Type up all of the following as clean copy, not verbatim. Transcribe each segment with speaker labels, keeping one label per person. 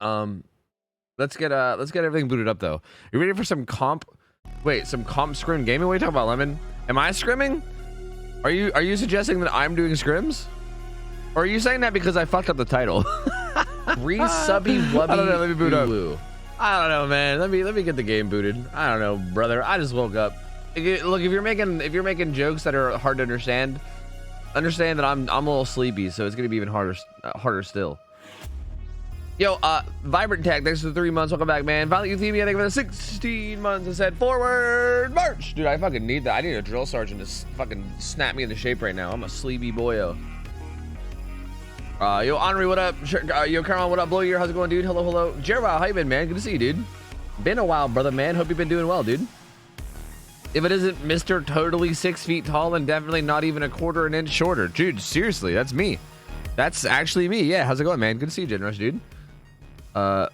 Speaker 1: Let's get everything booted up though. You ready for some comp? Wait, some comp scrim gaming? What are you talking about, Lemon? Am I scrimming? Are you suggesting that I'm doing scrims? Or are you saying that because I fucked up the title?
Speaker 2: Re-subby wubby.
Speaker 1: I don't know. Let me boot up.
Speaker 2: Woo.
Speaker 1: I don't know, man. Let me get the game booted. I don't know, brother. I just woke up. Look, if you're making jokes that are hard to understand that I'm a little sleepy, so it's gonna be even harder still. Yo, Vibrant Tech, thanks for the 3 months. Welcome back, man. Violet Euthymia, thank you for the 16 months. I said forward march. Dude, I fucking need that. I need a drill sergeant to fucking snap me into shape right now. I'm a sleepy boyo. Yo, Henri, what up? Yo, Caroline, what up? Blow Year, how's it going, dude? Hello. Jerwa, how you been, man? Good to see you, dude. Been a while, brother, man. Hope you've been doing well, dude. If it isn't Mr. Totally 6 feet tall and definitely not even a quarter an inch shorter. Dude, seriously, that's me. That's actually me. Yeah, how's it going, man? Good to see you, Generous, dude. Let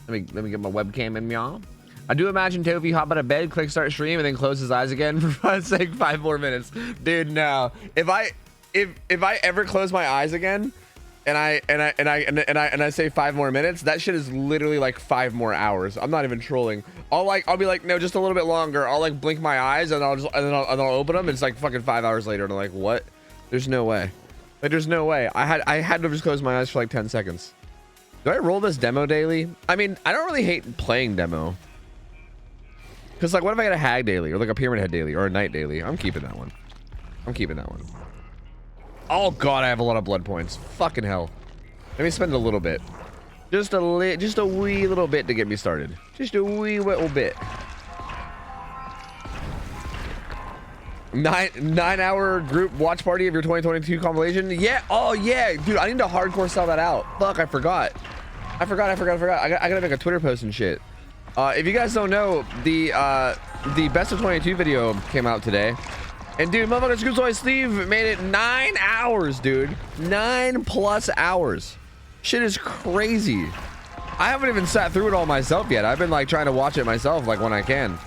Speaker 1: me get my webcam in, y'all. I do imagine Tofu hop out of bed, click start stream, and then close his eyes again for God's sake, 5 more minutes. Dude, no. If I ever close my eyes again, and I say 5 more minutes, that shit is literally like 5 more hours. I'm not even trolling. I'll be like, no, just a little bit longer. I'll like blink my eyes and then I'll open them. And it's like fucking 5 hours later, and I'm like, what? There's no way. Like, there's no way. I had to just close my eyes for like 10 seconds. Do I roll this demo daily? I mean, I don't really hate playing demo. Cause like, what if I get a hag daily or like a pyramid head daily or a knight daily? I'm keeping that one. Oh god, I have a lot of blood points. Fucking hell. Let me spend a little bit. Just a wee little bit to get me started. Just a wee little bit. 9-hour group watch party of your 2022 compilation. Yeah. Oh yeah, dude. I need to hardcore sell that out. Fuck, I forgot. I gotta make a Twitter post and shit. If you guys don't know, the best of 22 video came out today. And dude, motherfucker, Scoops Always Steve made it 9 hours, dude. 9+ hours. Shit is crazy. I haven't even sat through it all myself yet. I've been like trying to watch it myself like when I can.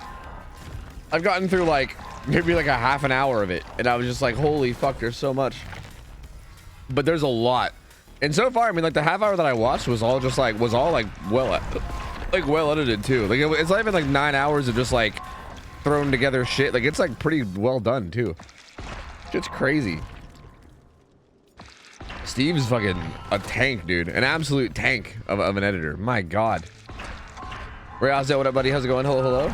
Speaker 1: I've gotten through like maybe like a half an hour of it, and I was just like, holy fuck, there's so much. But there's a lot. And so far, I mean, like the half hour that I watched was all well edited too. Like it's not even like 9 hours of just like thrown together shit. Like it's like pretty well done too. It's crazy. Steve's fucking a tank, dude. An absolute tank of an editor. My god. Ray Ozzo, what up, buddy? How's it going? Hello.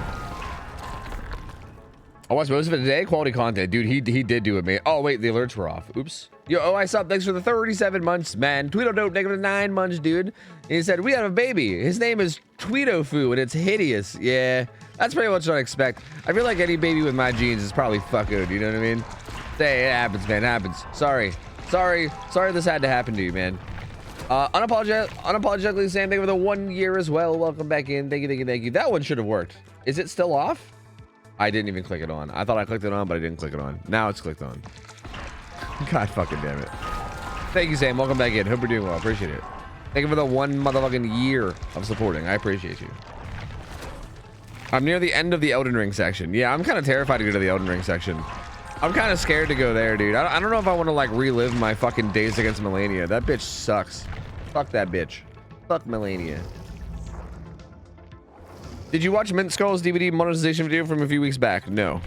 Speaker 1: I watched most of it today. Quality content, dude. He did do it, man. Oh wait, the alerts were off. Oops. Yo, oh, I sup. Thanks for the 37 months, man. Tweedledope, -9 months, dude. And he said we have a baby. His name is OhTofu, and it's hideous. Yeah, that's pretty much what I expect. I feel like any baby with my genes is probably fuckoed. You know what I mean? Hey, it happens, man. It happens. Sorry this had to happen to you, man. Unapologetically Sam, thank you for the 1 year as well. Welcome back in. Thank you. That one should have worked. Is it still off? I didn't even click it on. I thought I clicked it on, but I didn't click it on. Now it's clicked on. God fucking damn it. Thank you, Sam. Welcome back in. Hope you're doing well. Appreciate it. Thank you for the 1 motherfucking year of supporting. I appreciate you. I'm near the end of the Elden Ring section. Yeah, I'm kind of terrified to go to the Elden Ring section. I'm kind of scared to go there, dude. I don't know if I want to like relive my fucking days against Melania. That bitch sucks. Fuck that bitch. Fuck Melania. Did you watch Mint Skull's DVD monetization video from a few weeks back? No.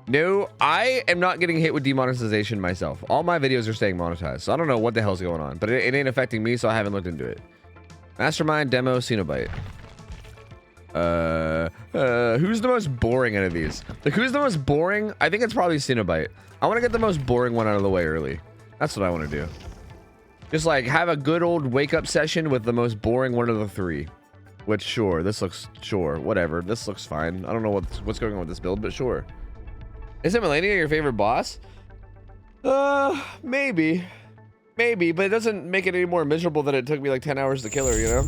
Speaker 1: No, I am not getting hit with demonetization myself. All my videos are staying monetized, so I don't know what the hell's going on, but it ain't affecting me, so I haven't looked into it. Mastermind demo Cenobite. Who's the most boring out of these? Like, who's the most boring? I think it's probably Cenobite. I want to get the most boring one out of the way early. That's what I want to do. Just like have a good old wake up session with the most boring one of the 3. Which, sure, this looks, sure, whatever. This looks fine. I don't know what's going on with this build, but sure. Isn't Melania your favorite boss? Maybe, but it doesn't make it any more miserable that it took me like 10 hours to kill her, you know?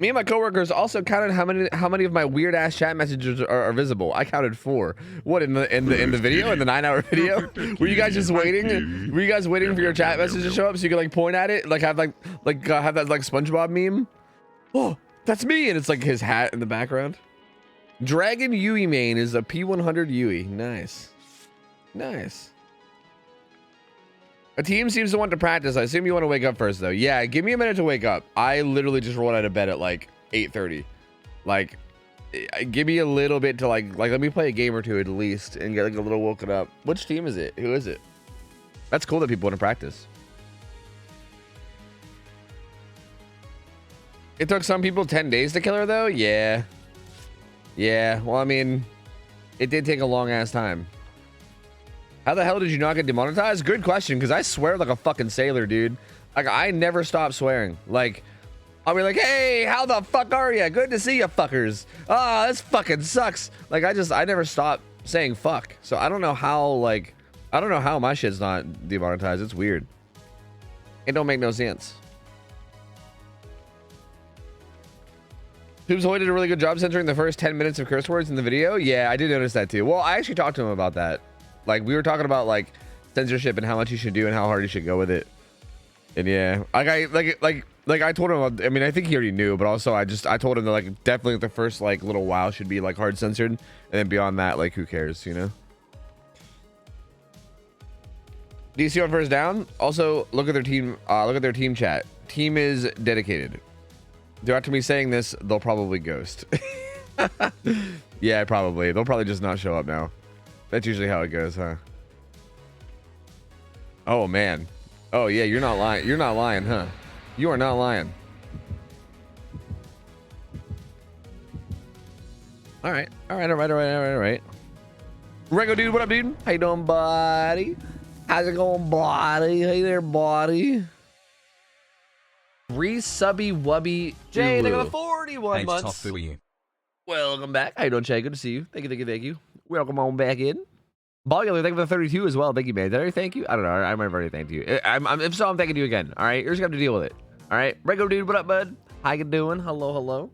Speaker 1: Me and my coworkers also counted how many of my weird ass chat messages are visible. I counted 4. What, in the video, in the 9-hour video? Were you guys just waiting? Were you guys waiting for your chat message to show up so you could like point at it, like have that like SpongeBob meme? Oh, that's me, and it's like his hat in the background. Dragon Yui main is a P100 Yui. Nice. A team seems to want to practice. I assume you want to wake up first, though. Yeah, give me a minute to wake up. I literally just rolled out of bed at like 8:30. Like, give me a little bit to like let me play a game or two at least and get like a little woken up. Which team is it? Who is it? That's cool that people want to practice. It took some people 10 days to kill her, though. Yeah. Yeah. Well, I mean, it did take a long ass time. How the hell did you not get demonetized? Good question, because I swear like a fucking sailor, dude. Like, I never stop swearing. Like, I'll be like, hey, how the fuck are ya? Good to see ya, fuckers. Ah, this fucking sucks. Like, I never stop saying fuck. So I don't know how, like, I don't know how my shit's not demonetized. It's weird. It don't make no sense. Tubes Hoy did a really good job censoring the first 10 minutes of curse words in the video. Yeah, I did notice that too. Well, I actually talked to him about that. Like, we were talking about like censorship and how much you should do and how hard you should go with it. And yeah, I told him. I mean, I think he already knew, but also I told him that like definitely the first like little while should be like hard censored, and then beyond that, like who cares, you know? DC on first down. Also, look at their team. Look at their team chat. Team is dedicated. After me saying this, they'll probably ghost. Yeah, probably. They'll probably just not show up now. That's usually how it goes, huh? Oh man. Oh yeah, you're not lying. You're not lying, huh? You are not lying. All right. Rego dude, what up, dude? How you doing, buddy? How's it going, buddy? Hey there, buddy. Resubby wubby
Speaker 2: Jay, they got 41 months.
Speaker 3: OhTofu, you.
Speaker 1: Welcome back. How you doing, Jay? Good to see you. Thank you. Welcome on back in. Ballgiller, thank you for the 32 as well. Thank you, man. Did I already thank you? I don't know. I might have already thanked you. If so, I'm thanking you again. All right, you're just gonna have to deal with it. All right, Rego dude, what up, bud? How you doing? Hello.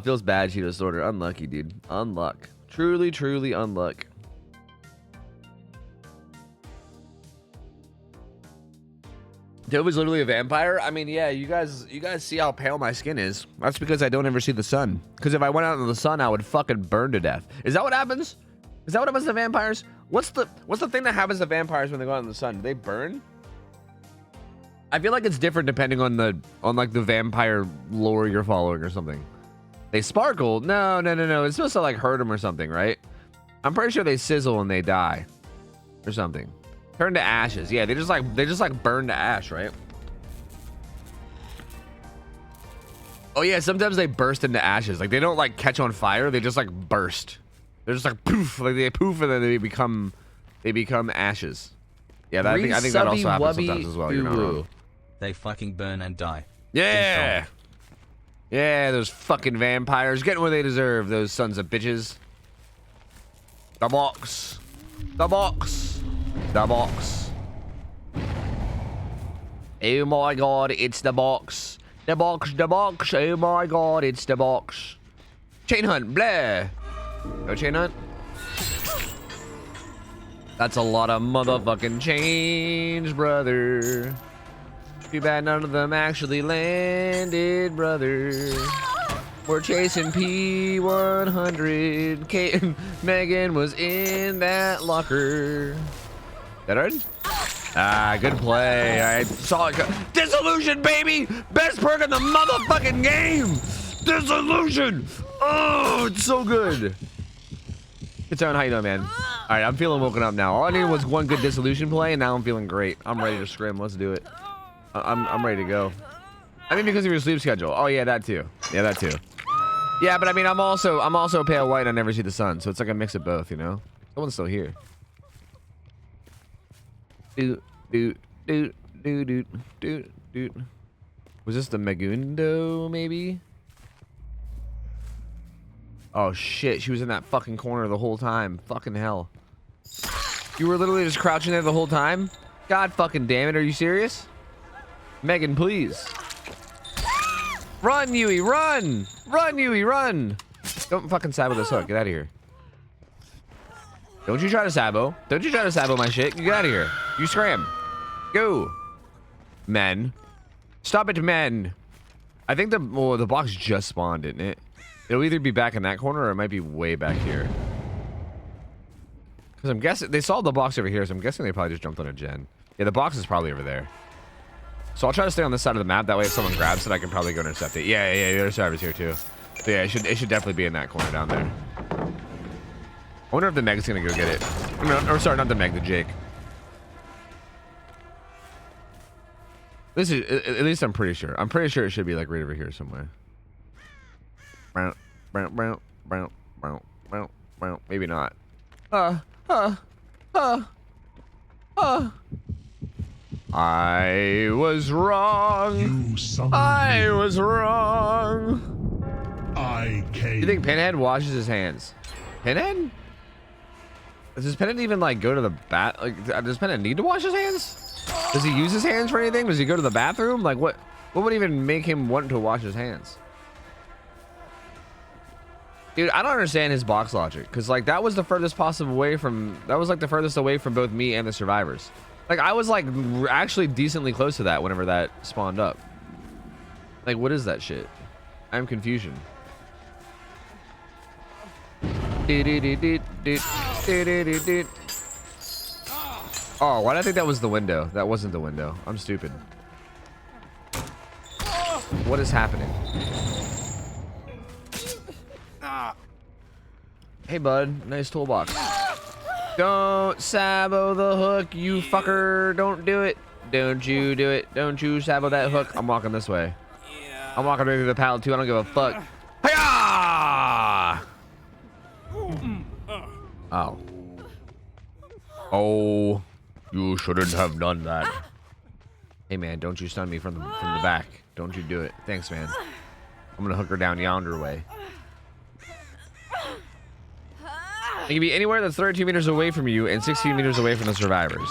Speaker 1: Feels bad, Cheeto Sorter. Unlucky, dude. Unluck. Truly unluck. Toby's literally a vampire. I mean, yeah, you guys see how pale my skin is. That's because I don't ever see the sun. Because if I went out in the sun, I would fucking burn to death. Is that what happens? Is that what happens to vampires? What's the thing that happens to vampires when they go out in the sun? Do they burn? I feel like it's different depending on like the vampire lore you're following or something. They sparkle. No. It's supposed to like hurt them or something, right? I'm pretty sure they sizzle and they die or something. Turn to ashes. Yeah, they just like burn to ash, right? Oh yeah, sometimes they burst into ashes. Like they don't like catch on fire, they just like burst. They're just like poof, like they poof and then they become ashes. Yeah, I think that also happens sometimes as well. You're not wrong.
Speaker 3: They fucking burn and die.
Speaker 1: Yeah. Yeah, those fucking vampires getting what they deserve, those sons of bitches. The box. Oh my god, it's the box. The box. Oh my god, it's the box. Chain hunt, blah. No chain hunt. That's a lot of motherfucking change, brother. Too bad none of them actually landed, brother. We're chasing P100. Kate and Megan was in that locker. That hard? Ah, good play. I saw it. Disillusion, baby! Best perk in the motherfucking game! Disillusion! Oh, it's so good. It's on. How you doing, man? All right, I'm feeling woken up now. All I needed was one good Disillusion play, and now I'm feeling great. I'm ready to scrim. Let's do it. I'm ready to go. I mean, because of your sleep schedule. Oh yeah, that too. Yeah, that too. Yeah, but I mean, I'm also pale white and I never see the sun, so it's like a mix of both, you know? Someone's still here. Doot. Was this the Megundo, maybe? Oh shit, she was in that fucking corner the whole time. Fucking hell. You were literally just crouching there the whole time? God fucking damn it, are you serious? Megan, please. Run, Yui, run! Run, Yui, run! Don't fucking sabo this hook. Get out of here. Don't you try to sabo. Don't you try to sabo my shit. Get out of here. You scram. Go. Men. Stop it, men. I think the box just spawned, didn't it? It'll either be back in that corner or it might be way back here. Because I'm guessing they saw the box over here, so I'm guessing they probably just jumped on a gen. Yeah, the box is probably over there. So I'll try to stay on this side of the map. That way, if someone grabs it, I can probably go intercept it. Yeah, the other server's here too. So yeah, it should definitely be in that corner down there. I wonder if the Meg's gonna go get it. Or sorry, not the Meg, the Jake. This is at least I'm pretty sure. I'm pretty sure it should be like right over here somewhere. Maybe not. I was wrong. I was wrong. You think Pinhead washes his hands? Pinhead? Does Pinhead even like go to the bath? Like, does Pinhead need to wash his hands? Does he use his hands for anything? Does he go to the bathroom? Like, what would even make him want to wash his hands? Dude, I don't understand his box logic, because like that was the furthest possible away from. That was like the furthest away from both me and the survivors. Like I was like actually decently close to that whenever that spawned up. Like, what is that shit? I'm confusion. Oh, why did I think that was the window? That wasn't the window. I'm stupid. What is happening? Hey, bud. Nice toolbox. Don't sabo the hook, you fucker. Don't do it. Don't you do it. Don't you sabo that hook. I'm walking this way. I'm walking right through the pallet, too. I don't give a fuck. Hiya! Oh. Oh. You shouldn't have done that. Hey, man. Don't you stun me from the back. Don't you do it. Thanks, man. I'm gonna hook her down yonder way. It can be anywhere that's 32 meters away from you and 16 meters away from the survivors.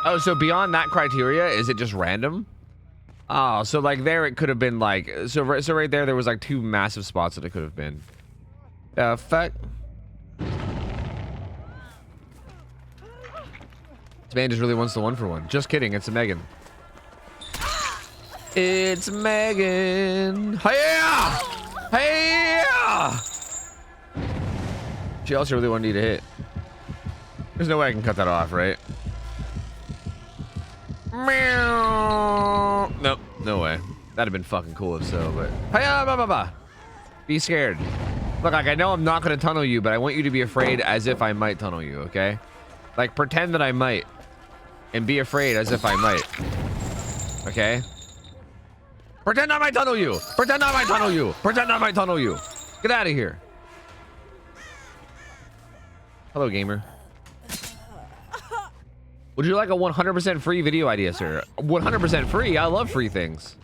Speaker 1: Oh, so beyond that criteria, is it just random? Oh, so like there it could have been like... So right there was like 2 massive spots that it could have been. Fuck. This man just really wants the 1-for-1. Just kidding, it's a Megan. It's Megan. Hey-yeah! Hey-yeah! She also really wanted you to hit. There's no way I can cut that off, right? Meow. Nope, no way. That'd have been fucking cool if so, but... Hiya, be scared. Look, like, I know I'm not gonna tunnel you, but I want you to be afraid as if I might tunnel you, okay? Like, pretend that I might. And be afraid as if I might. Okay? Pretend I might tunnel you! Pretend I might tunnel you! Pretend I might tunnel you! Get out of here. Hello, gamer. Would you like a 100% free video idea, sir? 100% free? I love free things.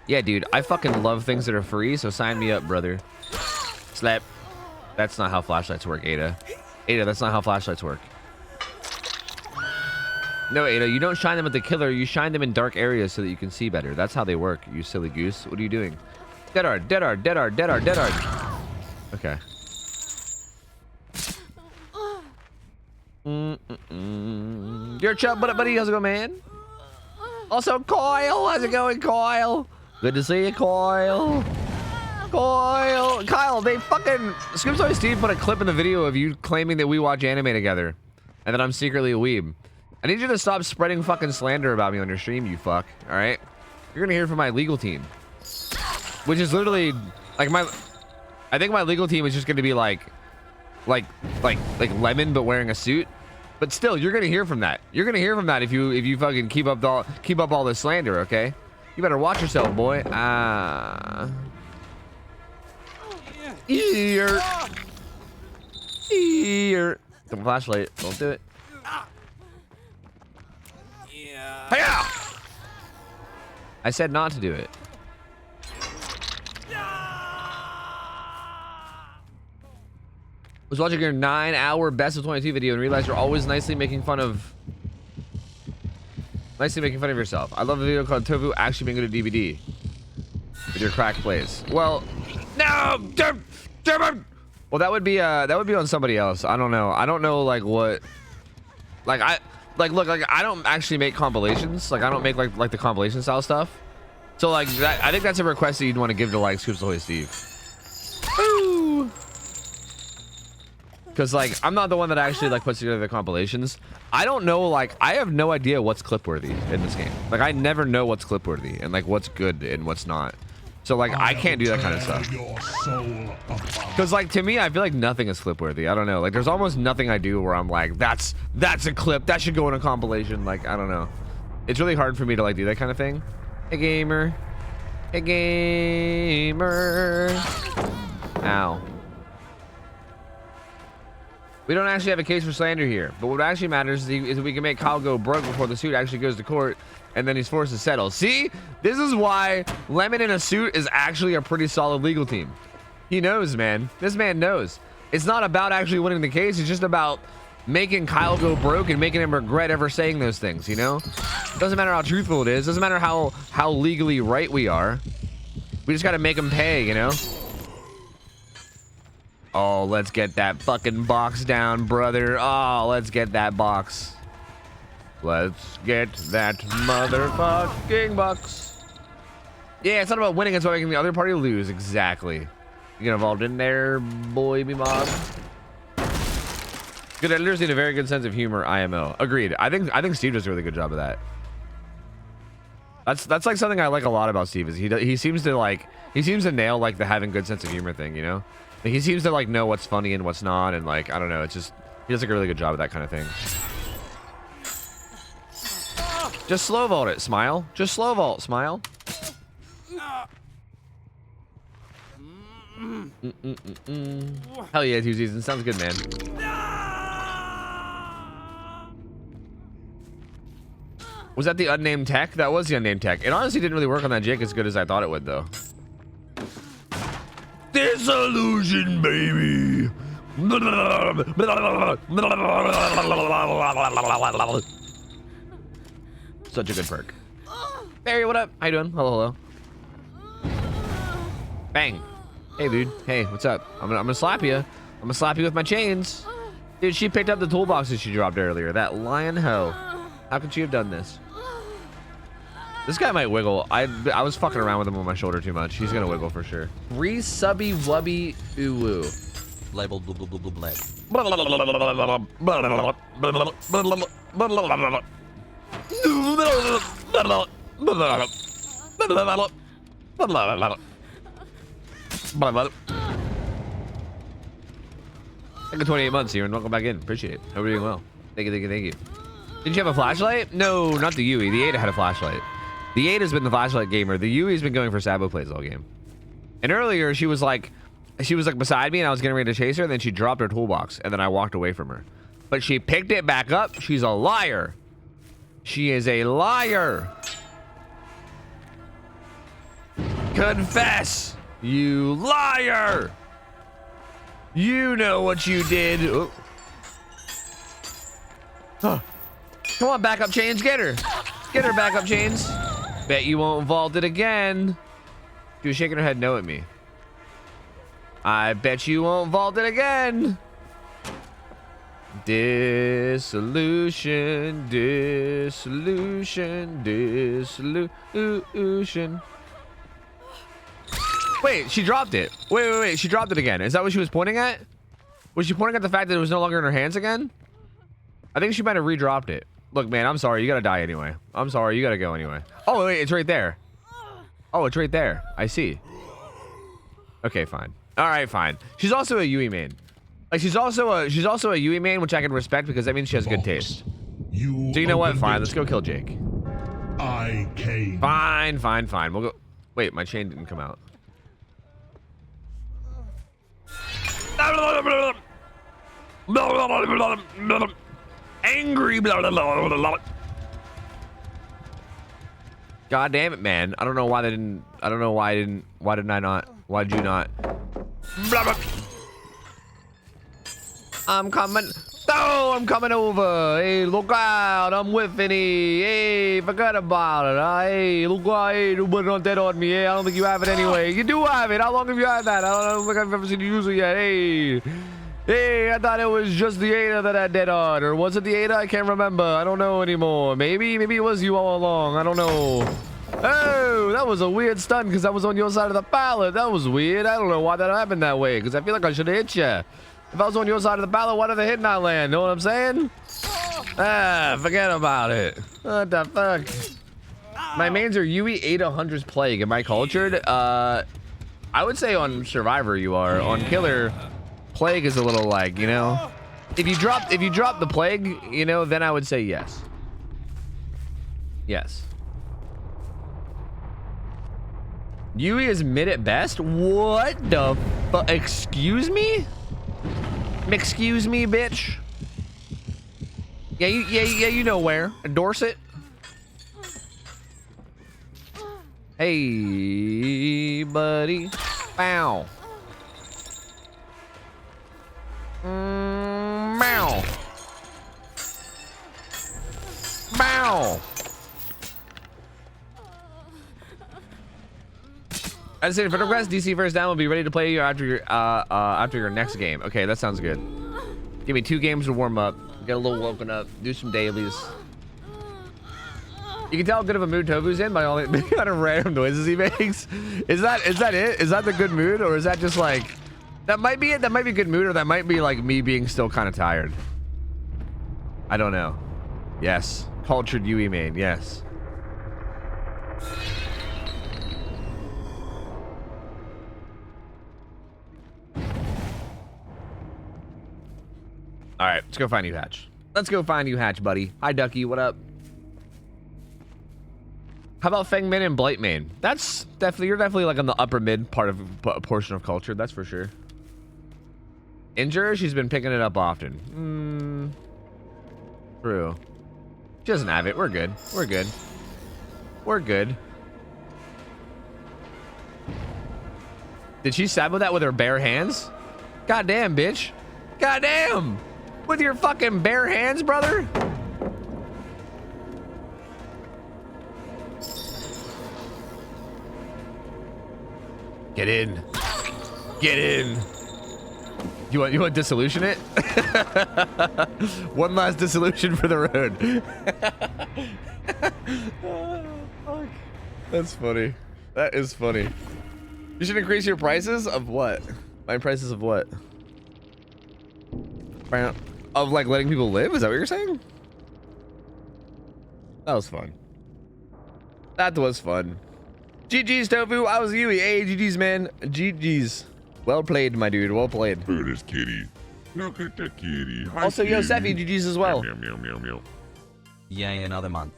Speaker 1: Yeah, dude. I fucking love things that are free, so sign me up, brother. Slap. That's not how flashlights work, Ada. Ada, that's not how flashlights work. No, Ada, you don't shine them at the killer. You shine them in dark areas so that you can see better. That's how they work, you silly goose. What are you doing? Deadard, deadard, deadard, deadard, deadard. Okay. You're chub, buddy. How's it going, man? Also, Coil. How's it going, Coil? Good to see you, Coil. Coil. Kyle, they fucking... Scoops Always Steve put a clip in the video of you claiming that we watch anime together. And that I'm secretly a weeb. I need you to stop spreading fucking slander about me on your stream, you fuck. Alright? You're gonna hear from my legal team. Which is literally... Like, I think my legal team is just gonna be like Lemon, but wearing a suit. But still, you're gonna hear from that. You're gonna hear from that if you fucking keep up all this slander, okay? You better watch yourself, boy. Ear. Don't flashlight. Don't do it. Yeah. Hiya! I said not to do it. Was watching your 9-hour best of 22 video and realized you're always nicely making fun of yourself. I love a video called Tofu actually being good at DVD with your crack plays. Well, no, damn. Well, that would be on somebody else. I don't know. I don't know like what. Look, I don't actually make compilations. Like I don't make like the compilation style stuff. So like that, I think that's a request that you'd want to give to like Scoops Ahoy Steve. Woo! Because like I'm not the one that actually like puts together the compilations. I don't know, like I have no idea what's clip worthy in this game. Like I never know what's clip worthy and like what's good and what's not. So like I can't do that kind of stuff. Because like to me, I feel like nothing is clip worthy. I don't know. Like there's almost nothing I do where I'm like that's a clip that should go in a compilation. Like I don't know. It's really hard for me to like do that kind of thing. Hey gamer. Hey gamer. Ow. We don't actually have a case for slander here, but what actually matters is we can make Kyle go broke before the suit actually goes to court, and then he's forced to settle. See, this is why Lemon in a suit is actually a pretty solid legal team. He knows, man. This man knows. It's not about actually winning the case. It's just about making Kyle go broke and making him regret ever saying those things, you know? Doesn't matter how truthful it is. Doesn't matter how legally right we are. We just got to make him pay, you know? Oh, let's get that fucking box down, brother. Oh, let's get that box. Let's get that motherfucking box. Yeah, it's not about winning. It's about making the other party lose. Exactly. You get involved in there, boy, me mob. Good editors need a very good sense of humor. IMO. Agreed. I think Steve does a really good job of that. That's like something I like a lot about Steve. Is he seems to nail like the having good sense of humor thing, you know? Like, he seems to like know what's funny and what's not, and like I don't know. It's just he does like a really good job of that kind of thing. Just slow vault it, Smile. Just slow vault, Smile. Hell yeah, 2 seasons. Sounds good, man. Was that the unnamed tech? That was the unnamed tech. It honestly didn't really work on that Jake as good as I thought it would, though. Disillusion, baby. Such a good perk. Barry, what up? How you doing? Hello, hello. Bang. Hey, dude. Hey, what's up? I'm gonna slap you. I'm gonna slap you with my chains. Dude, she picked up the toolbox that she dropped earlier. That lion hoe. How could she have done this? This guy might wiggle. I was fucking around with him on my shoulder too much. He's gonna wiggle for sure. Re-subby wubby ooh.
Speaker 3: Label blah blah blah blah blah.
Speaker 1: Thank you 28 months here and welcome back in. Appreciate it. Hope you're doing well. Thank you, thank you, thank you. Did you have a flashlight? No, not the Yui. The Ada had a flashlight. The Ada's been the flashlight gamer. The Yui's been going for Sabo plays all game. And earlier she was like beside me and I was getting ready to chase her, and then she dropped her toolbox and then I walked away from her. But she picked it back up. She's a liar. She is a liar. Confess, you liar. You know what you did. Oh. Huh. Come on, backup chains. Get her. Get her, backup chains. Bet you won't vault it again. She was shaking her head no at me. I bet you won't vault it again. Dissolution, dissolution, dissolution. Wait, she dropped it. Wait. She dropped it again. Is that what she was pointing at? Was she pointing at the fact that it was no longer in her hands again? I think she might have redropped it. Look, man, I'm sorry. You gotta die anyway. I'm sorry. You gotta go anyway. Oh, wait, it's right there. Oh, it's right there. I see. Okay, fine. All right, fine. She's also a Yui main. Like, she's also a Yui main, which I can respect because that means she has good taste. So you know what? Fine. Let's go kill Jake.
Speaker 4: I came.
Speaker 1: Fine. We'll go. Wait, my chain didn't come out. Angry. God damn it, man. I don't know why they didn't. I don't know why I didn't. Why didn't I not? Why did you not? I'm coming. Oh, I'm coming over. Hey, look out. I'm with Vinny. Hey, forget about it. Hey, look out. Hey, nobody not dead on me. Hey, I don't think you have it anyway. You do have it. How long have you had that? I don't think I've ever seen you use it yet. Hey, I thought it was just the Ada that had dead on. Or was it the Ada? I can't remember. I don't know anymore. Maybe it was you all along. I don't know. Oh, that was a weird stun because I was on your side of the pallet. That was weird. I don't know why that happened that way because I feel like I should have hit you. If I was on your side of the battle, why did the hit not land? Know what I'm saying? Ah, forget about it. What the fuck? My mains are Yui, Ada, Hunter's Plague. Am I cultured? I would say on Survivor you are. On Killer, Plague is a little like, you know. If you drop the Plague, you know, then I would say yes. Yes. Yui is mid at best? What the fuck? Excuse me? Excuse me, bitch. Yeah, you know where. Dorset. Hey, buddy. Bow. Bow. Bow. I said, for the rest, DC first down will be ready to play you after your next game. Okay, that sounds good. Give me 2 games to warm up, get a little woken up, do some dailies. You can tell how good of a mood Tofu's in by all the kind of random noises he makes. Is that it? Is that the good mood, or is that just like that might be it? That might be good mood, or that might be like me being still kind of tired. I don't know. Yes, cultured Yui main. Yes. All right, let's go find you, Hatch. Let's go find you, Hatch, buddy. Hi, Ducky. What up? How about Fengmin and Blightmane? That's definitely, you're definitely like on the upper mid part of portion of culture. That's for sure. Injure, she's been picking it up often. True. She doesn't have it. We're good. We're good. We're good. Did she stab with that with her bare hands? Goddamn, bitch. Goddamn. With your fucking bare hands, brother? Get in. Get in. You want dissolution it? One last dissolution for the road. Oh, fuck. That's funny. That is funny. You should increase your prices of what? My prices of what? Of like letting people live? Is that what you're saying? That was fun. That was fun. GG's, Tofu. I was Yui. Hey, GG's, man. GG's. Well played, my dude. Well played.
Speaker 4: Look at this kitty. Look at that kitty. Hi,
Speaker 1: Also,
Speaker 4: kitty.
Speaker 1: Yosefi, GG's as well.
Speaker 4: Meow, meow, meow, meow.
Speaker 3: Yay, another month.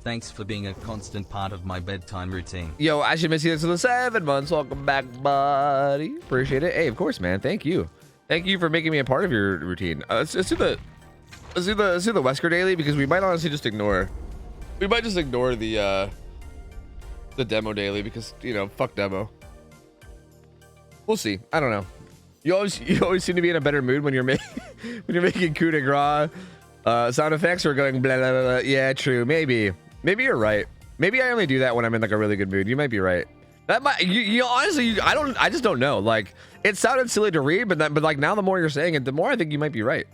Speaker 3: Thanks for being a constant part of my bedtime routine.
Speaker 1: Yo, I should miss you for the 7 months. Welcome back, buddy. Appreciate it. Hey, of course, man. Thank you. Thank you for making me a part of your routine. Let's do the Wesker daily, because we might honestly just ignore. We might just ignore the demo daily, because, you know, fuck demo. We'll see. I don't know. You always seem to be in a better mood when you're making coup de grace sound effects, or going blah blah blah. Yeah, true. Maybe you're right. Maybe I only do that when I'm in like a really good mood. You might be right. That might you honestly, I just don't know. Like, it sounded silly to read, but like now the more you're saying it, the more I think you might be right.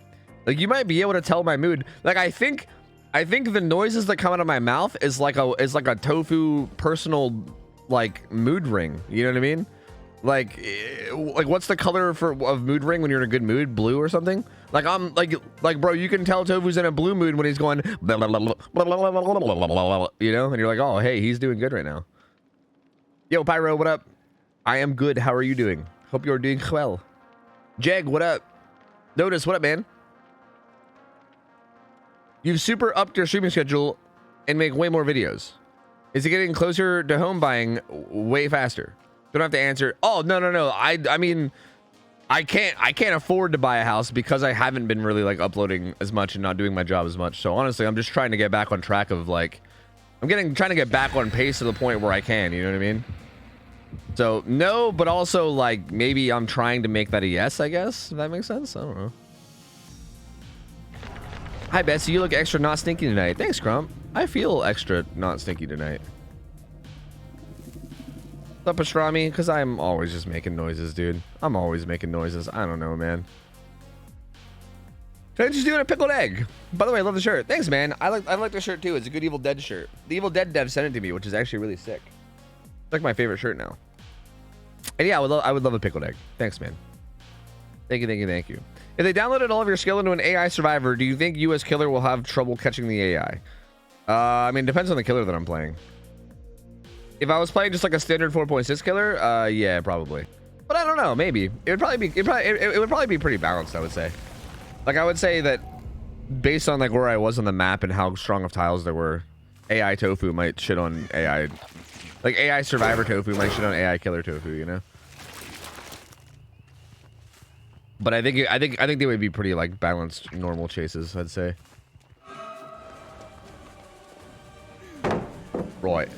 Speaker 1: Like, you might be able to tell my mood. Like, I think the noises that come out of my mouth is like a Tofu personal like mood ring. You know what I mean? Like what's the color of mood ring when you're in a good mood? Blue or something? Like, I'm like bro, you can tell Tofu's in a blue mood when he's going blah, blah, blah, blah, blah, blah, blah, blah, blah, blah, you know, and you're like, oh hey, he's doing good right now. Yo, Pyro, what up? I am good. How are you doing? Hope you're doing well. Jeg, what up? Notice, what up, man? You've super upped your streaming schedule and make way more videos. Is it getting closer to home buying way faster? Don't have to answer. Oh, no. I mean, I can't afford to buy a house because I haven't been really like uploading as much and not doing my job as much. So honestly, I'm just trying to get back on track of like, trying to get back on pace to the point where I can, you know what I mean? So no, but also like maybe I'm trying to make that a yes, I guess, if that makes sense. I don't know. Hi, Betsy. You look extra not stinky tonight. Thanks, Crump. I feel extra not stinky tonight. What's up, Pastrami? Because I'm always just making noises, dude. I'm always making noises. I don't know, man. Can I just do a pickled egg? By the way, I love the shirt. Thanks, man. I like the shirt too. It's a good Evil Dead shirt. The Evil Dead dev sent it to me, which is actually really sick. It's like my favorite shirt now. And yeah, I would love a pickled egg. Thanks, man. Thank you. If they downloaded all of your skill into an AI survivor, do you think you as killer will have trouble catching the AI? I mean, depends on the killer that I'm playing. If I was playing just like a standard 4.6 killer, yeah, probably. But I don't know, maybe. It would probably be pretty balanced, I would say. Like, I would say that based on like where I was on the map and how strong of tiles there were, AI Tofu might shit on AI. Like AI survivor Tofu might shit on AI killer Tofu, you know? But I think they would be pretty like balanced normal chases, I'd say. Right.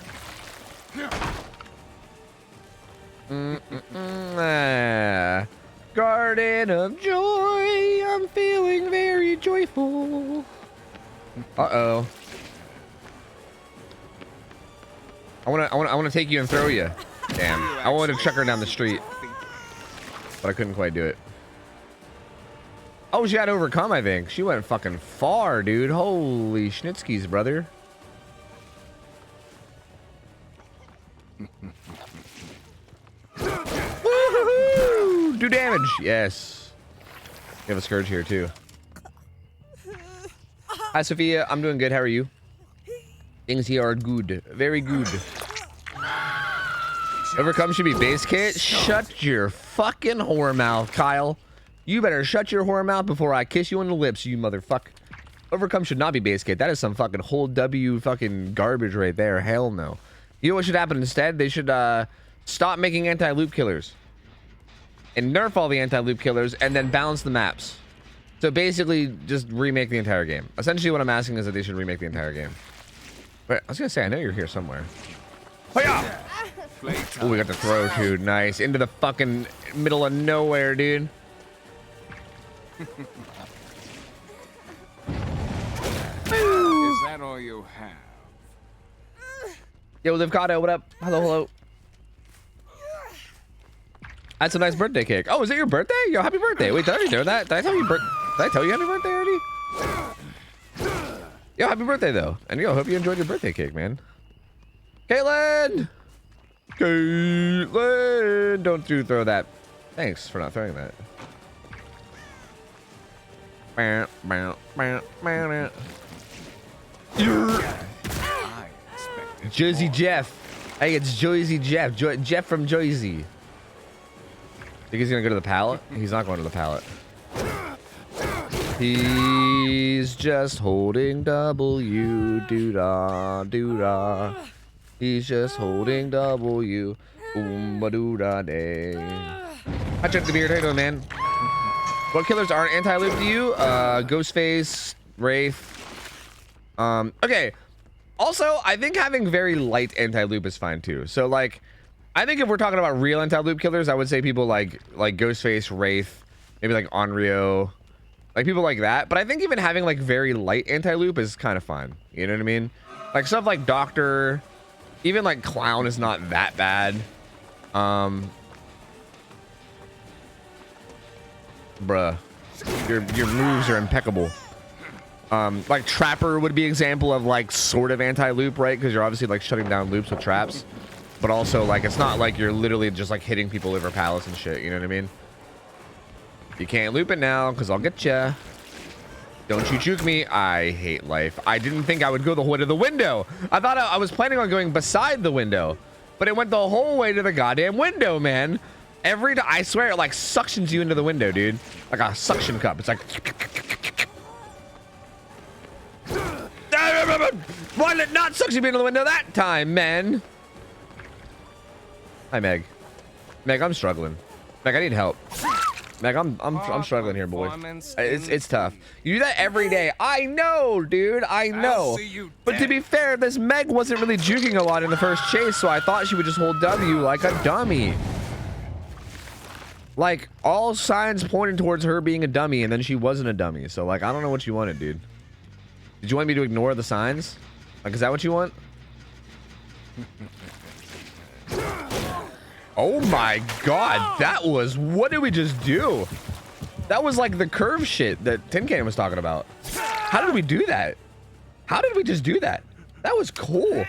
Speaker 1: Garden of Joy, I'm feeling very joyful. Uh-oh. I wanna take you and throw you. Damn. I wanted to chuck her down the street, but I couldn't quite do it. Oh, she had to overcome, I think. She went fucking far, dude. Holy schnitzkies, brother. Woohoo! Do damage. Yes. We have a Scourge here, too. Hi, Sophia. I'm doing good. How are you? Things here are good. Very good. Overcome should be base kit. Shut your fucking whore mouth, Kyle. You better shut your whore mouth before I kiss you on the lips, you motherfucker. Overcome should not be base kit. That is some fucking whole W fucking garbage right there. Hell no. You know what should happen instead? They should stop making anti-loop killers and nerf all the anti-loop killers and then balance the maps. So basically just remake the entire game. Essentially what I'm asking is that they should remake the entire game. But I was gonna say, I know you're here somewhere. Hiya! Oh, we got the throw too. Nice. Into the fucking middle of nowhere, dude.
Speaker 5: Is that all you have?
Speaker 1: Yo, Livcado, what up? Hello, hello. That's a nice birthday cake. Oh, is it your birthday? Yo, happy birthday. Wait, did I already do that? Did I tell you happy birthday already? Yo, happy birthday, though. And yo, hope you enjoyed your birthday cake, man. Caitlin! Caitlin! Don't you throw that. Thanks for not throwing that. Jersey Jeff. Hey, it's Jersey Jeff. Jeff from Jersey. Think he's gonna go to the pallet? He's not going to the pallet. He's just holding W. Doo-dah, doo-dah. He's just holding W. Oomba-doo-dah-day. I checked the beard. How you doing, man? What killers aren't anti-loop to you? Ghostface, Wraith. Okay. Also, I think having very light anti-loop is fine too. So like, I think if we're talking about real anti-loop killers, I would say people like Ghostface, Wraith, maybe like Onryo, like people like that. But I think even having like very light anti-loop is kind of fine. You know what I mean? Like stuff like Doctor, even like Clown is not that bad. Bruh, your moves are impeccable. Like Trapper would be an example of like sort of anti-loop, right? Because you're obviously like shutting down loops with traps, but also like it's not like you're literally just like hitting people over pallets and shit. You know what I mean? You can't loop it now because I'll get ya. Don't you juke me. I hate life. I didn't think I would go the way to the window. I thought I was planning on going beside the window, but it went the whole way to the goddamn window, man. I swear it like suctions you into the window, dude. Like a suction cup. It's like. Why did it not suction me into the window that time, man? Hi, Meg. Meg, I'm struggling. Meg, I need help. Meg, I'm struggling here, boy. It's tough. You do that every day. I know, dude. I know. But to be fair, this Meg wasn't really juking a lot in the first chase, so I thought she would just hold W like a dummy. Like, all signs pointed towards her being a dummy, and then she wasn't a dummy. So, like, I don't know what you wanted, dude. Did you want me to ignore the signs? Like, is that what you want? Oh my god, that was... What did we just do? That was like the curve shit that Tin Can was talking about. How did we do that? How did we just do that? That was cool.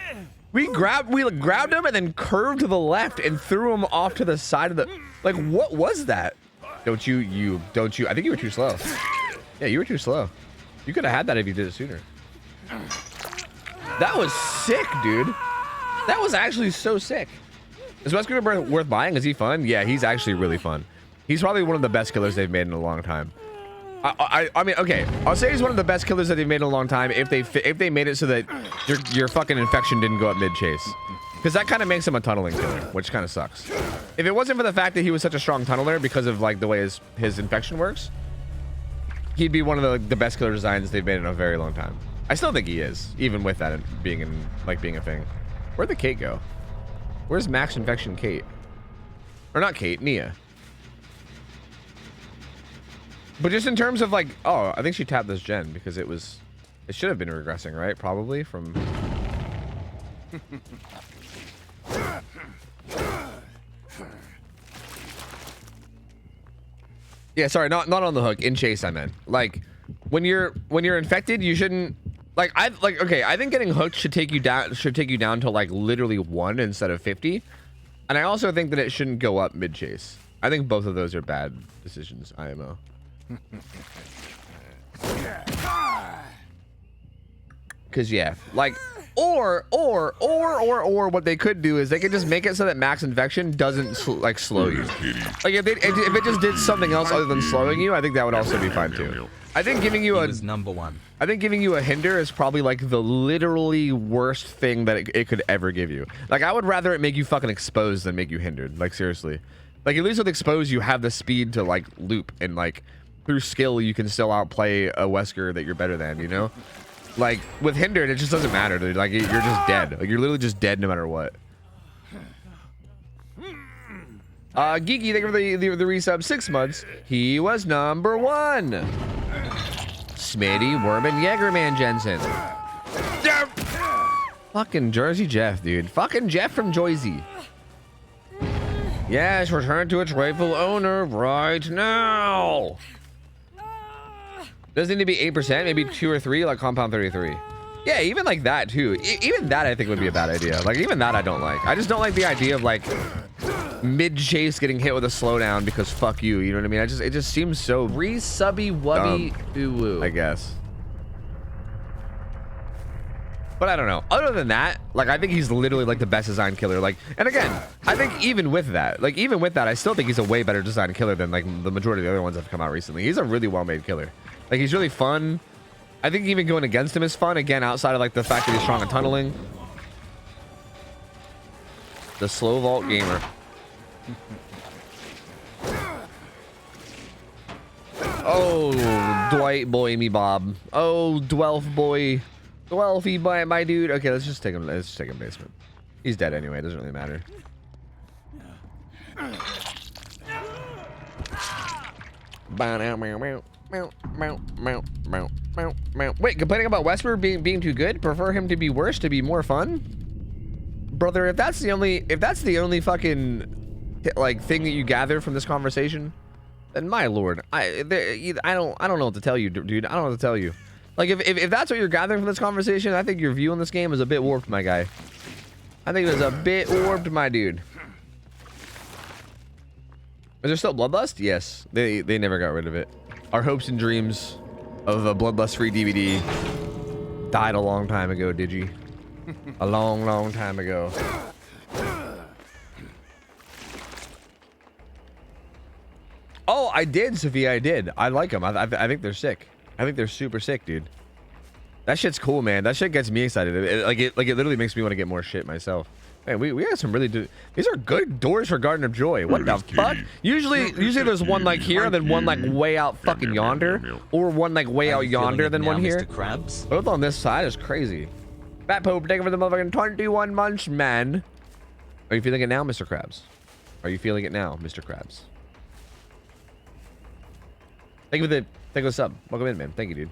Speaker 1: We grabbed him and then curved to the left and threw him off to the side of the... Like, what was that? Don't you? I think you were too slow. Yeah, you were too slow. You could have had that if you did it sooner. That was sick, dude. That was actually so sick. Is Wesker worth buying? Is he fun? Yeah, he's actually really fun. He's probably one of the best killers they've made in a long time. I mean, okay, I'll say he's one of the best killers that they've made in a long time if they made it so that your fucking infection didn't go up mid chase, because that kind of makes him a tunneling killer, which kind of sucks. If it wasn't for the fact that he was such a strong tunneler because of like the way his infection works, he'd be one of the best killer designs they've made in a very long time. I still think he is, even with that being a thing. Where'd the Kate go? Where's max infection Kate? Or not Kate, Nia. But just in terms of like, oh, I think she tapped this gen because it should have been regressing, right? Probably from. Yeah, sorry, not on the hook. In chase, I meant. Like, when you're infected, you shouldn't. Okay, I think getting hooked should take you down to like literally 1 instead of 50, and I also think that it shouldn't go up mid chase. I think both of those are bad decisions. IMO. Cause yeah, like, or what they could do is they could just make it so that max infection doesn't slow you. Like if it just did something else other than slowing you, I think that would also be fine too. I think giving you
Speaker 3: number 1.
Speaker 1: I think giving you a hinder is probably like the literally worst thing that it could ever give you. Like I would rather it make you fucking exposed than make you hindered. Like seriously, like at least with exposed you have the speed to like loop, and like through skill you can still outplay a Wesker that you're better than, you know? Like with hindered it just doesn't matter, dude. Like you're just dead. Like you're literally just dead no matter what. Geeky, thank you for the resub. 6 months. He was number 1. Smitty, Worman, Jägerman, Jensen. Fucking Jersey Jeff, dude. Fucking Jeff from Jersey. Yes, return to its rightful owner right now. Doesn't need to be 8%, maybe 2 or 3, like Compound 33. Yeah, even like that too. Even that I think would be a bad idea. Like even that I don't like. I just don't like the idea of like mid chase getting hit with a slowdown because fuck you. You know what I mean? It just seems so
Speaker 2: Re-subby wubby ooh.
Speaker 1: I guess. But I don't know. Other than that, like I think he's literally like the best design killer. Like, and again, I think even with that, I still think he's a way better design killer than like the majority of the other ones that have come out recently. He's a really well-made killer. Like he's really fun. I think even going against him is fun. Again, outside of like the fact that he's strong in tunneling. The slow vault gamer. Oh, Dwight boy, me Bob. Oh, Dwelf boy. Dwelfy boy, my dude. Okay, let's just take him. Let's just take him basement. He's dead anyway. It doesn't really matter. Wait, complaining about Westward being too good? Prefer him to be worse to be more fun? Brother, if that's the only fucking like thing that you gather from this conversation, then my lord, I don't know what to tell you, dude. I don't know what to tell you. Like if that's what you're gathering from this conversation, I think your view on this game is a bit warped, my guy. I think it was a bit warped, my dude. Is there still Bloodlust? Yes. They never got rid of it. Our hopes and dreams of a Bloodlust free DVD died a long time ago, Digi. A long time ago. Oh, I did, Sophia. I did. I like them. I think they're sick. I think they're super sick, dude. That shit's cool, man. That shit gets me excited. It literally makes me want to get more shit myself. Man, we got some really these are good doors for Garden of Joy. What the fuck? Usually there's one like here, then one like way out fucking yonder, or one like way out yonder, then one here.
Speaker 3: Krabs?
Speaker 1: Both on this side is crazy. Fat Pope, thank you for the motherfucking 21 months, man. Are you feeling it now, Mr. Krabs? Are you feeling it now, Mr. Krabs? Thank you for the sub. Welcome in, man. Thank you, dude.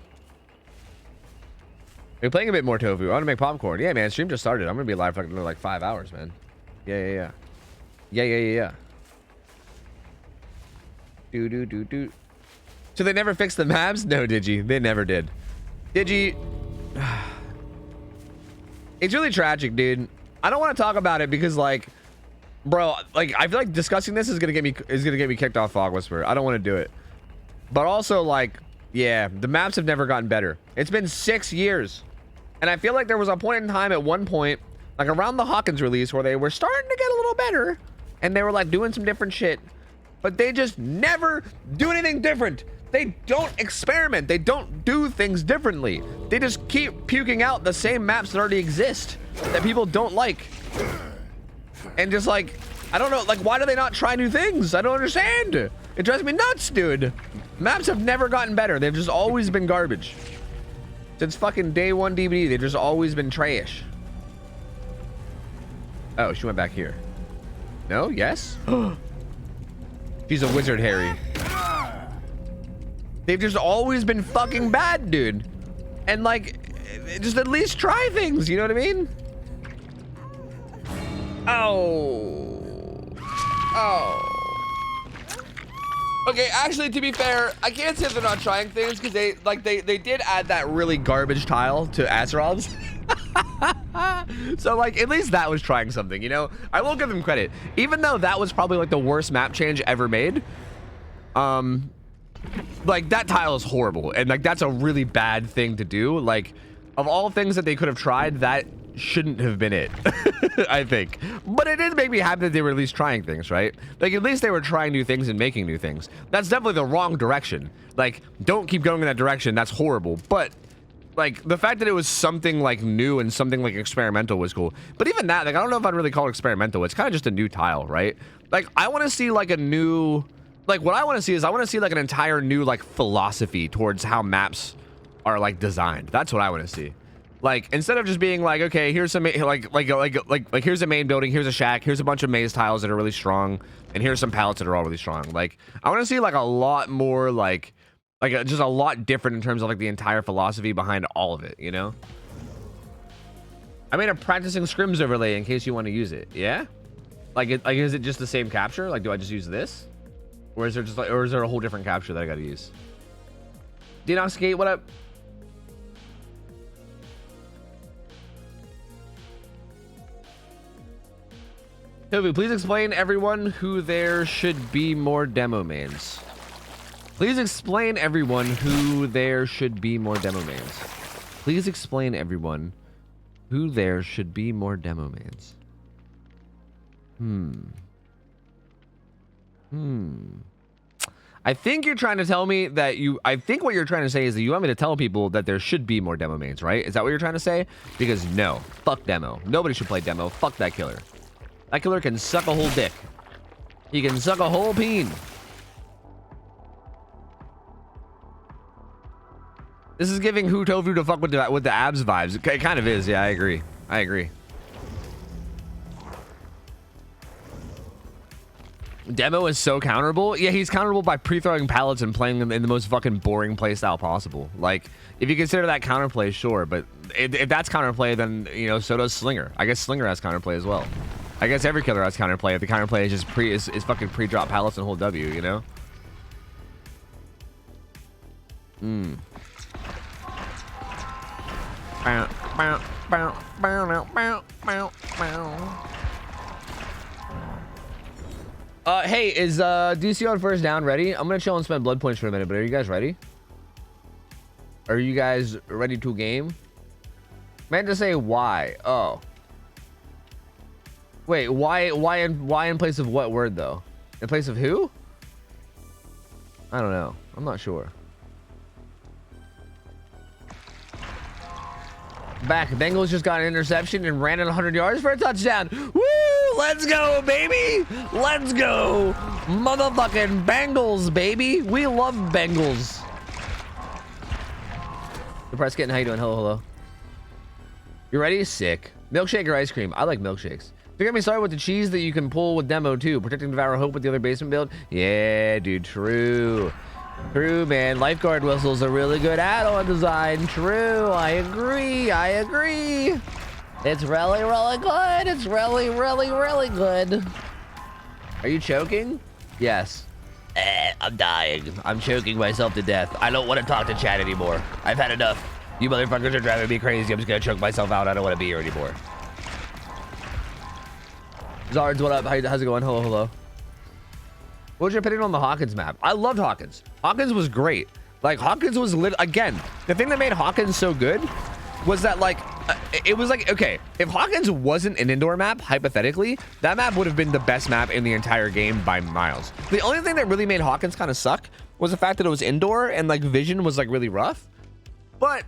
Speaker 1: We're playing a bit more tofu. I want to make popcorn. Yeah, man. Stream just started. I'm gonna be live for like 5 hours, man. Yeah. Do. So they never fixed the maps? No, Digi. They never did. Digi. It's really tragic, dude. I don't want to talk about it because like Bro, like I feel like discussing this is gonna get me kicked off Fog Whisperer. I don't want to do it. But also, like, yeah, the maps have never gotten better. It's been 6 years. And I feel like there was a point in time at one point, like around the Hawkins release, where they were starting to get a little better. And they were like doing some different shit. But they just never do anything different. They don't experiment. They don't do things differently. They just keep puking out the same maps that already exist that people don't like. And just like, I don't know, like, why do they not try new things? I don't understand. It drives me nuts, dude. Maps have never gotten better. They've just always been garbage. Since fucking day one DVD, they've just always been trash. Oh, she went back here. No? Yes? She's a wizard, Harry. They've just always been fucking bad, dude. And like, just at least try things, you know what I mean? Oh. Oh. Okay, actually, to be fair, I can't say they're not trying things because they did add that really garbage tile to Azeroth's. So like, at least that was trying something, you know? I will give them credit. Even though that was probably like the worst map change ever made. Like that tile is horrible. And like, that's a really bad thing to do. Like, of all things that they could have tried, that shouldn't have been it. I think. But it did make me happy that they were at least trying things, right? Like, at least they were trying new things and making new things. That's definitely the wrong direction. Like, don't keep going in that direction. That's horrible. But like, the fact that it was something like new and something like experimental was cool. But even that, like, I don't know if I'd really call it experimental. It's kind of just a new tile, right? Like, I want to see like a new, like, what I want to see is I want to see like an entire new like philosophy towards how maps are like designed. That's what I want to see. Like, instead of just being like, okay, here's some like here's a main building, here's a shack, here's a bunch of maze tiles that are really strong, and here's some pallets that are all really strong. Like, I want to see like a lot more like just a lot different in terms of like the entire philosophy behind all of it, you know? I made a practicing scrims overlay in case you want to use it. Yeah? Like, is it just the same capture? Like, do I just use this? Or is there just like, or is there a whole different capture that I gotta use? Dinox Gate, what up? Toby, please explain everyone who there should be more demo mains. Please explain everyone who there should be more demo mains. Please explain everyone who there should be more demo mains. I think you're trying to tell me that I think what you're trying to say is that you want me to tell people that there should be more demo mains, right? Is that what you're trying to say? Because no, fuck demo. Nobody should play demo. Fuck that killer. That killer can suck a whole dick. He can suck a whole peen. This is giving OhTofu to fuck with the abs vibes. It kind of is. Yeah, I agree. I agree. Demo is so counterable. Yeah, he's counterable by pre-throwing pallets and playing them in the most fucking boring playstyle possible. Like, if you consider that counterplay, sure. But if that's counterplay, then, you know, so does Slinger. I guess Slinger has counterplay as well. I guess every killer has counterplay. If the counterplay is just is fucking pre-drop pallets and hold W, you know? Hey, is DC on first down ready? I'm gonna chill and spend blood points for a minute, but are you guys ready? Are you guys ready to game? Meant to say why. Oh. Wait, why in place of what word though? In place of who? I don't know. I'm not sure. Back, Bengals just got an interception and ran it 100 yards for a touchdown. Woo! Let's go, baby! Let's go! Motherfucking Bengals, baby! We love Bengals. The press kitten, how you doing? Hello, hello. You ready? Sick. Milkshake or ice cream? I like milkshakes. Don't get me started with the cheese that you can pull with demo too. Protecting Devour Hope with the other basement build. Yeah, dude, true. True, man. Lifeguard whistles are really good add-on design. True, I agree. I agree. It's really, really good. It's really, really, really good. Are you choking? Yes. I'm dying. I'm choking myself to death. I don't want to talk to chat anymore. I've had enough. You motherfuckers are driving me crazy. I'm just gonna choke myself out. I don't want to be here anymore. Zards, what up? How's it going? Hello, hello. What was your opinion on the Hawkins map? I loved Hawkins. Hawkins was great. Like, Hawkins was again, the thing that made Hawkins so good was that, like, it was like, okay, if Hawkins wasn't an indoor map, hypothetically, that map would have been the best map in the entire game by miles. The only thing that really made Hawkins kind of suck was the fact that it was indoor and, like, vision was, like, really rough. But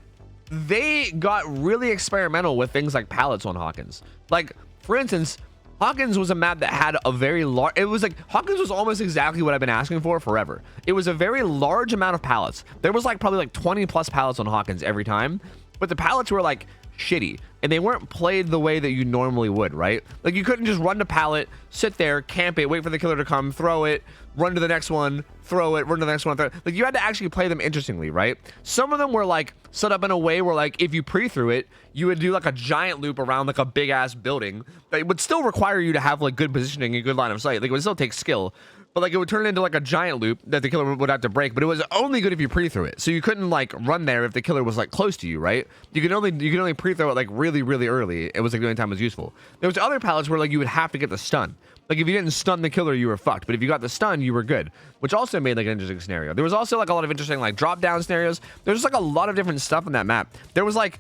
Speaker 1: they got really experimental with things like pallets on Hawkins. Like, for instance, Hawkins was a map that had a very large, it was like, Hawkins was almost exactly what I've been asking for forever. It was a very large amount of pallets. There was like probably like 20 plus pallets on Hawkins every time, but the pallets were like shitty and they weren't played the way that you normally would, right? Like you couldn't just run to pallet, sit there, camp it, wait for the killer to come, throw it, run to the next one, throw it, run to the next one, throw it. Like you had to actually play them interestingly, right? Some of them were like set up in a way where like if you pre-threw it, you would do like a giant loop around like a big ass building that would still require you to have like good positioning and good line of sight. Like it would still take skill, but like it would turn into like a giant loop that the killer would have to break, but it was only good if you pre-threw it. So you couldn't like run there if the killer was like close to you, right? You could only pre-throw it like really, really early. It was like the only time it was useful. There was other pallets where like you would have to get the stun. Like if you didn't stun the killer, you were fucked. But if you got the stun, you were good, which also made like an interesting scenario. There was also like a lot of interesting like drop down scenarios. There's just like a lot of different stuff in that map. There was like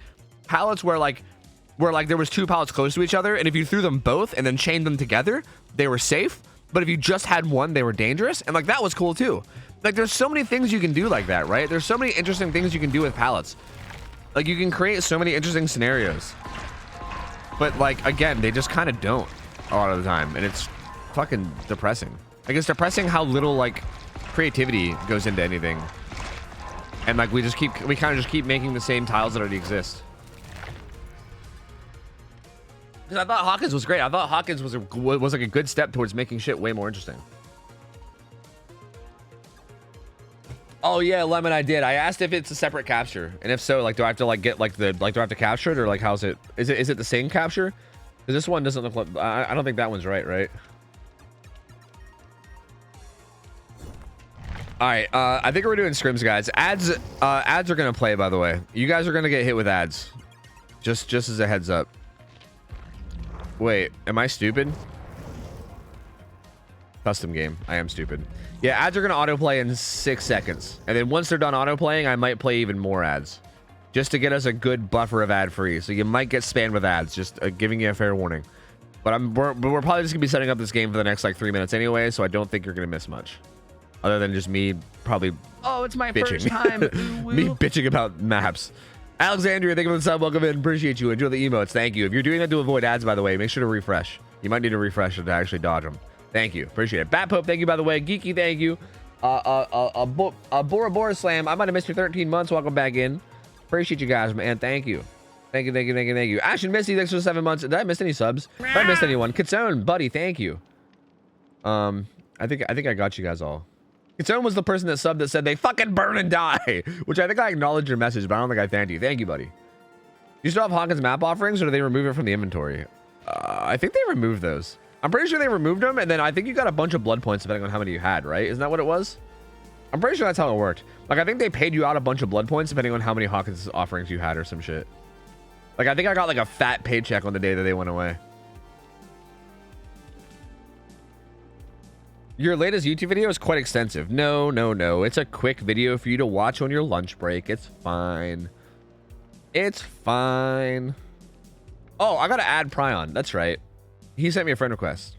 Speaker 1: pallets where there was two pallets close to each other, and if you threw them both and then chained them together, they were safe. But if you just had one, they were dangerous, and like that was cool too. Like there's so many things you can do like that, right? There's so many interesting things you can do with pallets. Like you can create so many interesting scenarios. But like again, they just kind of don't a lot of the time, and it's fucking depressing. Like it's depressing how little like creativity goes into anything, and like we kind of just keep making the same tiles that already exist. Because I thought Hawkins was great. I thought Hawkins was like a good step towards making shit way more interesting. Oh yeah, Lemon, I did. I asked if it's a separate capture, and if so, like, do I have to like get like do I have to capture it, or like how's it? Is it the same capture? Because this one doesn't look like. I don't think that one's right. All right, I think we're doing scrims, guys. Ads are gonna play, by the way. You guys are gonna get hit with ads. Just as a heads up. Wait, am I stupid? Custom game. I am stupid. Yeah, ads are gonna autoplay in 6 seconds, and then once they're done autoplaying, I might play even more ads, just to get us a good buffer of ad free. So you might get spammed with ads. Just giving you a fair warning. But we're probably just gonna be setting up this game for the next like 3 minutes anyway, so I don't think you're gonna miss much. Other than just me probably
Speaker 2: it's my
Speaker 1: bitching.
Speaker 2: first time.
Speaker 1: Me bitching about maps. Alexandria, thank you for the sub. Welcome in. Appreciate you. Enjoy the emotes. Thank you. If you're doing that to avoid ads, by the way, make sure to refresh. You might need to refresh to actually dodge them. Thank you. Appreciate it. Bat Pope, thank you, by the way. Geeky, thank you. Bora Bora Slam, I might have missed you 13 months. Welcome back in. Appreciate you guys, man. Thank you. Thank you. Ash and Missy, thanks for 7 months. Did I miss any subs? If I missed anyone. Kitsune, buddy, thank you. I think I got you guys all. Kitsune was the person that subbed that said they fucking burn and die, which I think I acknowledged your message, but I don't think I thanked you. Thank you, buddy. You still have Hawkins map offerings, or do they remove it from the inventory? I think they removed those. I'm pretty sure they removed them, and then I think you got a bunch of blood points depending on how many you had, right? Isn't that what it was? I'm pretty sure that's how it worked. Like, I think they paid you out a bunch of blood points depending on how many Hawkins offerings you had or some shit. Like, I think I got like a fat paycheck on the day that they went away. Your latest YouTube video is quite extensive. No. It's a quick video for you to watch on your lunch break. It's fine. It's fine. Oh, I gotta add Pryon. That's right. He sent me a friend request.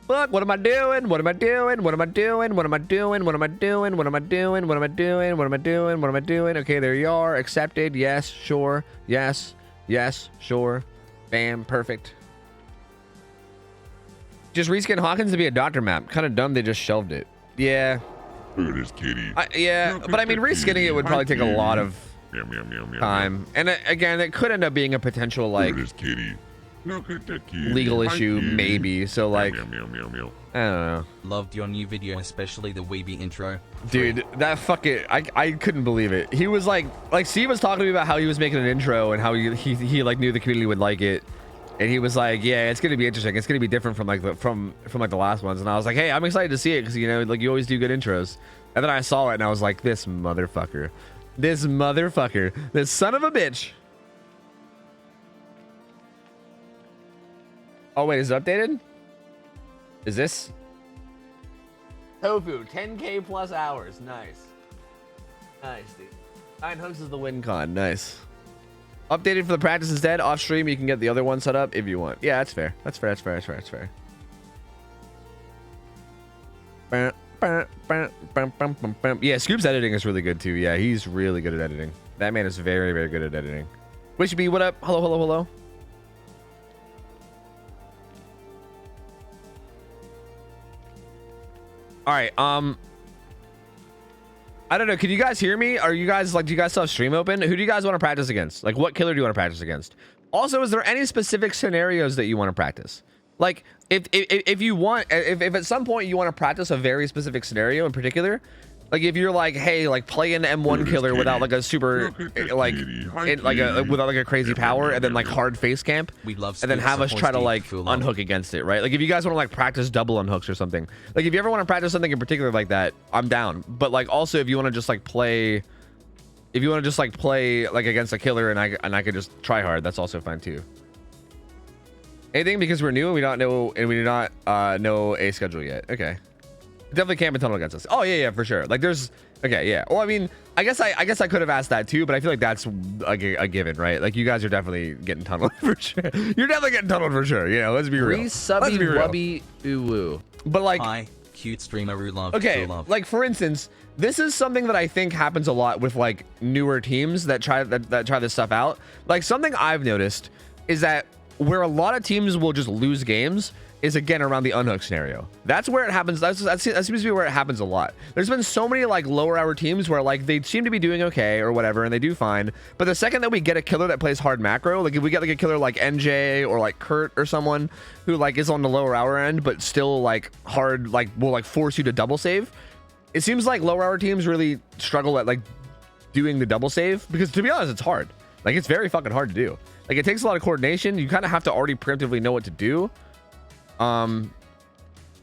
Speaker 1: Fuck, what am I doing? What am I doing? What am I doing? What am I doing? What am I doing? What am I doing? What am I doing? What am I doing? What am I doing? Okay, there you are. Accepted. Yes, sure. Yes, sure. Bam, perfect. Just reskin Hawkins to be a doctor map. Kind of dumb they just shelved it. Yeah.
Speaker 4: Look at this kitty.
Speaker 1: Yeah, but I mean, reskinning it would probably take a lot of time. And again, it could end up being a potential, like,
Speaker 4: look at this kitty. Look at that kitty.
Speaker 1: legal issue, maybe. So, like, I don't know.
Speaker 3: Loved your new video, especially the Weeby intro.
Speaker 1: Dude, that fucking... I couldn't believe it. He was like Steve was talking to me about how he was making an intro and how he like, knew the community would like it. And he was like, yeah, it's going to be interesting. It's going to be different from like the last ones. And I was like, hey, I'm excited to see it because, you know, like, you always do good intros. And then I saw it and I was like, this motherfucker. This son of a bitch. Oh, wait, is it updated? Is this? Tofu, 10K plus hours. Nice. Nice, dude. 9 hooks is the win con. Nice. Updated for the practice instead. Off stream, you can get the other one set up if you want. Yeah, that's fair. That's fair. That's fair. That's fair. That's fair. Yeah, Scoop's editing is really good too. Yeah, he's really good at editing. That man is very, very good at editing. Wish be what up? Hello, hello, hello. All right. I don't know. Can you guys hear me? Are you guys like? Do you guys still have stream open? Who do you guys want to practice against? Like, what killer do you want to practice against? Also, is there any specific scenarios that you want to practice? Like, if you want, if at some point you want to practice a very specific scenario in particular, like if you're like, hey, like play an M1 killer without like a super, like, without like a crazy power, and then like hard face camp, and then have us try to like unhook against it, right? Like if you guys want to like practice double unhooks or something, like if you ever want to practice something in particular like that, I'm down. But like also if you want to just like play, if you want to just like play like against a killer and I could just try hard, that's also fine too. Anything because we're new and we don't know and we do not know a schedule yet. Okay. Definitely camp and tunnel against us. Oh yeah, for sure. Like there's okay, yeah. Well, I mean, I guess I could have asked that too, but I feel like that's like a given, right? Like you guys are definitely getting tunneled for sure. You're definitely getting tunneled for sure. You know, let's be real.
Speaker 2: Subby wubby ooh.
Speaker 1: But like,
Speaker 3: hi, cute streamer who love.
Speaker 1: Okay, like for instance, this is something that I think happens a lot with like newer teams that try this stuff out. Like something I've noticed is that where a lot of teams will just lose games is again around the unhook scenario. That's where it happens. That seems to be where it happens a lot. There's been so many like lower hour teams where like they seem to be doing okay or whatever and they do fine, but the second that we get a killer that plays hard macro, like if we get like a killer like NJ or like Kurt or someone who like is on the lower hour end but still like hard, like will like force you to double save, it seems like lower hour teams really struggle at like doing the double save, because to be honest it's hard. Like it's very fucking hard to do. Like it takes a lot of coordination. You kind of have to already preemptively know what to do.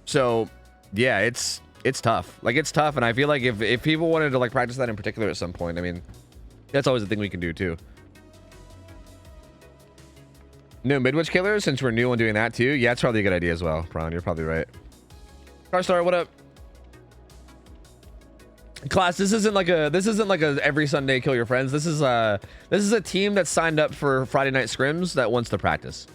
Speaker 1: So yeah, it's tough. Like it's tough, and I feel like if people wanted to like practice that in particular at some point, I mean, that's always a thing we can do too. No midwich killers, since we're new on doing that too. Yeah, it's probably a good idea as well. Prawn, you're probably right. Carstar, what up? Class, this isn't like a every Sunday kill your friends. This is a team that signed up for Friday night scrims that wants to practice.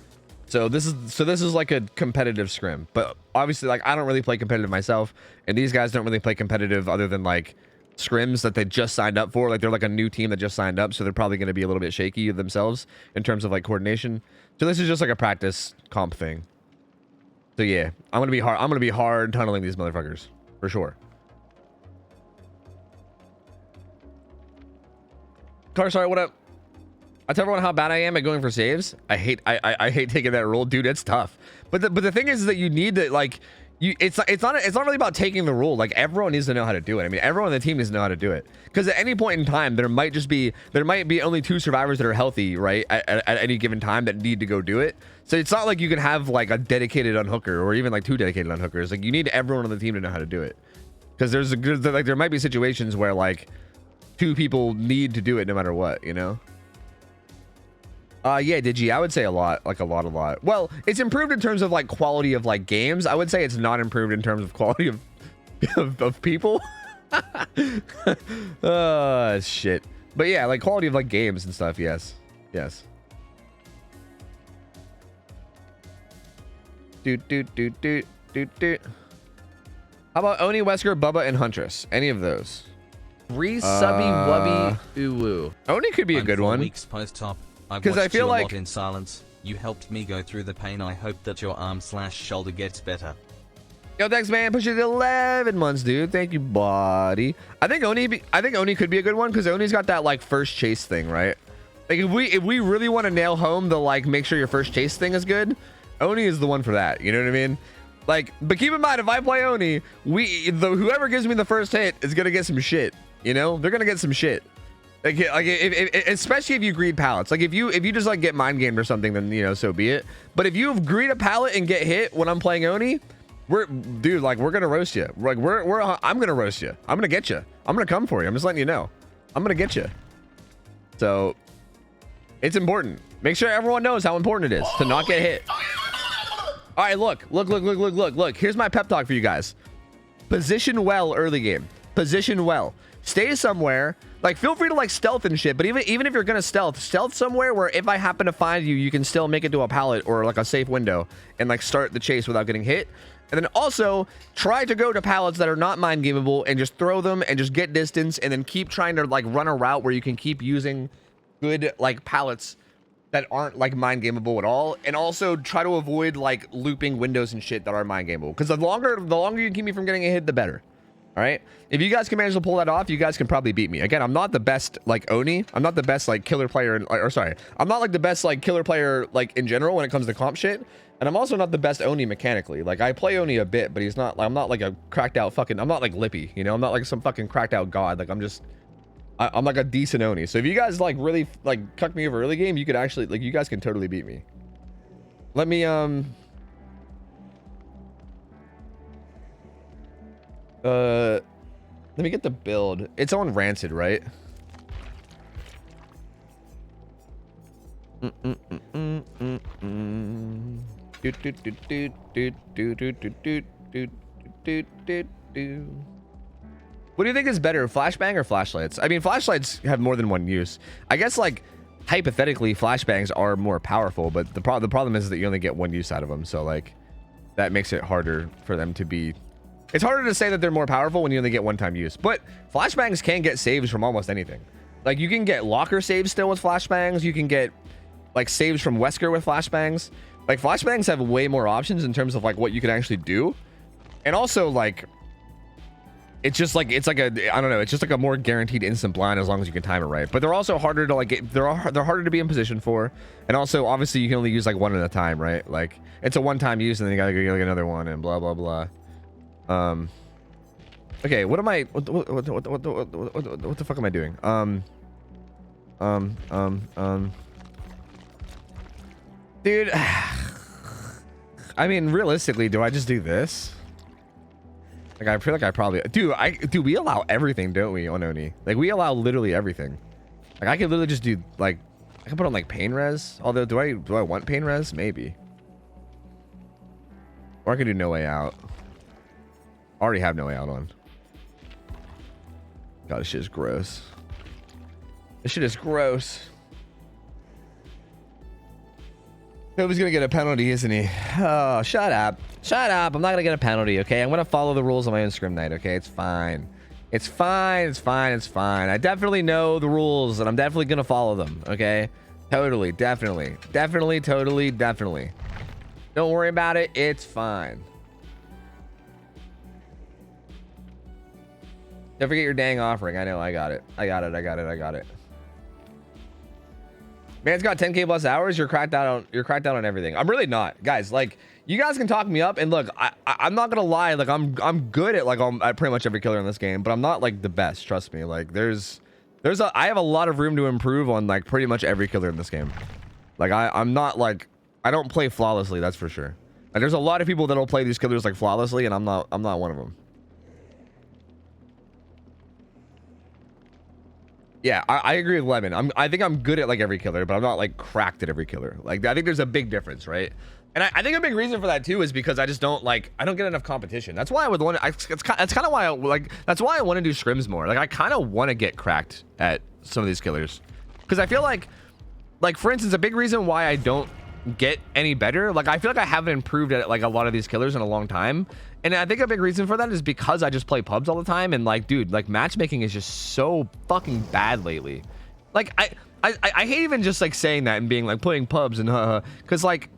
Speaker 1: So this is like a competitive scrim, but obviously like I don't really play competitive myself, and these guys don't really play competitive other than like scrims that they just signed up for. Like they're like a new team that just signed up, so they're probably going to be a little bit shaky themselves in terms of like coordination. So this is just like a practice comp thing. So yeah, I'm gonna be hard tunneling these motherfuckers for sure. Carstar, what up? I tell everyone how bad I am at going for saves. I hate taking that role, dude. It's tough. But the thing is that you need to like it's not really about taking the rule. Like everyone needs to know how to do it. I mean, everyone on the team needs to know how to do it. Because at any point in time, there might be only 2 survivors that are healthy, right? At any given time that need to go do it. So it's not like you can have like a dedicated unhooker or even like 2 dedicated unhookers. Like you need everyone on the team to know how to do it. Because there might be situations where like 2 people need to do it no matter what, you know? Yeah, Digi, I would say a lot. Well, it's improved in terms of like quality of like games. I would say it's not improved in terms of quality of people. Shit. But yeah, like quality of like games and stuff. Yes. How about Oni, Wesker, Bubba, and Huntress? Any of those?
Speaker 2: Subby wubby ooh.
Speaker 1: Oni could be a good one.
Speaker 3: Weeks post-top.
Speaker 1: Because I feel like
Speaker 3: a lot in silence. You helped me go through the pain. I hope that your arm/shoulder gets better.
Speaker 1: Yo, thanks, man. Push it to 11 months, dude. Thank you, buddy. I think Oni could be a good one because Oni's got that like first chase thing, right? Like if we really want to nail home the like make sure your first chase thing is good, Oni is the one for that. You know what I mean? Like, but keep in mind if I play Oni, whoever gives me the first hit is gonna get some shit. You know, they're gonna get some shit. Like especially if you greed pallets. Like if you just like get mind gamed or something, then you know, so be it. But if you greed a pallet and get hit when I'm playing Oni, we're gonna roast you. Like I'm gonna roast you. I'm gonna get you. I'm gonna come for you. I'm just letting you know. I'm gonna get you. So it's important. Make sure everyone knows how important it is to not get hit. All right, look. Here's my pep talk for you guys. Position well early game. Position well. Stay somewhere. Like, feel free to like stealth and shit, but even if you're gonna stealth somewhere where if I happen to find you, you can still make it to a pallet or like a safe window and like start the chase without getting hit. And then also try to go to pallets that are not mind gameable and just throw them and just get distance and then keep trying to like run a route where you can keep using good like pallets that aren't like mind gameable at all. And also try to avoid like looping windows and shit that are mind gameable. Because the longer you can keep me from getting a hit, the better. All right. If you guys can manage to pull that off, you guys can probably beat me. Again, I'm not the best like Oni. I'm not the best like killer player. Or sorry, I'm not like the best like killer player like in general when it comes to comp shit. And I'm also not the best Oni mechanically. Like I play Oni a bit, but he's not like I'm not like a cracked out fucking. I'm not like Lippy. You know, I'm not like some fucking cracked out god. Like I'm just. I'm like a decent Oni. So if you guys like really like cuck me over early game, you could actually like you guys can totally beat me. Let me let me get the build. It's on Rancid, right? What do you think is better, flashbang or flashlights? I mean, flashlights have more than one use. I guess like hypothetically, flashbangs are more powerful, but the problem is that you only get one use out of them. So like that makes it harder for them to be. It's harder to say that they're more powerful when you only get one-time use. But flashbangs can get saves from almost anything. Like you can get locker saves still with flashbangs. You can get like saves from Wesker with flashbangs. Like flashbangs have way more options in terms of like what you can actually do. And also like it's just like it's like a I don't know, it's just like a more guaranteed instant blind as long as you can time it right. But they're also harder to like get, they're harder to be in position for. And also obviously you can only use like one at a time, right? Like it's a one-time use and then you gotta get like another one and blah blah blah. Okay, what am I what the fuck am I doing? Dude, I mean realistically, do I just do this? Like I feel like I probably do. We allow everything, don't we, on Oni? Like we allow literally everything. Like I could literally just do like I can put on like pain res. Although do I want pain res? Maybe. Or I could do no way out. I already have no way out on. God, this shit is gross. This shit is gross. Toby's gonna get a penalty, isn't he? Oh, shut up. Shut up. I'm not gonna get a penalty, okay? I'm gonna follow the rules on my own scrim night, okay? It's fine. It's fine. It's fine. It's fine. I definitely know the rules, and I'm definitely gonna follow them, okay? Totally. Definitely. Definitely. Totally. Definitely. Don't worry about it. It's fine. Don't forget your dang offering. I know. I got it. I got it. Man's got 10k plus hours. You're cracked out on everything. I'm really not, guys. Like you guys can talk me up, and look, I'm not gonna lie. Like I'm good at like at pretty much every killer in this game, but I'm not like the best. Trust me. Like I have a lot of room to improve on like pretty much every killer in this game. Like I'm not like I don't play flawlessly. That's for sure. And there's a lot of people that'll play these killers like flawlessly, and I'm not one of them. Yeah, I agree with Lemon. I think I'm good at like every killer, but I'm not like cracked at every killer. Like I think there's a big difference, right? And I think a big reason for that too is because I just don't get enough competition. That's why I would want to. That's kind of why that's why I want to do scrims more. Like I kind of want to get cracked at some of these killers, because I feel like for instance, a big reason why I don't get any better. Like I feel like I haven't improved at like a lot of these killers in a long time. And I think a big reason for that is because I just play pubs all the time, and like, dude, like matchmaking is just so fucking bad lately. Like I hate even just like saying that and being like playing pubs and because like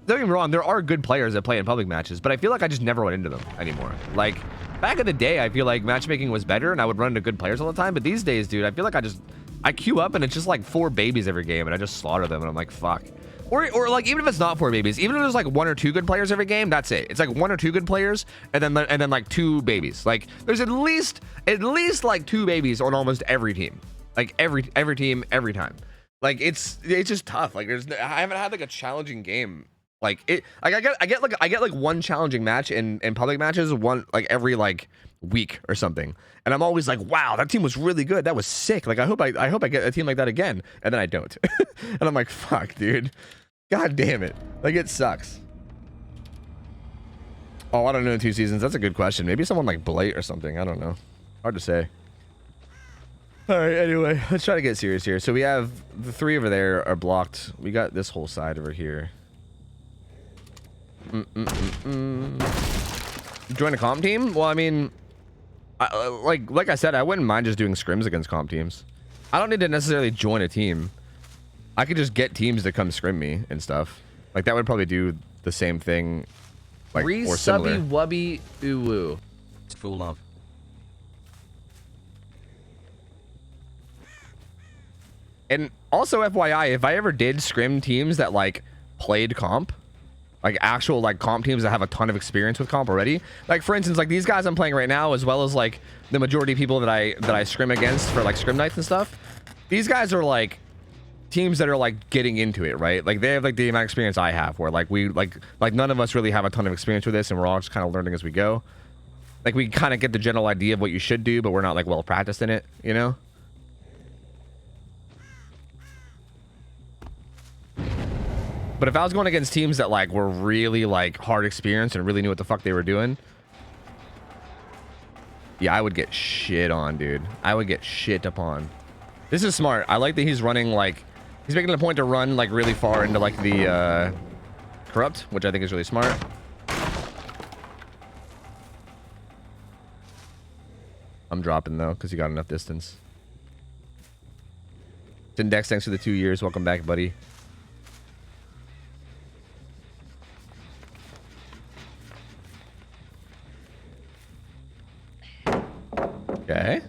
Speaker 1: don't get me wrong, there are good players that play in public matches, but I feel like I just never went into them anymore. Like back in the day, I feel like matchmaking was better and I would run into good players all the time, but these days, dude, I feel like I queue up and it's just like 4 babies every game and I just slaughter them and I'm like, fuck. Or like even if it's not 4 babies, even if there's like 1 or 2 good players every game, that's it. It's like 1 or 2 good players and then like 2 babies. Like there's at least like 2 babies on almost every team. Like every team every time. Like it's just tough. Like I haven't had like a challenging game. Like it like I get like 1 challenging match in public matches every like week or something. And I'm always like, wow, that team was really good. That was sick. Like I hope I get a team like that again. And then I don't. And I'm like, fuck, dude. God damn it. Like it sucks. Oh, I don't know. 2 seasons. That's a good question. Maybe someone like Blight or something. I don't know. Hard to say. All right. Anyway, let's try to get serious here. So we have the 3 over there are blocked. We got this whole side over here. Join a comp team? Well, I mean, like I said, I wouldn't mind just doing scrims against comp teams. I don't need to necessarily join a team. I could just get teams to come scrim me and stuff. Like that would probably do the same thing, like or similar.
Speaker 2: Subby wubby uwu.
Speaker 3: It's full of.
Speaker 1: And also FYI, if I ever did scrim teams that like played comp, like actual like comp teams that have a ton of experience with comp already, like for instance, like these guys I'm playing right now, as well as like the majority of people that I scrim against for like scrim nights and stuff, these guys are like teams that are like getting into it, right? Like they have like the amount of experience I have, where like we like none of us really have a ton of experience with this, and we're all just kind of learning as we go. Like we kind of get the general idea of what you should do, but we're not like well practiced in it, you know? But if I was going against teams that like were really like hard experienced and really knew what the fuck they were doing, yeah, I would get shit on, dude. I would get shit upon. This is smart. I like that he's running like, he's making it a point to run like really far into like the corrupt, which I think is really smart. I'm dropping though, because you got enough distance. Index, thanks for the 2 years. Welcome back, buddy. Okay.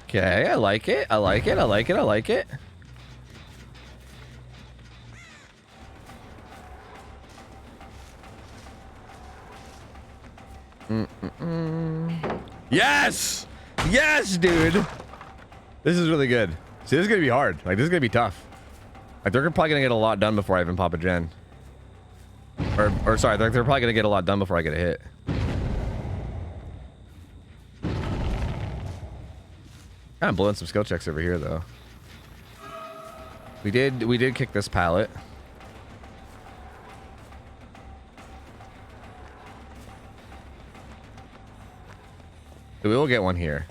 Speaker 1: Okay, I like it. I like it. I like it. I like it. Yes! Yes, dude! This is really good. See, this is gonna be hard. Like, this is gonna be tough. Like, they're probably gonna get a lot done before I even pop a gen. Or sorry, they're probably gonna get a lot done before I get a hit. I'm blowing some skill checks over here, though. We did kick this pallet. So we will get one here.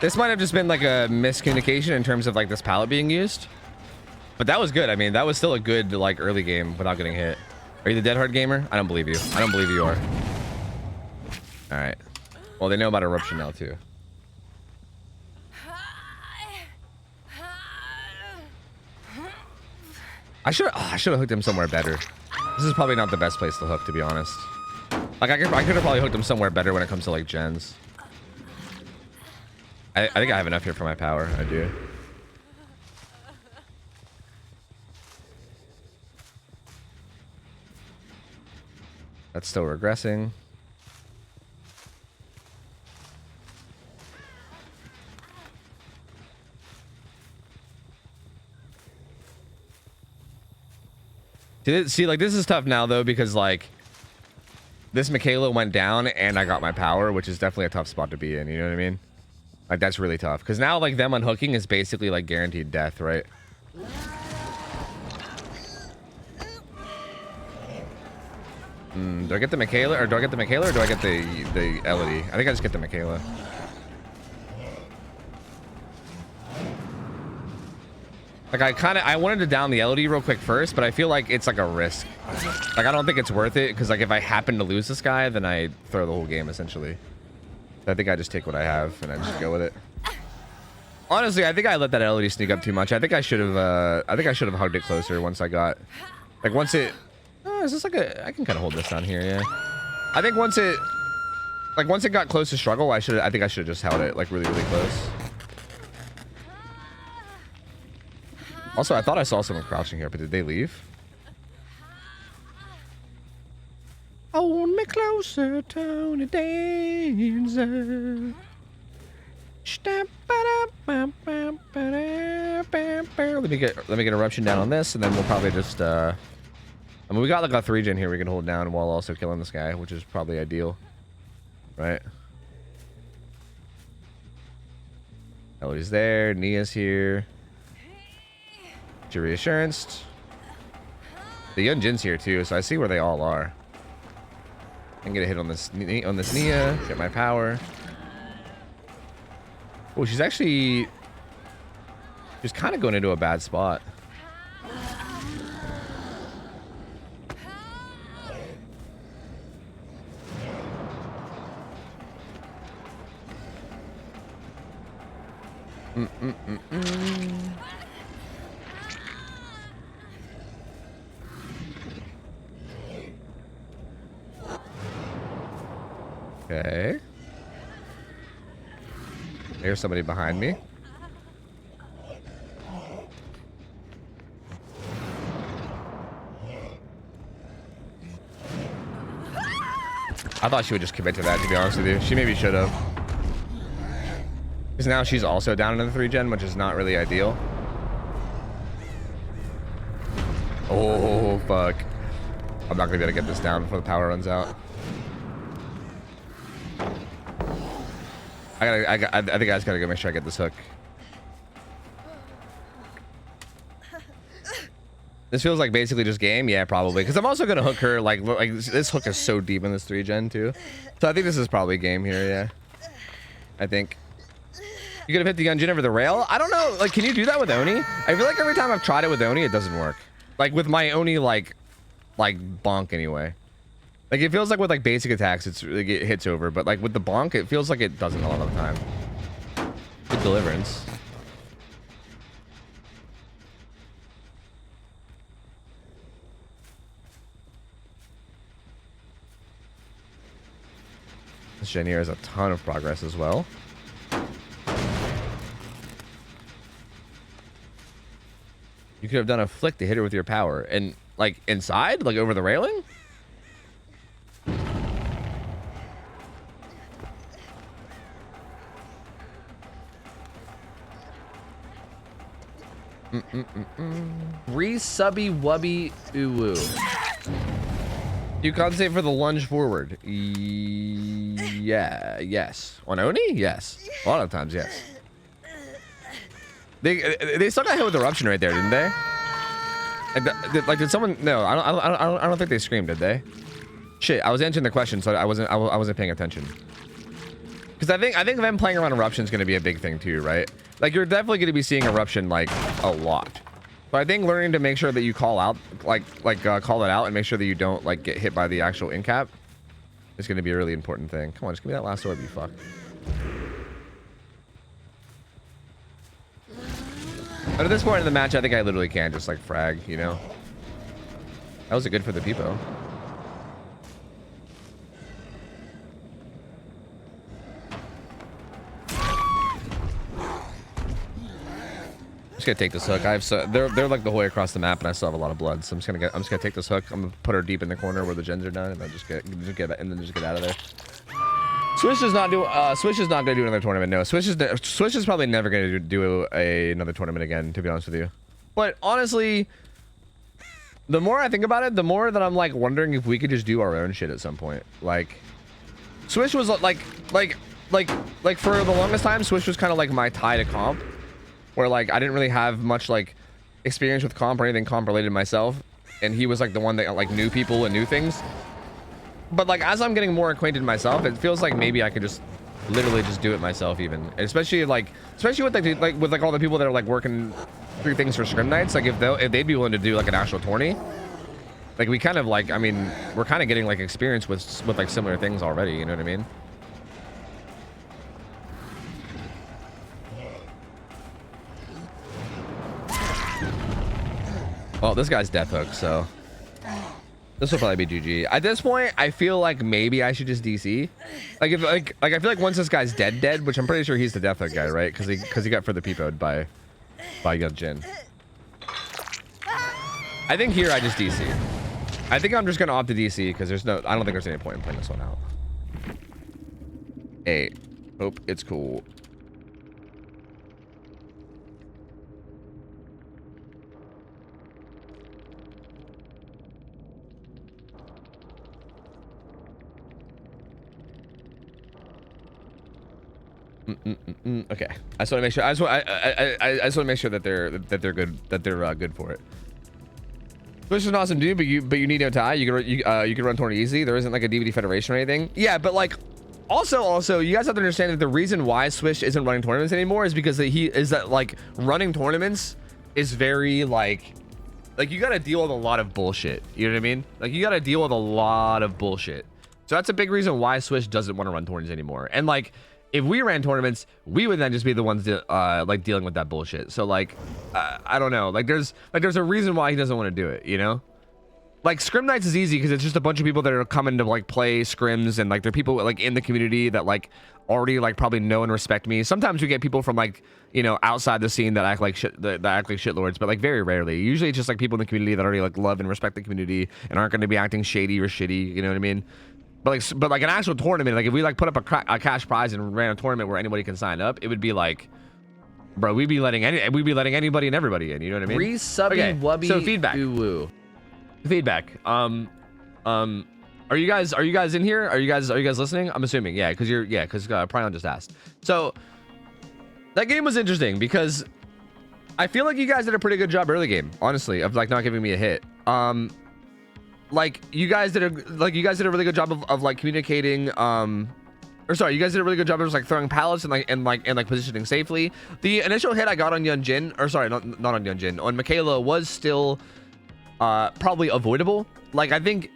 Speaker 1: This might have just been like a miscommunication in terms of like this pallet being used. But that was good. I mean, that was still a good like early game without getting hit. Are you the dead hard gamer? I don't believe you. I don't believe you are. All right. Well, they know about eruption now too. I should have hooked him somewhere better. This is probably not the best place to hook, to be honest. Like I could have probably hooked him somewhere better when it comes to like gens. I think I have enough here for my power. I do. That's still regressing. See, like, this is tough now, though, because, like, this Michaela went down, and I got my power, which is definitely a tough spot to be in, you know what I mean? Like, that's really tough. Because now, like, them unhooking is basically, like, guaranteed death, right? Do I get the Michaela, or do I get the Michaela, or do I get the Elodie? I think I just get the Michaela. Like, I wanted to down the Elodie real quick first, but I feel like it's like a risk. Like, I don't think it's worth it, because, like, if I happen to lose this guy, then I throw the whole game, essentially. So I think I just take what I have, and I just go with it. Honestly, I think I let that Elodie sneak up too much. I think I should have hugged it closer once I got... Like, once it... Oh, is this like a... I can kind of hold this down here, yeah. I think once it... Like, once it got close to struggle, I think I should have just held it, like, really, really close. Also, I thought I saw someone crouching here, but did they leave? Hold me closer, Tony Dancer. Let me get eruption down on this, and then we'll probably just I mean, we got like a 3-gen here we can hold down while also killing this guy, which is probably ideal. Right? Ellie's there, Nia's here. Reassurance. The Young Jin's here too, so I see where they all are. And get a hit on this Nia. Get my power. Oh, she's actually just kind of going into a bad spot. Okay. There's somebody behind me. I thought she would just commit to that, to be honest with you. She maybe should have. Because now she's also down in the 3-gen, which is not really ideal. Oh, fuck. I'm not going to be able to get this down before the power runs out. I think I just gotta go make sure I get this hook. This feels like basically just game, yeah, probably. Because I'm also gonna hook her like this hook is so deep in this 3-gen too. So I think this is probably game here, yeah. I think. You could have hit the Gungeon over the rail. I don't know. Like, can you do that with Oni? I feel like every time I've tried it with Oni, it doesn't work. Like with my Oni, like bonk anyway. Like it feels like with like basic attacks, it hits over, but like with the bonk, it feels like it doesn't a lot of the time. Good deliverance. This Gen here has a ton of progress as well. You could have done a flick to hit her with your power, and like inside, like over the railing.
Speaker 2: Re-subby wubby uwu.
Speaker 1: You compensate for the lunge forward. Yeah, yes. On Oni? Yes. A lot of times, yes. They still got hit with eruption right there, didn't they? Like, did someone? No, I don't think they screamed, did they? Shit, I was answering the question, so I wasn't paying attention. Because I think them playing around eruption is going to be a big thing too, right? Like you're definitely going to be seeing eruption like a lot. So I think learning to make sure that you call out, call it out and make sure that you don't like get hit by the actual in cap is going to be a really important thing. Come on, just give me that last orb, you fuck. But at this point in the match, I think I literally can just like frag, you know? That was good for the Peepo. I'm just gonna take this hook. I have they're like the whole way across the map, and I still have a lot of blood. So I'm just gonna take this hook. I'm gonna put her deep in the corner where the gens are done, and then just get out of there. Swish is not gonna do another tournament. No, Swish is probably never gonna do another tournament again. To be honest with you, but honestly, the more I think about it, the more that I'm like wondering if we could just do our own shit at some point. Like, Swish was like for the longest time, Swish was kind of like my tie to comp. Where like I didn't really have much like experience with comp or anything comp related myself, and he was like the one that like knew people and knew things. But like as I'm getting more acquainted myself, it feels like maybe I could just literally just do it myself, even especially with like all the people that are like working through things for scrim nights. Like if they'd be willing to do like an actual tourney, like we kind of like we're kind of getting like experience with like similar things already. You know what I mean? Well, this guy's death hook, so this will probably be GG. At this point, I feel like maybe I should just DC. Like if I feel like once this guy's dead, which I'm pretty sure he's the death hook guy, right? Because he got further peepoed by Jin. I think here I just DC. I think I'm just gonna opt to DC because I don't think there's any point in playing this one out. Hey, hope it's cool. Okay, I just want to make sure. I just want to make sure that they're good. That they're good for it. Swish is an awesome dude, but you need no tie. You can run tourney easy. There isn't like a DVD federation or anything. Yeah, but like also you guys have to understand that the reason why Swish isn't running tournaments anymore is because that running tournaments is very like you got to deal with a lot of bullshit. You know what I mean? Like you got to deal with a lot of bullshit. So that's a big reason why Swish doesn't want to run tournaments anymore. And like if we ran tournaments, we would then just be the ones that like dealing with that bullshit. So like I don't know. Like there's a reason why he doesn't want to do it, you know? Like scrim nights is easy because it's just a bunch of people that are coming to like play scrims, and like they're people like in the community that like already like probably know and respect me. Sometimes we get people from like, you know, outside the scene that act like shit, that act like shitlords, but like very rarely. Usually it's just like people in the community that already like love and respect the community and aren't going to be acting shady or shitty. You know what I mean? But like an actual tournament, like if we like put up a cash prize and ran a tournament where anybody can sign up, it would be like, bro, we'd be letting anybody and everybody in. You know what I mean?
Speaker 2: Resubby wubby.
Speaker 1: So feedback.
Speaker 2: Uwu.
Speaker 1: Feedback. Are you guys in here? Are you guys listening? I'm assuming, yeah, because Pryon just asked. So that game was interesting because I feel like you guys did a pretty good job early game, honestly, of like not giving me a hit. Like you guys did a really good job of like communicating. You guys did a really good job of just like throwing pallets and positioning safely. The initial hit I got on Yunjin, or sorry, not on Yunjin, on Michaela was still probably avoidable. Like I think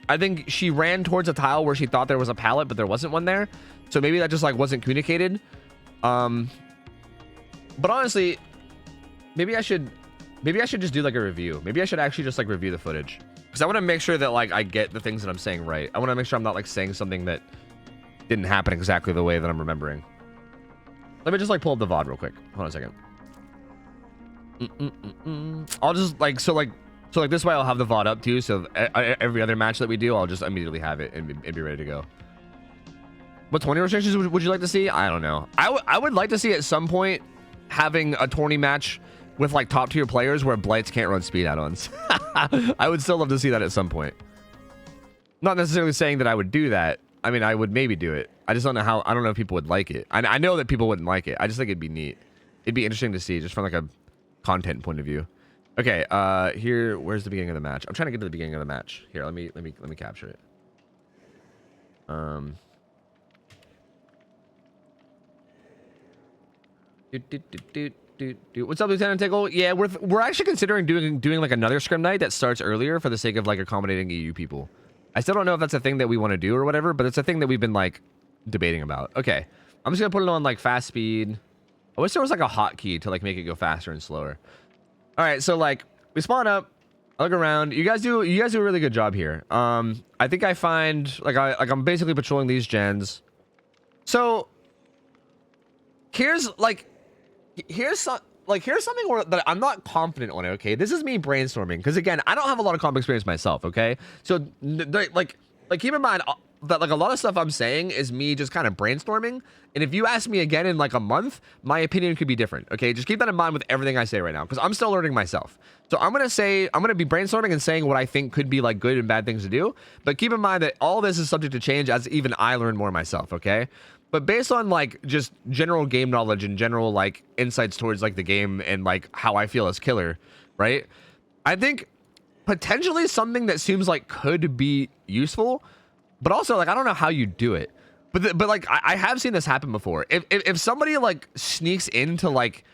Speaker 1: she ran towards a tile where she thought there was a pallet, but there wasn't one there. So maybe that just like wasn't communicated. But honestly, maybe I should just do like a review. Maybe I should actually just like review the footage, because I want to make sure that like I get the things that I'm saying right. I want to make sure I'm not like saying something that didn't happen exactly the way that I'm remembering. Let me just like pull up the VOD real quick. Hold on a second. I'll just like so this way I'll have the VOD up too, so every other match that we do, I'll just immediately have it and be ready to go. What 20 restrictions would you like to see? I don't know. I would like to see at some point having a tourney match with like top tier players where blights can't run speed add-ons. I would still love to see that at some point. Not necessarily saying that I would do that. I mean, I would maybe do it. I just don't know how. I don't know if people would like it. I know that people wouldn't like it. I just think it'd be neat. It'd be interesting to see just from like a content point of view. Okay, here, where's the beginning of the match? I'm trying to get to the beginning of the match. Here, let me capture it. What's up, Lieutenant Tickle? Yeah, we're actually considering doing like another scrim night that starts earlier for the sake of like accommodating EU people. I still don't know if that's a thing that we want to do or whatever, but it's a thing that we've been like debating about. Okay, I'm just gonna put it on like fast speed. I wish there was like a hotkey to like make it go faster and slower. All right, so like we spawn up, I look around. You guys do a really good job here. I think I find I'm basically patrolling these gens. So here's something that I'm not confident on. Okay, this is me brainstorming because again, I don't have a lot of comp experience myself. Okay, so like keep in mind that like a lot of stuff I'm saying is me just kind of brainstorming. And if you ask me again in like a month, my opinion could be different. Okay, just keep that in mind with everything I say right now, because I'm still learning myself. So I'm gonna be brainstorming and saying what I think could be like good and bad things to do. But keep in mind that all this is subject to change as even I learn more myself. Okay. But based on like just general game knowledge and general like insights towards like the game and like how I feel as killer, right? I think potentially something that seems like could be useful, but also like I don't know how you do it. But like I have seen this happen before. If somebody like sneaks into like,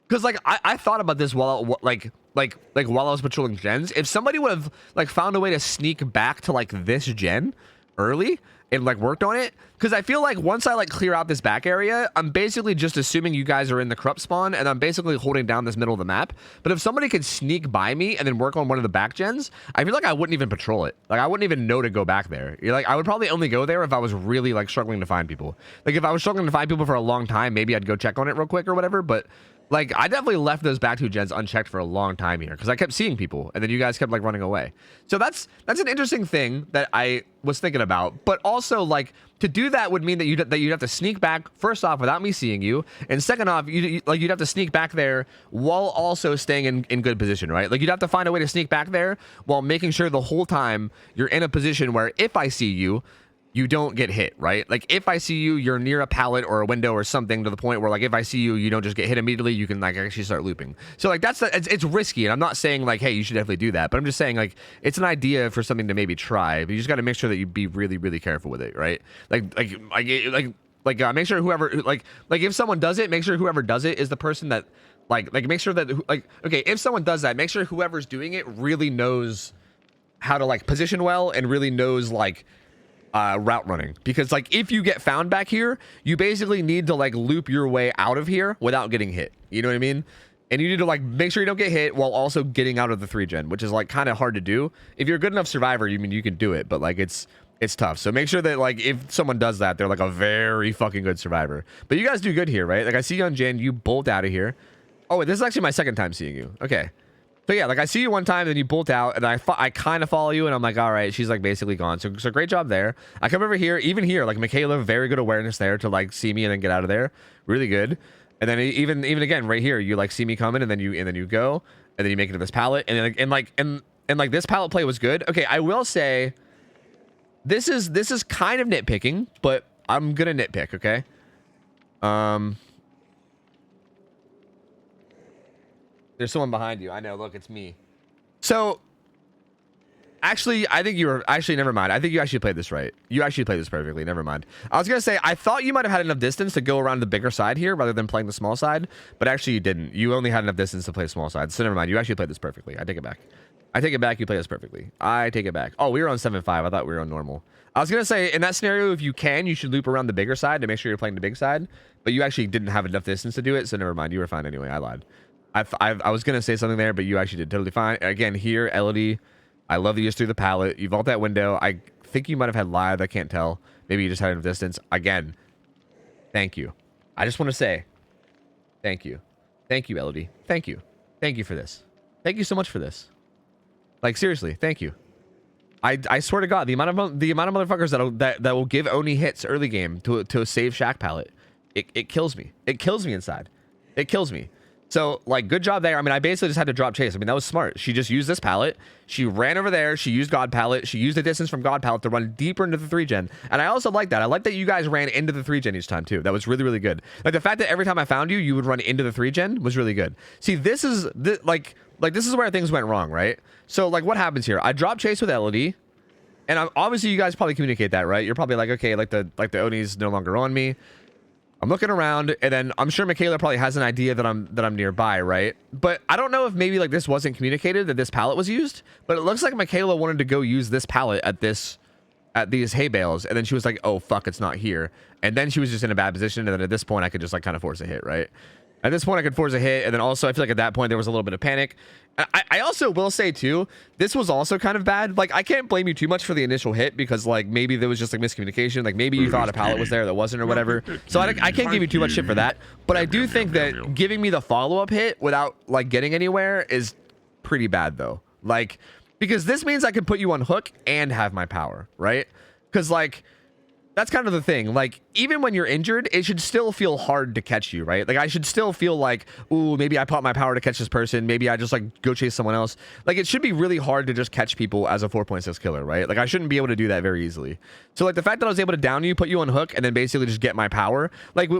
Speaker 1: because like I thought about this while while I was patrolling gens. If somebody would have like found a way to sneak back to like this gen early and like worked on it, because I feel like once I like clear out this back area, I'm basically just assuming you guys are in the corrupt spawn and I'm basically holding down this middle of the map. But if somebody could sneak by me and then work on one of the back gens, I feel like I wouldn't even patrol it. Like I wouldn't even know to go back there. You're like, I would probably only go there if I was really like struggling to find people. Like if I was struggling to find people for a long time, maybe I'd go check on it real quick or whatever. But like I definitely left those back two gens unchecked for a long time here because I kept seeing people and then you guys kept like running away. So that's an interesting thing that I was thinking about. But also like to do that would mean that you'd have to sneak back first off without me seeing you, and second off you'd have to sneak back there while also staying in good position, right? Like you'd have to find a way to sneak back there while making sure the whole time you're in a position where if I see you, you don't get hit, right? Like if I see you, you're near a pallet or a window or something to the point where like if I see you, you don't just get hit immediately, you can like actually start looping. So like it's risky, and I'm not saying like, hey, you should definitely do that, but I'm just saying like it's an idea for something to maybe try, but you just got to make sure that you be really, really careful with it, right? Make sure whoever like if someone does it, make sure whoever does it is the person that like make sure that okay, if someone does that, make sure whoever's doing it really knows how to like position well and really knows like route running, because like if you get found back here, you basically need to like loop your way out of here without getting hit, you know what I mean? And you need to like make sure you don't get hit while also getting out of the 3-gen, which is like kind of hard to do. If you're a good enough survivor, you can do it, but like it's tough. So make sure that like if someone does that, they're like a very fucking good survivor. But you guys do good here, right? Like I see you on Jen, you bolt out of here. Oh, this is actually my second time seeing you. Okay. So yeah, like I see you one time, then you bolt out, and I kind of follow you, and I'm like, all right, she's like basically gone. So great job there. I come over here, even here, like Michaela, very good awareness there to like see me and then get out of there, really good. And then even again right here, you like see me coming, and then you go, and then you make it to this pallet, and like this pallet play was good. Okay, I will say, this is kind of nitpicking, but I'm gonna nitpick. Okay. There's someone behind you. I know. Look, it's me. So, actually, I think you were... Actually, never mind. I think you actually played this right. You actually played this perfectly. Never mind. I was going to say, I thought you might have had enough distance to go around the bigger side here rather than playing the small side. But actually, you didn't. You only had enough distance to play the small side. So, never mind. You actually played this perfectly. I take it back. I take it back. You played this perfectly. I take it back. Oh, we were on 7.5. I thought we were on normal. I was going to say, in that scenario, if you can, you should loop around the bigger side to make sure you're playing the big side. But you actually didn't have enough distance to do it. So, never mind. You were fine anyway. I lied. I was going to say something there, but you actually did totally fine. Again, here, Elodie, I love that you just threw the pallet. You vault that window. I think you might have had live. I can't tell. Maybe you just had enough distance. Again, thank you. I just want to say thank you. Thank you, Elodie. Thank you. Thank you for this. Thank you so much for this. Like, seriously, thank you. I swear to God, the amount of motherfuckers that will give Oni hits early game to save Shack pallet, it kills me. It kills me inside. It kills me. So, like, good job there. I mean, I basically just had to drop chase. I mean, that was smart. She just used this pallet. She ran over there. She used God pallet. She used the distance from God pallet to run deeper into the 3-gen. And I also like that. I like that you guys ran into the 3-gen each time, too. That was really, really good. Like, the fact that every time I found you, you would run into the 3-gen was really good. See, this is, like, this is where things went wrong, right? So, like, what happens here? I drop chase with Elodie. And obviously, you guys probably communicate that, right? You're probably like, okay, like the Oni's no longer on me. I'm looking around, and then I'm sure Michaela probably has an idea that I'm nearby, right? But I don't know if maybe like this wasn't communicated that this pallet was used, but it looks like Michaela wanted to go use this pallet at these hay bales, and then she was like, oh fuck, it's not here. And then she was just in a bad position, and then at this point I could just like kind of force a hit, right? At this point I could force a hit, and then also I feel like at that point there was a little bit of panic. I also will say too, this was also kind of bad. Like, I can't blame you too much for the initial hit, because like maybe there was just like miscommunication. Like maybe you thought a pallet was there that wasn't or whatever. So I can't give you too much shit for that. But I do think that giving me the follow-up hit without like getting anywhere is pretty bad though. Like, because this means I can put you on hook and have my power, right? Because like, that's kind of the thing. Like, even when you're injured, it should still feel hard to catch you, right? Like, I should still feel like, ooh, maybe I put my power to catch this person. Maybe I just like go chase someone else. Like, it should be really hard to just catch people as a 4.6 killer, right? Like, I shouldn't be able to do that very easily. So like the fact that I was able to down you, put you on hook, and then basically just get my power, like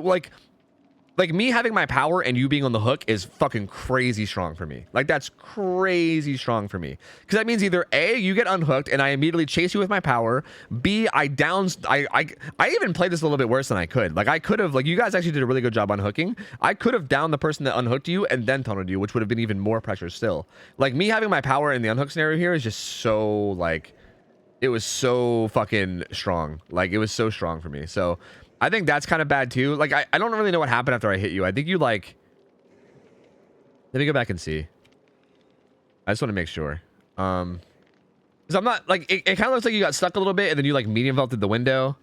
Speaker 1: me having my power and you being on the hook is fucking crazy strong for me. Like, that's crazy strong for me. Because that means either A, you get unhooked and I immediately chase you with my power. B, I even played this a little bit worse than I could. Like, I could have, like, you guys actually did a really good job unhooking. I could have downed the person that unhooked you and then tunneled you, which would have been even more pressure still. Like, me having my power in the unhook scenario here is just so, like, it was so fucking strong. Like, it was so strong for me. So I think that's kind of bad too. Like, I don't really know what happened after I hit you. I think you like, let me go back and see. I just want to make sure. Because I'm not like, it kind of looks like you got stuck a little bit and then you like medium vaulted the window.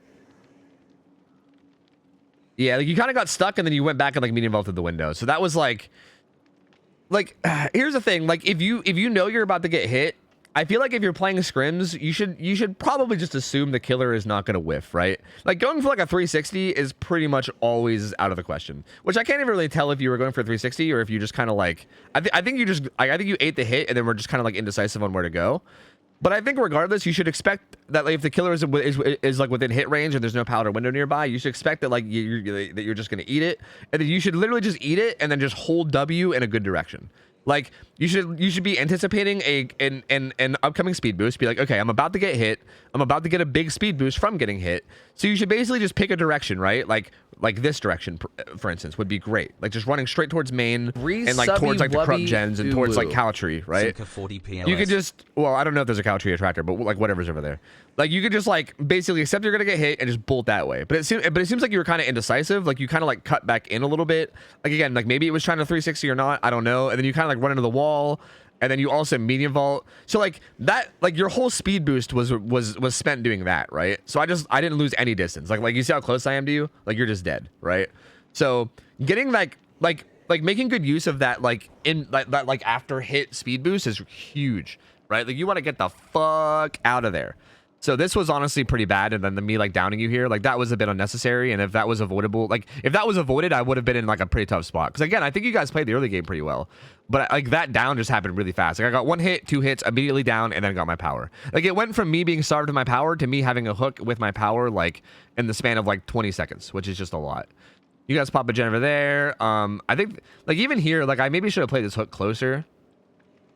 Speaker 1: Yeah, like you kind of got stuck and then you went back and like medium vaulted the window. So that was like here's the thing. Like, if you know you're about to get hit, I feel like if you're playing scrims, you should probably just assume the killer is not going to whiff, right? Like, going for like a 360 is pretty much always out of the question, which I can't even really tell if you were going for a 360 or if you just kind of like, I think you ate the hit and then we're just kind of like indecisive on where to go. But I think regardless, you should expect that like, if the killer is like within hit range and there's no pallet or window nearby, you should expect that like you're just gonna eat it, and then you should literally just eat it and then just hold W in a good direction. Like you should be anticipating an upcoming speed boost. Be like, okay, I'm about to get hit. I'm about to get a big speed boost from getting hit. So you should basically just pick a direction, right? Like this direction, for instance, would be great. Like just running straight towards main and like towards like the corrupt gens and towards like Caltree, right?
Speaker 3: 40 PLS.
Speaker 1: You could just, well, I don't know if there's a Caltree attractor, but like whatever's over there. Like you could just like basically accept you're gonna get hit and just bolt that way. But it seems like you were kind of indecisive. Like you kind of like cut back in a little bit. Like again, like maybe it was trying to 360 or not. I don't know. And then you kind of like run into the wall. And then you also medium vault. So like that, like your whole speed boost was spent doing that, right? So I didn't lose any distance. Like you see how close I am to you? Like you're just dead, right? So getting like making good use of that, like in that like after hit speed boost is huge, right? Like you want to get the fuck out of there. So this was honestly pretty bad, and then me like downing you here, like that was a bit unnecessary. And if that was avoidable, like if that was avoided, I would have been in like a pretty tough spot. Because again, I think you guys played the early game pretty well, but like that down just happened really fast. Like I got 1 hit, 2 hits, immediately down, and then got my power. Like it went from me being starved of my power to me having a hook with my power, like in the span of like 20 seconds, which is just a lot. You guys pop a gen over there. I think like even here, like I maybe should have played this hook closer.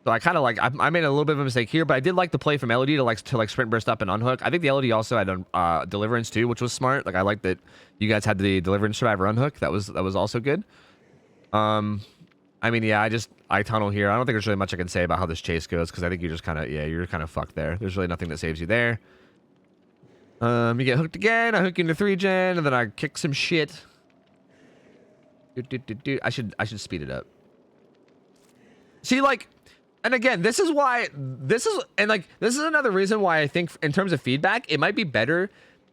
Speaker 1: So I kind of like I made a little bit of a mistake here, but I did like the play from LOD to sprint burst up and unhook. I think the LOD also had deliverance too, which was smart. Like I like that you guys had the deliverance survivor unhook. That was also good. I mean, yeah, I tunnel here. I don't think there's really much I can say about how this chase goes because I think you're just kind of you're kind of fucked there. There's really nothing that saves you there. You get hooked again. I hook you into 3 gen and then I kick some shit. I should speed it up. See, like. And again, this is another reason why I think in terms of feedback, it might be better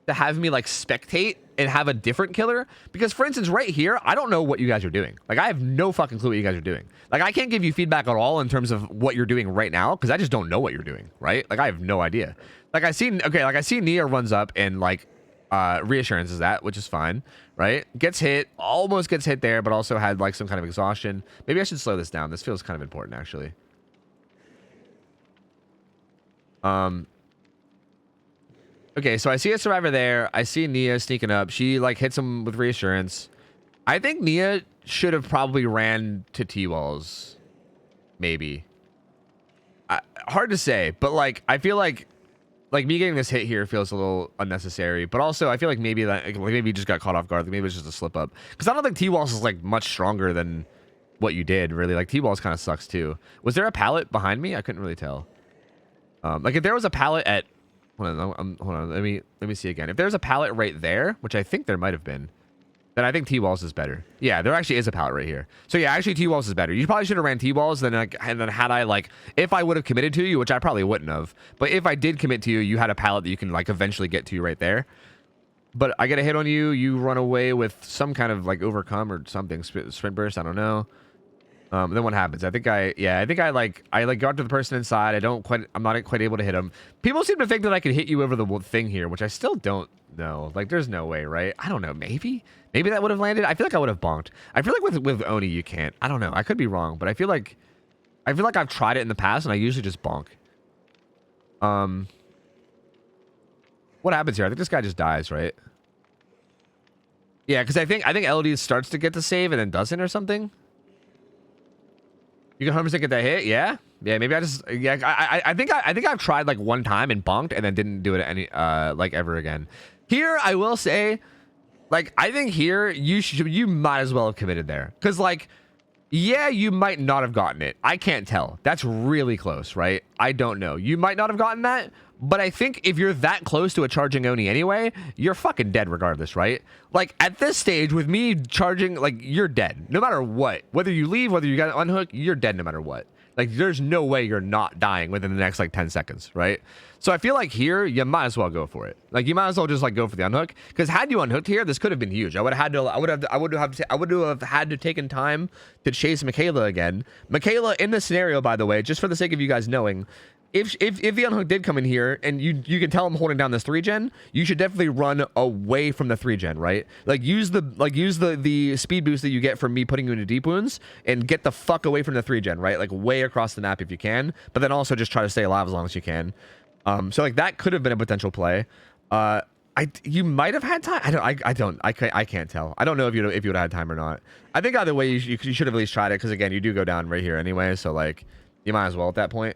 Speaker 1: to have me like spectate and have a different killer. Because for instance, right here, I don't know what you guys are doing. Like I have no fucking clue what you guys are doing. Like I can't give you feedback at all in terms of what you're doing right now because I just don't know what you're doing, right? Like I have no idea. Like I see Nia runs up and like reassurance is that, which is fine, right? Gets hit, almost gets hit there, but also had like some kind of exhaustion. Maybe I should slow this down. This feels kind of important actually. Okay, so I see a survivor there. I see Nia sneaking up. She like hits him with reassurance. I think Nia should have probably ran to T-walls. Maybe. Hard to say, but like I feel like me getting this hit here feels a little unnecessary. But also I feel like maybe maybe you just got caught off guard. Like maybe it's just a slip up. Because I don't think T-walls is like much stronger than what you did. Really, like T-walls kind of sucks too. Was there a pallet behind me? I couldn't really tell. Like if there was a pallet at, hold on, let me see again. If there's a pallet right there, which I think there might have been, then I think T-walls is better. Yeah, there actually is a pallet right here. So yeah, actually T-walls is better. You probably should have ran T-walls, and then had I like, if I would have committed to you, which I probably wouldn't have, but if I did commit to you, you had a pallet that you can like eventually get to right there. But I get a hit on you, you run away with some kind of like overcome or something, sprint burst, I don't know. Then what happens? I think I go up to the person inside. I'm not quite able to hit him. People seem to think that I could hit you over the thing here, which I still don't know. Like, there's no way, right? I don't know. Maybe that would have landed. I feel like I would have bonked. I feel like with Oni you can't. I don't know. I could be wrong, but I feel like I've tried it in the past and I usually just bonk. What happens here? I think this guy just dies, right? Yeah, because I think LD starts to get the save and then doesn't or something. You can 100% get that hit, yeah. Maybe I just I think I've tried like one time and bonked and then didn't do it any like ever again. Here I will say, like I think here you might as well have committed there because like yeah you might not have gotten it. I can't tell. That's really close, right? I don't know. You might not have gotten that. But I think if you're that close to a charging Oni anyway, you're fucking dead regardless, right? Like, at this stage, with me charging, like, you're dead. No matter what. Whether you leave, whether you got to unhook, you're dead no matter what. Like, there's no way you're not dying within the next, like, 10 seconds, right? So I feel like here, you might as well go for it. Like, you might as well just, like, go for the unhook. Because had you unhooked here, this could have been huge. I would have had to taken time to chase Michaela again. Michaela, in this scenario, by the way, just for the sake of you guys knowing, if the unhook did come in here and you can tell I'm holding down this 3-gen, you should definitely run away from the 3-gen, right? Like use the speed boost that you get from me putting you into deep wounds and get the fuck away from the 3-gen, right? Like way across the map if you can, but then also just try to stay alive as long as you can. So like that could have been a potential play. You might have had time. I can't tell. I don't know if you would have had time or not. I think either way you should have at least tried it, because again, you do go down right here anyway, so like you might as well at that point.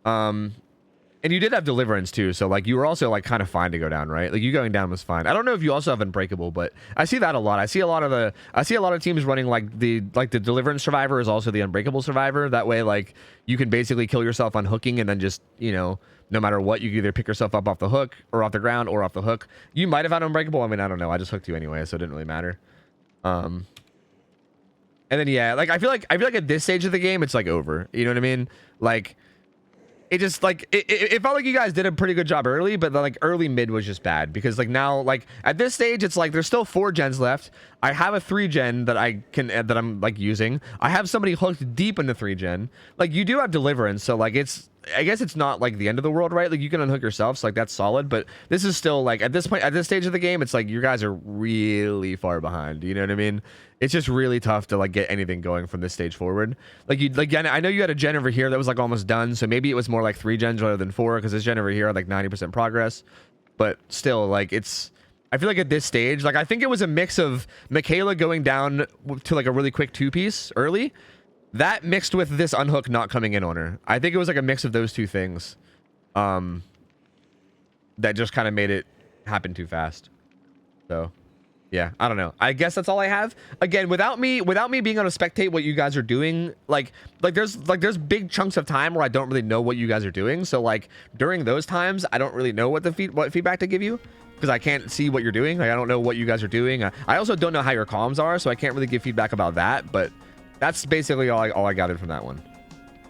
Speaker 1: And you did have deliverance too, so like you were also like kind of fine to go down, right? Like you going down was fine. I don't know if you also have unbreakable, but I see that a lot. I see a lot of teams running like the deliverance survivor is also the unbreakable survivor. That way, like you can basically kill yourself on hooking, and then just, you know, no matter what, you can either pick yourself up off the hook or off the ground or off the hook. You might have had unbreakable. I mean, I don't know. I just hooked you anyway, so it didn't really matter. And then yeah, like I feel like at this stage of the game, it's like over. You know what I mean? Like. It just like it felt like you guys did a pretty good job early, but the, like early mid was just bad, because like now, like at this stage, it's like there's still 4 gens left. I have a 3-gen that I'm like using. I have somebody hooked deep into 3-gen. Like you do have deliverance, so like I guess it's not like the end of the world, right? Like you can unhook yourself, so like that's solid. But this is still like at this point, at this stage of the game, it's like you guys are really far behind. You know what I mean? It's just really tough to like get anything going from this stage forward. Like I know you had a gen over here that was like almost done, so maybe it was more like 3 gens rather than 4, because this gen over here had like 90% progress. But still, like I feel like at this stage, like I think it was a mix of Michaela going down to like a really quick 2-piece early, that mixed with this unhook not coming in on her. I think it was like a mix of those two things, that just kind of made it happen too fast. So. Yeah, I don't know. I guess that's all I have. Again, without me being able to spectate what you guys are doing, like there's big chunks of time where I don't really know what you guys are doing. So like during those times, I don't really know what what feedback to give you, because I can't see what you're doing. Like I don't know what you guys are doing. I also don't know how your comms are, so I can't really give feedback about that. But that's basically all I gathered from that one.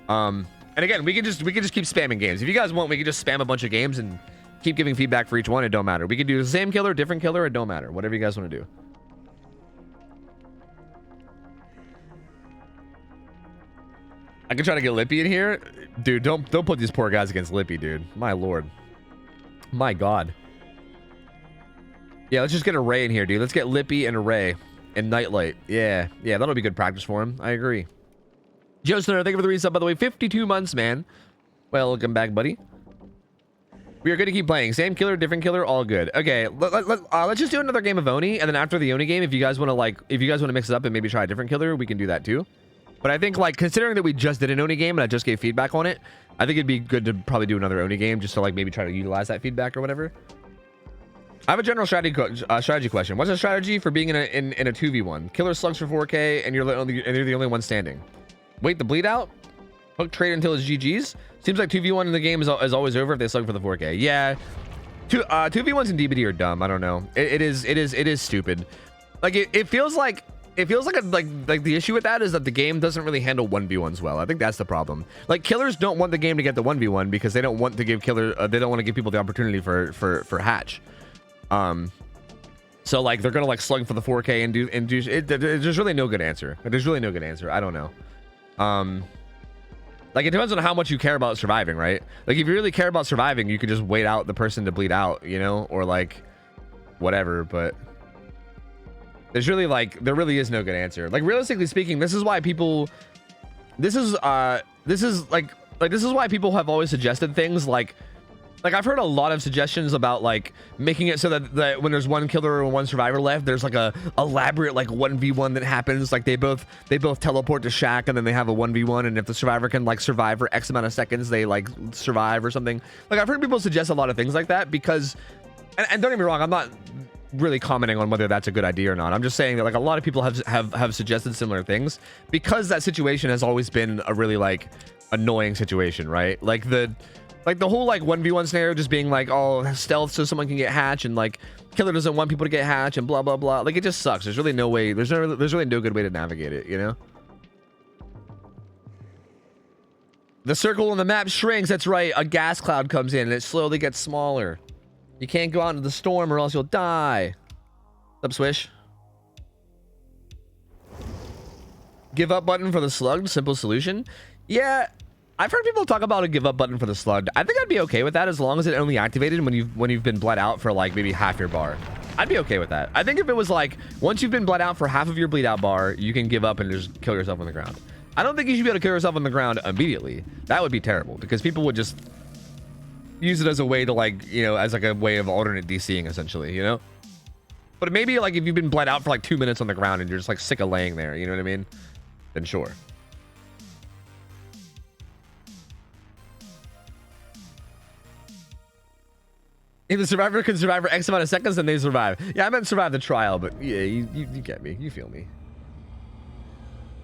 Speaker 1: And again, we can just keep spamming games. If you guys want, we can just spam a bunch of games and keep giving feedback for each one. It don't matter. We can do the same killer, different killer. It don't matter. Whatever you guys want to do. I can try to get Lippy in here, dude. Don't put these poor guys against Lippy, dude. My lord, my god. Yeah, let's just get a Ray in here, dude. Let's get Lippy and a Ray and Nightlight. Yeah, that'll be good practice for him. I agree. Joe Snurr, thank you for the resub, by the way. 52 months, man. Well, welcome back, buddy. We are going to keep playing. Same killer, different killer, all good. Okay, let's just do another game of Oni, and then after the Oni game, if you guys want to mix it up and maybe try a different killer, we can do that too. But I think, like, considering that we just did an Oni game and I just gave feedback on it, I think it'd be good to probably do another Oni game just to like maybe try to utilize that feedback or whatever. I have a general strategy question. What's the strategy for being in a 2v1? Killer slugs for 4K and you're the only one standing. Wait the bleed out? Hook trade until it's GG's? Seems like 2v1 in the game is always over if they slug for the 4K. Yeah. 2v1s in DBD are dumb. I don't know. It is stupid. Like it feels like the issue with that is that the game doesn't really handle 1v1s well. I think that's the problem. Like killers don't want the game to get the 1v1 because they don't want to give they don't want to give people the opportunity for hatch. So like they're gonna like slug for the 4K and do it. There's really no good answer. There's really no good answer. I don't know. Like it depends on how much you care about surviving, right? Like if you really care about surviving, you could just wait out the person to bleed out, you know, or like whatever. But there's really there really is no good answer. Like realistically speaking, this is why people this is why people have always suggested things like I've heard a lot of suggestions about like making it so that when there's one killer or one survivor left, there's like a elaborate like 1v1 that happens. Like they both teleport to Shack and then they have a 1v1, and if the survivor can like survive for X amount of seconds, they like survive or something. Like I've heard people suggest a lot of things like that because, and don't get me wrong, I'm not really commenting on whether that's a good idea or not. I'm just saying that like a lot of people have suggested similar things because that situation has always been a really like annoying situation, right? Like the whole like 1v1 scenario just being like, oh, stealth so someone can get hatch, and like killer doesn't want people to get hatch and blah blah blah. Like it just sucks. There's really no way. There's really no good way to navigate it, you know? The circle on the map shrinks. That's right. A gas cloud comes in and it slowly gets smaller. You can't go out into the storm or else you'll die. What's up, Swish? Give up button for the slug. Simple solution. Yeah. I've heard people talk about a give up button for the slug. I think I'd be okay with that as long as it only activated when you've been bled out for like maybe half your bar. I'd be okay with that. I think if it was like once you've been bled out for half of your bleed out bar, you can give up and just kill yourself on the ground. I don't think you should be able to kill yourself on the ground immediately. That would be terrible because people would just use it as a way to like, you know, as like a way of alternate DCing essentially, you know? But maybe like if you've been bled out for like 2 minutes on the ground and you're just like sick of laying there, you know what I mean? Then sure. If the survivor can survive for X amount of seconds, then they survive. Yeah, I meant survive the trial, but yeah, you get me. You feel me.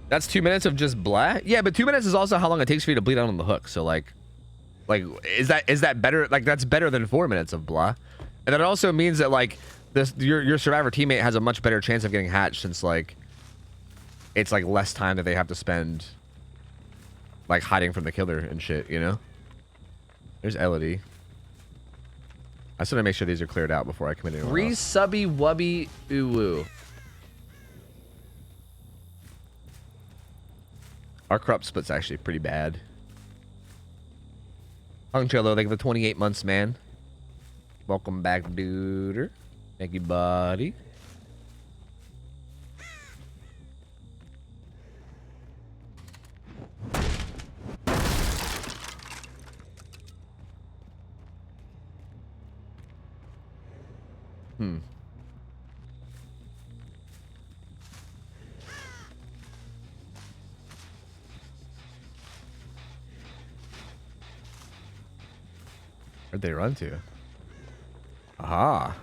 Speaker 1: That's 2 minutes of just blah? Yeah, but 2 minutes is also how long it takes for you to bleed out on the hook. So like is that better? Like that's better than 4 minutes of blah. And that also means that like your survivor teammate has a much better chance of getting hatched since like it's like less time that they have to spend like hiding from the killer and shit, you know? There's Elodie. I just want to make sure these are cleared out before I commit anyone
Speaker 2: Re
Speaker 1: else.
Speaker 2: subby wubby uwu.
Speaker 1: Our crop split's actually pretty bad. Hung Cello, thank you for the 28 months, man. Welcome back, dude. Thank you, buddy. Where'd they run to? Aha.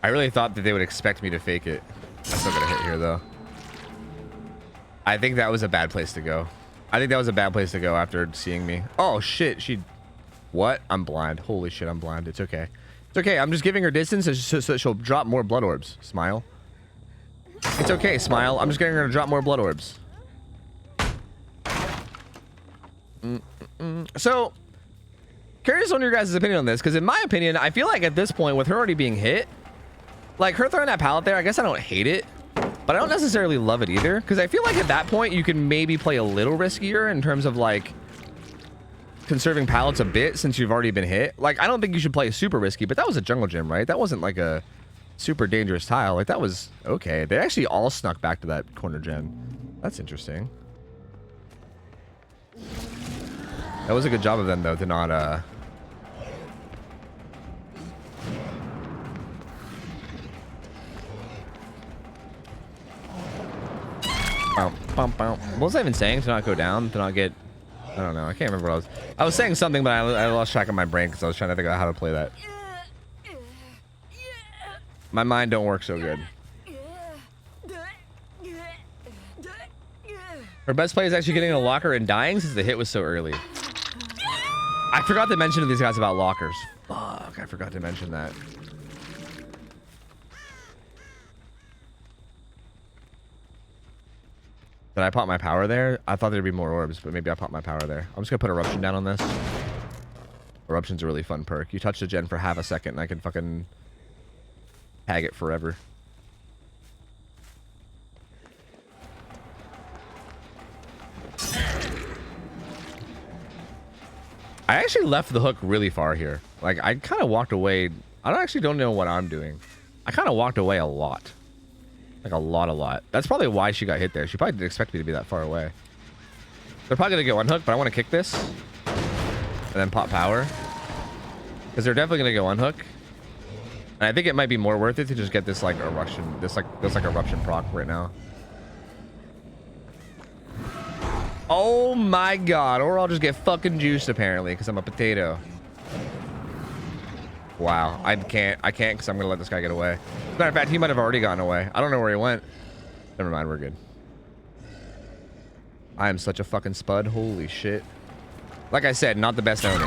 Speaker 1: I really thought that they would expect me to fake it. I'm still gonna hit here though. I think that was a bad place to go. I think that was a bad place to go after seeing me. Oh shit, what? I'm blind. Holy shit, I'm blind. It's okay. It's okay. I'm just giving her distance so she'll drop more blood orbs. Smile. It's okay, Smile. I'm just getting her to drop more blood orbs. So, curious on your guys' opinion on this, because in my opinion, I feel like at this point, with her already being hit, like her throwing that pallet there, I guess I don't hate it, but I don't necessarily love it either, because I feel like at that point, you can maybe play a little riskier in terms of like conserving pallets a bit since you've already been hit. Like, I don't think you should play super risky, but that was a jungle gym, right? That wasn't like a super dangerous tile. Like, that was okay. They actually all snuck back to that corner gen. That's interesting. That was a good job of them, though, to not, What was I even saying? To not go down? To not get... I don't know. I can't remember what I was saying something, but I lost track of my brain because I was trying to think out how to play that. My mind don't work so good. Her best play is actually getting a locker and dying since the hit was so early. I forgot to mention to these guys about lockers. Fuck, I forgot to mention that. Did I pop my power there? I thought there'd be more orbs, but maybe I popped my power there. I'm just gonna put Eruption down on this. Eruption's a really fun perk. You touch the gen for half a second and I can fucking tag it forever. I actually left the hook really far here. Like, I kind of walked away. I don't know what I'm doing. I kind of walked away a lot. Like, a lot. That's probably why she got hit there. She probably didn't expect me to be that far away. They're probably going to get one hook, but I want to kick this. And then pop power. Because they're definitely going to go one hook. And I think it might be more worth it to just get this, like, eruption. This, like eruption proc right now. Oh my god, or I'll just get fucking juiced apparently because I'm a potato. Wow, I can't because I'm gonna let this guy get away. As a matter of fact, he might have already gotten away. I don't know where he went. Never mind, we're good. I am such a fucking spud. Holy shit. Like I said, not the best Oni.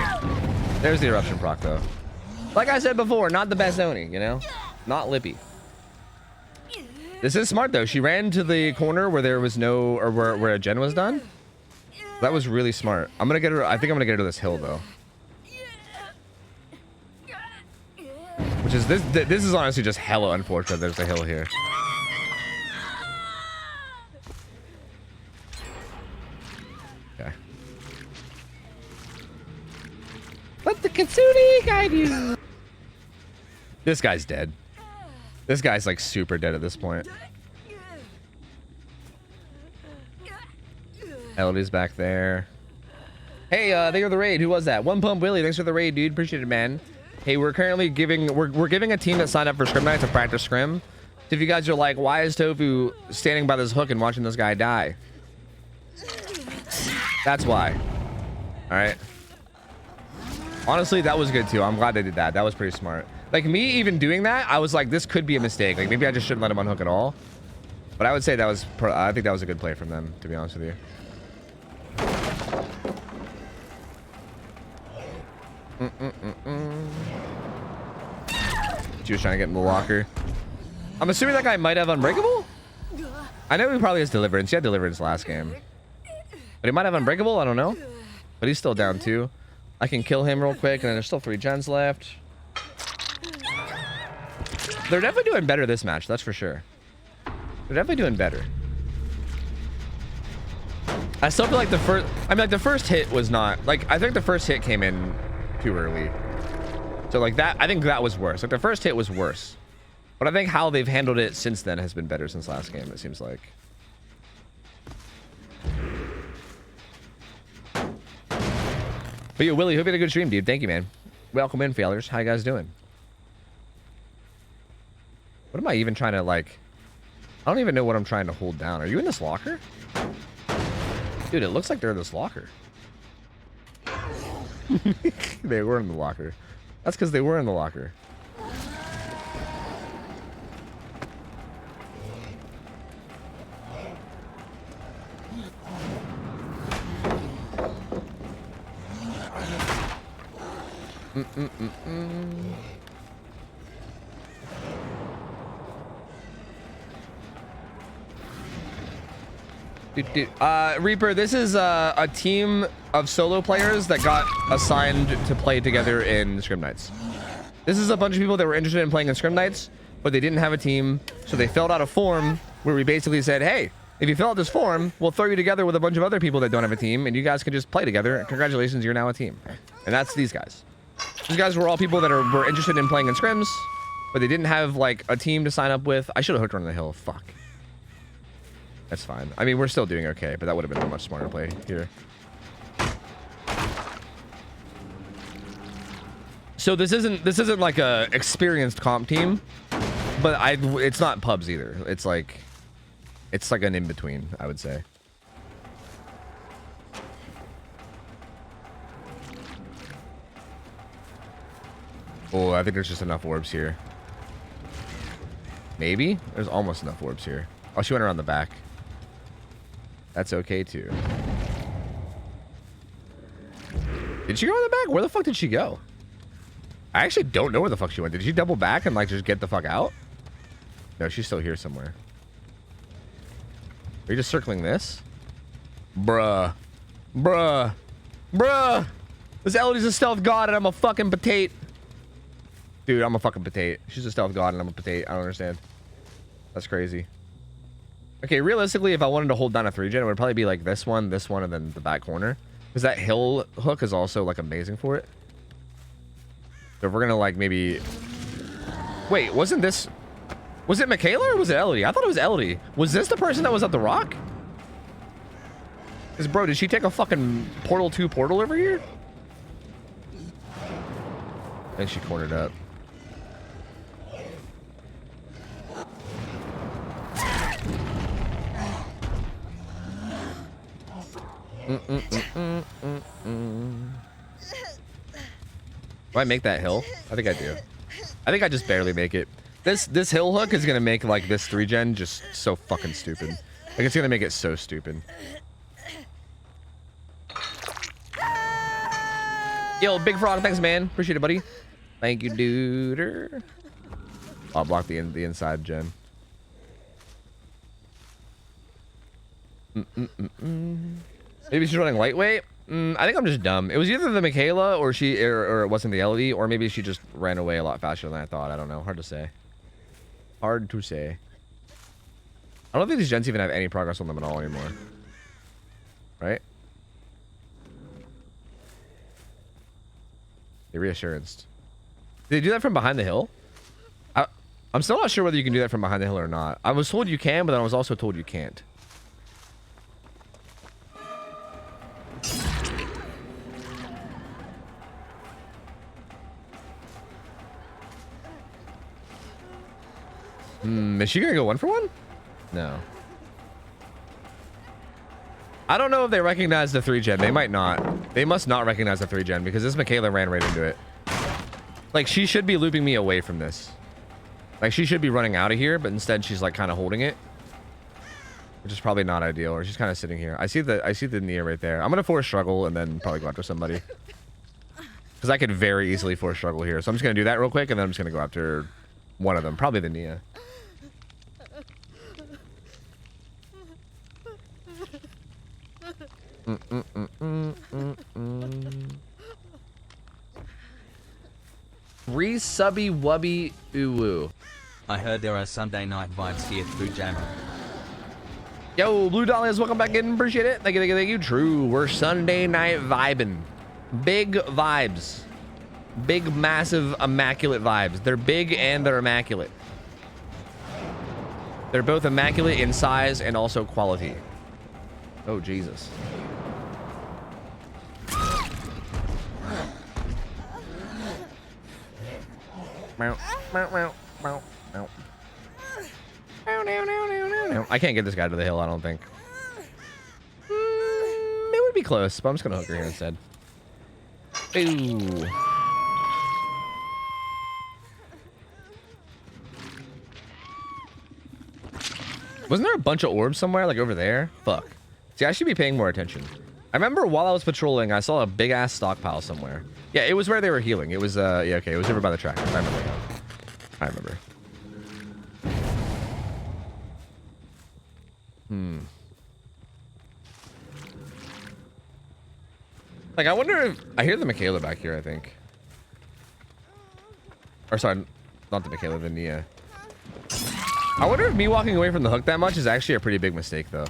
Speaker 1: There's the eruption proc though. Like I said before, not the best Oni, you know? Not Lippy. This is smart though. She ran to the corner where there was no, or where a gen was done. That was really smart. I'm gonna get her. I think I'm gonna get her to this hill though. Which is this? This is honestly just hella unfortunate. There's a hill here. Let the Kitsune guide you. This guy's dead. This guy's like super dead at this point. Elodie's back there. Hey, thank you for the raid. Who was that? One Pump Willie. Thanks for the raid, dude. Appreciate it, man. Hey, we're currently giving we're giving a team that signed up for Scrim Nights a practice scrim. So if you guys are like, why is Tofu standing by this hook and watching this guy die? That's why. All right. Honestly, that was good too. I'm glad they did that. That was pretty smart. Like me even doing that, I was like, this could be a mistake. Like maybe I just shouldn't let him unhook at all. But I would say that was, I think that was a good play from them, to be honest with you. She was trying to get in the locker. I'm assuming that guy might have Unbreakable? I know he probably has Deliverance. He had Deliverance last game. But he might have Unbreakable, I don't know. But he's still down too. I can kill him real quick, and then there's still 3 gens left. They're definitely doing better this match, that's for sure. They're definitely doing better. I still feel like the first, I mean, like the first hit was not, like, I think the first hit came in too early. So like that, I think that was worse. Like the first hit was worse. But I think how they've handled it since then has been better since last game, it seems like. But yo, Willie, hope you had a good stream, dude. Thank you, man. Welcome in, failures. How you guys doing? What am I even trying to, like... I don't even know what I'm trying to hold down. Are you in this locker? Dude, it looks like they're in this locker. They were in the locker. That's because they were in the locker. Reaper, this is a team of solo players that got assigned to play together in Scrim Nights. This is a bunch of people that were interested in playing in Scrim Nights, but they didn't have a team, so they filled out a form where we basically said, hey, if you fill out this form, we'll throw you together with a bunch of other people that don't have a team, and you guys can just play together. Congratulations, you're now a team. And that's these guys. These guys were all people that were interested in playing in scrims, but they didn't have like a team to sign up with. I should have hooked her on the hill. Fuck. That's fine. I mean, we're still doing okay, but that would have been a much smarter play here. So this isn't like a experienced comp team, but it's not pubs either. It's like an in between, I would say. Oh, I think there's just enough orbs here. Maybe? There's almost enough orbs here. Oh, she went around the back. That's okay, too. Did she go in the back? Where the fuck did she go? I actually don't know where the fuck she went. Did she double back and, like, just get the fuck out? No, she's still here somewhere. Are you just circling this? Bruh. Bruh. Bruh. This Elodie's a stealth god and I'm a fucking potato. Dude, I'm a fucking potato. She's a stealth god and I'm a potato. I don't understand. That's crazy. Okay, realistically, if I wanted to hold down a 3-gen, it would probably be like this one, and then the back corner. Because that hill hook is also, like, amazing for it. So if we're gonna, like, maybe... Wait, wasn't this... Was it Michaela or was it Elodie? I thought it was Elodie. Was this the person that was at the rock? Because, bro, did she take a fucking Portal 2 portal over here? I think she cornered up. Do I make that hill? I think I do. I think I just barely make it. This hill hook is gonna make like this 3-gen just so fucking stupid. Like it's gonna make it so stupid. Yo, Big Frog, thanks man. Appreciate it, buddy. Thank you, dude. I'll block the inside gen. Maybe she's running lightweight. I think I'm just dumb. It was either the Michaela or it wasn't the Elodie, or maybe she just ran away a lot faster than I thought. I don't know. Hard to say. Hard to say. I don't think these gens even have any progress on them at all anymore. Right? The reassurance. Did they do that from behind the hill? I'm still not sure whether you can do that from behind the hill or not. I was told you can, but then I was also told you can't. Is she gonna go 1 for 1? No. I don't know if they recognize the 3-gen. They might not. They must not recognize the 3-gen because this Michaela ran right into it. Like, she should be looping me away from this. Like, she should be running out of here, but instead she's like kind of holding it, which is probably not ideal. Or she's kind of sitting here. I see the Nia right there. I'm gonna force struggle and then probably go after somebody because I could very easily force struggle here. So I'm just gonna do that real quick and then I'm just gonna go after one of them, probably the Nia.
Speaker 2: Re-subby wubby uwu.
Speaker 3: I heard there are Sunday night vibes here through Jammer.
Speaker 1: Yo, Blue Dahlias, welcome back in. Appreciate it. Thank you, thank you, thank you. True, we're Sunday night vibing. Big vibes. Big, massive, immaculate vibes. They're big and they're immaculate. They're both immaculate in size and also quality. Oh, Jesus. I can't get this guy to the hill, I don't think. It would be close, but I'm just gonna hook her here instead. Ooh. Wasn't there a bunch of orbs somewhere, like over there? Fuck. See, I should be paying more attention. I remember while I was patrolling, I saw a big ass stockpile somewhere. Yeah, it was where they were healing. It was, yeah, okay, it was over by the track. I remember. I remember. Like, I wonder if... I hear the Michaela back here, I think. Or, sorry, not the Michaela, the Nia. I wonder if me walking away from the hook that much is actually a pretty big mistake, though.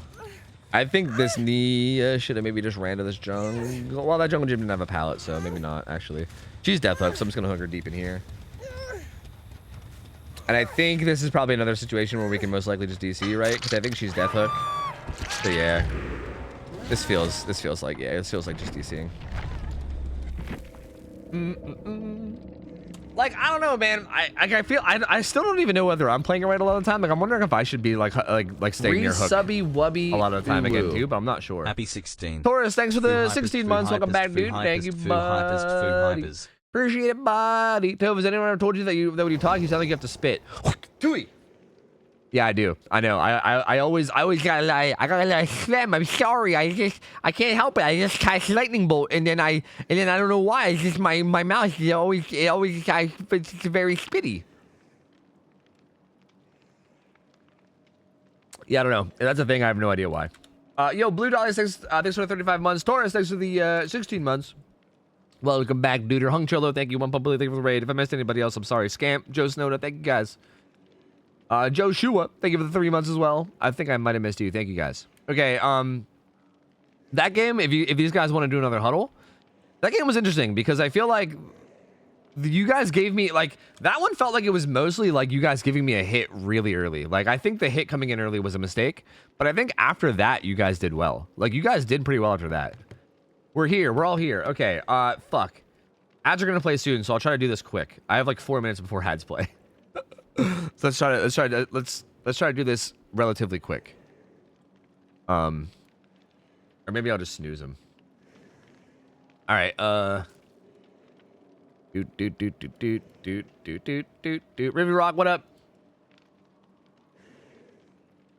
Speaker 1: I think this Nia should have maybe just ran to this jungle. Well, that jungle gym didn't have a pallet, so maybe not, actually. She's death hooked, so I'm just going to hook her deep in here. And I think this is probably another situation where we can most likely just DC, right? Because I think she's death hook. So, yeah. This feels like, yeah, this feels like just DCing. Like, I don't know, man. I still don't even know whether I'm playing it right a lot of the time. Like, I'm wondering if I should be like staying near hook
Speaker 2: Re-subby wubby
Speaker 1: a lot of the time
Speaker 2: uwu.
Speaker 1: again too, but I'm not sure.
Speaker 3: Happy 16.
Speaker 1: Taurus, thanks for the
Speaker 3: Food
Speaker 1: 16
Speaker 3: hypers,
Speaker 1: months.
Speaker 3: food
Speaker 1: Welcome back,
Speaker 3: hypers,
Speaker 1: dude.
Speaker 3: food
Speaker 1: Thank you,
Speaker 3: hypers, food
Speaker 1: buddy.
Speaker 3: hypers.
Speaker 1: Appreciate it, buddy. Tove, has anyone ever told you that when you talk, you sound like you have to spit? Tui. Yeah, I do. I know. I always gotta lie. I gotta lie. Slam. I'm sorry. I can't help it. I just cast lightning bolt, and then I don't know why. It's just my mouth is always it's very spitty. Yeah, I don't know. That's a thing. I have no idea why. Yo, Blue Dolly, thanks for the 35 months. Taurus, thanks for the 16 months. Welcome back, dude. Hung Cholo, thank you. One Public, thank you for the raid. If I missed anybody else, I'm sorry. Scamp, Joe Snowda, thank you guys. Joe Shua, thank you for the 3 months as well. I think I might have missed you. Thank you guys. Okay, that game, if these guys want to do another huddle, that game was interesting because I feel like you guys gave me, like, that one felt like it was mostly like you guys giving me a hit really early. Like, I think the hit coming in early was a mistake, but I think after that, you guys did well. Like, you guys did pretty well after that. We're here. We're all here. Okay, fuck. Ads are gonna play soon, so I'll try to do this quick. I have like 4 minutes before ads play. So let's try to do this relatively quick. Or maybe I'll just snooze them. All right. Rivy Rock, what up?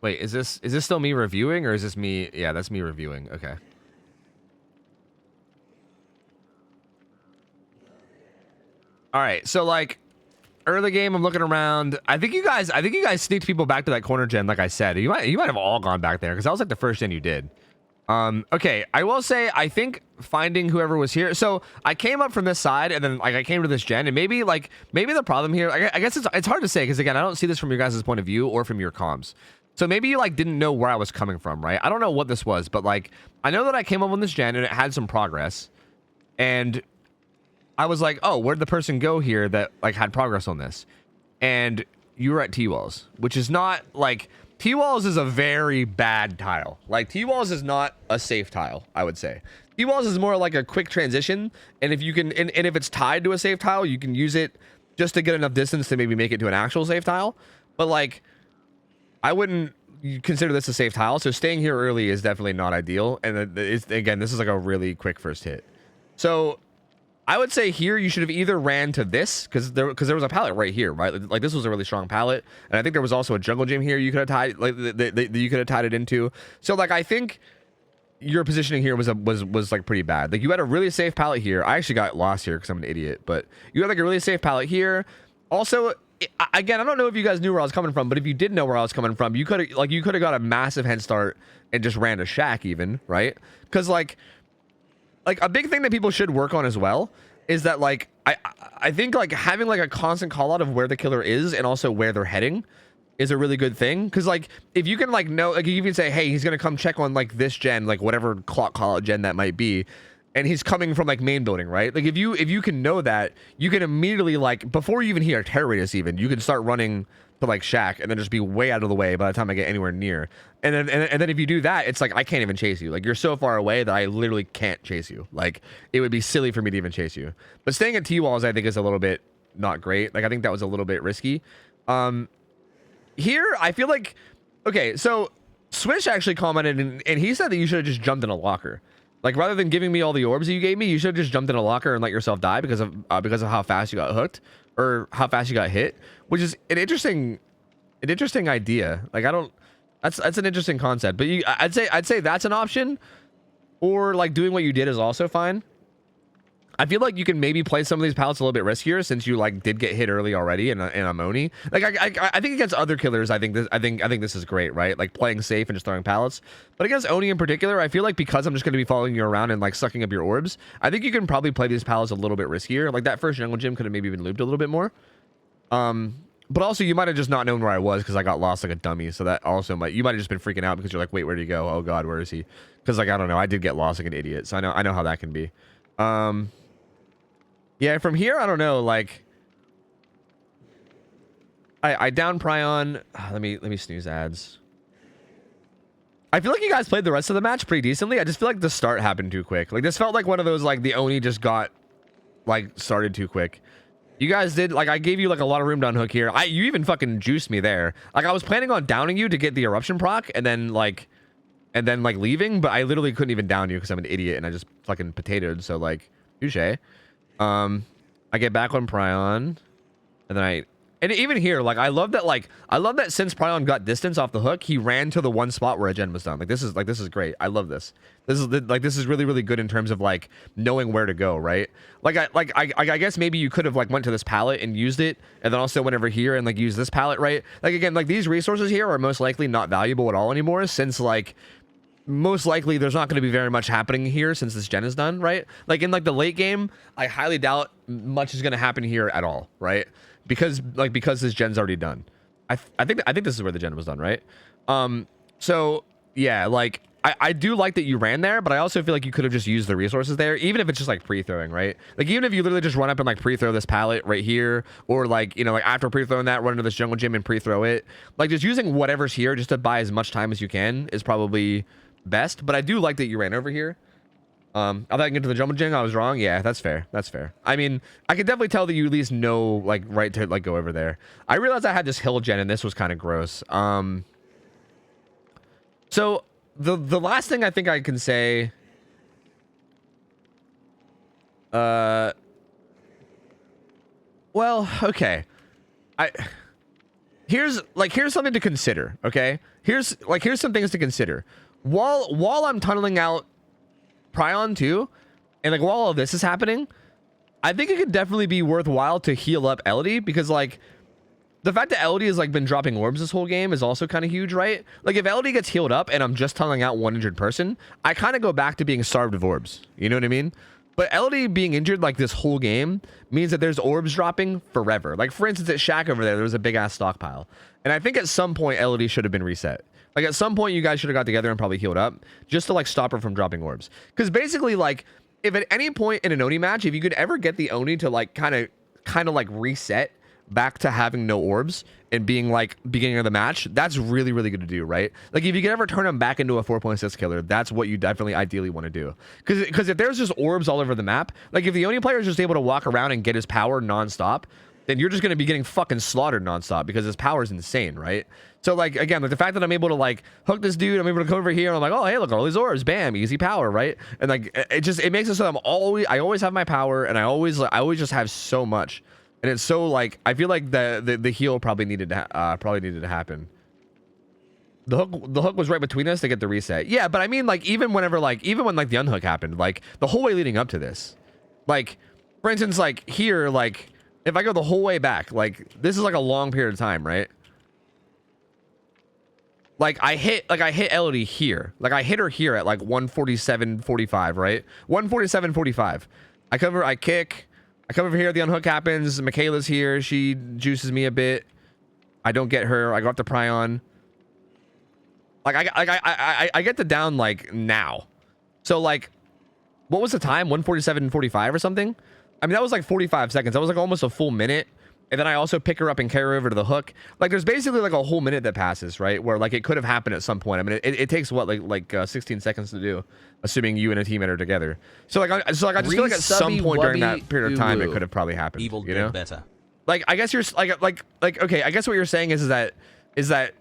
Speaker 1: Wait, is this still me reviewing or is this me? Yeah, that's me reviewing. Okay. All right. So like early game, I'm looking around. I think you guys sneaked people back to that corner gen, like I said. You might have all gone back there because that was like the first gen you did. Okay, I will say I think finding whoever was here. So I came up from this side and then like I came to this gen and maybe the problem here. I guess it's hard to say because again I don't see this from your guys' point of view or from your comms. So maybe you like didn't know where I was coming from, right? I don't know what this was, but like I know that I came up on this gen and it had some progress, and I was like, oh, where'd the person go here that like had progress on this? And you were at T-Walls, which is not like, T-Walls is a very bad tile. Like T-Walls is not a safe tile, I would say. T-Walls is more like a quick transition. And if you can, and if it's tied to a safe tile, you can use it just to get enough distance to maybe make it to an actual safe tile. But like, I wouldn't consider this a safe tile. So staying here early is definitely not ideal. And again, this is like a really quick first hit. So I would say here you should have either ran to this because there was a pallet right here, right? Like this was a really strong pallet, and I think there was also a jungle gym here you could have tied like you could have tied it into. So like I think your positioning here was like pretty bad. Like you had a really safe pallet here. I actually got lost here because I'm an idiot, but you had like a really safe pallet here. Also, again, I don't know if you guys knew where I was coming from, but if you did know where I was coming from, you could have got a massive head start and just ran to shack even, right? Because like a big thing that people should work on as well is that like I think like having like a constant call out of where the killer is and also where they're heading is a really good thing. Because like if you can like know, like you can say, hey, he's gonna come check on like this gen, like whatever clock call out gen that might be, and he's coming from like main building, right? Like if you can know that, you can immediately like before you even hear a terror radius even, you can start running to like shack and then just be way out of the way by the time I get anywhere near. And then if you do that, it's like I can't even chase you. Like you're so far away that I literally can't chase you. Like it would be silly for me to even chase you. But staying at T-Walls I think is a little bit not great. Like I think that was a little bit risky. Here I feel like, okay, so Swish actually commented and he said that you should have just jumped in a locker. Like rather than giving me all the orbs that you gave me, you should have just jumped in a locker and let yourself die because of how fast you got hooked or how fast you got hit, which is an interesting idea. Like that's an interesting concept. But I'd say that's an option, or like doing what you did is also fine. I feel like you can maybe play some of these pallets a little bit riskier since you like did get hit early already in a Oni. Like I think against other killers, I think this is great, right? Like playing safe and just throwing pallets. But against Oni in particular, I feel like because I'm just going to be following you around and like sucking up your orbs, I think you can probably play these pallets a little bit riskier. Like that first jungle gym could have maybe been looped a little bit more. But also you might have just not known where I was because I got lost like a dummy. So that also you might have just been freaking out because you're like, wait, where did he go? Oh God, where is he? Because like I don't know, I did get lost like an idiot. So I know how that can be. Yeah, from here, I don't know, like I down Prion. Let me snooze ads. I feel like you guys played the rest of the match pretty decently. I just feel like the start happened too quick. Like this felt like one of those like the Oni just got like started too quick. You guys did like I gave you like a lot of room to unhook here. You even fucking juiced me there. Like I was planning on downing you to get the eruption proc and then like leaving, but I literally couldn't even down you because I'm an idiot and I just fucking potatoed. So like touche. I get back on Prion, and then and even here, like I love that since Prion got distance off the hook, he ran to the one spot where a gen was done. This is great. I love this. This is really, really good in terms of like knowing where to go, right? I guess maybe you could have like went to this pallet and used it, and then also went over here and like used this pallet, right? Like again, like these resources here are most likely not valuable at all anymore, since like most likely there's not going to be very much happening here since this gen is done, right? Like in like the late game, I highly doubt much is going to happen here at all, right? Because this gen's already done. I think this is where the gen was done, right? So yeah, like I do like that you ran there, but I also feel like you could have just used the resources there, even if it's just like pre-throwing, right? Like even if you literally just run up and like pre-throw this pallet right here, or like, you know, like after pre-throwing that, run into this jungle gym and pre-throw it. Like just using whatever's here just to buy as much time as you can is probably best. But I do like that you ran over here. I thought I can get to the jungle gym. I was wrong. Yeah, that's fair. That's fair. I mean, I could definitely tell that you at least know like right to like go over there. I realized I had this hill gen and this was kind of gross. So the last thing I think I can say, well, okay, here's something to consider. Okay, here's some things to consider while I'm tunneling out Prion too, and like while all of this is happening, I think it could definitely be worthwhile to heal up Elodie, because like the fact that Elodie has like been dropping orbs this whole game is also kind of huge, right? Like if Elodie gets healed up and I'm just tunneling out one injured person, I kind of go back to being starved of orbs. You know what I mean? But Elodie being injured like this whole game means that there's orbs dropping forever. Like for instance, at Shack over there was a big ass stockpile, and I think at some point Elodie should have been reset. Like at some point you guys should have got together and probably healed up just to like stop her from dropping orbs. Because basically like if at any point in an Oni match, if you could ever get the Oni to like kind of like reset back to having no orbs and being like beginning of the match, that's really, really good to do, right? Like if you could ever turn them back into a 4.6 killer, that's what you definitely ideally want to do. Because if there's just orbs all over the map, like if the Oni player is just able to walk around and get his power nonstop, then you're just going to be getting fucking slaughtered nonstop because his power is insane, right? So like, again, like the fact that I'm able to like hook this dude, I'm able to come over here and I'm like, oh, hey, look, all these orbs, bam, easy power, right? And like, it makes it so I always have my power and I always just have so much. And it's so like, I feel like the heal probably needed to happen. The hook was right between us to get the reset. Yeah, but I mean like, even when like the unhook happened, like the whole way leading up to this, like for instance, like here, like if I go the whole way back, like this is like a long period of time, right? Like I hit Elodie here. Like I hit her here at like 147.45, right? 147.45. I kick. I come over here, the unhook happens. Michaela's here. She juices me a bit. I don't get her. I go up to Prion. Like I get the down like now. So like, what was the time? 147.45 or something? I mean, that was like 45 seconds. That was like almost a full minute. And then I also pick her up and carry her over to the hook. Like there's basically like a whole minute that passes, right? Where like it could have happened at some point. I mean, it takes what, like 16 seconds to do, assuming you and a teammate are together. So like I just feel like at some point during that period of time, it could have probably happened.
Speaker 3: Evil
Speaker 1: you know?
Speaker 3: better.
Speaker 1: Like I guess you're like okay, I guess what you're saying is that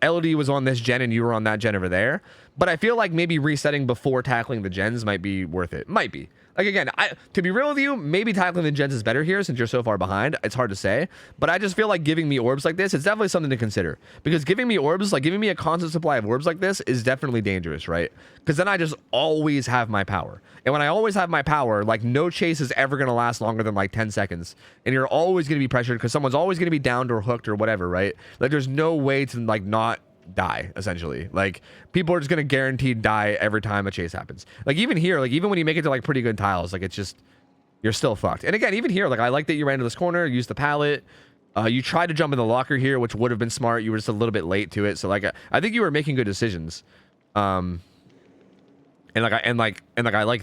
Speaker 1: Elodie was on this gen and you were on that gen over there. But I feel like maybe resetting before tackling the gens might be worth it. Might be. Like, again, to be real with you, maybe tackling the gens is better here since you're so far behind. It's hard to say. But I just feel like giving me orbs like this, it's definitely something to consider. Because giving me orbs, like giving me a constant supply of orbs like this is definitely dangerous, right? Because then I just always have my power. And when I always have my power, like no chase is ever going to last longer than like 10 seconds. And you're always going to be pressured because someone's always going to be downed or hooked or whatever, right? Like there's no way to like not die, essentially. Like people are just gonna guaranteed die every time a chase happens. Like even here, like even when you make it to like pretty good tiles, like it's just, you're still fucked. And again, even here, like I like that you ran to this corner, used the pallet, you tried to jump in the locker here, which would have been smart. You were just a little bit late to it. So like I think you were making good decisions. And I like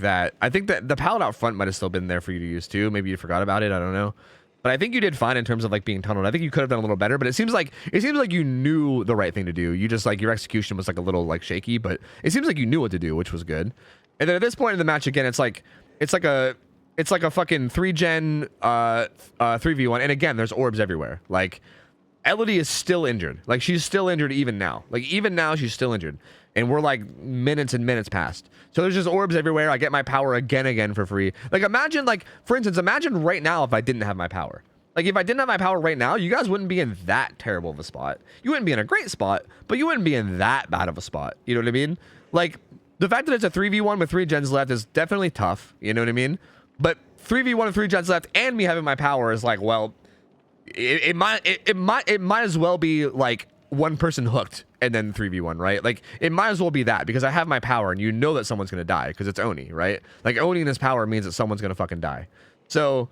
Speaker 1: that. I think that the pallet out front might have still been there for you to use too. Maybe you forgot about it, I don't know. But I think you did fine in terms of like being tunneled. I think you could have done a little better, but it seems like you knew the right thing to do. You just like your execution was like a little like shaky, but it seems like you knew what to do, which was good. And then at this point in the match again, it's like a fucking 3-gen 3v1. And again, there's orbs everywhere. Like Elodie is still injured. Like she's still injured even now. Like even now she's still injured. And we're like minutes and minutes past. So there's just orbs everywhere. I get my power again for free. Like imagine, like for instance, imagine right now if I didn't have my power. Like if I didn't have my power right now, you guys wouldn't be in that terrible of a spot. You wouldn't be in a great spot, but you wouldn't be in that bad of a spot. You know what I mean? Like the fact that it's a 3v1 with 3 gens left is definitely tough. You know what I mean? But 3v1 with 3 gens left and me having my power is like, well, it might as well be like one person hooked and then 3v1, right? Like it might as well be that because I have my power and you know that someone's gonna die because it's Oni, right? Like owning this power means that someone's gonna fucking die. So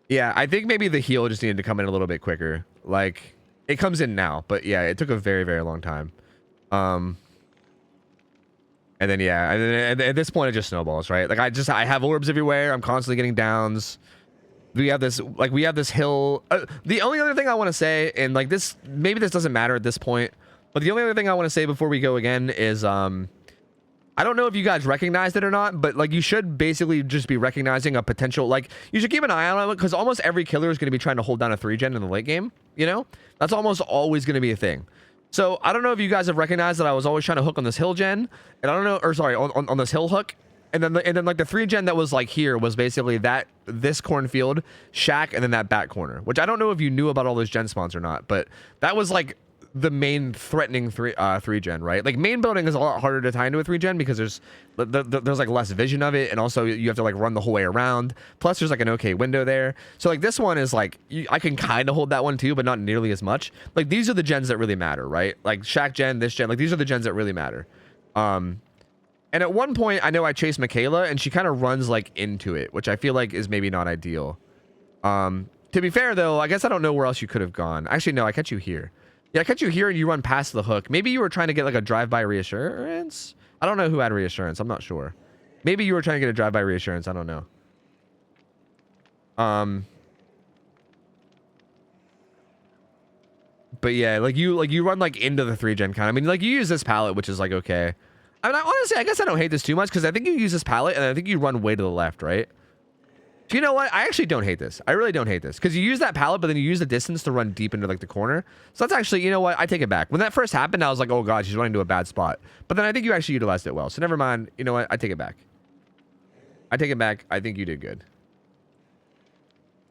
Speaker 1: yeah, I think maybe the heal just needed to come in a little bit quicker. Like it comes in now, but yeah, it took a very, very long time. And then yeah, and then at this point it just snowballs, right? Like I have orbs everywhere. I'm constantly getting downs. We have this hill. The only other thing I want to say, and like this, maybe this doesn't matter at this point, but the only other thing I want to say before we go again is, I don't know if you guys recognized it or not, but like you should basically just be recognizing a potential, like you should keep an eye on it because almost every killer is going to be trying to hold down a 3-gen in the late game. You know, that's almost always going to be a thing. So I don't know if you guys have recognized that I was always trying to hook on this hill gen, and I don't know, or sorry, on this hill hook. And then like the 3-gen that was like here was basically this cornfield, shack, and then that back corner, which I don't know if you knew about all those gen spawns or not, but that was like the main threatening 3-gen, right? Like main building is a lot harder to tie into a 3-gen because there's like less vision of it, and also you have to like run the whole way around. Plus there's like an okay window there. So like this one is like I can kind of hold that one too, but not nearly as much. Like these are the gens that really matter, right? Like shack gen, this gen, like these are the gens that really matter. And at one point, I know I chased Michaela, and she kind of runs like into it, which I feel like is maybe not ideal. To be fair, though, I guess I don't know where else you could have gone. Actually, no, I catch you here. Yeah, I catch you here, and you run past the hook. Maybe you were trying to get like a drive-by reassurance. I don't know who had reassurance. I'm not sure. Maybe you were trying to get a drive-by reassurance. I don't know. But yeah, like you run like into the 3-gen kind. I mean, like you use this palette, which is like okay. I mean, honestly, I guess I don't hate this too much because I think you use this palette and I think you run way to the left, right? Do you know what? I actually don't hate this. I really don't hate this because you use that palette, but then you use the distance to run deep into like the corner. So that's actually, you know what? I take it back. When that first happened, I was like, oh god, she's running to a bad spot. But then I think you actually utilized it well. So never mind. You know what? I take it back. I take it back. I think you did good.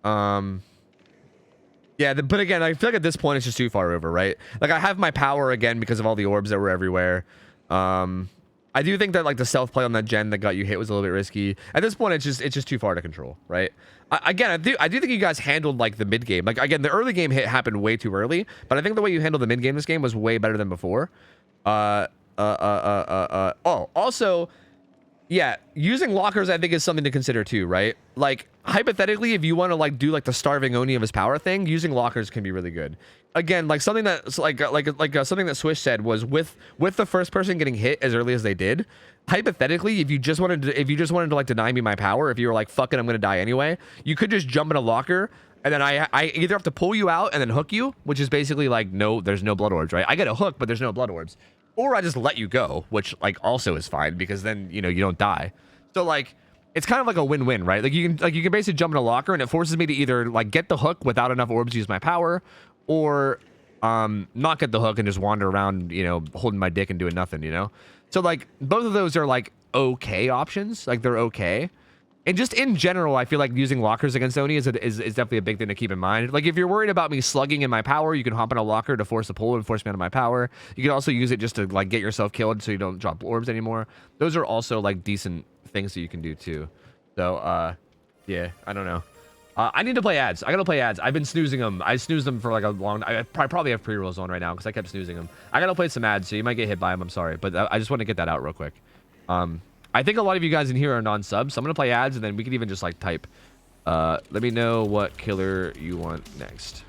Speaker 1: Yeah, but again, I feel like at this point it's just too far over, right? Like I have my power again because of all the orbs that were everywhere. I do think that like the self play on that gen that got you hit was a little bit risky. At this point, it's just too far to control, right? I do think you guys handled like the mid game. Like again, the early game hit happened way too early, but I think the way you handled the mid game this game was way better than before. Oh, also, yeah, using lockers I think is something to consider too, right? Like hypothetically, if you want to like do like the starving Oni of his power thing, using lockers can be really good. Again, like something that's like something that Swish said was with the first person getting hit as early as they did. Hypothetically, if you just wanted to like deny me my power, if you were like fuck it, I'm gonna die anyway, you could just jump in a locker. And then I either have to pull you out and then hook you, which is basically like no, there's no blood orbs, right? I get a hook, but there's no blood orbs. Or I just let you go, which like also is fine because then you know you don't die. So like it's kind of like a win-win, right? Like you can basically jump in a locker and it forces me to either like get the hook without enough orbs to use my power, or not get the hook and just wander around, you know, holding my dick and doing nothing, you know? So like both of those are like okay options, like they're okay. And just in general, I feel like using lockers against Oni is definitely a big thing to keep in mind. Like, if you're worried about me slugging in my power, you can hop in a locker to force a pull and force me out of my power. You can also use it just to, like, get yourself killed so you don't drop orbs anymore. Those are also, like, decent things that you can do, too. So, yeah, I don't know. I need to play ads. I gotta play ads. I've been snoozing them. I snoozed them for, like, a long... I probably have pre-rolls on right now because I kept snoozing them. I gotta play some ads, so you might get hit by them. I'm sorry. But I just want to get that out real quick. I think a lot of you guys in here are non-subs, so I'm going to play ads, and then we can even just, like, type. Let me know what killer you want next.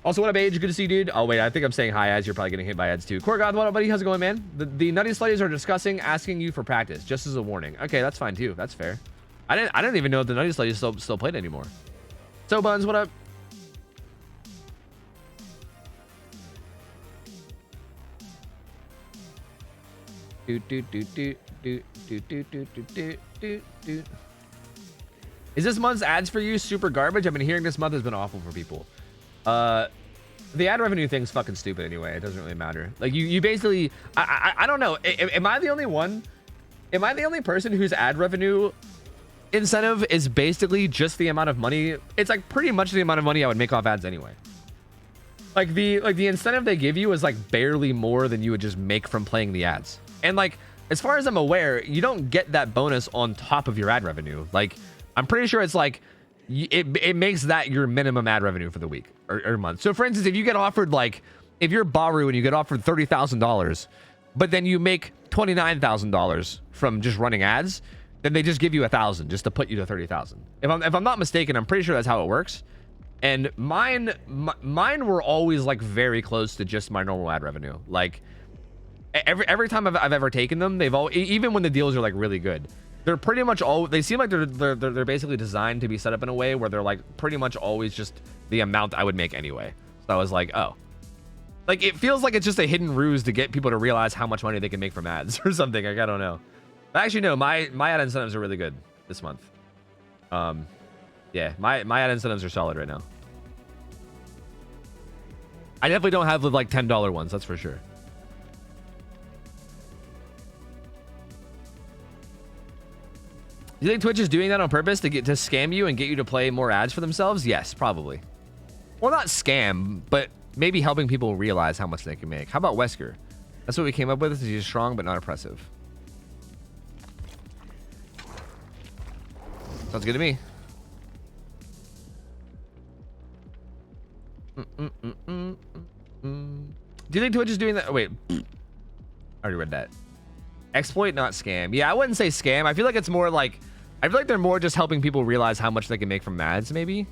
Speaker 1: Also, what up, Age? Good to see you, dude. Oh, wait, I think I'm saying hi, ads. You're probably getting hit by ads, too. Korgoth, what up, buddy? How's it going, man? The Nutty Slutties are discussing asking you for practice, just as a warning. Okay, that's fine, too. That's fair. I didn't even know if the Nutty Slutties still played anymore. So, Buns, what up? Is this month's ads for you super garbage? I've been hearing this month has been awful for people. The ad revenue thing's fucking stupid anyway. It doesn't really matter. Like you basically, I don't know. Am I the only one? Am I the only person whose ad revenue incentive is basically just the amount of money? It's like pretty much the amount of money I would make off ads anyway. Like the incentive they give you is like barely more than you would just make from playing the ads. And like, as far as I'm aware, you don't get that bonus on top of your ad revenue. Like, I'm pretty sure it's like, it makes that your minimum ad revenue for the week or month. So for instance, if you get offered like, if you're Baru and you get offered $30,000, but then you make $29,000 from just running ads, then they just give you 1,000 just to put you to 30,000. If I'm not mistaken, I'm pretty sure that's how it works. And mine were always like very close to just my normal ad revenue. Like, every time I've ever taken them, they've all, even when the deals are like really good, they're pretty much all, they seem like they're basically designed to be set up in a way where they're like pretty much always just the amount I would make anyway. So I was like, oh, like it feels like it's just a hidden ruse to get people to realize how much money they can make from ads or something. Like, I don't know. But actually, no, my ad incentives are really good this month. Yeah, my ad incentives are solid right now. I definitely don't have the like $10 ones, that's for sure. Do you think Twitch is doing that on purpose to scam you and get you to play more ads for themselves? Yes, probably. Well, not scam, but maybe helping people realize how much they can make. How about Wesker? That's what we came up with. He's strong but not oppressive. Sounds good to me. Do you think Twitch is doing that? Oh, wait. I already read that. Exploit, not scam. Yeah, I wouldn't say scam. I feel like it's more like, I feel like they're more just helping people realize how much they can make from ads, maybe.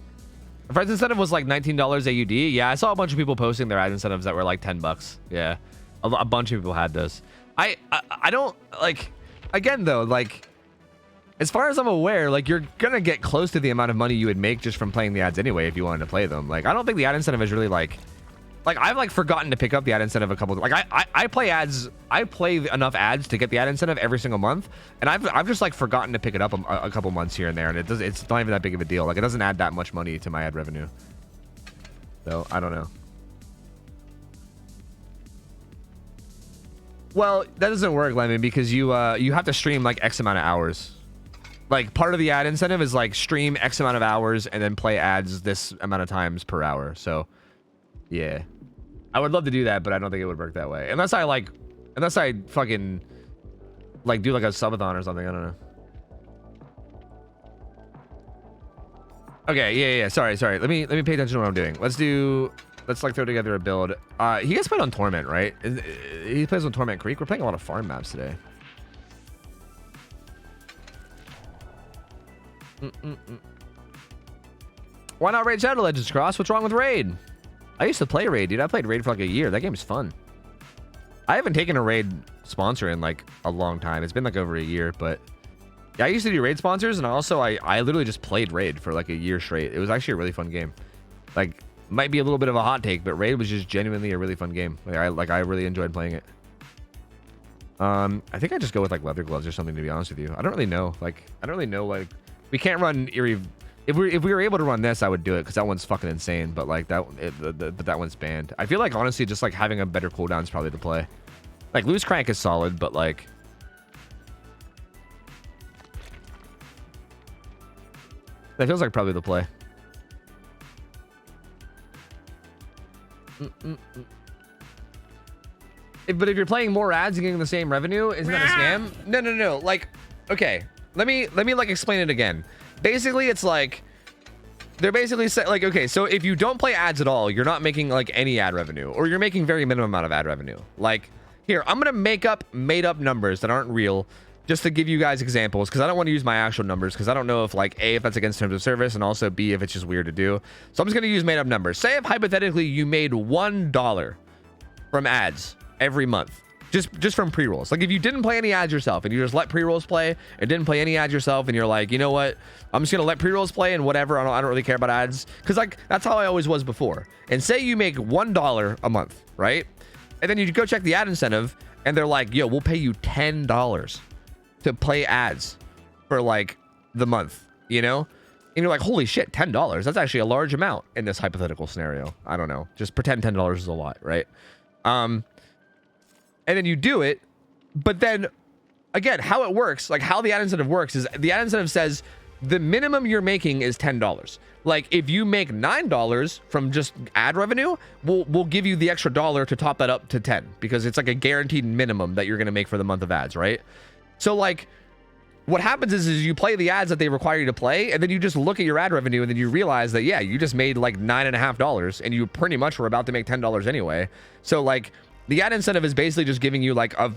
Speaker 1: If ad incentive was like $19 AUD, yeah, I saw a bunch of people posting their ad incentives that were like 10 bucks. Yeah, a bunch of people had those. I don't, like, again though, like, as far as I'm aware, like you're gonna get close to the amount of money you would make just from playing the ads anyway if you wanted to play them. Like I don't think the ad incentive is really like I've like forgotten to pick up the ad incentive a couple. Like I play ads. I play enough ads to get the ad incentive every single month, and I've just like forgotten to pick it up a couple months here and there, and it's not even that big of a deal. Like it doesn't add that much money to my ad revenue. So I don't know. Well, that doesn't work, Lemon, because you have to stream like X amount of hours. Like part of the ad incentive is like stream X amount of hours and then play ads this amount of times per hour. So yeah, I would love to do that, but I don't think it would work that way. Unless I fucking like do like a subathon or something. I don't know. Okay, yeah. Sorry. Let me pay attention to what I'm doing. Let's like throw together a build. He gets played on Torment, right? He plays on Torment Creek. We're playing a lot of farm maps today. Why not Raid Shadow Legends, Cross? What's wrong with Raid? I used to play Raid, dude. I played Raid for like a year. That game is fun. I haven't taken a Raid sponsor in like a long time. It's been like over a year, but yeah, I used to do Raid sponsors, and also I literally just played Raid for like a year straight. It was actually a really fun game. Like, might be a little bit of a hot take, but Raid was just genuinely a really fun game. I really enjoyed playing it. I think I just go with like leather gloves or something, to be honest with you. I don't really know. Like, we can't run Eerie. If we were able to run this, I would do it because that one's fucking insane. But like that one's banned. I feel like honestly, just like having a better cooldown is probably the play. Like Loose Crank is solid, but like that feels like probably the play. But if you're playing more ads and getting the same revenue, isn't that a scam? No. Like, okay, let me like explain it again. Basically, it's like they're basically like, okay, so if you don't play ads at all, you're not making like any ad revenue, or you're making very minimum amount of ad revenue. Like, here, I'm gonna make up made up numbers that aren't real, just to give you guys examples, because I don't want to use my actual numbers, because I don't know if like A, if that's against terms of service, and also B, if it's just weird to do. So I'm just gonna use made up numbers. Say if hypothetically you made $1 from ads every month, just from pre-rolls. Like if you didn't play any ads yourself and you just let pre-rolls play and didn't play any ads yourself, and you're like, you know what, I'm just gonna let pre-rolls play and whatever, I don't really care about ads, because like that's how I always was before. And say you make $1 a month, right? And then you go check the ad incentive and they're like, yo, we'll pay you $10 to play ads for like the month, you know? And you're like, holy shit, $10, that's actually a large amount in this hypothetical scenario. I don't know, just pretend $10 is a lot, right? And then you do it, but then again, how it works, like how the ad incentive works is the ad incentive says the minimum you're making is $10. Like if you make $9 from just ad revenue, we'll give you the extra dollar to top that up to 10, because it's like a guaranteed minimum that you're going to make for the month of ads, right? So like what happens is you play the ads that they require you to play, and then you just look at your ad revenue, and then you realize that, yeah, you just made like $9.50, and you pretty much were about to make $10 anyway. So like the ad incentive is basically just giving you like a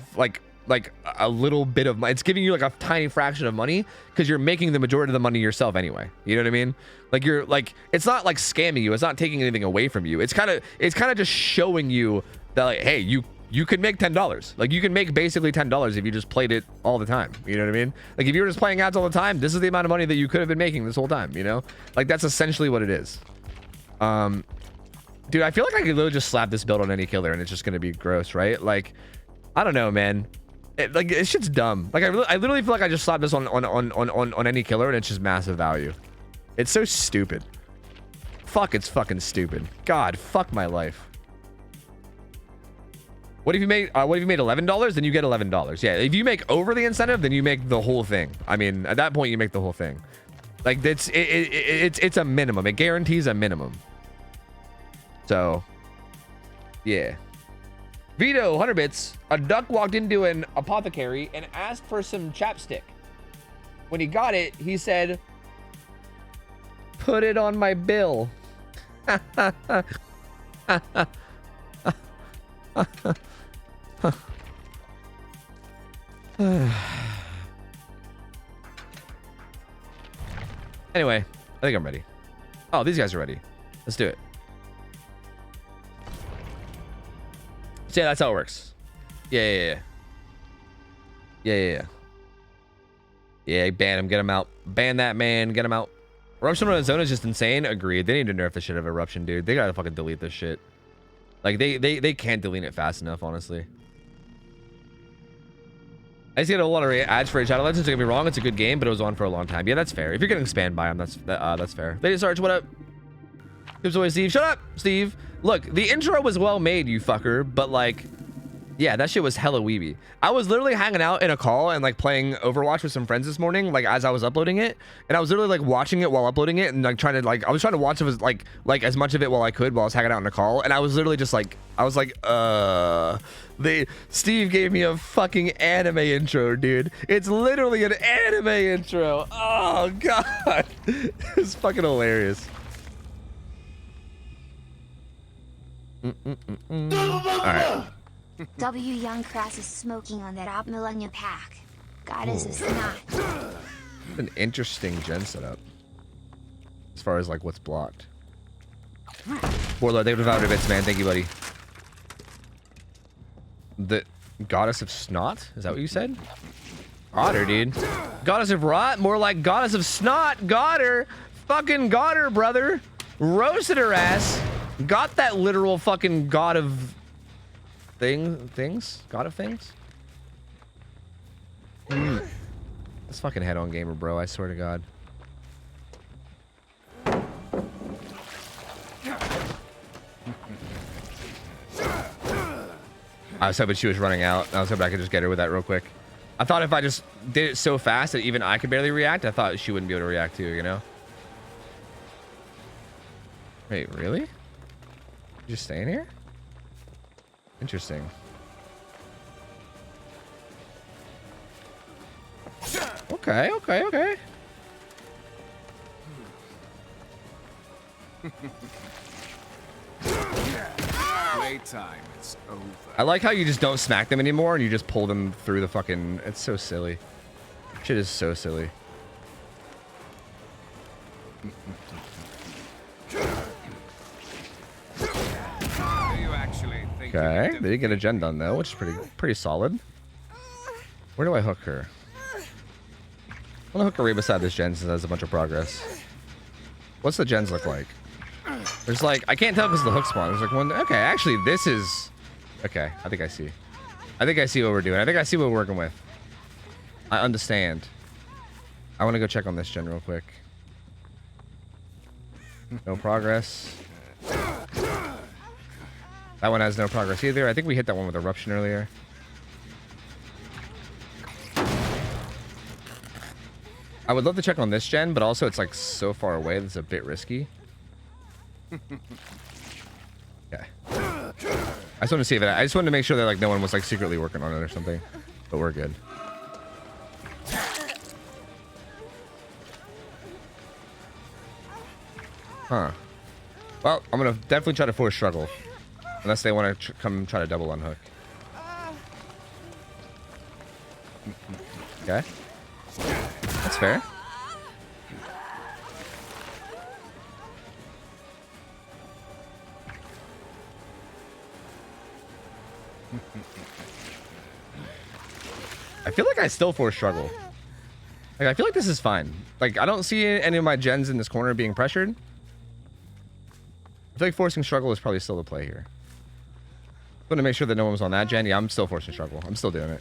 Speaker 1: little bit of money. It's giving you like a tiny fraction of money, because you're making the majority of the money yourself anyway. You know what I mean? Like you're like, it's not like scamming you. It's not taking anything away from you. It's kind of just showing you that like, hey, you could make $10. Like you can make basically $10 if you just played it all the time. You know what I mean? Like if you were just playing ads all the time, this is the amount of money that you could have been making this whole time, you know? Like that's essentially what it is. Dude, I feel like I could literally just slap this build on any killer and it's just gonna be gross, right? Like, I don't know, man. Like this shit's dumb. Like I literally feel like I just slapped this on any killer and it's just massive value. It's so stupid. Fuck, it's fucking stupid. God, fuck my life. What if you made $11? Then you get $11. Yeah, if you make over the incentive, then you make the whole thing. I mean, at that point you make the whole thing. Like it's a minimum. It guarantees a minimum. So, yeah. Vito, 100 bits. A duck walked into an apothecary and asked for some chapstick. When he got it, he said, "Put it on my bill." Anyway, I think I'm ready. Oh, these guys are ready. Let's do it. So yeah, that's how it works. Yeah. Yeah, ban him. Get him out. Ban that man. Get him out. Eruption on zone is just insane. Agreed. They need to nerf the shit of Eruption, dude. They gotta fucking delete this shit. Like, they can't delete it fast enough, honestly. I see a lot of ads for Shadow Legends. Don't get me wrong, it's a good game, but it was on for a long time. Yeah, that's fair. If you're getting spammed by them, that's fair. Lady Sarge, what up? Gives away Steve. Shut up, Steve. Look, the intro was well made, you fucker, but like, yeah, that shit was hella weeby. I was literally hanging out in a call and like playing Overwatch with some friends this morning, like as I was uploading it, and I was literally like watching it while uploading it and like trying to I was trying to watch it as like as much of it while I could while I was hanging out in a call, and I was literally just like, I was like, Steve gave me a fucking anime intro, dude. It's literally an anime intro. Oh god, it's fucking hilarious. All right.
Speaker 6: W. Young Crass is smoking on that Op Millennia pack. Goddess is not.
Speaker 1: An interesting gen setup. As far as like what's blocked. Warlord, thank you for the bits, man. Thank you, buddy. The Goddess of Snot? Is that what you said? Got her, dude. Goddess of Rot? More like Goddess of Snot. Got her. Fucking got her, brother. Roasted her ass. Got that literal fucking god of things? God of things? This fucking head-on gamer, bro. I swear to God. I was hoping she was running out. I was hoping I could just get her with that real quick. I thought if I just did it so fast that even I could barely react, I thought she wouldn't be able to react too, you know? Wait, really? You just staying here? Interesting. Okay, okay, okay.
Speaker 5: Playtime is over.
Speaker 1: I like how you just don't smack them anymore and you just pull them through the fucking... It's so silly. Shit is so silly. Okay, they did get a gen done though, which is pretty solid. Where do I hook her? I'm gonna hook her right beside this gen since it has a bunch of progress. What's the gens look like? There's like, I can't tell because the hook spawn. There's like one. Okay, actually this is... Okay, I think I see. I think I see what we're doing. I think I see what we're working with. I understand. I want to go check on this gen real quick. No progress. That one has no progress either. I think we hit that one with Eruption earlier. I would love to check on this gen, but also it's like so far away that's a bit risky. Okay. I just wanted to see that. I just wanted to make sure that like no one was like secretly working on it or something. But we're good. Huh. Well, I'm gonna definitely try to force struggle. Unless they want to come try to double unhook. Okay. That's fair. I feel like I still force struggle. Like, I feel like this is fine. Like, I don't see any of my gens in this corner being pressured. I feel like forcing struggle is probably still the play here. I'm going to make sure that no one was on that gen. Yeah, I'm still forcing struggle. I'm still doing it.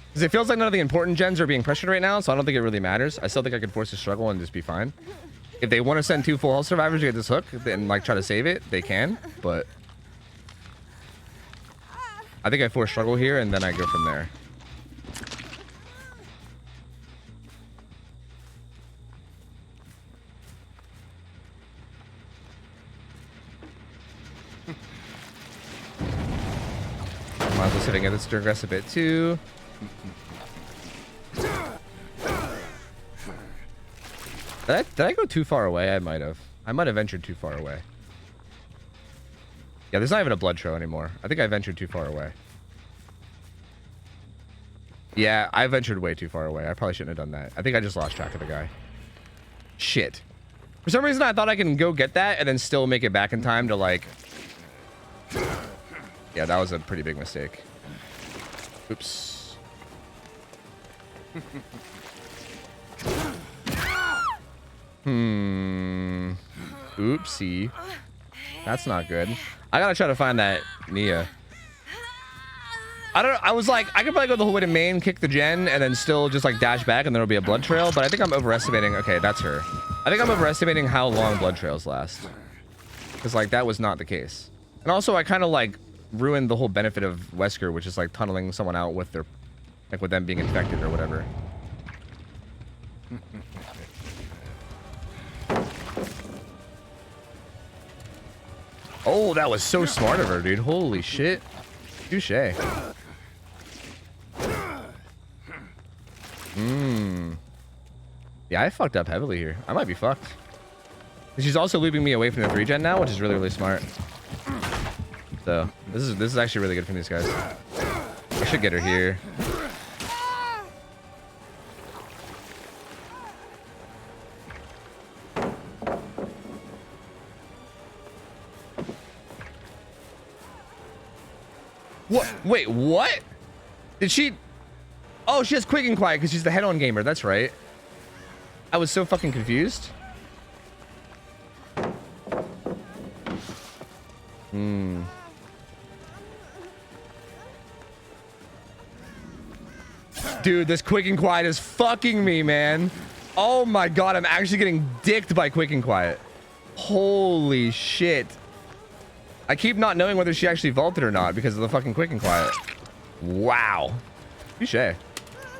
Speaker 1: Because it feels like none of the important gens are being pressured right now, so I don't think it really matters. I still think I could force a struggle and just be fine. If they want to send 2 full health survivors to get this hook and like try to save it, they can, but I think I force struggle here and then I go from there. Might as well sitting at this digress a bit too. Did I go too far away? I might have. I might have ventured too far away. Yeah, there's not even a blood trail anymore. I think I ventured too far away. Yeah, I ventured way too far away. I probably shouldn't have done that. I think I just lost track of the guy. Shit. For some reason, I thought I can go get that and then still make it back in time to like... Yeah, that was a pretty big mistake. Oops. Oopsie. That's not good. I gotta try to find that Nia. I was like, I could probably go the whole way to main, kick the gen, and then still just like dash back, and there'll be a blood trail. But I think I'm overestimating. Okay, that's her. I think I'm overestimating how long blood trails last. Because like that was not the case. And also I kind of like ruined the whole benefit of Wesker, which is like tunneling someone out with their, like with them being infected or whatever. Oh, that was so smart of her, dude. Holy shit. Touche. Yeah, I fucked up heavily here. I might be fucked. She's also looping me away from the 3-gen now, which is really, really smart. So, this is actually really good for these guys. I should get her here. What? Wait, what? Did she? Oh, she has quick and quiet because she's the head-on gamer. That's right. I was so fucking confused. Dude, this quick and quiet is fucking me, man. Oh my god, I'm actually getting dicked by quick and quiet. Holy shit. I keep not knowing whether she actually vaulted or not because of the fucking quick and quiet. Wow. Touché.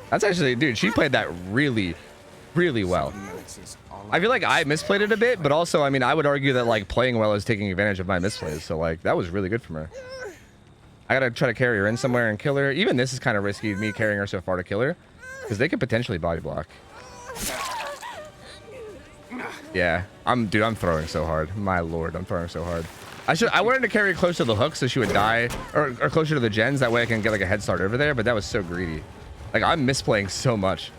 Speaker 1: That's actually, dude, she played that really, really well. I feel like I misplayed it a bit, but also, I mean, I would argue that like playing well is taking advantage of my misplays. So like, that was really good from her. I gotta try to carry her in somewhere and kill her. Even this is kind of risky, me carrying her so far to kill her, because they could potentially body block. Yeah, I'm throwing so hard. My lord, I'm throwing so hard. I wanted to carry her close to the hook so she would die, or closer to the gens. That way I can get like a head start over there. But that was so greedy. Like I'm misplaying so much.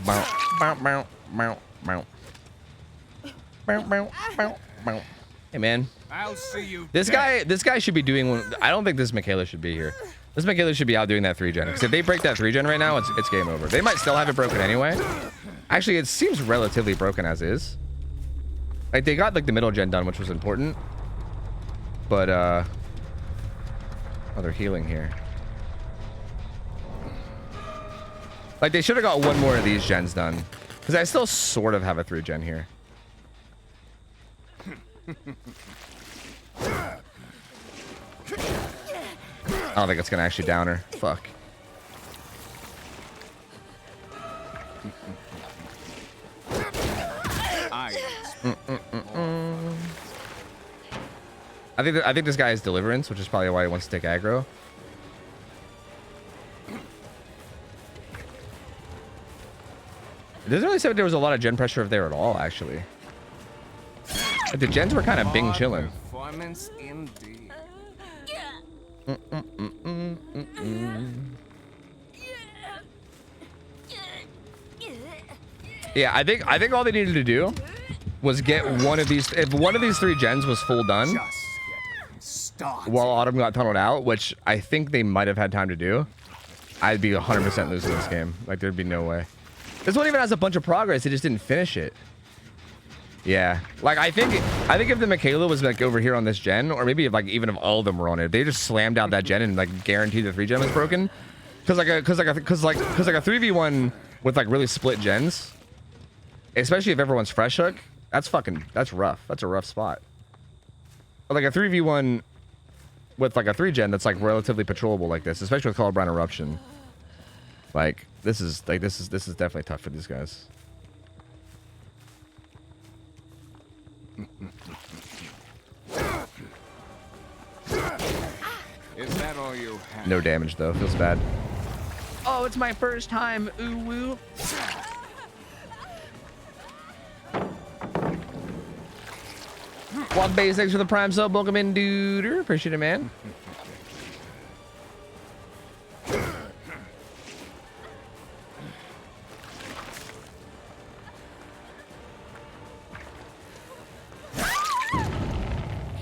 Speaker 1: Bow, bow, bow, bow, bow. Hey man,
Speaker 5: I'll see you.
Speaker 1: this guy should be doing one. I don't think this Michaela should be here. This Michaela should be out doing that 3-gen, because if they break that 3-gen right now, it's game over. They might still have it broken anyway. Actually, it seems relatively broken as is. Like they got like the middle gen done, which was important. But oh, they're healing here. Like they should have got one more of these gens done, because I still sort of have a 3-gen here. I don't think it's gonna actually down her. Fuck. I think this guy has deliverance, which is probably why he wants to take aggro. It doesn't really say that there was a lot of gen pressure there at all, actually. Like, the gens were kind of bing chilling.
Speaker 5: Performance indeed.
Speaker 1: Yeah, I think all they needed to do was get one of these. If one of these 3 gens was full done
Speaker 5: Just getting started.
Speaker 1: while Autumn got tunneled out, which I think they might have had time to do, I'd be 100% losing this game. Like there'd be no way. This one even has a bunch of progress. They just didn't finish it. Yeah, like I think if the Michaela was like over here on this gen, or maybe if like even if all of them were on it, they just slammed out that gen and like guaranteed the 3-gen was broken. Cause like a 3v1 with like really split gens, especially if everyone's fresh hook, that's rough. That's a rough spot. But like a 3v1 with like a 3-gen that's like relatively patrollable like this, especially with Colorblind Eruption. Like this is definitely tough for these guys.
Speaker 5: Is that all you have?
Speaker 1: No damage though. Feels bad.
Speaker 2: Oh, it's my first time. Ooh woo.
Speaker 1: Walk base, thanks for the prime sub. Welcome in, dude. Appreciate it, man.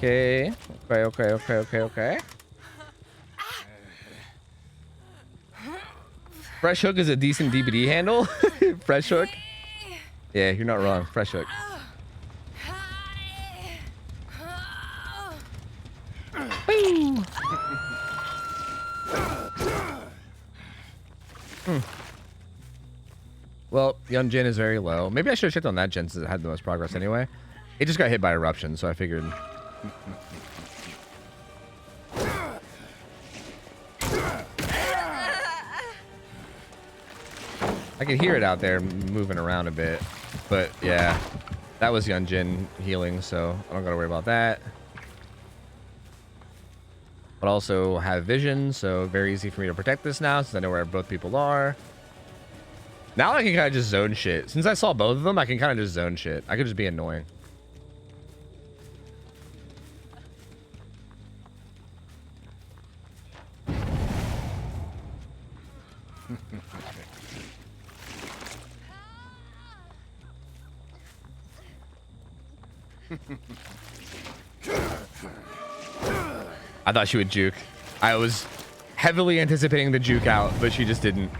Speaker 1: Okay. Fresh Hook is a decent DBD handle. Fresh Hook. Yeah, you're not wrong. Fresh Hook. Woo. Well, Young Jin is very low. Maybe I should have checked on that Jin since it had the most progress anyway. It just got hit by eruption, so I figured. I could hear it out there moving around a bit, but yeah, that was Young Jin healing, so I don't gotta worry about that. But also have vision, so very easy for me to protect this now since I know where both people are. Now I can kind of just zone shit. Since I saw both of them, I can kind of just zone shit. I could just be annoying. I thought she would juke. I was heavily anticipating the juke out, but she just didn't.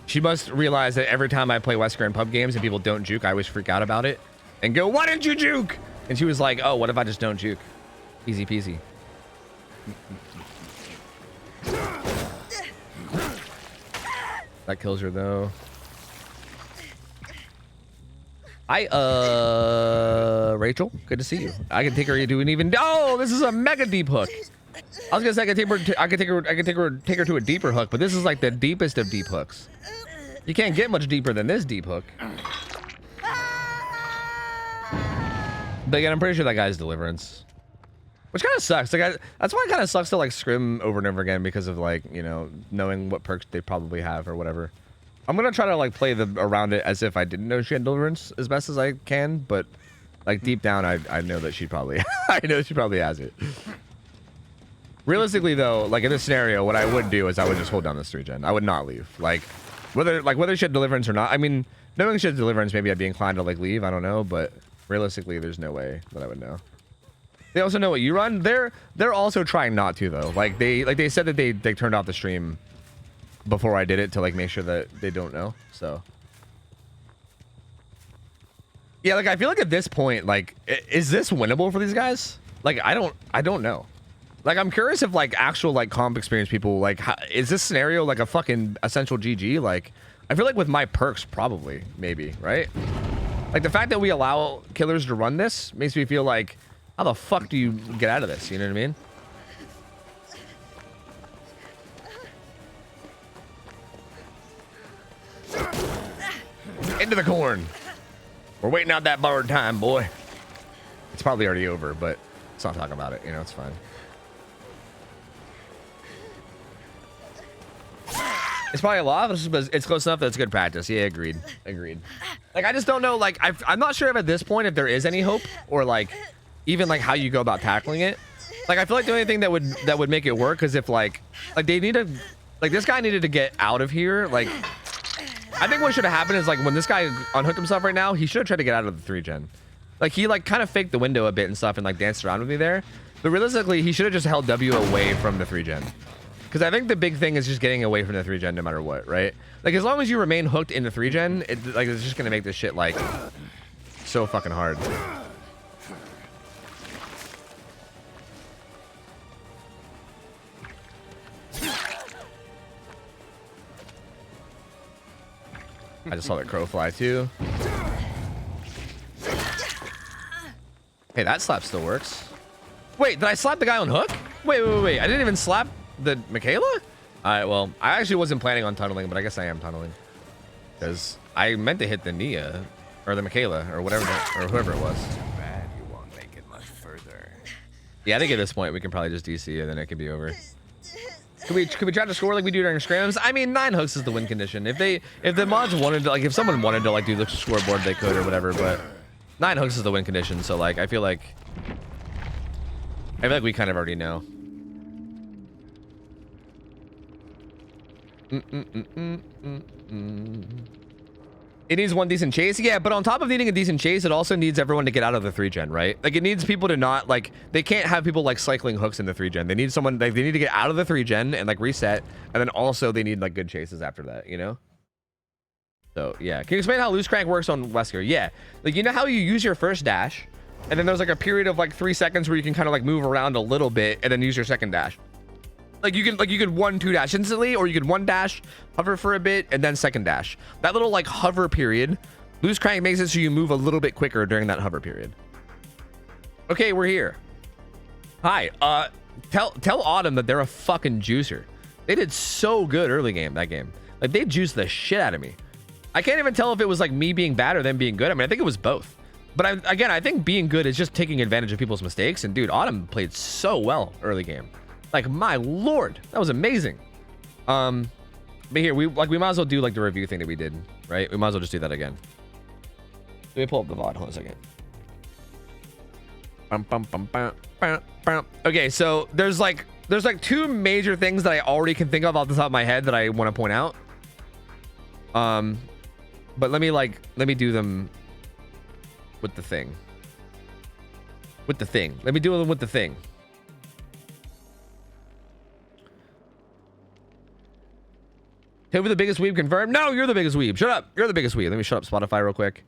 Speaker 1: She must realize that every time I play Wesker and pub games and people don't juke, I always freak out about it and go, "Why didn't you juke?" And she was like, "Oh, what if I just don't juke? Easy peasy." That kills her though. Rachel, good to see you. I can take her to an even. Oh, this is a mega deep hook. I was gonna say I could take her to a deeper hook, but this is like the deepest of deep hooks. You can't get much deeper than this deep hook. But again, I'm pretty sure that guy's deliverance, which kind of sucks. Like that's why it kind of sucks to like scrim over and over again because of like, you know, knowing what perks they probably have or whatever. I'm gonna try to like play around it as if I didn't know she had deliverance as best as I can, but like deep down, I know that she probably I know she probably has it. Realistically though, like in this scenario, what I would do is I would just hold down this 3-gen. I would not leave. Like whether she had deliverance or not. I mean, knowing she had deliverance, maybe I'd be inclined to like leave. I don't know, but realistically, there's no way that I would know. They also know what you run. They're also trying not to though. Like they said that they turned off the stream before I did it to like make sure that they don't know. So yeah, like I feel like at this point, like is this winnable for these guys? Like I don't know. Like I'm curious if like actual like comp experience people like is this scenario like a fucking essential GG? Like I feel like with my perks probably maybe, right? Like the fact that we allow killers to run this makes me feel like how the fuck do you get out of this? You know what I mean? Into the corn. We're waiting out that borrowed time, boy. It's probably already over, but let's not talk about it. You know, it's fine. It's probably a lot, but it's close enough that it's good practice. Yeah, agreed. Like, I just don't know. Like, I'm not sure if at this point if there is any hope or like even like how you go about tackling it. Like, I feel like the only thing that would make it work is if like they need to like this guy needed to get out of here. Like, I think what should have happened is like when this guy unhooked himself right now, he should have tried to get out of the 3-gen. Like he like kind of faked the window a bit and stuff and like danced around with me there. But realistically, he should have just held W away from the 3-gen. Because I think the big thing is just getting away from the 3-gen no matter what, right? Like as long as you remain hooked in the 3-gen, it's just gonna make this shit like so fucking hard. I just saw that crow fly too. Hey, that slap still works. Wait, did I slap the guy on hook? Wait. I didn't even slap the Michaela? Alright, well, I actually wasn't planning on tunneling, but I guess I am tunneling. Because I meant to hit the Nia, or the Michaela, or whatever, or whoever it was.
Speaker 5: Too bad you won't make it much further.
Speaker 1: Yeah, I think at this point we can probably just DC and then it could be over. Could we try to score like we do during scrims? I mean, 9 hooks is the win condition. If the mods wanted to, like, if someone wanted to like do the scoreboard, they could or whatever. But 9 hooks is the win condition. So like, I feel like we kind of already know. It needs one decent chase. Yeah, but on top of needing a decent chase, it also needs everyone to get out of the 3-gen, right? Like, it needs people to not, like, they can't have people, like, cycling hooks in the 3-gen. They need someone, like, they need to get out of the 3-gen and, like, reset. And then also they need, like, good chases after that, you know? So, yeah. Can you explain how loose crank works on Wesker? Yeah. Like, you know how you use your first dash? And then there's, like, a period of, like, 3 seconds where you can kind of, like, move around a little bit and then use your second dash. Like you could 1-2 dash instantly, or you could 1 dash, hover for a bit, and then second dash. That little like hover period, loose crank makes it so you move a little bit quicker during that hover period. Okay, we're here. Hi. Tell Autumn that they're a fucking juicer. They did so good early game, that game. Like they juiced the shit out of me. I can't even tell if it was like me being bad or them being good. I mean, I think it was both. But I think being good is just taking advantage of people's mistakes. And dude, Autumn played so well early game. Like my lord, that was amazing. But here we might as well do like the review thing that we did, right? We might as well just do that again. Let me pull up the VOD. Hold on a second. Okay, so there's like 2 major things that I already can think of off the top of my head that I want to point out. But let me do them with the thing. Let me do them with the thing. Who the biggest weeb confirmed? No, you're the biggest weeb. Shut up. You're the biggest weeb. Let me shut up Spotify real quick.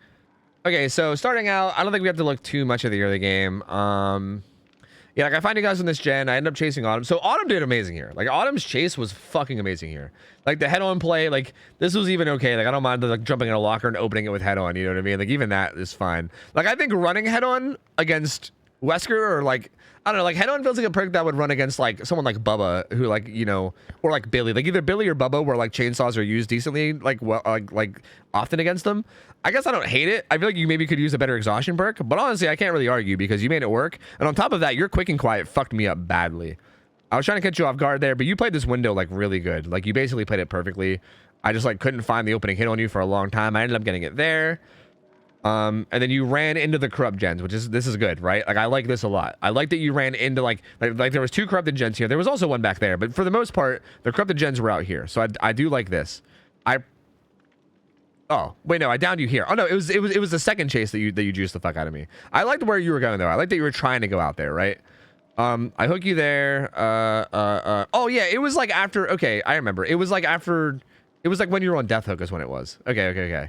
Speaker 1: Okay, so starting out, I don't think we have to look too much at the early game. Yeah, like I find you guys in this gen. I end up chasing Autumn. So Autumn did amazing here. Like Autumn's chase was fucking amazing here. Like the head-on play, like this was even okay. Like I don't mind like jumping in a locker and opening it with head-on. You know what I mean? Like even that is fine. Like I think running head-on against Wesker or like I don't know, like head-on feels like a perk that would run against like someone like Bubba, who like, you know, or like Billy, like either Billy or Bubba, where like chainsaws are used decently, like well, like often against them. I guess I don't hate it. I feel like you maybe could use a better exhaustion perk, but honestly, I can't really argue because you made it work. And on top of that, your quick and quiet fucked me up badly. I was trying to catch you off guard there, but you played this window like really good. Like you basically played it perfectly. I just like couldn't find the opening hit on you for a long time. I ended up getting it there. And then you ran into the corrupt gens, which is, this is good, right? Like I like this a lot. I like that you ran into like there was 2 corrupted gens here. There was also one back there, but for the most part, the corrupted gens were out here. So I do like this. Oh wait, no, I downed you here. Oh no, it was the second chase that you juiced the fuck out of me. I liked where you were going though. I like that you were trying to go out there, right? I hook you there. Oh yeah, it was like after. Okay, I remember. It was like after. It was like when you were on death hook is when it was. Okay.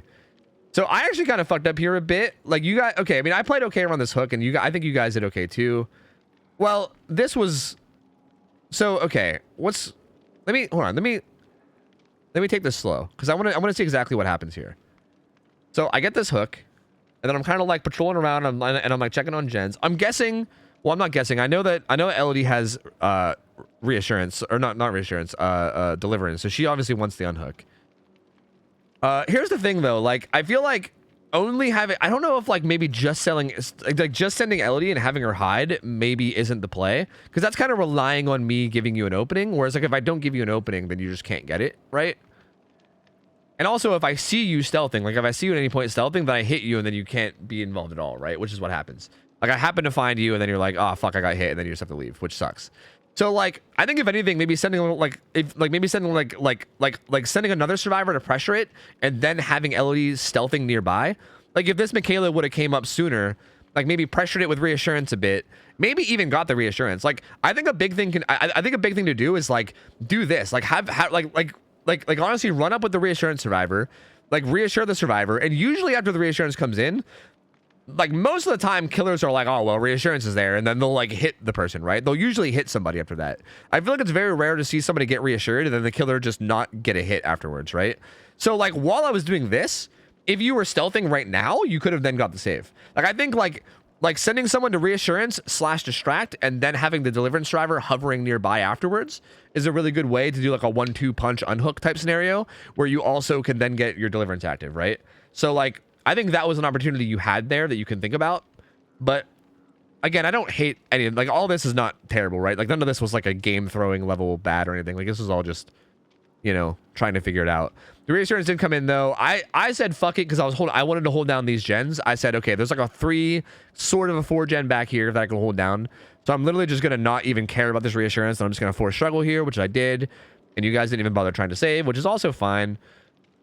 Speaker 1: So I actually kind of fucked up here a bit. Like you guys, okay. I mean, I played okay around this hook, and I think you guys did okay too. Well, this was. So okay, hold on. Let me take this slow because I want to see exactly what happens here. So I get this hook, and then I'm kind of like patrolling around, and I'm like checking on gens. I'm guessing. Well, I'm not guessing. I know Elodie has reassurance, or not reassurance, deliverance. So she obviously wants the unhook. Here's the thing though, like I feel like only having, I don't know if like maybe just selling, like just sending Elodie and having her hide maybe isn't the play, because that's kind of relying on me giving you an opening, whereas like if I don't give you an opening, then you just can't get it, right? And also if I see you stealthing, like if I see you at any point stealthing, then I hit you and then you can't be involved at all, right? Which is what happens. Like I happen to find you and then you're like, oh fuck, I got hit, and then you just have to leave, which sucks. So like I think if anything, maybe sending sending another survivor to pressure it and then having Elodie stealthing nearby. Like if this Michaela would have came up sooner, like maybe pressured it with reassurance a bit, maybe even got the reassurance. Like I think a big thing I think a big thing to do is like do this, like have like honestly run up with the reassurance survivor, like reassure the survivor, and usually after the reassurance comes in, like most of the time killers are like, oh well, reassurance is there, and then they'll like hit the person, right? They'll usually hit somebody after that. I feel like it's very rare to see somebody get reassured and then the killer just not get a hit afterwards, right? So like while I was doing this, if you were stealthing right now, you could have then got the save. Like I think like sending someone to reassurance / distract and then having the deliverance driver hovering nearby afterwards is a really good way to do like a 1-2 punch unhook type scenario where you also can then get your deliverance active, right? So like I think that was an opportunity you had there that you can think about. But again, I don't hate any, like all this is not terrible, right? Like none of this was like a game throwing level bad or anything. Like this was all just, you know, trying to figure it out. The reassurance did come in though. I said fuck it because I wanted to hold down these gens. I said, okay, there's like a 3 sort of a 4 gen back here that I can hold down. So I'm literally just gonna not even care about this reassurance, and I'm just gonna force struggle here, which I did. And you guys didn't even bother trying to save, which is also fine.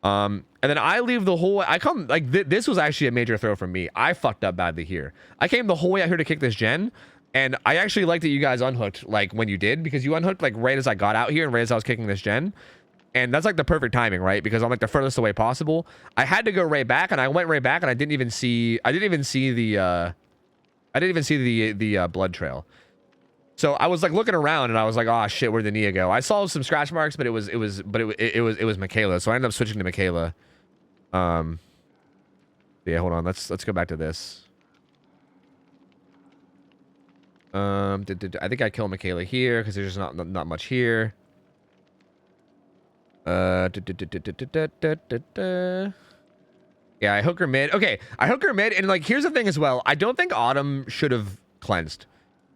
Speaker 1: And then I leave the whole way. I come like this was actually a major throw from me. I fucked up badly here. I came the whole way out here to kick this gen, and I actually like that you guys unhooked like when you did, because you unhooked like right as I got out here and right as I was kicking this gen. And that's like the perfect timing, right? Because I'm like the furthest away possible. I had to go right back, and I went right back, and I didn't even see the blood trail. So I was like looking around, and I was like, oh shit, where'd the Nia go? I saw some scratch marks, but it was Michaela. So I ended up switching to Michaela. Yeah, hold on. Let's go back to this. I think I kill Michaela here because there's just not much here. Yeah, I hook her mid. Okay, I hook her mid, and like here's the thing as well. I don't think Autumn should have cleansed.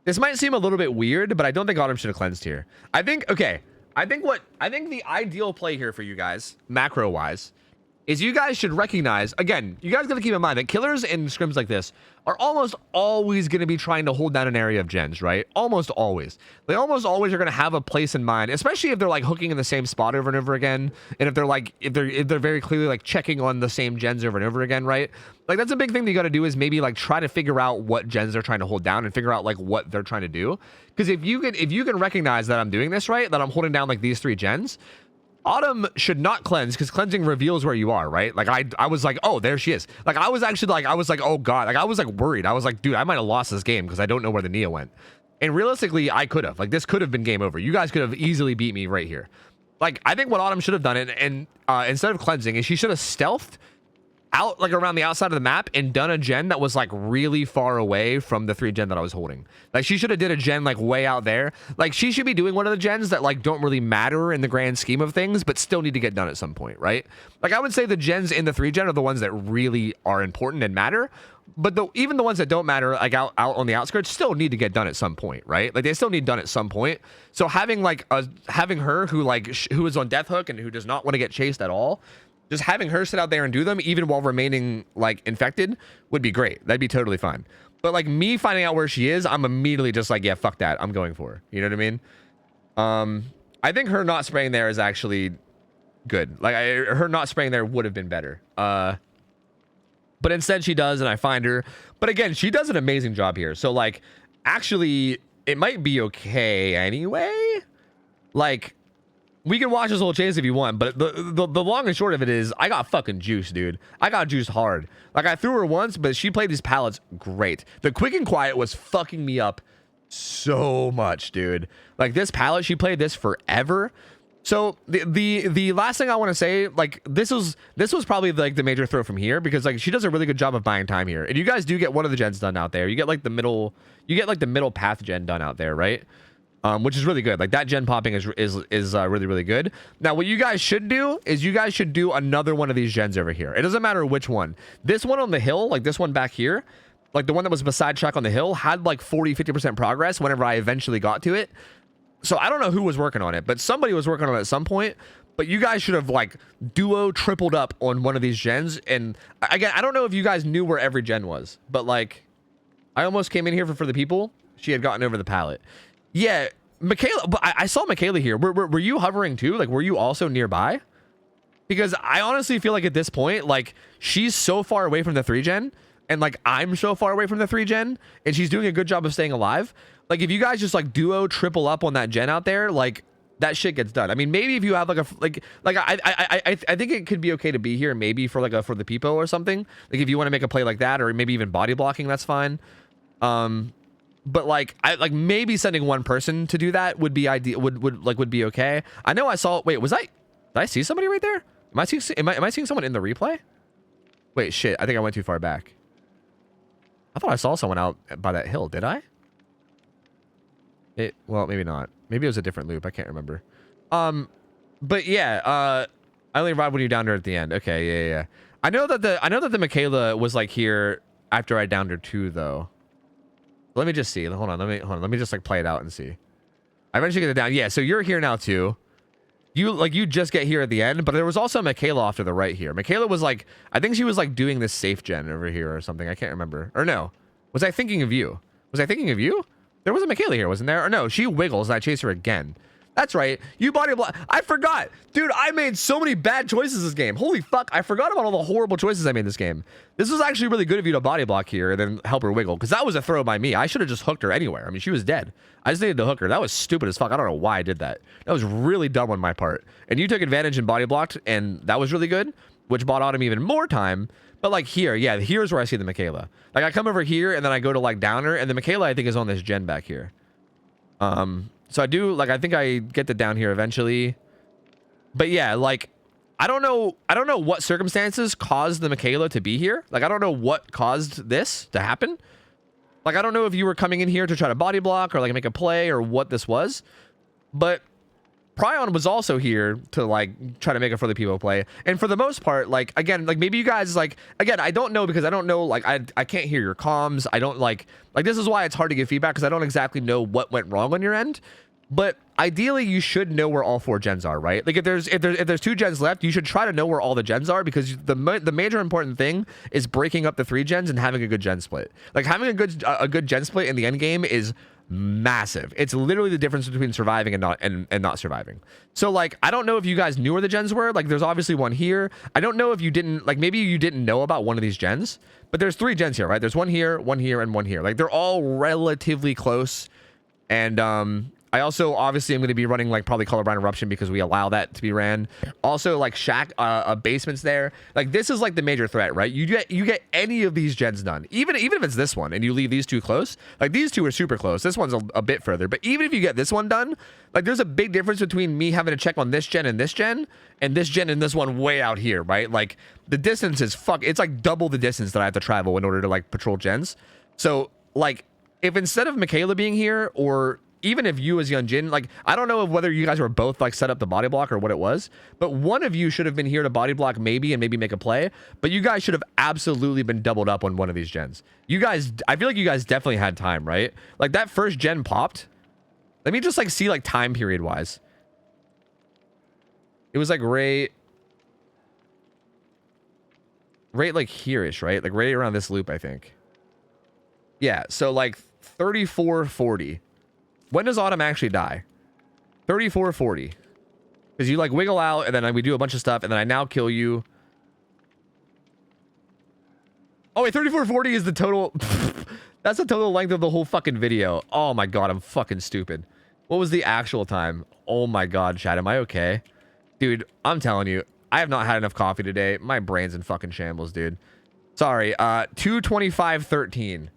Speaker 1: This might seem a little bit weird, but I don't think Autumn should have cleansed here. I think the ideal play here for you guys, macro wise, is you guys should recognize, again, you guys got to keep in mind that killers in scrims like this are almost always going to be trying to hold down an area of gens, right? Almost always. They almost always are going to have a place in mind, especially if they're like hooking in the same spot over and over again, and if they're like if they're very clearly like checking on the same gens over and over again, right? Like that's a big thing that you got to do, is maybe like try to figure out what gens they're trying to hold down and figure out like what they're trying to do. Because if you can recognize that I'm doing this right, that I'm holding down like these 3 gens, Autumn should not cleanse, because cleansing reveals where you are, right? Like I was like, oh, there she is. Like I was actually like, oh god, like I was like worried. I was like, dude, I might have lost this game because I don't know where the Nia went. And realistically, I could have. Like this could have been game over. You guys could have easily beat me right here. Like I think what Autumn should have done, and instead of cleansing, is she should have stealthed out like around the outside of the map and done a gen that was like really far away from the 3 gen that I was holding. Like she should have did a gen like way out there. Like she should be doing one of the gens that like don't really matter in the grand scheme of things, but still need to get done at some point, right? Like I would say the gens in the 3 gen are the ones that really are important and matter. But even the ones that don't matter, like out on the outskirts, still need to get done at some point, right? Like they still need done at some point. So having like having her who who is on death hook and who does not want to get chased at all, just having her sit out there and do them, even while remaining like infected, would be great. That'd be totally fine. But like me finding out where she is, I'm immediately just like, yeah, fuck that. I'm going for her. You know what I mean? I think her not spraying there is actually good. Like her not spraying there would have been better. But instead she does, and I find her. But again, she does an amazing job here. So like, actually, it might be okay anyway. Like, we can watch this whole chase if you want, but the long and short of it is I got fucking juice, dude. I got juiced hard. Like I threw her once, but she played these pallets great. The quick and quiet was fucking me up so much, dude. Like this pallet, she played this forever. So the last thing I want to say, like this was probably like the major throw from here, because like she does a really good job of buying time here. And you guys do get one of the gens done out there. You get like the middle path gen done out there, right? Which is really good. Like that gen popping is really, really good. Now, what you guys should do is you guys should do another one of these gens over here. It doesn't matter which one. This one on the hill, like this one back here, like the one that was beside track on the hill, had like 40-50% progress whenever I eventually got to it. So I don't know who was working on it, but somebody was working on it at some point. But you guys should have like tripled up on one of these gens. And again, I don't know if you guys knew where every gen was, but like I almost came in here for the people. She had gotten over the pallet. Yeah, Michaela, but I saw Michaela here. Were you hovering too? Like, were you also nearby? Because I honestly feel like at this point, like, she's so far away from the 3 gen, and like, I'm so far away from the 3 gen, and she's doing a good job of staying alive. Like, if you guys just like triple up on that gen out there, like, that shit gets done. I mean, maybe if you have like I think it could be okay to be here, maybe for like for the Peepo or something. Like, if you want to make a play like that, or maybe even body blocking, that's fine. But like maybe sending one person to do that would be ideal, would be okay. I know I saw, wait, did I see somebody right there? Am I seeing someone in the replay? Wait, shit, I think I went too far back. I thought I saw someone out by that hill, did I? Well, maybe not. Maybe it was a different loop, I can't remember. But yeah, I only arrived when you downed her at the end. Okay, yeah. I know that the Michaela was like here after I downed her too, though. Let me just see. Hold on. Let me just like play it out and see. I eventually get it down. Yeah, so you're here now too. You just get here at the end, but there was also Michaela off to the right here. Michaela was like, I think she was like doing this safe gen over here or something. I can't remember. Or no. Was I thinking of you? There was a Michaela here, wasn't there? Or no, she wiggles and I chase her again. That's right. You body block. I forgot. Dude, I made so many bad choices this game. Holy fuck. I forgot about all the horrible choices I made this game. This was actually really good of you to body block here and then help her wiggle. Because that was a throw by me. I should have just hooked her anywhere. I mean, she was dead. I just needed to hook her. That was stupid as fuck. I don't know why I did that. That was really dumb on my part. And you took advantage and body blocked. And that was really good. Which bought Autumn even more time. But like here, yeah, here's where I see the Michaela. Like I come over here and then I go to like downer. And the Michaela I think is on this gen back here. So I do, like, I think I get to down here eventually. But yeah, like, I don't know what circumstances caused the Michaela to be here. Like, I don't know what caused this to happen. Like, I don't know if you were coming in here to try to body block or, like, make a play or what this was. But Prion was also here to, like, try to make a for the people play. And for the most part, like, again, like, maybe you guys, like, again, I don't know because I don't know, like, I can't hear your comms. I don't, like, this is why it's hard to give feedback because I don't exactly know what went wrong on your end. But ideally, you should know where all 4 gens are, right? Like if there's 2 gens left, you should try to know where all the gens are because the major important thing is breaking up the 3 gens and having a good gen split. Like having a good gen split in the end game is massive. It's literally the difference between surviving and not surviving. So like I don't know if you guys knew where the gens were. Like there's obviously one here. I don't know if you didn't, like maybe you didn't know about one of these gens, but there's 3 gens here, right? There's one here, and one here. Like they're all relatively close. And I also obviously am going to be running like probably Colorblind Eruption because we allow that to be ran. Also like shack basements there. Like this is like the major threat, right? You get any of these gens done, even if it's this one and you leave these 2 close. Like these 2 are super close. This one's a bit further, but even if you get this one done, like there's a big difference between me having to check on this gen and this gen and this one way out here, right? Like the distance is it's like double the distance that I have to travel in order to like patrol gens. So like if instead of Michaela being here or even if you as Young Jin, like, I don't know whether you guys were both like set up the body block or what it was, but one of you should have been here to body block maybe and maybe make a play, but you guys should have absolutely been doubled up on one of these gens. You guys, I feel like you guys definitely had time, right? Like that first gen popped. Let me just like see like time period wise. It was like right like here-ish, right? Like right around this loop, I think. Yeah, so like 34:40. When does Autumn actually die? 34:40. Because you like wiggle out and then we do a bunch of stuff and then I now kill you. Oh wait, 34:40 is the total. That's the total length of the whole fucking video. Oh my god, I'm fucking stupid. What was the actual time? Oh my god, chat, am I okay? Dude, I'm telling you, I have not had enough coffee today. My brain's in fucking shambles, dude. Sorry, 2:25:13.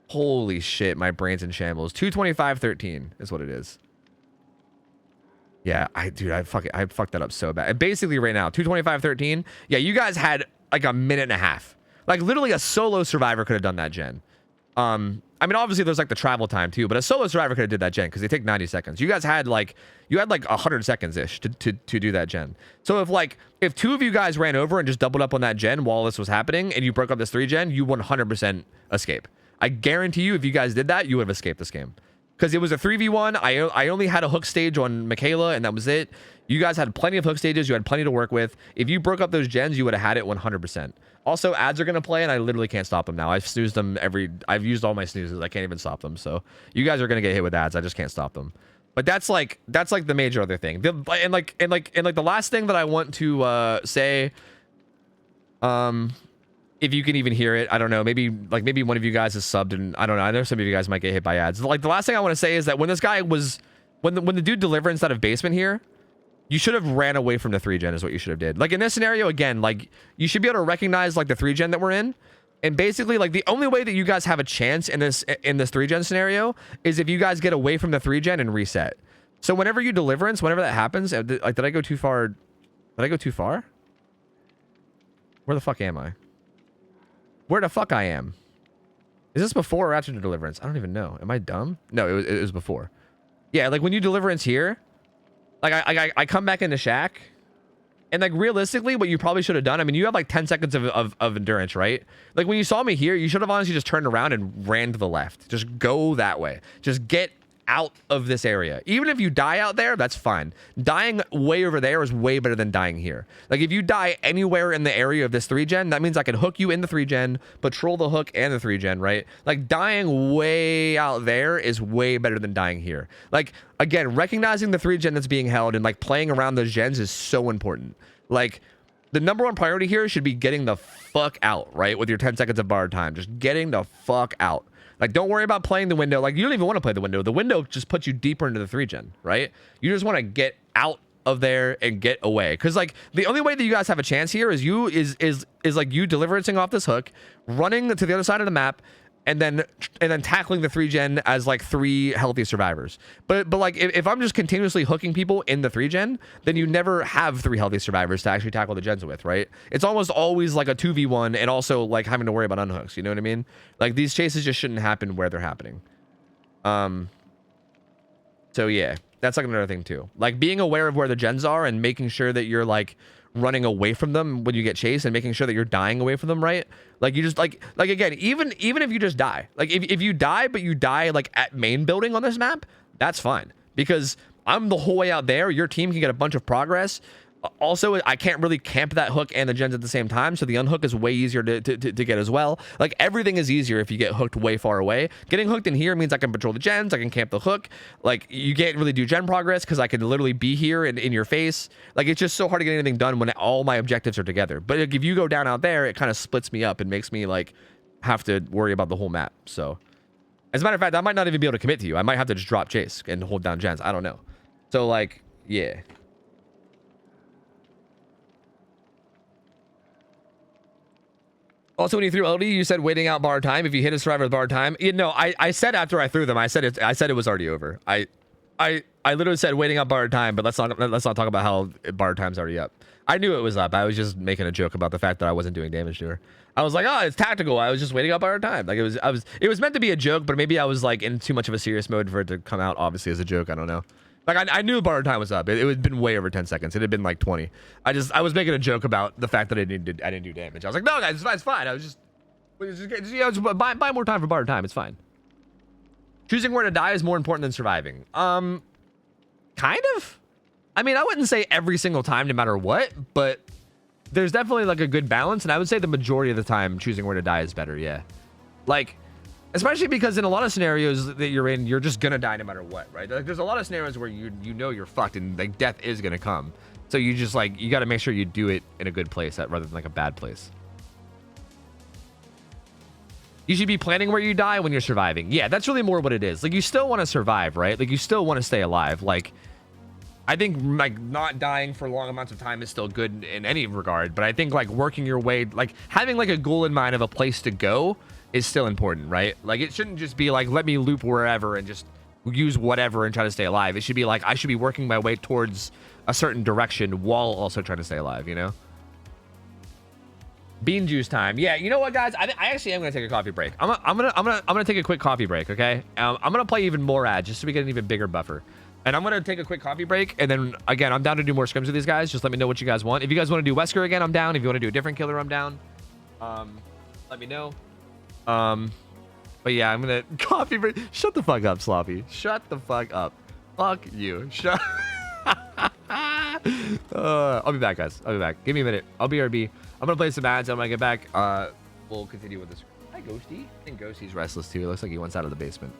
Speaker 1: Holy shit, my brain's in shambles. 2:25:13 is what it is. Yeah, I fucked that up so bad. And basically right now, 2:25:13. Yeah, you guys had like a minute and a half. Like literally a solo survivor could have done that gen. I mean, obviously there's like the travel time too, but a solo survivor could have did that gen because they take 90 seconds. You guys had like 100 seconds ish to do that gen. So if 2 of you guys ran over and just doubled up on that gen while this was happening and you broke up this 3 gen, you 100% escape. I guarantee you, if you guys did that, you would have escaped this game. Because it was a 3v1. I only had a hook stage on Michaela, and that was it. You guys had plenty of hook stages. You had plenty to work with. If you broke up those gens, you would have had it 100%. Also, ads are going to play, and I literally can't stop them now. I've snoozed them I've used all my snoozes. I can't even stop them. So you guys are going to get hit with ads. I just can't stop them. But that's like the major other thing. And the last thing that I want to say, if you can even hear it, I don't know. Maybe one of you guys is subbed, and I don't know. I know some of you guys might get hit by ads. Like the last thing I want to say is that when this guy was, when the dude deliverance out of basement here, you should have ran away from the 3 gen is what you should have did. Like in this scenario, again, like you should be able to recognize like the 3 gen that we're in, and basically like the only way that you guys have a chance in this 3 gen scenario is if you guys get away from the 3 gen and reset. So whenever you deliverance, whenever that happens, like did I go too far? Did I go too far? Where the fuck am I? Where the fuck I am? Is this before or after the deliverance? I don't even know. Am I dumb? No, it was before. Yeah, like when you deliverance here, like I come back into shack, and like realistically, what you probably should have done, I mean, you have like 10 seconds of endurance, right? Like when you saw me here, you should have honestly just turned around and ran to the left. Just go that way. Just get out of this area. Even if you die out there, that's fine. Dying way over there is way better than dying here. Like if you die anywhere in the area of this 3-gen, that means I can hook you in the 3-gen, patrol the hook and the 3-gen, right? Like dying way out there is way better than dying here. Like again, recognizing the 3-gen that's being held and like playing around those gens is so important. Like the number one priority here should be getting the fuck out, right? With your 10 seconds of bar time, just getting the fuck out. Like, don't worry about playing the window. Like, you don't even want to play the window. The window just puts you deeper into the 3-gen, right? You just want to get out of there and get away. Because, like, the only way that you guys have a chance here is you like you delivering off this hook, running to the other side of the map, and then tackling the 3-gen as like 3 healthy survivors. But like if I'm just continuously hooking people in the 3-gen, then you never have 3 healthy survivors to actually tackle the gens with, right? It's almost always like a 2v1 and also like having to worry about unhooks, you know what I mean? Like these chases just shouldn't happen where they're happening. So yeah, that's like another thing too. Like being aware of where the gens are and making sure that you're like running away from them when you get chased and making sure that you're dying away from them, right? Like you just like again, even if you just die, like if you die but you die like at main building on this map, that's fine because I'm the whole way out there. Your team can get a bunch of progress. Also, I can't really camp that hook and the gens at the same time, so the unhook is way easier to get as well. Like everything is easier if you get hooked way far away. Getting hooked in here means I can patrol the gens, I can camp the hook. Like you can't really do gen progress because I can literally be here in your face. Like it's just so hard to get anything done when all my objectives are together. But like, if you go down out there, it kind of splits me up and makes me like have to worry about the whole map. So as a matter of fact, I might not even be able to commit to you. I might have to just drop chase and hold down gens. I don't know. So like, yeah. Also, when you threw LD, you said waiting out bar time. If you hit a survivor with bar time, you know, I said after I threw them, I said it was already over. I literally said waiting out bar time, but let's not talk about how bar time's already up. I knew it was up. I was just making a joke about the fact that I wasn't doing damage to her. I was like, oh, it's tactical. I was just waiting out bar time. Like it was meant to be a joke, but maybe I was like in too much of a serious mode for it to come out obviously as a joke. I don't know. Like I knew bar time was up. It had been way over 10 seconds. It had been like 20. I was making a joke about the fact that I didn't do damage. I was like, no guys, it's fine. I was just buy more time for bar time. It's fine. Choosing where to die is more important than surviving. Kind of. I mean, I wouldn't say every single time, no matter what, but there's definitely like a good balance, and I would say the majority of the time, choosing where to die is better. Yeah, like. Especially because in a lot of scenarios that you're in, you're just gonna die no matter what, right? Like, there's a lot of scenarios where you know you're fucked and like death is gonna come. So you just like, you gotta make sure you do it in a good place rather than like a bad place. You should be planning where you die when you're surviving. Yeah, that's really more what it is. Like you still want to survive, right? Like you still want to stay alive. Like I think like not dying for long amounts of time is still good in any regard, but I think like working your way, like having like a goal in mind of a place to go is still important, right? Like it shouldn't just be like, let me loop wherever and just use whatever and try to stay alive. It should be like, I should be working my way towards a certain direction while also trying to stay alive, you know? Bean juice time. Yeah, you know what, guys? I actually am gonna take a coffee break. I'm gonna take a quick coffee break, okay? I'm gonna play even more ads just so we get an even bigger buffer. And I'm gonna take a quick coffee break, and then again, I'm down to do more scrims with these guys. Just let me know what you guys want. If you guys want to do Wesker again, I'm down. If you want to do a different killer, I'm down. Let me know. But yeah, I'm gonna coffee break. Shut the fuck up, Sloppy. Shut the fuck up. Fuck you. Shut. I'll be back, guys. I'll be back. Give me a minute. I'll BRB. I'm gonna play some ads. I'm gonna get back. We'll continue with this. Hi, Ghosty. I think Ghosty's restless too. It looks like he wants out of the basement.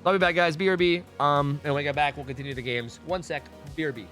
Speaker 1: I'll be back, guys. BRB. And when I get back, we'll continue the games. 1 sec. BRB.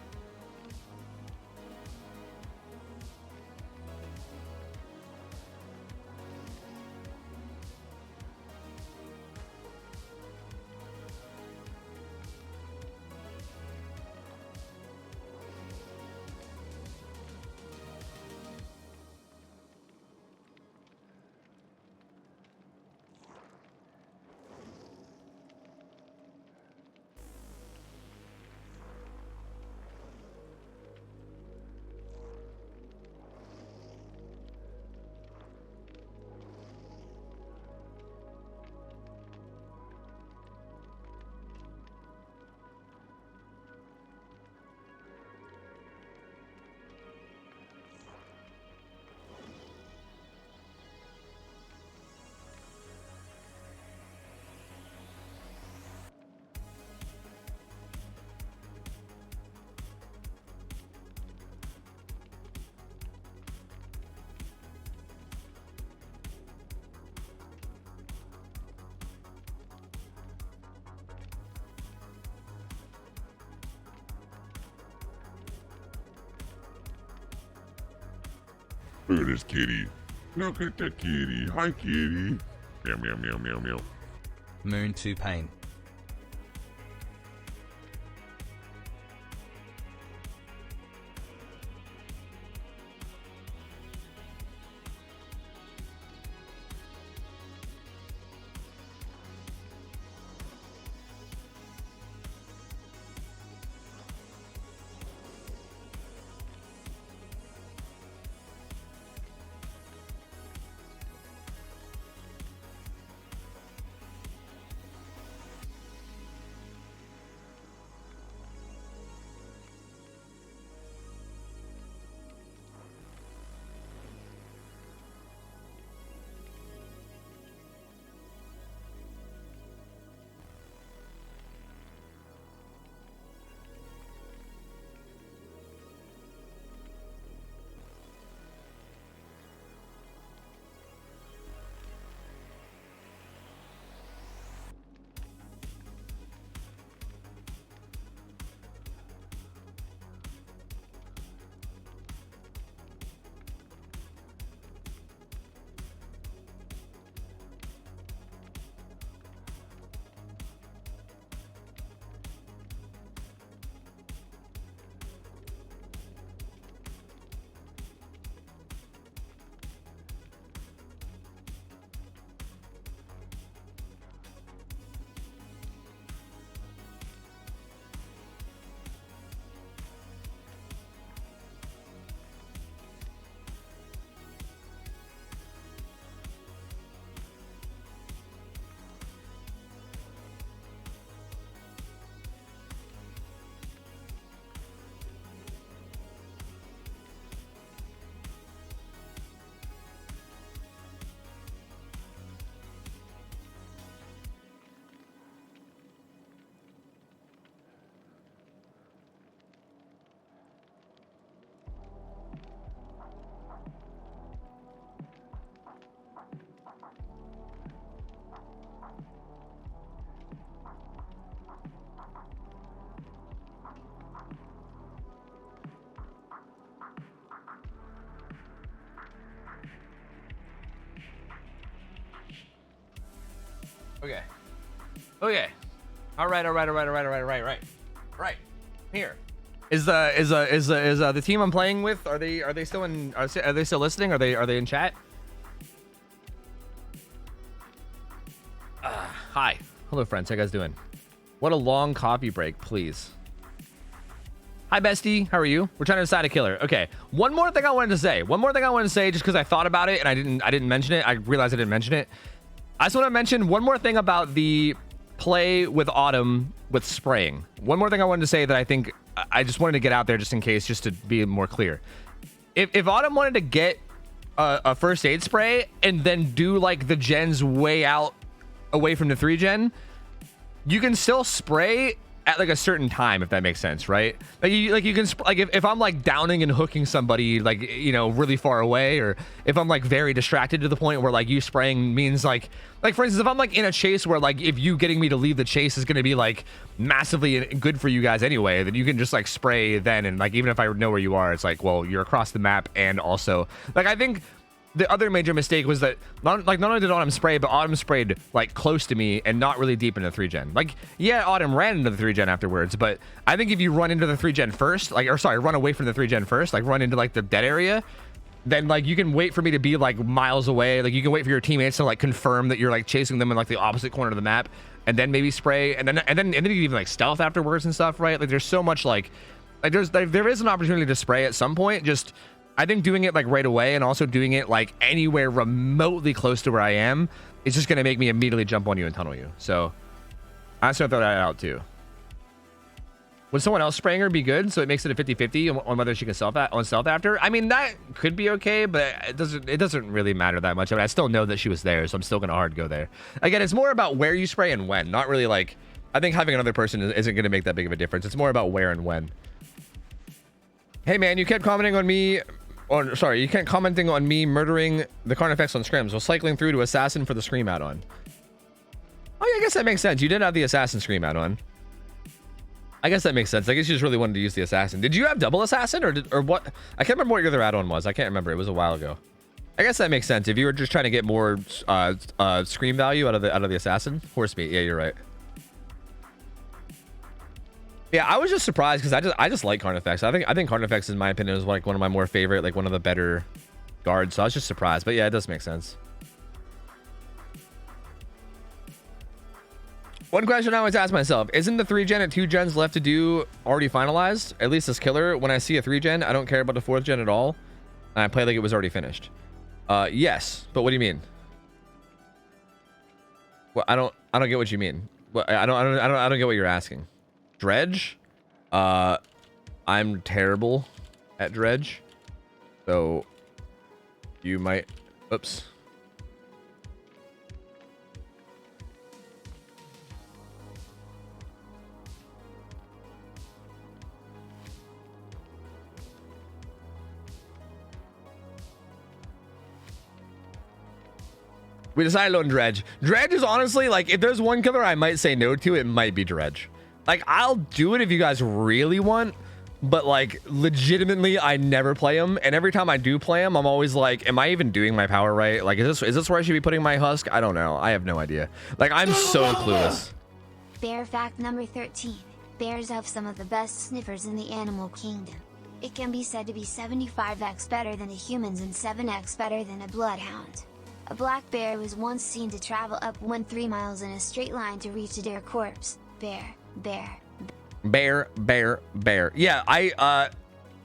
Speaker 4: Look at this kitty. Look at that kitty. Hi, kitty. Meow, meow, meow, meow, meow.
Speaker 3: Moon to pain.
Speaker 1: Okay. Okay. All right. Right. Here. Is the team I'm playing with? Are they still in? Are they still listening? Are they in chat? Hi. Hello, friends. How you guys doing? What a long coffee break, please. Hi, bestie. How are you? We're trying to decide a killer. Okay. One more thing I wanted to say. Just because I thought about it and I didn't mention it. I realized I didn't mention it. I just want to mention one more thing about the play with Autumn with spraying. One more thing I wanted to say that I think I just wanted to get out there just in case, just to be more clear. If Autumn wanted to get a first aid spray and then do like the gens way out away from the 3 gen, you can still spray at like a certain time, if that makes sense, right? Like you can like if I'm like downing and hooking somebody like, you know, really far away, or if I'm like very distracted to the point where like you spraying means like for instance, if I'm like in a chase where like if you getting me to leave the chase is going to be like massively good for you guys anyway, then you can just like spray then, and like even if I know where you are, it's like, well, you're across the map. And also like I think the other major mistake was that not only did Autumn spray, but Autumn sprayed like close to me and not really deep into the 3 gen. Like, yeah, Autumn ran into the 3 gen afterwards, but I think if you run into the 3 gen first, like, or sorry, run away from the 3 gen first, like run into like the dead area, then like you can wait for me to be like miles away. Like you can wait for your teammates to like confirm that you're like chasing them in like the opposite corner of the map, and then maybe spray, and then you can even like stealth afterwards and stuff, right? Like there's so much like there is an opportunity to spray at some point. Just I think doing it like right away and also doing it like anywhere remotely close to where I am is just going to make me immediately jump on you and tunnel you. So I just want to throw that out too. Would someone else spraying her be good? So it makes it a 50-50 on whether she can stealth after. I mean, that could be okay, but it doesn't really matter that much. I mean, I still know that she was there, so I'm still going to hard go there. Again, it's more about where you spray and when, not really like, I think having another person isn't going to make that big of a difference. It's more about where and when. Hey man, you kept commenting on me. Or sorry, you kept commenting on me murdering the Carnifex on scrims while cycling through to assassin for the scream add-on. Oh yeah, I guess that makes sense. You did have the assassin scream add-on. I guess that makes sense. I guess you just really wanted to use the assassin. Did you have double assassin or what? I can't remember what your other add-on was. I can't remember. It was a while ago. I guess that makes sense. If you were just trying to get more scream value out of the assassin. Horse meat. Yeah, you're right. Yeah, I was just surprised because I just like Carnifex. I think Carnifex, in my opinion, is like one of my more favorite, like one of the better guards. So I was just surprised. But yeah, it does make sense. One question I always ask myself, isn't the 3-gen and 2-gens left to do already finalized? At least as killer, when I see a 3-gen, I don't care about the 4th-gen at all. And I play like it was already finished. Yes, but what do you mean? Well, I don't get what you mean. Well, I don't get what you're asking. Dredge? I'm terrible at Dredge. So you might, oops. We decided on Dredge. Dredge is honestly, like, if there's one killer I might say no to, it might be Dredge. Like, I'll do it if you guys really want, but, like, legitimately, I never play him. And every time I do play him, I'm always like, am I even doing my power right? Like, is this where I should be putting my husk? I don't know. I have no idea. Like, I'm so clueless.
Speaker 6: Bear fact number 13. Bears have some of the best sniffers in the animal kingdom. It can be said to be 75x better than a human's and 7x better than a bloodhound. A black bear was once seen to travel upwind 3 miles in a straight line to reach a deer corpse. Bear. Yeah,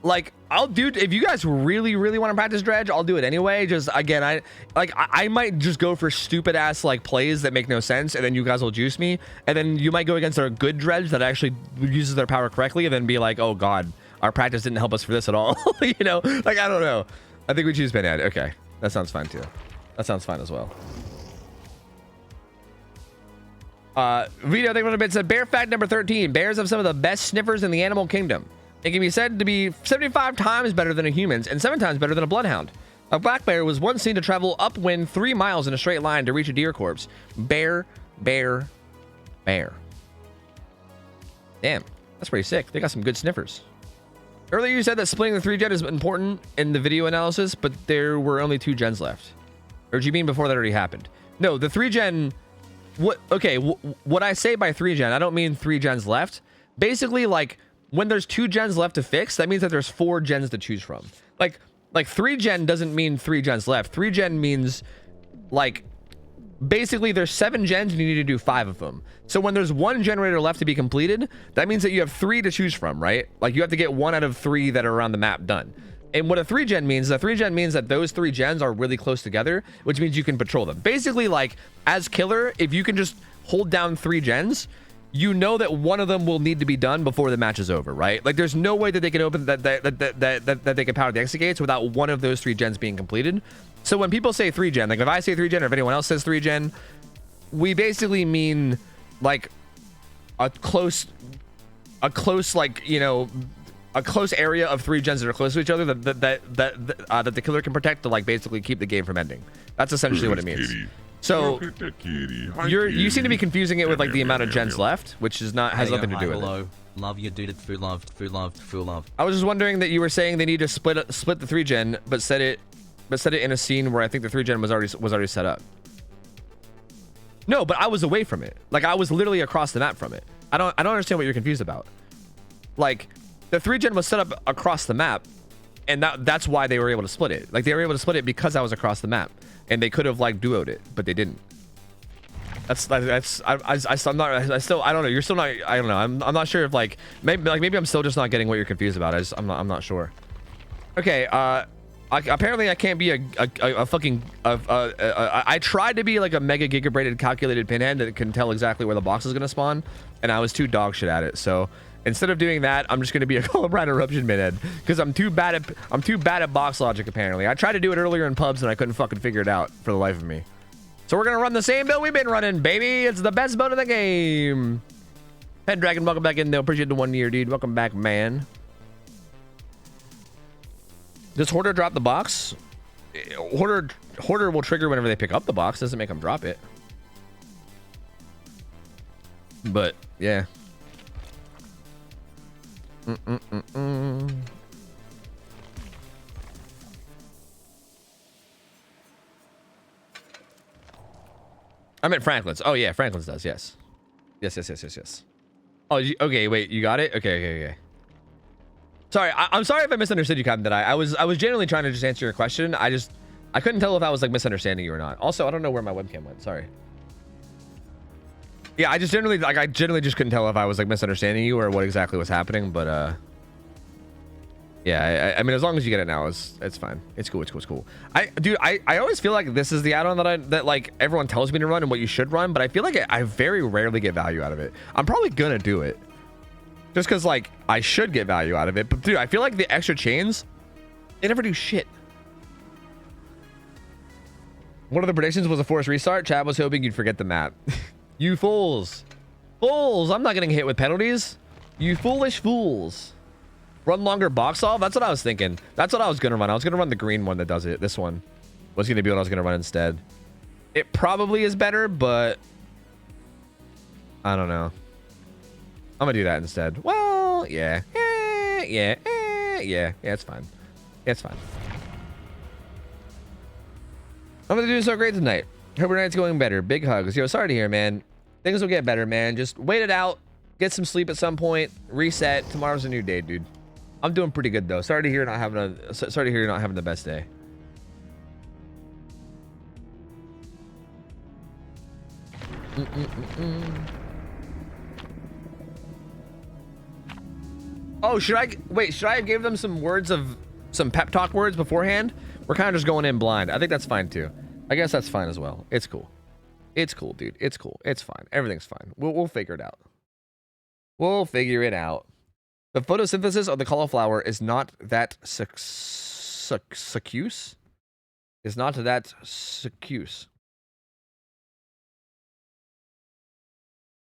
Speaker 6: like, I'll do, if you guys really want to practice Dredge, I'll do it anyway. Just, again, I might just go for stupid ass, like, plays that make no sense, and then you guys will juice me, and then you might go against a good Dredge that actually uses their power correctly, and then be like, oh god, our practice didn't help us for this at all. You know, like, I don't know. I think we choose Pinhead. Okay, that sounds fine too. That sounds fine as well. Vito, thank you for the bit. Said bear fact number 13. Bears have some of the best sniffers in the animal kingdom. It can be said to be 75 times better than a human's and 7 times better than a bloodhound. A black bear was once seen to travel upwind 3 miles in a straight line to reach a deer corpse. Bear. Damn, that's pretty sick. They got some good sniffers. Earlier you said that splitting the 3-gen is important in the video analysis, but there were only 2 gens left. Or do you mean before that already happened? No, the 3-gen... what I say by 3-gen, I don't mean 3 gens left. Basically, like, when there's 2 gens left to fix, that means that there's 4 gens to choose from. Like 3-gen doesn't mean 3 gens left. 3-gen means, like, basically there's 7 gens and you need to do 5 of them. So when there's 1 generator left to be completed, that means that you have 3 to choose from, right? Like, you have to get 1 out of 3 that are around the map done. And what a 3-gen means, that those 3 gens are really close together, which means you can patrol them. Basically, like, as killer, if you can just hold down 3 gens, you know that one of them will need to be done before the match is over, right? Like, there's no way that they can open that they can power the exit gates without one of those 3 gens being completed. So when people say 3-gen, like if I say 3-gen or if anyone else says 3-gen, we basically mean like a close, like, you know, a close area of 3 gens that are close to each other that the killer can protect to, like, basically keep the game from ending. That's essentially what it means. So you seem to be confusing it with, like, the amount of gens left, which is not, has nothing to do with it.
Speaker 3: Love you, dude. Full love.
Speaker 1: I was just wondering that you were saying they need to split the 3-gen, but set it in a scene where I think the 3-gen was already set up. No, but I was away from it. Like, I was literally across the map from it. I don't understand what you're confused about. Like, the 3-gen was set up across the map, and that's why they were able to split it. Like, they were able to split it because I was across the map, and they could have, like, duoed it, but they didn't. I don't know. You're still not. I don't know. I'm not sure if, like, maybe I'm still just not getting what you're confused about. I'm not sure. Okay. Apparently I can't be a fucking. I tried to be like a mega gigabraided calculated pinhead that can tell exactly where the box is gonna spawn, and I was too dog shit at it. So instead of doing that, I'm just gonna be a Colubrine eruption pinhead because I'm too bad at box logic. Apparently, I tried to do it earlier in pubs and I couldn't fucking figure it out for the life of me. So we're gonna run the same build we've been running, baby. It's the best build in the game. Head Dragon, welcome back in though. Appreciate the 1 year, dude. Welcome back, man. Does Hoarder drop the box? Hoarder will trigger whenever they pick up the box. Doesn't make them drop it. But yeah.
Speaker 6: I'm at Franklin's. Oh yeah, Franklin's does. Yes. Yes. Oh, okay. Wait, you got it. Okay. Sorry, I'm sorry if I misunderstood you, Captain. That I was genuinely trying to just answer your question. I couldn't tell if I was like misunderstanding you or not. Also, I don't know where my webcam went. Sorry. Yeah, I generally just couldn't tell if I was like misunderstanding you or what exactly was happening. But yeah, I mean, as long as you get it now, it's fine. It's cool. I always feel like this is the add-on that like everyone tells me to run and what you should run, but I feel like I very rarely get value out of it. I'm probably gonna do it just because like I should get value out of it. But dude, I feel like the extra chains, they never do shit. One of the predictions was a forced restart. Chad was hoping you'd forget the map. You fools. I'm not getting hit with penalties. You foolish fools. Run longer box solve. That's what I was thinking. That's what I was gonna run. I was gonna run the green one that does it. This one was gonna be what I was gonna run instead. It probably is better, but I don't know. I'm gonna do that instead. Well, yeah. Yeah, it's fine. It's fine. I'm gonna do so great tonight. Hope your night's going better. Big hugs. Yo, sorry to hear, man. Things will get better, man. Just wait it out. Get some sleep at some point. Reset. Tomorrow's a new day, dude. I'm doing pretty good though. Sorry to hear you're not having the best day. Oh, should I have gave them some pep talk words beforehand? We're kind of just going in blind. I think that's fine too. I guess that's fine as well. It's cool. It's cool, dude. It's cool. It's fine. Everything's fine. We'll figure it out. We'll figure it out. The photosynthesis of the cauliflower is not that succuse. Is not that succuse.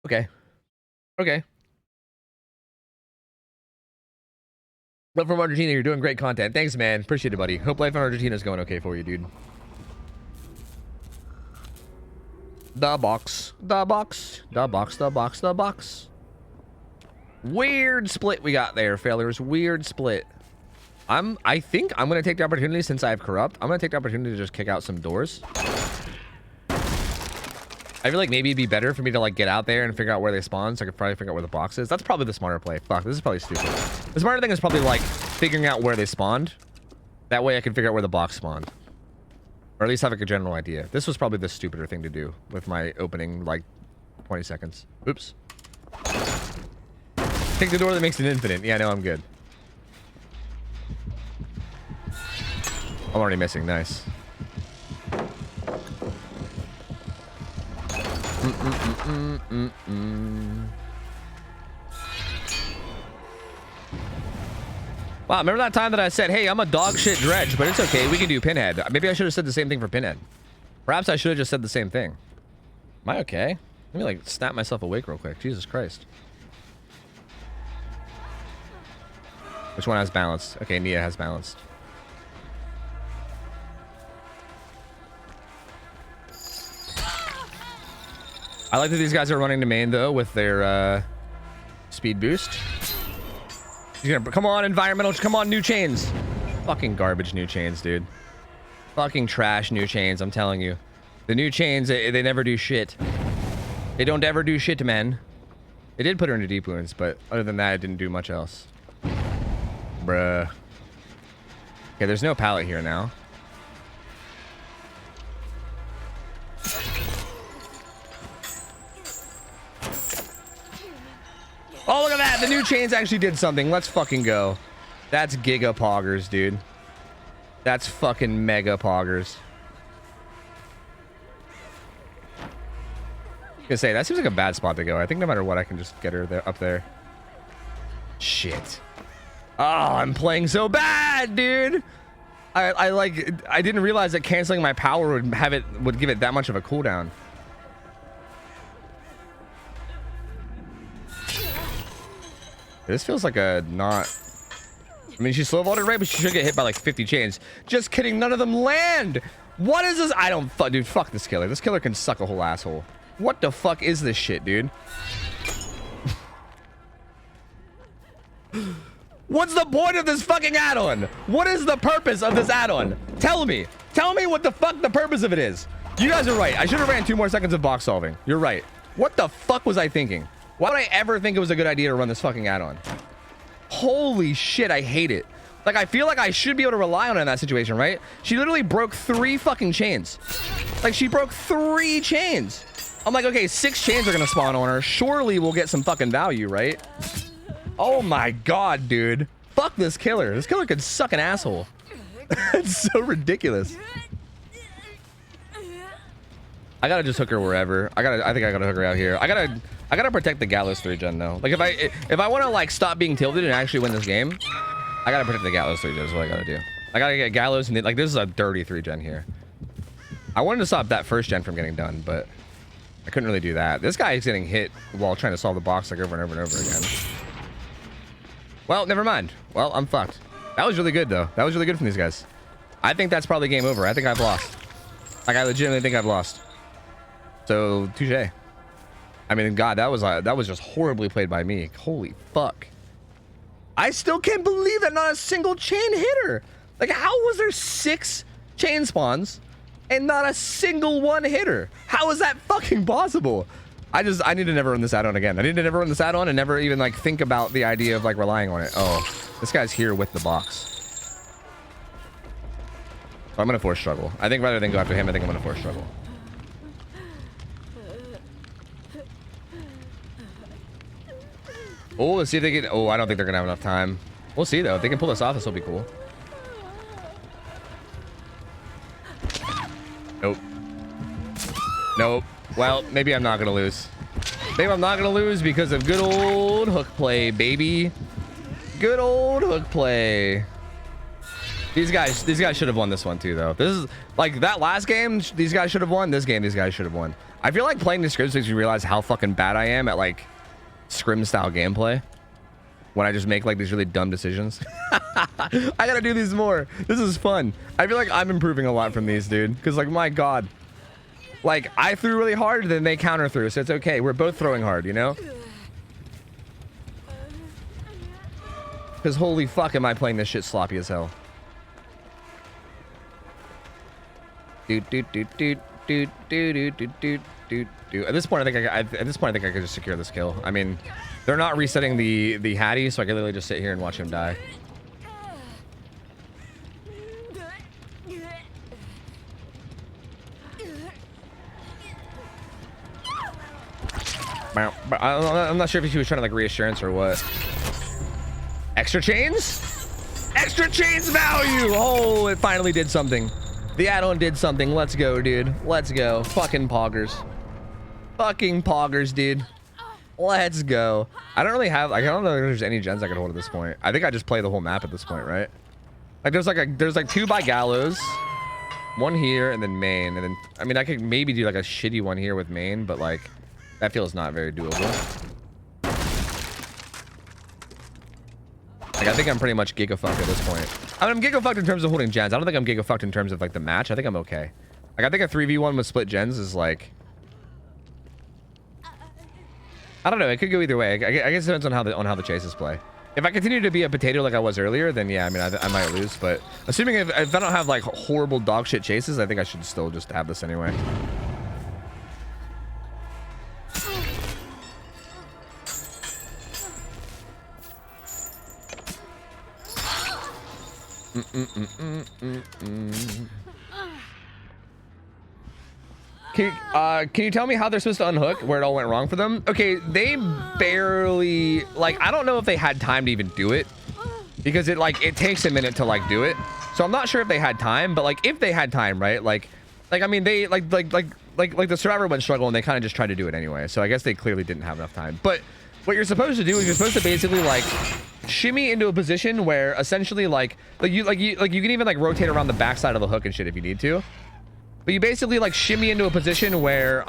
Speaker 6: Okay. Love from Argentina. You're doing great content. Thanks, man. Appreciate it, buddy. Hope life in Argentina is going okay for you, dude. The box. Weird split we got there, failures. Weird split. I think I'm gonna take the opportunity, since I have corrupt, I'm gonna take the opportunity to just kick out some doors. I feel like maybe it'd be better for me to like get out there and figure out where they spawn, so I could probably figure out where the box is. That's probably the smarter play. Fuck, this is probably stupid. The smarter thing is probably like figuring out where they spawned. That way I can figure out where the box spawned. Or at least have like a general idea. This was probably the stupider thing to do with my opening like 20 seconds. Oops. Take the door that makes it infinite. Yeah, no, I'm good. I'm already missing. Nice. Wow, remember that time that I said, hey, I'm a dog shit dredge, but it's okay, we can do Pinhead. Maybe I should have said the same thing for Pinhead. Perhaps I should have just said the same thing. Am I okay? Let me like snap myself awake real quick. Jesus Christ. Which one has balanced? Okay, Nia has balanced. I like that these guys are running to main though with their speed boost. Come on, environmental. Come on, new chains. Fucking garbage new chains, dude. Fucking trash new chains, I'm telling you. The new chains, they never do shit. They don't ever do shit, man. They did put her into deep wounds, but other than that, it didn't do much else. Bruh. Okay, there's no pallet here now. Oh, look at that. The new chains actually did something. Let's fucking go. That's giga poggers, dude. That's fucking mega poggers. I was gonna say, that seems like a bad spot to go. I think no matter what, I can just get her there, up there. Shit. Oh, I'm playing so bad, dude. I didn't realize that canceling my power would give it that much of a cooldown. This feels like a not... I mean, she's slow vaulted, right? But she should get hit by like 50 chains. Just kidding. None of them land. What is this? I don't... Dude, fuck this killer. This killer can suck a whole asshole. What the fuck is this shit, dude? What's the point of this fucking add-on? What is the purpose of this add-on? Tell me. Tell me what the fuck the purpose of it is. You guys are right. I should have ran 2 more seconds of box solving. You're right. What the fuck was I thinking? Why would I ever think it was a good idea to run this fucking add-on? Holy shit, I hate it. Like, I feel like I should be able to rely on it in that situation, right? She literally broke 3 fucking chains. Like, she broke 3 chains. I'm like, okay, 6 chains are gonna spawn on her. Surely we'll get some fucking value, right? Oh my god, dude. Fuck this killer. This killer could suck an asshole. It's so ridiculous. I gotta just hook her wherever. I think I gotta hook her out here. I gotta protect the Gallows 3 gen though. Like if I want to like stop being tilted and actually win this game, I gotta protect the Gallows 3 gen is what I gotta do. I gotta get Gallows and like this is a dirty 3 gen here. I wanted to stop that 1st gen from getting done, but I couldn't really do that. This guy is getting hit while trying to solve the box like over and over and over again. Well, never mind. Well, I'm fucked. That was really good though. That was really good from these guys. I think that's probably game over. I think I've lost. Like I legitimately think I've lost. So touche. I mean, God, that was just horribly played by me. Holy fuck. I still can't believe that not a single chain hit her. Like, how was there 6 chain spawns and not a single one hit her? How is that fucking possible? I need to never run this add-on again. I need to never run this add-on and never even like think about the idea of like relying on it. Oh, this guy's here with the box. So I'm gonna force struggle. I think rather than go after him, I think I'm gonna force struggle. Oh, let's see if they get... Oh, I don't think they're going to have enough time. We'll see, though. If they can pull this off, this will be cool. Nope. Nope. Well, maybe I'm not going to lose. Maybe I'm not going to lose because of good old hook play, baby. Good old hook play. These guys should have won this one, too, though. This is... Like, that last game, these guys should have won. This game, these guys should have won. I feel like playing the scrims makes you realize how fucking bad I am at, like... scrim style gameplay when I just make like these really dumb decisions. I gotta do these more. This is fun. I feel like I'm improving a lot from these, dude, because like my god, like I threw really hard then they counter threw, so it's okay. We're both throwing hard, you know, because holy fuck am I playing this shit sloppy as hell. At this point, I think I could just secure this kill. I mean, they're not resetting the Hattie, so I can literally just sit here and watch him die. I'm not sure if he was trying to like reassurance or what. Extra chains? Extra chains value! Oh, it finally did something. The add-on did something. Let's go, dude. Let's go. Fucking poggers. Fucking poggers, dude. Let's go. I don't really have... Like, I don't know if there's any gens I can hold at this point. I think I just play the whole map at this point, right? Like, there's like 2 by Gallows. 1 here, and then main. And then... I mean, I could maybe do, like, a shitty one here with main, but, like... That feels not very doable. Like, I think I'm pretty much giga-fucked at this point. I mean, I'm giga-fucked in terms of holding gens. I don't think I'm giga-fucked in terms of, like, the match. I think I'm okay. Like, I think a 3v1 with split gens is, like... I don't know. It could go either way. I guess it depends on how the chases play. If I continue to be a potato like I was earlier, then yeah, I mean, I might lose. But assuming if I don't have, like, horrible dog shit chases, I think I should still just have this anyway. Can you tell me how they're supposed to unhook, where it all went wrong for them? Okay, they barely, like, I don't know if they had time to even do it, because it takes a minute to like do it. So I'm not sure if they had time, but like if they had time, right? Like I mean, they like the survivor went struggle and they kind of just tried to do it anyway. So I guess they clearly didn't have enough time. But what you're supposed to do is you're supposed to basically like shimmy into a position where essentially like you can even like rotate around the backside of the hook and shit if you need to. But you basically like shimmy into a position where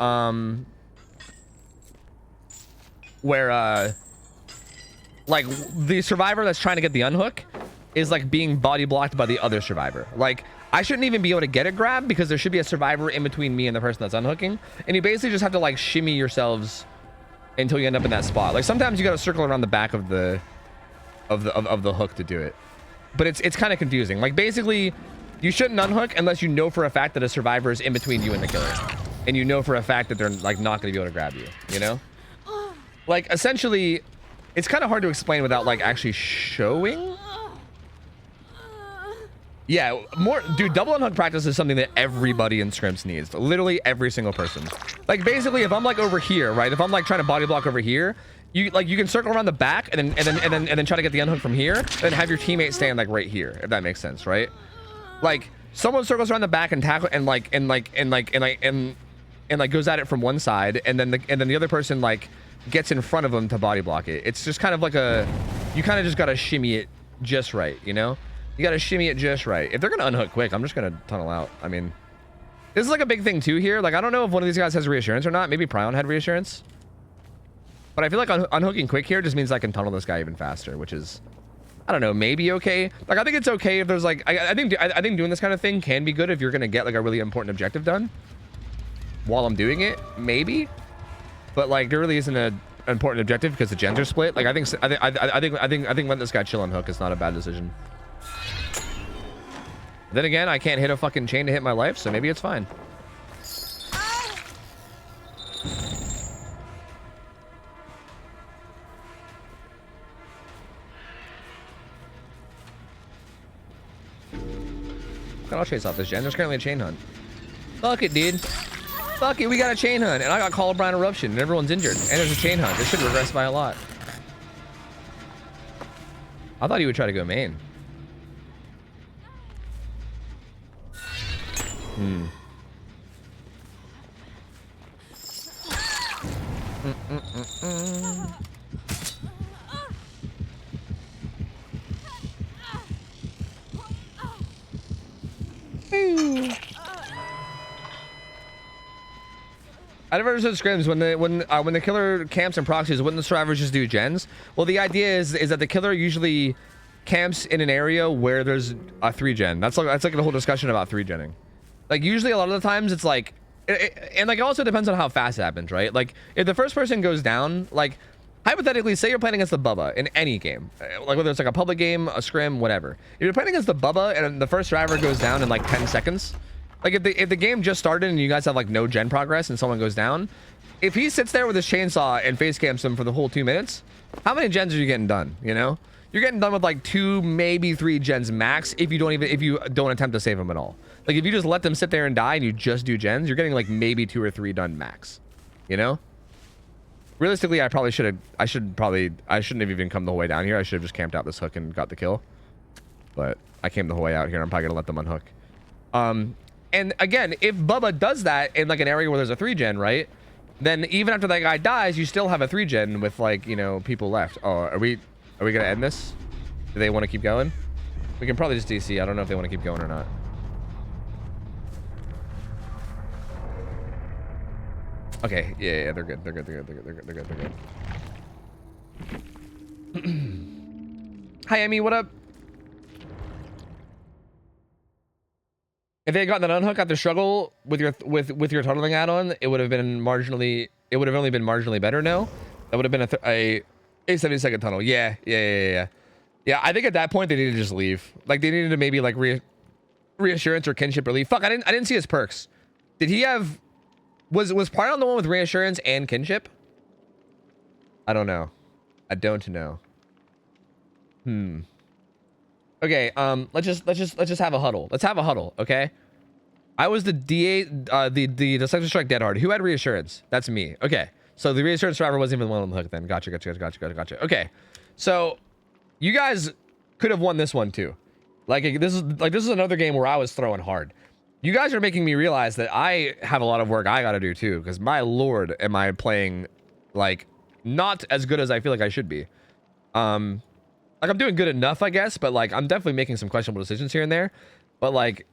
Speaker 6: like the survivor that's trying to get the unhook is like being body blocked by the other survivor. Like I shouldn't even be able to get a grab because there should be a survivor in between me and the person that's unhooking. And you basically just have to like shimmy yourselves until you end up in that spot. Like sometimes you got to circle around the back of the of the hook to do it. But it's kind of confusing. Like basically, you shouldn't unhook unless you know for a fact that a survivor is in between you and the killer, and you know for a fact that they're like not going to be able to grab you. You know, like essentially, it's kind of hard to explain without like actually showing. Yeah, dude, double unhook practice is something that everybody in scrims needs. Literally every single person. Like basically, if I'm like over here, right? If I'm like trying to body block over here, you can circle around the back and then try to get the unhook from here, then have your teammate stand like right here, if that makes sense, right? Like someone circles around the back and tackle and goes at it from one side, and then the other person like gets in front of them to body block it. It's just kind of like you kind of just gotta shimmy it just right, you know? You gotta shimmy it just right. If they're gonna unhook quick, I'm just gonna tunnel out. I mean, this is like a big thing too here. Like I don't know if one of these guys has reassurance or not. Maybe Prion had reassurance, but I feel like unhooking quick here just means I can tunnel this guy even faster, which is, I don't know, maybe okay. Like I think it's okay if there's like I think doing this kind of thing can be good if you're gonna get like a really important objective done while I'm doing it, maybe. But like there really isn't an important objective because the gens are split. Like I think letting this guy chill on hook is not a bad decision. Then again, I can't hit a fucking chain to hit my life, so maybe it's fine. I'll chase off this gen. There's currently a chain hunt. Fuck it, dude. Fuck it, we got a chain hunt, and I got Colubrine Eruption, and everyone's injured, and there's a chain hunt. This should regress by a lot. I thought he would try to go main. I never understood scrims when the killer camps and proxies. Wouldn't the survivors just do gens? Well, the idea is that the killer usually camps in an area where there's a 3-gen. That's like the whole discussion about 3-genning. Like usually a lot of the times it's like, and like it also depends on how fast it happens, right? Like if the first person goes down, like hypothetically, say you're playing against the Bubba in any game, like whether it's like a public game, a scrim, whatever. If you're playing against the Bubba and the first survivor goes down in like 10 seconds, like if the game just started and you guys have like no gen progress and someone goes down, if he sits there with his chainsaw and face camps them for the whole 2 minutes, how many gens are you getting done? You know, you're getting done with like 2, maybe 3 gens max if you don't attempt to save them at all. Like if you just let them sit there and die and you just do gens, you're getting like maybe 2 or 3 done max. You know? Realistically, I shouldn't have even come the whole way down here. I should have just camped out this hook and got the kill. But I came the whole way out here. I'm probably gonna let them unhook. And again, if Bubba does that in like an area where there's a 3-gen, right? Then even after that guy dies, you still have a 3-gen with like, you know, people left. Oh, are we gonna end this? Do they want to keep going? We can probably just DC. I don't know if they want to keep going or not. Okay, yeah, they're good. They're good. Hi, Emmy, what up? If they had gotten that unhook after struggle with your tunneling add-on, it would have only been marginally better. No, that would have been a 70-second tunnel. Yeah. Yeah, I think at that point they needed to just leave. Like they needed to maybe like reassurance or kinship relief. Fuck, I didn't see his perks. Did he have? Was Prion the one with reassurance and kinship? I don't know. Okay, let's just have a huddle. Let's have a huddle, okay? I was the DA, the Deception Strike Dead Hard. Who had reassurance? That's me. Okay, so the reassurance driver wasn't even the one on the hook then. Gotcha. Okay, so you guys could have won this one too. Like this is another game where I was throwing hard. You guys are making me realize that I have a lot of work I gotta do too, because my lord, am I playing like not as good as I feel like I should be. Like I'm doing good enough, I guess, but like I'm definitely making some questionable decisions here and there. But like,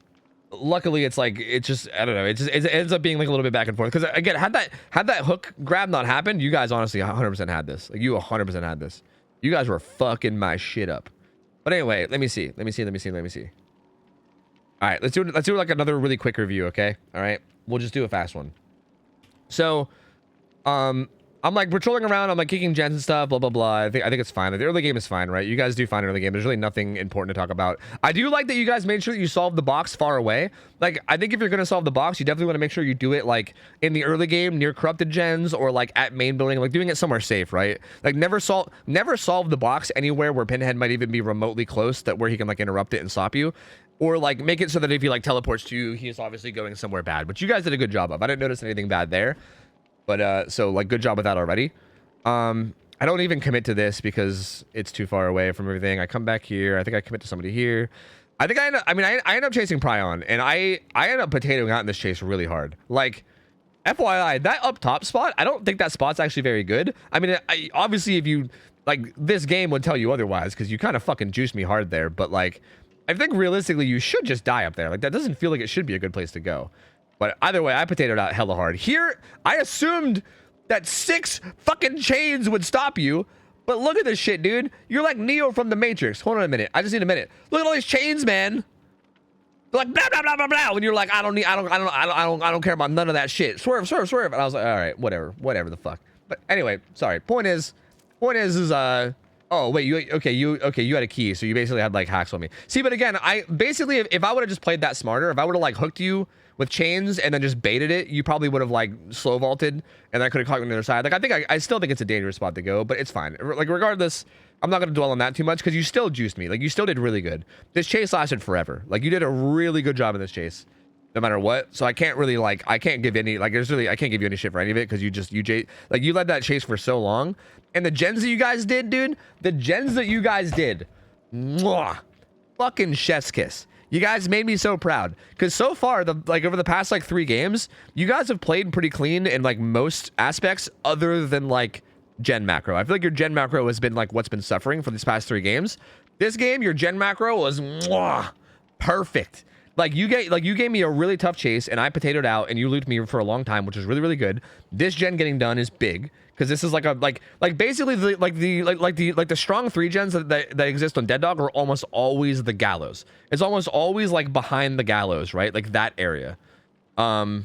Speaker 6: luckily, it's just I don't know. It ends up being like a little bit back and forth. Because again, had that hook grab not happened, you guys honestly 100% had this. Like you 100% had this. You guys were fucking my shit up. But anyway, let me see. All right, let's do like another really quick review, okay? All right, we'll just do a fast one. So, I'm like patrolling around. I'm like kicking gens and stuff. Blah blah blah. I think it's fine. Like, the early game is fine, right? You guys do fine early game. There's really nothing important to talk about. I do like that you guys made sure that you solved the box far away. Like I think if you're gonna solve the box, you definitely want to make sure you do it like in the early game near corrupted gens or like at main building, like doing it somewhere safe, right? Like never solve the box anywhere where Pinhead might even be remotely close that where he can like interrupt it and stop you. Or like make it so that if he like teleports to you, he's obviously going somewhere bad, which you guys did a good job of. I didn't notice anything bad there. But so like good job with that already. I don't even commit to this because it's too far away from everything. I come back here. I think I commit to somebody here. I think I end up chasing Prion, and I end up potatoing out in this chase really hard. Like, FYI, that up top spot, I don't think that spot's actually very good. I mean, obviously if you like this game would tell you otherwise because you kind of fucking juiced me hard there. But like, I think realistically you should just die up there. Like that doesn't feel like it should be a good place to go. But either way, I potatoed out hella hard. Here, I assumed that 6 fucking chains would stop you. But look at this shit, dude. You're like Neo from the Matrix. Hold on a minute. I just need a minute. Look at all these chains, man. They're like blah blah blah blah blah. When you're like, I don't care about none of that shit. Swerve, swerve, swerve. And I was like, all right, whatever the fuck. But anyway, sorry. Point is, oh wait, you had a key, so you basically had like hacks on me. See, but again, I basically if I would have just played that smarter, if I would have like hooked you with chains and then just baited it, you probably would have like slow vaulted and I could have caught you on the other side. Like I still think it's a dangerous spot to go, but it's fine. Like regardless, I'm not gonna dwell on that too much because you still juiced me. Like you still did really good. This chase lasted forever. Like you did a really good job in this chase, no matter what. So I can't really like I can't give any like I can't give you any shit for any of it because you led that chase for so long. And the gens that you guys did, dude, mwah, fucking chef's kiss. You guys made me so proud because so far, over the past like 3 games, you guys have played pretty clean in like most aspects other than like gen macro. I feel like your gen macro has been like what's been suffering for these past 3 games. This game, your gen macro was mwah, perfect. Like you gave me a really tough chase and I potatoed out and you looped me for a long time, which is really, really good. This gen getting done is big because this is like a basically the strong 3 gens that exist on Dead Dog are almost always the gallows. It's almost always like behind the gallows, right? Like that area. So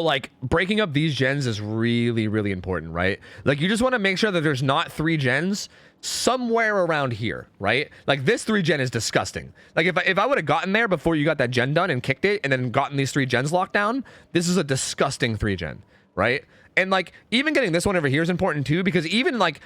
Speaker 6: like breaking up these gens is really, really important, right? Like you just want to make sure that there's not 3 gens somewhere around here, right? Like this 3 gen is disgusting. Like if I would have gotten there before you got that gen done and kicked it and then gotten these 3 gens locked down, this is a disgusting 3 gen, right? And like even getting this one over here is important too because even like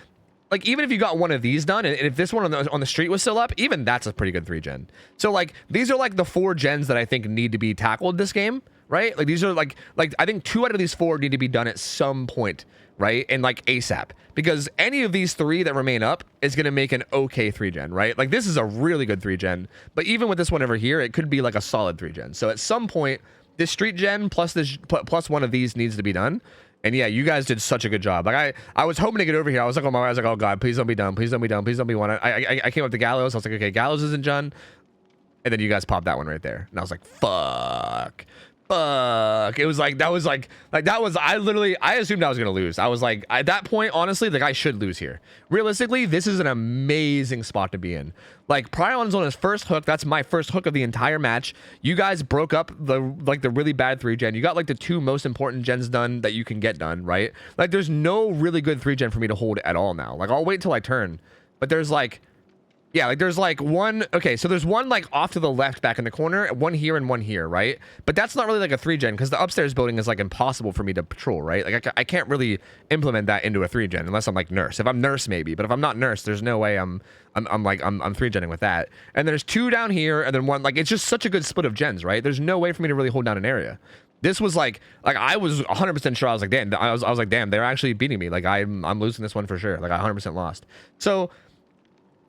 Speaker 6: even if you got one of these done and if this one on the street was still up, even that's a pretty good 3 gen. So like these are like the 4 gens that I think need to be tackled this game, right? Like these are like I think 2 out of these 4 need to be done at some point, right? And like ASAP, because any of these 3 that remain up is going to make an okay 3 gen, right? Like this is a really good 3 gen, but even with this one over here, it could be like a solid 3 gen. So at some point, this street gen plus one of these needs to be done. And yeah, you guys did such a good job. Like I was hoping to get over here. I was like, oh god, please don't be done. Please don't be done. Please don't be one. I came up to Gallows. I was like, okay, Gallows isn't done. And then you guys popped that one right there. And I was like, fuck. It was like, I assumed I was going to lose. I was like, at that point, honestly, like I should lose here. Realistically, this is an amazing spot to be in. Like Prion's on his first hook. That's my first hook of the entire match. You guys broke up the really bad 3 gen. You got like the 2 most important gens done that you can get done, right? Like there's no really good 3 gen for me to hold at all now. Like I'll wait till I turn, but there's like, yeah, like there's like one, okay, so there's one like off to the left back in the corner, one here and one here, right? But that's not really like a 3 gen because the upstairs building is like impossible for me to patrol, right? Like I can't really implement that into a 3 gen unless I'm like nurse. If I'm nurse, maybe, but if I'm not nurse, there's no way I'm 3 genning with that. And there's 2 down here and then 1, like it's just such a good split of gens, right? There's no way for me to really hold down an area. This was like I was 100% sure. I was like, damn, I was like, damn, they're actually beating me. Like I'm losing this one for sure. Like I 100% lost. So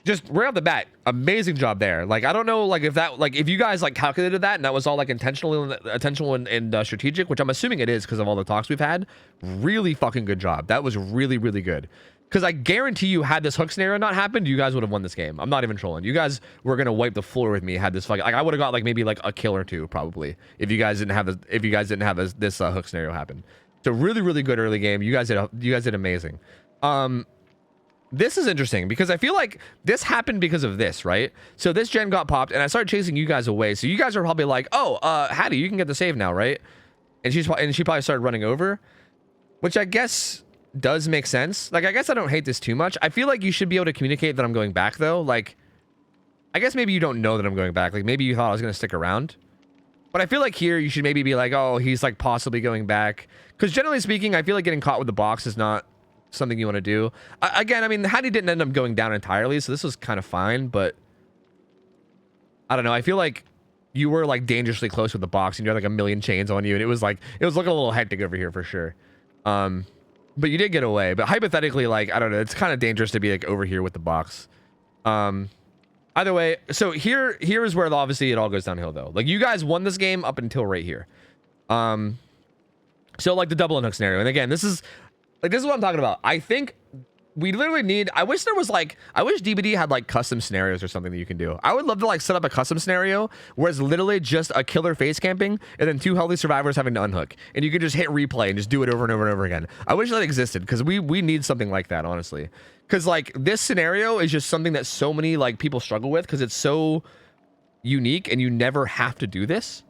Speaker 6: just right off the bat, amazing job there. Like I don't know, like if you guys like calculated that and that was all like intentional and strategic, which I'm assuming it is because of all the talks we've had. Really fucking good job. That was really, really good. Because I guarantee you, had this hook scenario not happened, you guys would have won this game. I'm not even trolling. You guys were gonna wipe the floor with me had this fucking, like I would have got like maybe like a kill or 2 probably if you guys didn't have this hook scenario happen. So really, really good early game. You guys did amazing. This is interesting because I feel like this happened because of this, right? So this gen got popped and I started chasing you guys away. So you guys are probably like, oh, Hattie, you can get the save now, right? And she probably started running over. which I guess does make sense. Like, I guess I don't hate this too much. I feel like you should be able to communicate that I'm going back, though. Like, I guess maybe you don't know that I'm going back. Like, maybe you thought I was going to stick around. But I feel like here you should maybe be like, oh, he's like possibly going back. Because generally speaking, I feel like getting caught with the box is not something you want to do. Again, I mean, Hattie didn't end up going down entirely, so this was kind of fine. But I don't know. I feel like you were like dangerously close with the box, and you had like a million chains on you, and it was looking a little hectic over here for sure. But you did get away. But hypothetically, like, I don't know, it's kind of dangerous to be like over here with the box. Either way, so here is where obviously it all goes downhill though. Like, you guys won this game up until right here. So like the double unhook scenario, and again, this is what I'm talking about. I think we literally need, I wish DBD had like custom scenarios or something that you can do. I would love to like set up a custom scenario where it's literally just a killer face camping and then 2 healthy survivors having to unhook, and you can just hit replay and just do it over and over and over again. I wish that existed, because we need something like that, honestly. Because like this scenario is just something that so many like people struggle with because it's so unique and you never have to do this.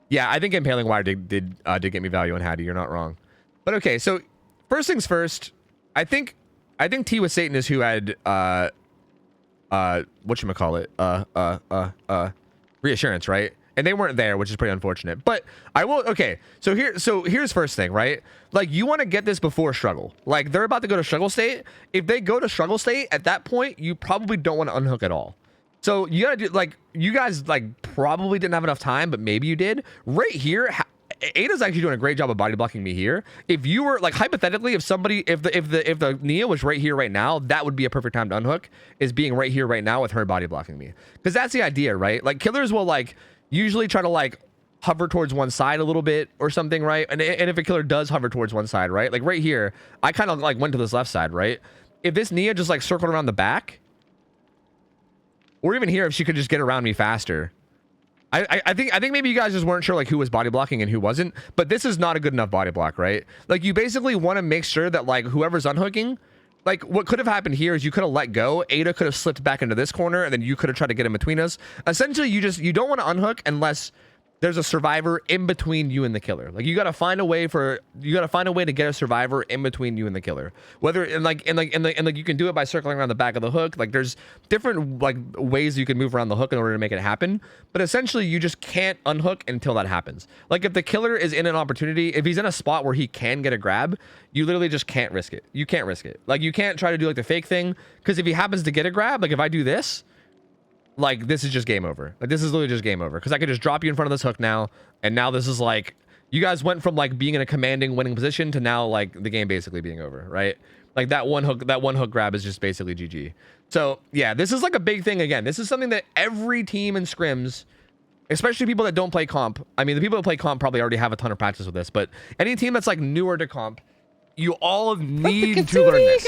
Speaker 6: Yeah, I think Impaling Wire did get me value on Hattie. You're not wrong. But okay, so first things first, I think T with Satan is who had whatchamacallit, reassurance, right? And they weren't there, which is pretty unfortunate. But I will, okay, so here's first thing, right? Like, you want to get this before struggle. Like, they're about to go to struggle state. If they go to struggle state, at that point, you probably don't want to unhook at all. So you gotta do, like, you guys like probably didn't have enough time, but maybe you did. Right here, Ada's actually doing a great job of body blocking me here. If you were like, hypothetically, if the Nia was right here right now, that would be a perfect time to unhook, is being right here right now with her body blocking me. Because that's the idea, right? Like, killers will like usually try to like hover towards one side a little bit or something, right? And if a killer does hover towards one side, right? Like right here, I kind of like went to this left side, right? If this Nia just like circled around the back, or even here, if she could just get around me faster. I think maybe you guys just weren't sure like who was body blocking and who wasn't, but this is not a good enough body block, right? Like, you basically want to make sure that like whoever's unhooking, like what could have happened here is you could have let go, Ada could have slipped back into this corner, and then you could have tried to get in between us. Essentially, you don't want to unhook unless there's a survivor in between you and the killer. Like, you got to find a way to get a survivor in between you and the killer. Whether and you can do it by circling around the back of the hook. Like, there's different like ways you can move around the hook in order to make it happen. But essentially, you just can't unhook until that happens. Like, if the killer is in an opportunity, if he's in a spot where he can get a grab, you literally just can't risk it. You can't risk it. Like, you can't try to do like the fake thing, because if he happens to get a grab, like if I do this, like, this is just game over. Like, this is literally just game over, because I could just drop you in front of this hook now, and now this is like, you guys went from like being in a commanding winning position to now like the game basically being over, right? Like, that one hook grab is just basically GG. So yeah, this is like a big thing. Again, this is something that every team in scrims, especially people that don't play comp, I mean, the people that play comp probably already have a ton of practice with this, but any team that's like newer to comp, you all need to learn this,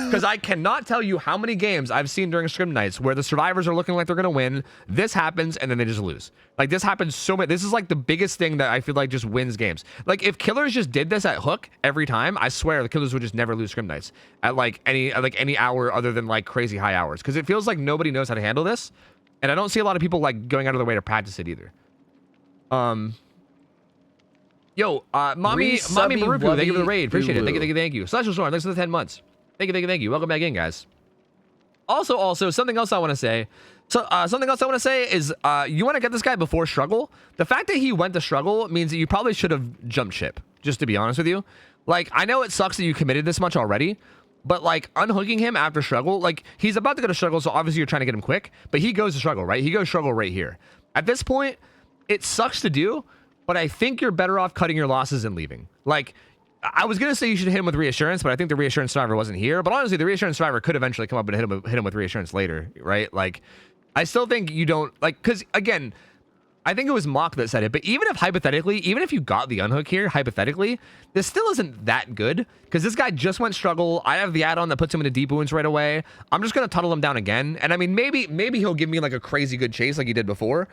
Speaker 6: because I cannot tell you how many games I've seen during scrim nights where the survivors are looking like they're gonna win, this happens, and then they just lose. Like, this happens so much. This is like the biggest thing that I feel like just wins games. Like, if killers just did this at hook every time, I swear the killers would just never lose scrim nights at like any hour other than like crazy high hours, because it feels like nobody knows how to handle this, and I don't see a lot of people like going out of their way to practice it either. Yo, mommy Marupu, thank you for the raid. Appreciate it. Thank you. Celestial Storm, thanks for the 10 months. Thank you. Welcome back in, guys. Also, something else I want to say. Is you want to get this guy before struggle. The fact that he went to struggle means that you probably should have jumped ship, just to be honest with you. Like, I know it sucks that you committed this much already, but like unhooking him after struggle, like, he's about to go to struggle, so obviously you're trying to get him quick, but he goes to struggle, right? He goes struggle right here. At this point, it sucks to do, but I think you're better off cutting your losses and leaving. Like, I was going to say you should hit him with reassurance, but I think the reassurance survivor wasn't here. But honestly, the reassurance survivor could eventually come up and hit him with reassurance later, right? Like, I still think you don't, like, because again, I think it was Mock that said it, but even if you got the unhook here, hypothetically, this still isn't that good, because this guy just went struggle. I have the add-on that puts him into deep wounds right away. I'm just going to tunnel him down again. And I mean, maybe he'll give me like a crazy good chase like he did before.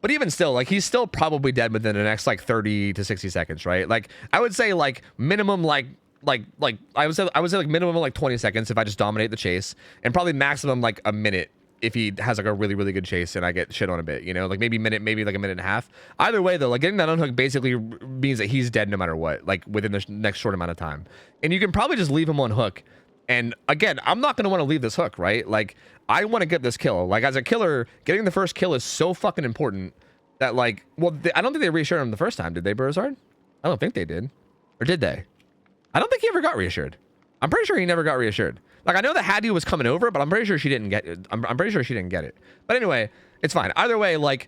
Speaker 6: But even still, like, he's still probably dead within the next like 30 to 60 seconds, right? Like, I would say like minimum I would say like minimum like 20 seconds if I just dominate the chase, and probably maximum like a minute if he has like a really, really good chase and I get shit on a bit, you know, like maybe like a minute and a half. Either way though, like getting that unhook basically means that he's dead no matter what, like within the next short amount of time. And you can probably just leave him on hook. And again, I'm not going to want to leave this hook, right? Like I want to get this kill. Like as a killer, getting the first kill is so fucking important that like, well, I don't think they reassured him the first time. Did they, Burzard? I don't think they did. Or did they? I don't think he ever got reassured. I'm pretty sure he never got reassured. Like I know that Hattie was coming over, but I'm pretty sure she didn't get it. I'm pretty sure she didn't get it. But anyway, it's fine. Either way, like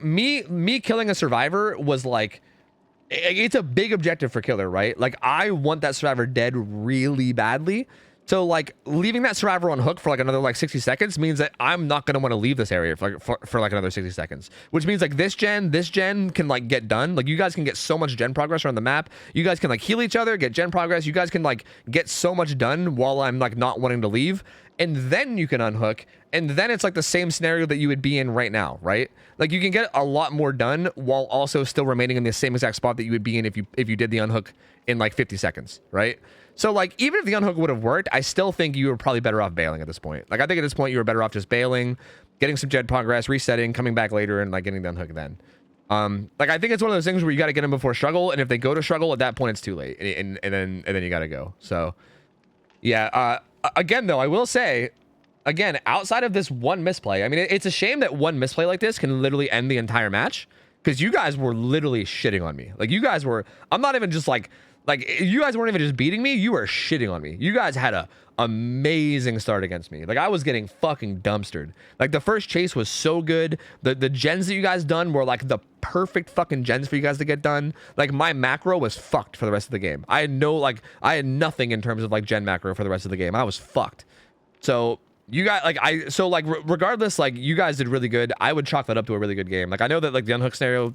Speaker 6: me killing a survivor was like, it's a big objective for killer, right? Like I want that survivor dead really badly. So like leaving that survivor on hook for like another like 60 seconds means that I'm not going to want to leave this area for like another 60 seconds, which means like this gen can like get done. Like you guys can get so much gen progress around the map. You guys can like heal each other, get gen progress. You guys can like get so much done while I'm like not wanting to leave. And then you can unhook. And then it's like the same scenario that you would be in right now, right? Like you can get a lot more done while also still remaining in the same exact spot that you would be in if you did the unhook in like 50 seconds, right? So like even if the unhook would have worked, I still think you were probably better off bailing at this point. Like I think at this point you were better off just bailing, getting some gen progress, resetting, coming back later, and like getting the unhook then. Like I think it's one of those things where you got to get them before struggle, and if they go to struggle at that point, it's too late, and then you got to go. So yeah. Again though, I will say, again, outside of this one misplay, I mean it's a shame that one misplay like this can literally end the entire match, because you guys were literally shitting on me. Like you guys were. I'm not even just like you guys weren't even just beating me, you were shitting on me. You guys had a amazing start against me. Like I was getting fucking dumpstered. Like the first chase was so good. The gens that you guys done were like the perfect fucking gens for you guys to get done. Like my macro was fucked for the rest of the game. I had nothing in terms of like gen macro for the rest of the game. I was fucked. So you guys regardless, like you guys did really good. I would chalk that up to a really good game. Like I know that like the unhook scenario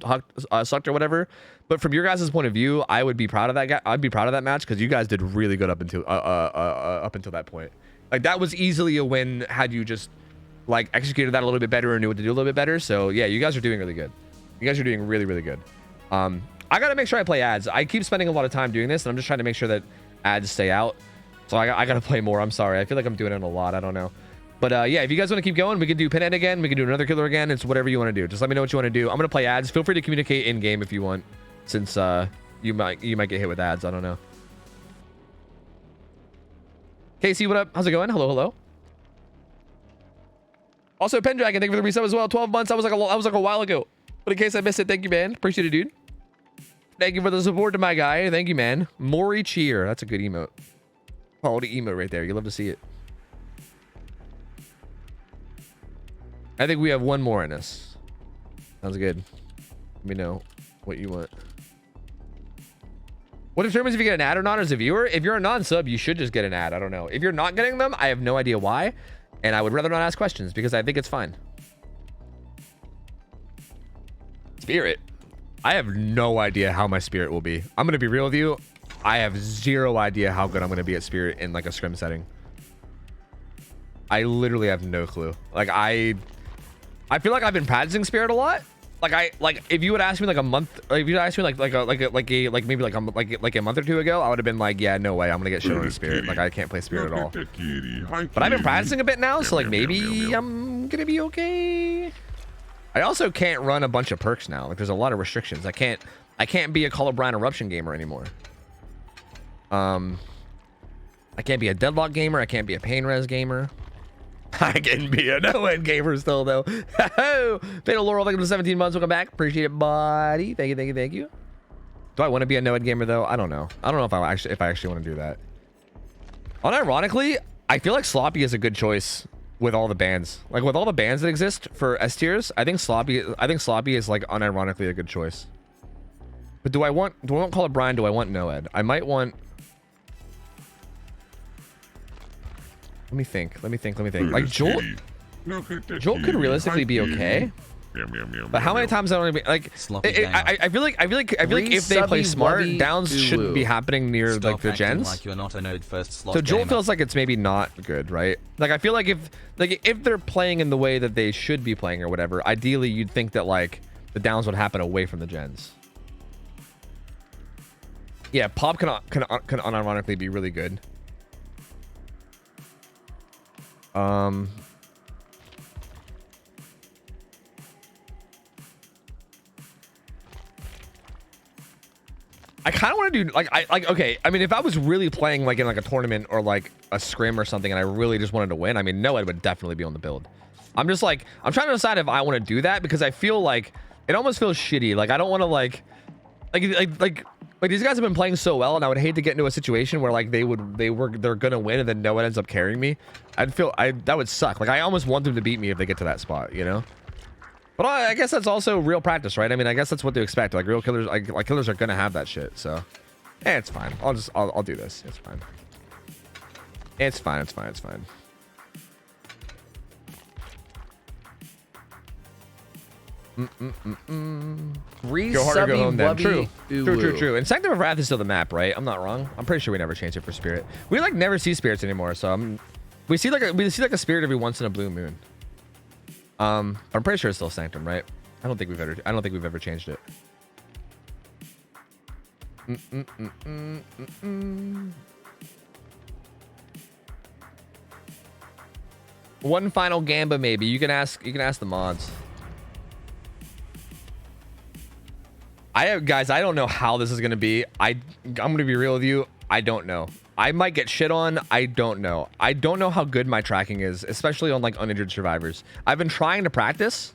Speaker 6: sucked or whatever, but from your guys' point of view, I would be proud of that guy. I'd be proud of that match because you guys did really good up until that point. Like that was easily a win had you just like executed that a little bit better and knew what to do a little bit better. So yeah, you guys are doing really good. You guys are doing really, really good. I gotta make sure I play ads. I keep spending a lot of time doing this, and I'm just trying to make sure that ads stay out. So I gotta play more. I'm sorry. I feel like I'm doing it a lot. I don't know. But yeah, if you guys want to keep going, we can do pinhead again. We can do another killer again. It's whatever you want to do. Just let me know what you want to do. I'm gonna play ads. Feel free to communicate in game if you want, since you might get hit with ads. I don't know. Casey, what up? How's it going? Hello. Also, Pendragon, thank you for the resub as well. 12 months. I was like a while ago. But in case I missed it, thank you, man. Appreciate it, dude. Thank you for the support to my guy. Thank you, man. Maury Cheer. That's a good emote. Quality emote right there. You love to see it. I think we have one more in us. Sounds good. Let me know what you want. What determines if you get an ad or not as a viewer? If you're a non-sub, you should just get an ad. I don't know. If you're not getting them, I have no idea why. And I would rather not ask questions because I think it's fine. Spirit. I have no idea how my spirit will be. I'm going to be real with you. I have zero idea how good I'm going to be at spirit in like a scrim setting. I literally have no clue. Like I feel like I've been practicing spirit a lot. Like if you would ask me like a month, or if you asked me like maybe like a month or two ago, I would have been like, yeah, no way, I'm gonna get shit on spirit. Like I can't play spirit at all. But I've been practicing a bit now, so like maybe I'm gonna be okay. I also can't run a bunch of perks now. Like there's a lot of restrictions. I can't be a Call of Brian Eruption gamer anymore. I can't be a Deadlock gamer. I can't be a Pain Res gamer. I can be a no-end gamer still, though. Fatal Laurel, thank you for 17 months. Welcome back. Appreciate it, buddy. Thank you. Do I want to be a no-end gamer, though? I don't know. I don't know if I actually want to do that. Unironically, I feel like Sloppy is a good choice with all the bans. Like, with all the bans that exist for S tiers, I think Sloppy is, like, unironically a good choice. But do I want Call of Brian? Do I want no-ed? I might want... Let me think. Like Jolt could realistically be okay. But how many times I want to be like? I feel like if they play smart, downs shouldn't be happening near like the gens.
Speaker 3: Like you're not a node first slot
Speaker 6: so Jolt
Speaker 3: gamer.
Speaker 6: feels like it's maybe not good, right? Like I feel like if they're playing in the way that they should be playing or whatever, ideally you'd think that like the downs would happen away from the gens. Yeah, Pop can unironically be really good. I kind of want to do like okay. I mean, if I was really playing like in like a tournament or like a scrim or something, and I really just wanted to win, I mean, no, it would definitely be on the build. I'm trying to decide if I want to do that because I feel like it almost feels shitty. Like I don't want to like these guys have been playing so well, and I would hate to get into a situation where like they're gonna win and then no one ends up carrying me. That would suck. Like I almost want them to beat me if they get to that spot, you know. But I guess that's also real practice, right? I mean, I guess that's what to expect. Like real killers, like killers are gonna have that shit. So, it's fine. I'll do this. It's fine. It's fine. It's fine. It's fine. Go harder, go home then. True. And Sanctum of Wrath is still the map, right? I'm not wrong. I'm pretty sure we never changed it for Spirit. We like never see spirits anymore, so we see like a spirit every once in a blue moon. I'm pretty sure it's still Sanctum, right? I don't think we've ever changed it. One final Gamba, maybe. You can ask the mods. Guys, I don't know how this is gonna be. I'm gonna be real with you. I don't know. I might get shit on. I don't know. I don't know how good my tracking is, especially on like uninjured survivors. I've been trying to practice,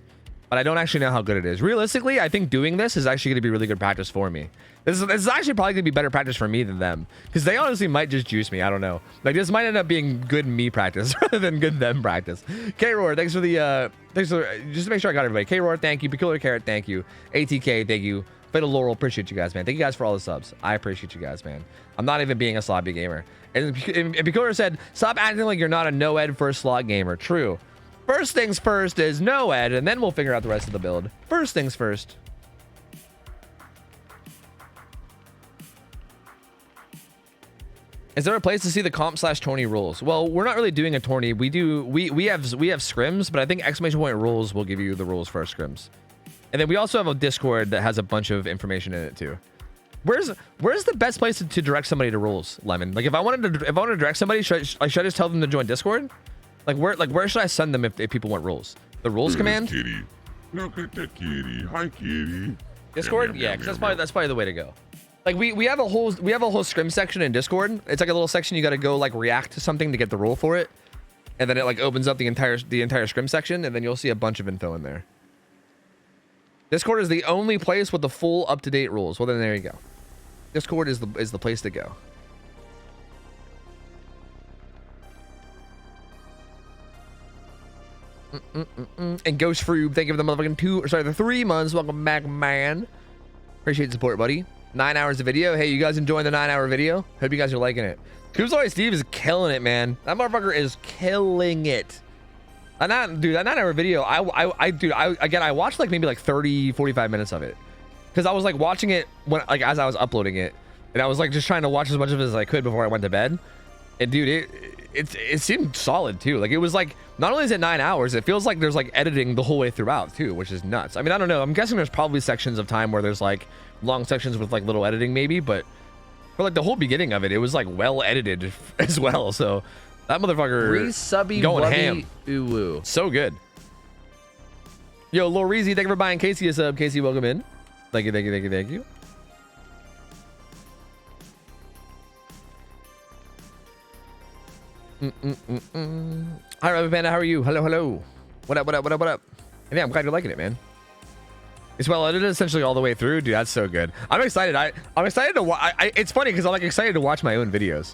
Speaker 6: but I don't actually know how good it is. Realistically, I think doing this is actually gonna be really good practice for me. This is actually probably gonna be better practice for me than them, because they honestly might just juice me. I don't know. Like this might end up being good me practice rather than good them practice. K-Roar, thanks for the just to make sure I got everybody. K-Roar, thank you. Peculiar Carrot, thank you. ATK, thank you. Fatal Laurel, appreciate you guys, man. Thank you guys for all the subs. I appreciate you guys, man. I'm not even being a sloppy gamer. And Peculiar said, stop acting like you're not a no-ed first slot gamer. True. First things first is no-ed, and then we'll figure out the rest of the build. First things first. Is there a place to see the comp/tourney rules? Well, we're not really doing a tourney. We have scrims, but I think exclamation point rules will give you the rules for our scrims. And then we also have a Discord that has a bunch of information in it too. Where's the best place to direct somebody to rules, Lemon? Like if I wanted to direct somebody, should I just tell them to join Discord? Like where should I send them if people want rules? The rules command?
Speaker 4: Kitty. Look at that kitty. Hi, kitty.
Speaker 6: Discord? Yeah, because that's probably the way to go. Like we have a whole scrim section in Discord. It's like a little section you got to go like react to something to get the rule for it, and then it like opens up the entire scrim section, and then you'll see a bunch of info in there. Discord is the only place with the full up-to-date rules. Well, then there you go. Discord is the place to go. And Ghost Frube, thank you for the motherfucking the 3 months. Welcome back, man. Appreciate the support, buddy. 9 hours of video. Hey, you guys enjoying the 9-hour video? Hope you guys are liking it. Coos Always Steve is killing it, man. That motherfucker is killing it. That 9-hour video, I watched like maybe like 30, 45 minutes of it. Because I was like watching it as I was uploading it. And I was like just trying to watch as much of it as I could before I went to bed. And dude, it seemed solid too. Like it was like, not only is it 9 hours, it feels like there's like editing the whole way throughout too, which is nuts. I mean, I don't know. I'm guessing there's probably sections of time where there's like long sections with like little editing maybe, but for like the whole beginning of it, it was like well edited as well. So that motherfucker going ham.
Speaker 1: Ooh.
Speaker 6: So good. Yo, Lil Reezy, thank you for buying Casey a sub. Casey, welcome in. Thank you. Hi, Rabbit Panda, how are you? Hello. What up? And yeah, I'm glad you're liking it, man. It's well edited essentially all the way through. Dude, that's so good. I'm excited. I'm excited to watch. It's funny because I'm like excited to watch my own videos.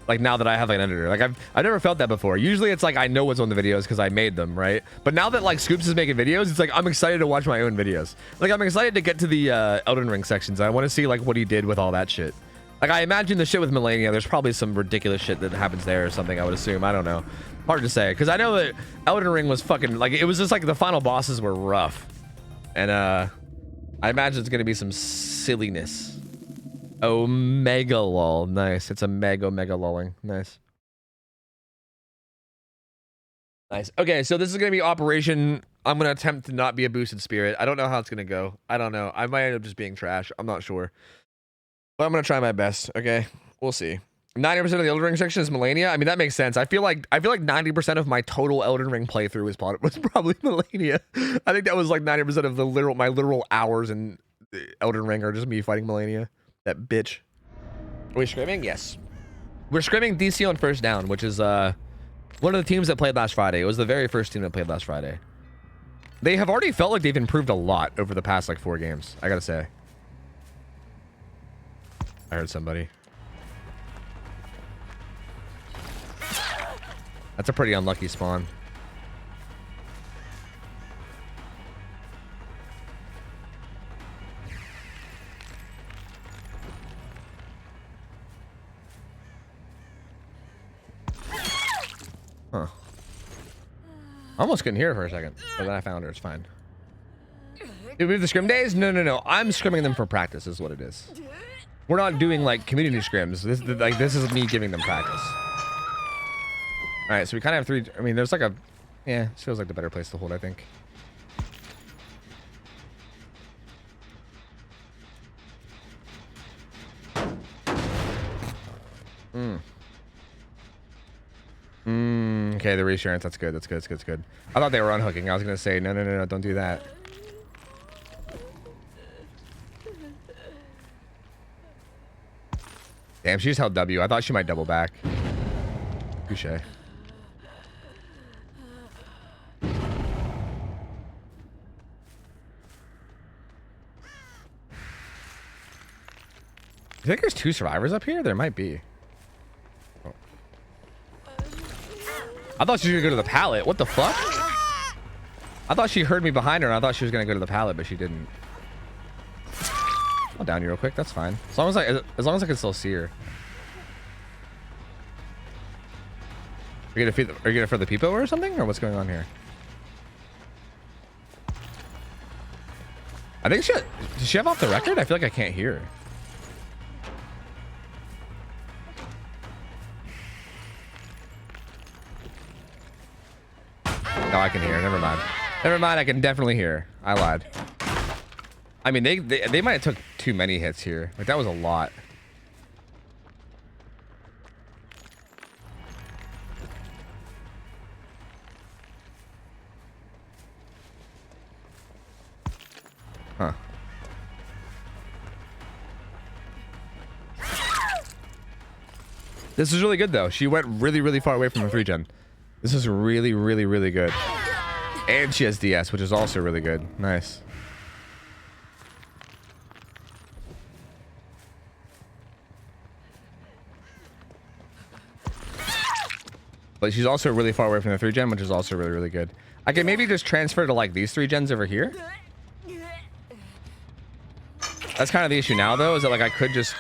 Speaker 6: Like now that I have like an editor, like I've never felt that before. Usually it's like I know what's on the videos because I made them, right? But now that like Scoops is making videos, it's like I'm excited to watch my own videos. Like I'm excited to get to the Elden Ring sections. I want to see like what he did with all that shit. Like I imagine the shit with Melania, there's probably some ridiculous shit that happens there or something, I would assume. I don't know. Hard to say. Because I know that Elden Ring was fucking like, it was just like the final bosses were rough. And I imagine it's gonna be some silliness. Omega lol. Nice. It's a mega lolling. Nice. Okay, so this is gonna be Operation. I'm gonna attempt to not be a boosted spirit. I don't know how it's gonna go. I don't know. I might end up just being trash. I'm not sure. But I'm gonna try my best. Okay, we'll see. 90% of the Elden Ring section is Melania. I mean, that makes sense. I feel like 90% of my total Elden Ring playthrough was probably Melania. I think that was like 90% of my literal hours in Elden Ring are just me fighting Melania. That bitch. Are we scrimming? Yes. We're scrimming DC on first down, which is one of the teams that played last Friday. It was the very first team that played last Friday. They have already felt like they've improved a lot over the past like 4 games, I gotta say. I heard somebody. That's a pretty unlucky spawn. Huh. I almost couldn't hear her for a second, but then I found her. It's fine. Did we have the scrim days? No. I'm scrimming them for practice is what it is. We're not doing like community scrims. This is me giving them practice. All right, so we kind of have 3. I mean, there's like a, yeah, this feels like the better place to hold, I think. Okay, the reassurance. That's good. That's good. I thought they were unhooking. I was gonna say no. Don't do that. Damn, she just held W. I thought she might double back. Touche. You think there's 2 survivors up here? There might be. Oh. I thought she was gonna go to the pallet. What the fuck? I thought she heard me behind her and I thought she was gonna go to the pallet, but she didn't. I'll down you real quick. That's fine. As long as I can still see her. Are you gonna feed the peepo or something? Or what's going on here? I think does she have off the record? I feel like I can't hear her. No, I can hear her. Never mind. I can definitely hear her. I lied. I mean, they might have took too many hits here. Like, that was a lot. Huh. This is really good, though. She went really far away from the 3-gen. This is really good. And she has DS, which is also really good. Nice. But she's also really far away from the 3-gen, which is also really good. I can maybe just transfer to like these 3-gens over here. That's kind of the issue now, though, is that like I could just...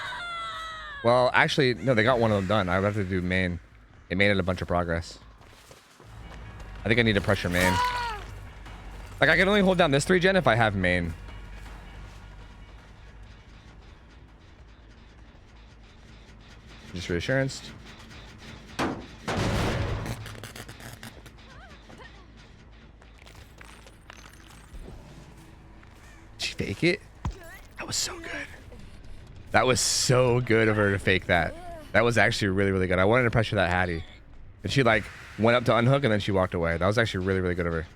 Speaker 6: Well, actually, no, they got one of them done. I would have to do main. It made it a bunch of progress. I think I need to pressure main. Like, I can only hold down this 3-gen if I have main. Just reassurance. Did she fake it? That was so good. That was so good of her to fake that. That was actually really good. I wanted to pressure that Hattie. And she like went up to unhook and then she walked away. That was actually really good of her.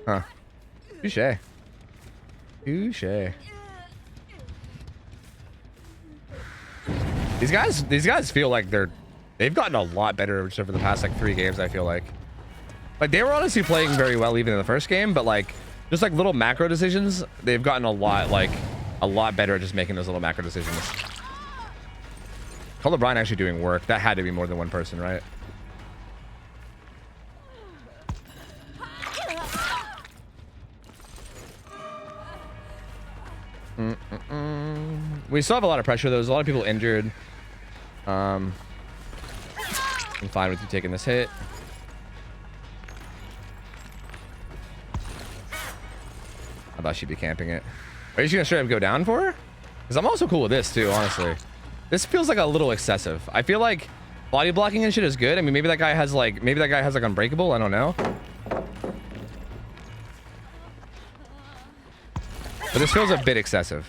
Speaker 6: Huh. Touche. These guys feel like they've gotten a lot better just over the past like 3 games, I feel like. Like, they were honestly playing very well even in the first game, but like just like little macro decisions, they've gotten a lot better at just making those little macro decisions. Call LeBron actually doing work. That had to be more than one person, right? We still have a lot of pressure. There's a lot of people injured. I'm fine with you taking this hit. I thought she'd be camping it. Are you just gonna straight up go down for her? Because I'm also cool with this too, honestly. This feels like a little excessive. I feel like body blocking and shit is good. I mean, maybe that guy has like unbreakable. I don't know. But this feels a bit excessive.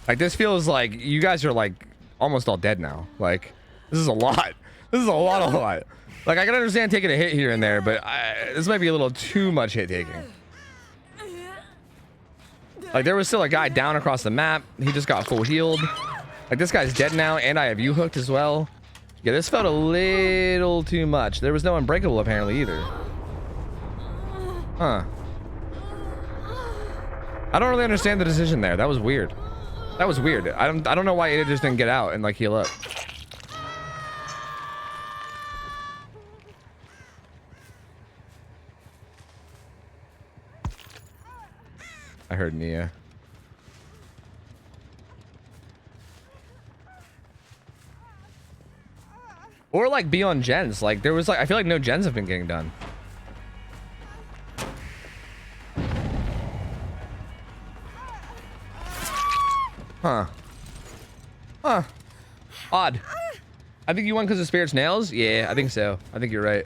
Speaker 6: Like, this feels like you guys are like almost all dead now. Like, this is a lot. This is a lot. Like, I can understand taking a hit here and there, but this might be a little too much hit taking. Like there was still a guy down across the map. He just got full healed. Like this guy's dead now, and I have you hooked as well. Yeah, this felt a little too much. There was no unbreakable apparently either. Huh. I don't really understand the decision there. That was weird. That was weird. I don't know why it just didn't get out and like heal up. I heard Nia. Or like be on gens. Like there was like I feel like no gens have been getting done. Huh. Huh. Odd. I think you won because of Spirit's nails? Yeah, I think so. I think you're right.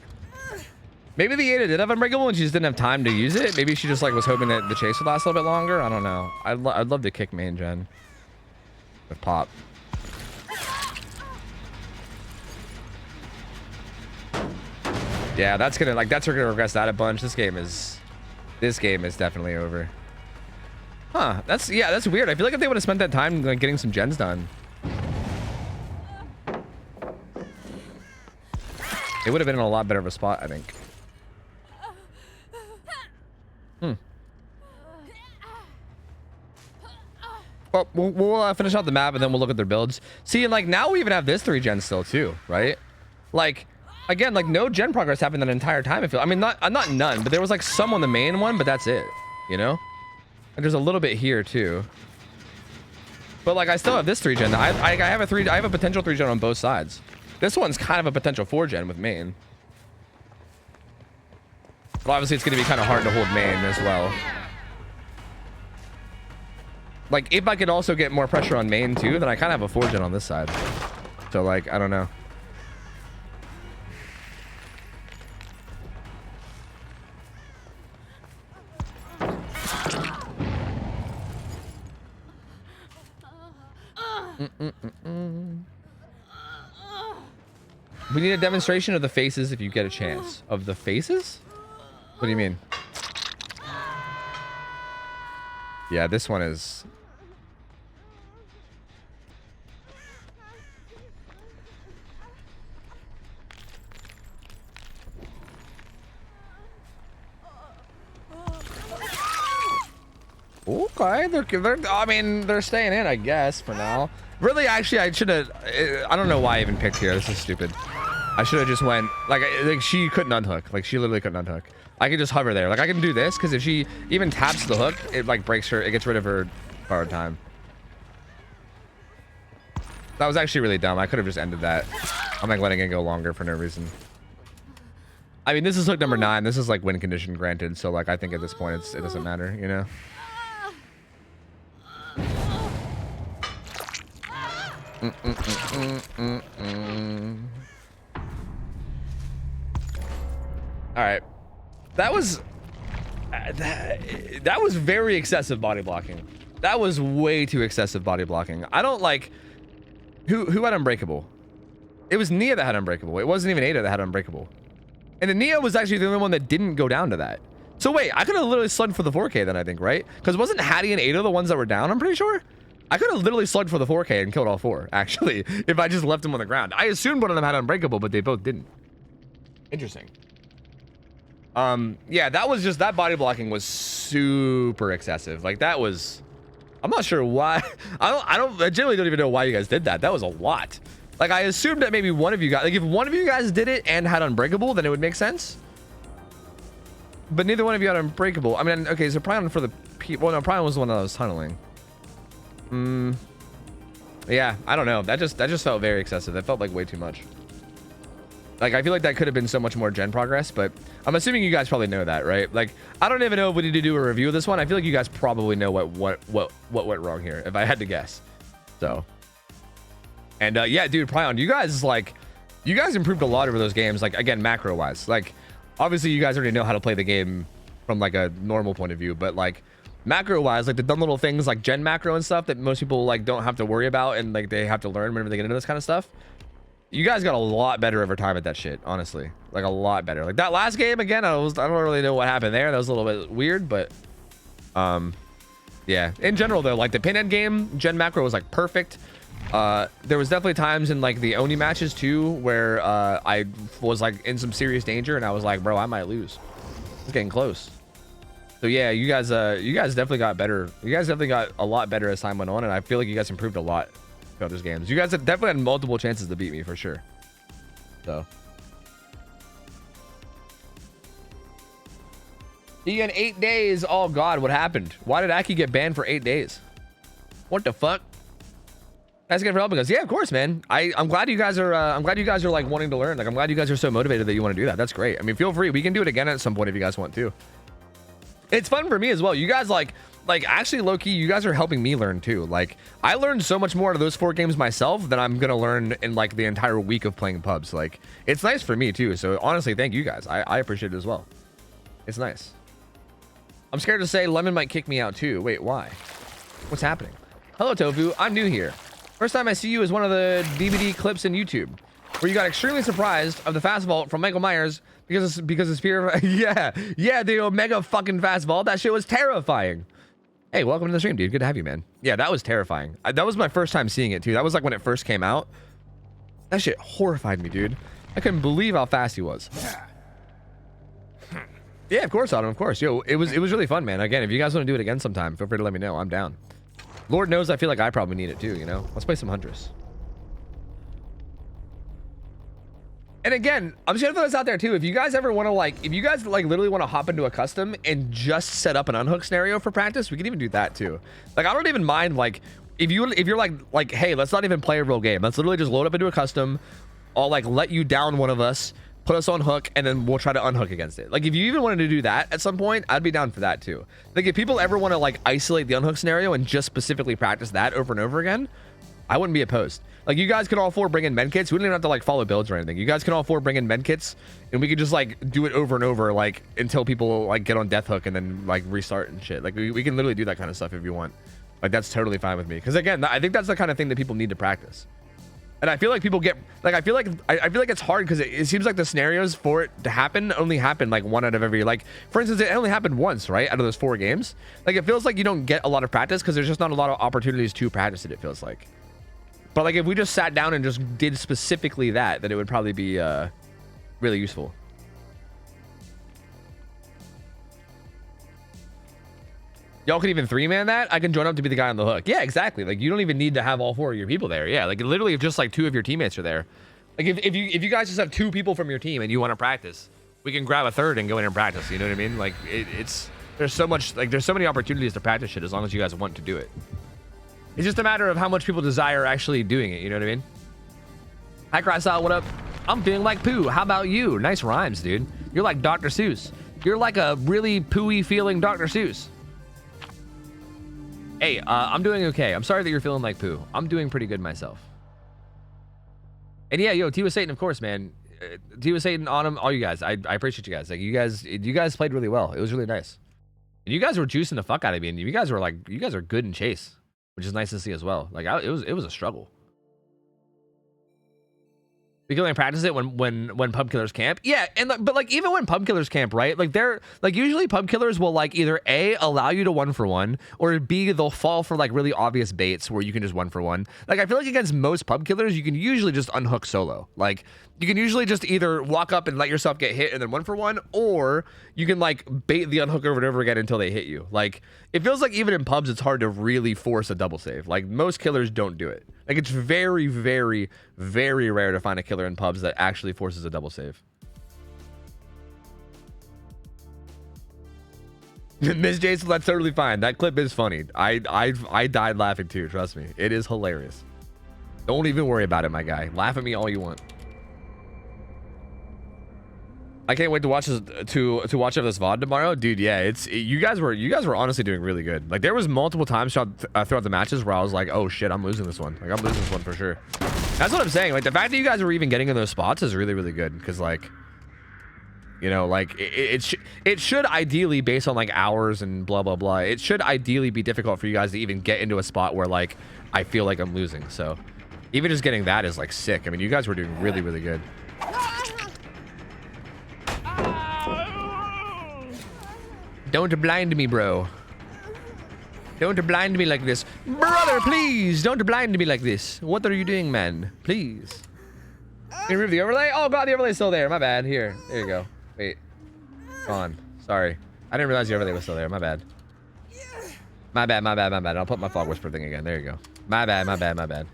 Speaker 6: Maybe the Ada did have Unbreakable and she just didn't have time to use it. Maybe she just like was hoping that the chase would last a little bit longer. I don't know. I'd love to kick main gen with Pop. Yeah, that's gonna regress that a bunch. This game is definitely over. Huh? That's weird. I feel like if they would have spent that time like getting some gens done, it would have been in a lot better of a spot, I think. Well, we'll finish out the map and then we'll look at their builds. See, and like now we even have this 3 gen still too, right? Like, again, like no gen progress happened that entire time. I mean, not none, but there was like some on the main one, but that's it, you know? And there's a little bit here too. But like I still have this 3 gen. I have a potential 3 gen on both sides. This one's kind of a potential 4 gen with main. But obviously it's going to be kind of hard to hold main as well. Like if I could also get more pressure on main too, then I kind of have a 4 gen on this side. So like, I don't know. We need a demonstration of the faces if you get a chance. Of the faces? What do you mean? Yeah, this one is... Okay, I mean, they're staying in, I guess, for now. Really, actually, I should have... I don't know why I even picked here. This is stupid. I should have just went... Like, she couldn't unhook. Like, she literally couldn't unhook. I could just hover there. Like, I can do this, because if she even taps the hook, it, like, breaks her... It gets rid of her forward time. That was actually really dumb. I could have just ended that. I'm, like, letting it go longer for no reason. I mean, this is hook number 9. This is, like, win condition granted. So, like, I think at this point, it doesn't matter, you know? All right, that was that was very excessive body blocking. That was way too excessive body blocking. I don't like who had Unbreakable. It was Nia that had Unbreakable. It wasn't even Ada that had Unbreakable, and the Nia was actually the only one that didn't go down to that. So wait, I could have literally slugged for the 4K then, I think, right? Because wasn't Hattie and Ada the ones that were down? I'm pretty sure. I could have literally slugged for the 4K and killed all 4, actually, if I just left them on the ground. I assumed one of them had Unbreakable, but they both didn't. Interesting. Yeah, that body blocking was super excessive. Like, that was... I'm not sure why. I generally don't even know why you guys did that. That was a lot. Like, I assumed that maybe one of you guys... Like, if one of you guys did it and had Unbreakable, then it would make sense. But neither one of you had Unbreakable. I mean, okay, so Prion for the... Well, no, Prion was the one that was tunneling. Yeah, I don't know. That just felt very excessive. That felt like way too much. Like, I feel like that could have been so much more gen progress, but I'm assuming you guys probably know that, right? Like, I don't even know if we need to do a review of this one. I feel like you guys probably know what went wrong here, if I had to guess. So, and yeah, dude, Prion, you guys improved a lot over those games. Like, again, macro wise, like, obviously you guys already know how to play the game from like a normal point of view, but like macro wise, like the dumb little things like gen macro and stuff that most people like don't have to worry about and like they have to learn whenever they get into this kind of stuff. You guys got a lot better over time at that shit, honestly. Like a lot better. Like that last game again, I don't really know what happened there. That was a little bit weird, but Yeah, in general though, like the pinhead game, gen macro was like perfect. There was definitely times in like the Oni matches too where I was like in some serious danger and I was like, bro, I might lose. It's getting close. So yeah, you guys definitely got better. You guys definitely got a lot better as time went on, and I feel like you guys improved a lot throughout those games. You guys have definitely had multiple chances to beat me for sure. So. He in 8 days. Oh God, what happened? Why did Aki get banned for 8 days? What the fuck? That's good for helping us. Yeah, of course, man. I'm glad you guys are. I'm glad you guys are like wanting to learn. Like, I'm glad you guys are so motivated that you want to do that. That's great. I mean, feel free. We can do it again at some point if you guys want to. It's fun for me as well. You guys like actually low key. You guys are helping me learn too. Like, I learned so much more out of those 4 games myself than I'm gonna learn in like the entire week of playing pubs. Like, it's nice for me too. So honestly, thank you guys. I appreciate it as well. It's nice. I'm scared to say Lemon might kick me out too. Wait, why? What's happening? Hello, Tofu. I'm new here. First time I see you is one of the DVD clips in YouTube where you got extremely surprised of the fast vault from Michael Myers because it's fear. yeah, the Omega fucking fast vault. That shit was terrifying. Hey, welcome to the stream, dude. Good to have you, man. Yeah, that was terrifying. That was my first time seeing it too. That was like when it first came out. That shit horrified me, dude. I couldn't believe how fast he was. Yeah, of course, Autumn, of course. Yo, it was really fun, man. Again, if you guys want to do it again sometime, feel free to let me know. I'm down. Lord knows I feel like I probably need it too, you know? Let's play some Huntress. And again, I'm just gonna throw this out there too. If you guys ever want to if you guys literally want to hop into a custom and just set up an unhook scenario for practice, we can even do that too. Like, I don't even mind if you're like, hey, let's not even play a real game. Let's literally just load up into a custom. I'll let you down one of us, put us on hook, and then we'll try to unhook against it. Like, if you even wanted to do that at some point, I'd be down for that too. Like, if people ever want to isolate the unhook scenario and just specifically practice that over and over again, I wouldn't be opposed. Like, you guys could all 4 bring in medkits. We don't even have to follow builds or anything. You guys can all 4 bring in medkits, and we could just do it over and over until people get on death hook and then restart and shit. We can literally do that kind of stuff if you want. That's totally fine with me. Because again, I think that's the kind of thing that people need to practice. And I feel like people get I feel like it's hard because it seems like the scenarios for it to happen only happen 1 out of every for instance, it only happened once, right, out of those 4 games. It feels like you don't get a lot of practice because there's just not a lot of opportunities to practice it feels like. But if we just sat down and just did specifically that, then it would probably be really useful. Y'all can even 3-man that. I can join up to be the guy on the hook. Yeah, exactly. You don't even need to have all 4 of your people there. Yeah, literally if just 2 of your teammates are there. If you guys just have 2 people from your team and you want to practice, we can grab a 3rd and go in and practice. You know what I mean? There's so much there's so many opportunities to practice shit as long as you guys want to do it. It's just a matter of how much people desire actually doing it. You know what I mean? Hi, Crystal. What up? I'm feeling like poo. How about you? Nice rhymes, dude. You're like Dr. Seuss. You're like a really pooey feeling Dr. Seuss. Hey, I'm doing okay. I'm sorry that you're feeling like poo. I'm doing pretty good myself. And yeah, yo, T was Satan, of course, man. T was Satan, Autumn, all you guys. I appreciate you guys. You guys played really well. It was really nice. And you guys were juicing the fuck out of me. And you guys are good in chase, which is nice to see as well. It was a struggle. We can only practice it when pub killers camp. Yeah, but even when pub killers camp, right? They're usually pub killers will either A, allow you to 1-for-1, or B, they'll fall for really obvious baits where you can just 1-for-1. I feel like against most pub killers, you can usually just unhook solo. You can usually just either walk up and let yourself get hit and then 1-for-1, or you can bait the unhook over and over again until they hit you. It feels like even in pubs, it's hard to really force a double save. Most killers don't do it. It's very, very, very rare to find a killer in pubs that actually forces a double save. Miss Jason, that's totally fine. That clip is funny. I died laughing too. Trust me, it is hilarious. Don't even worry about it, my guy. Laugh at me all you want. I can't wait to watch this to watch this VOD tomorrow, dude. Yeah, you guys were honestly doing really good. There was multiple times throughout the matches where I was like, oh shit, I'm losing this one. I'm losing this one for sure. That's what I'm saying. The fact that you guys were even getting in those spots is really, really good because you know, it should ideally, based on hours and blah blah blah, it should ideally be difficult for you guys to even get into a spot where I feel like I'm losing. So even just getting that is sick. I mean, you guys were doing really, really good. Don't blind me, bro. Don't blind me like this. Brother, please, don't blind me like this. What are you doing, man? Please. Can you remove the overlay? Oh, God, the overlay's still there. My bad. Here. There you go. Wait. Gone. Sorry. I didn't realize the overlay was still there. My bad. My bad, my bad, my bad. I'll put my fog whisper thing again. There you go. My bad, my bad, my bad.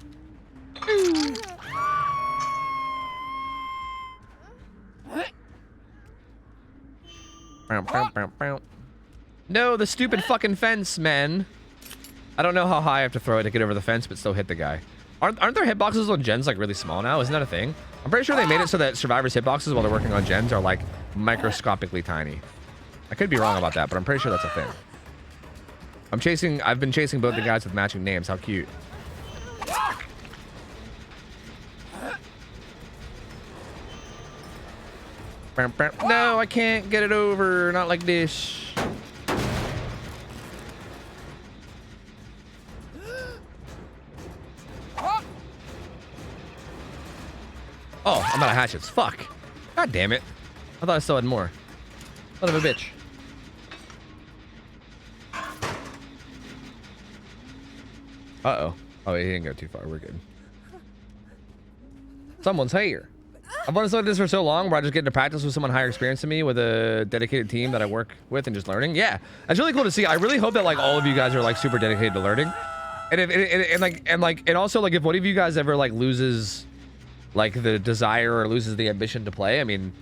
Speaker 6: No, the stupid fucking fence, man. I don't know how high I have to throw it to get over the fence, but still hit the guy. Aren't their hitboxes on gens like really small now? Isn't that a thing? I'm pretty sure they made it so that survivors' hitboxes while they're working on gens are like microscopically tiny. I could be wrong about that, but I'm pretty sure that's a thing. I've been chasing both the guys with matching names. How cute. No, I can't get it over. Not like this. Oh, I'm out of hatchets. Fuck. God damn it. I thought I still had more. Son of a bitch. Uh-oh. Oh, he didn't go too far. We're good. Someone's here. I've wanted to do this for so long where I just get into practice with someone higher experienced than me with a dedicated team that I work with and just learning. Yeah, that's really cool to see. I really hope that like all of you guys are like super dedicated to learning. And if also like if one of you guys ever like loses like the desire or loses the ambition to play, I mean,